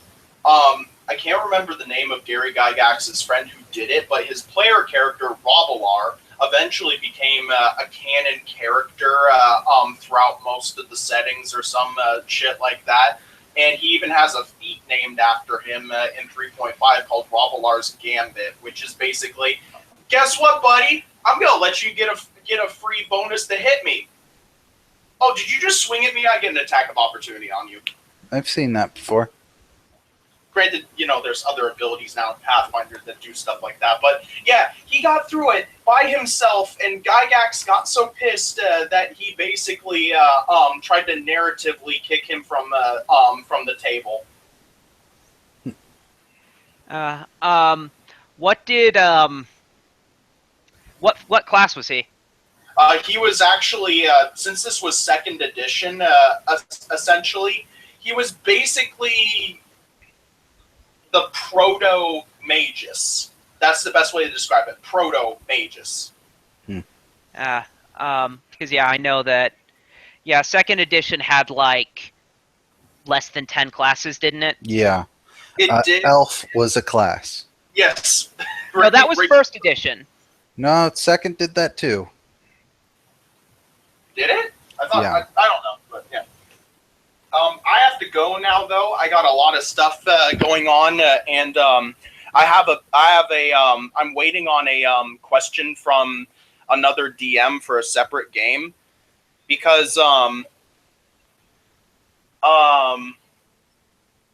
I can't remember the name of Gary Gygax's friend who did it, but his player character, Robilar, eventually became a canon character throughout most of the settings or some shit like that. And he even has a feat named after him in 3.5 called Robilar's Gambit, which is basically, guess what, buddy? I'm going to let you get a free bonus to hit me. Oh, did you just swing at me? I get an attack of opportunity on you. I've seen that before. Granted, there's other abilities now in Pathfinder that do stuff like that. But yeah, he got through it by himself, and Gygax got so pissed that he basically tried to narratively kick him from the table. What did what class was he? He was actually, since this was 2nd edition, essentially, he was basically the proto-magus. That's the best way to describe it. Proto-magus. Because I know that. Yeah, 2nd edition had like less than 10 classes, didn't it? Yeah. It did. Elf was a class. Yes. No, that was 1st edition. No, 2nd did that too. Did it? I thought. Yeah. I don't know, but yeah. I have to go now, though. I got a lot of stuff going on, and I'm waiting on a question from another DM for a separate game, because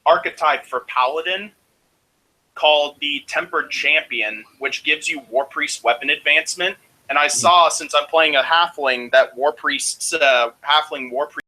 archetype for Paladin called the Tempered Champion, which gives you War Priest weapon advancement. And I saw, since I'm playing a Halfling, that Halfling War Priest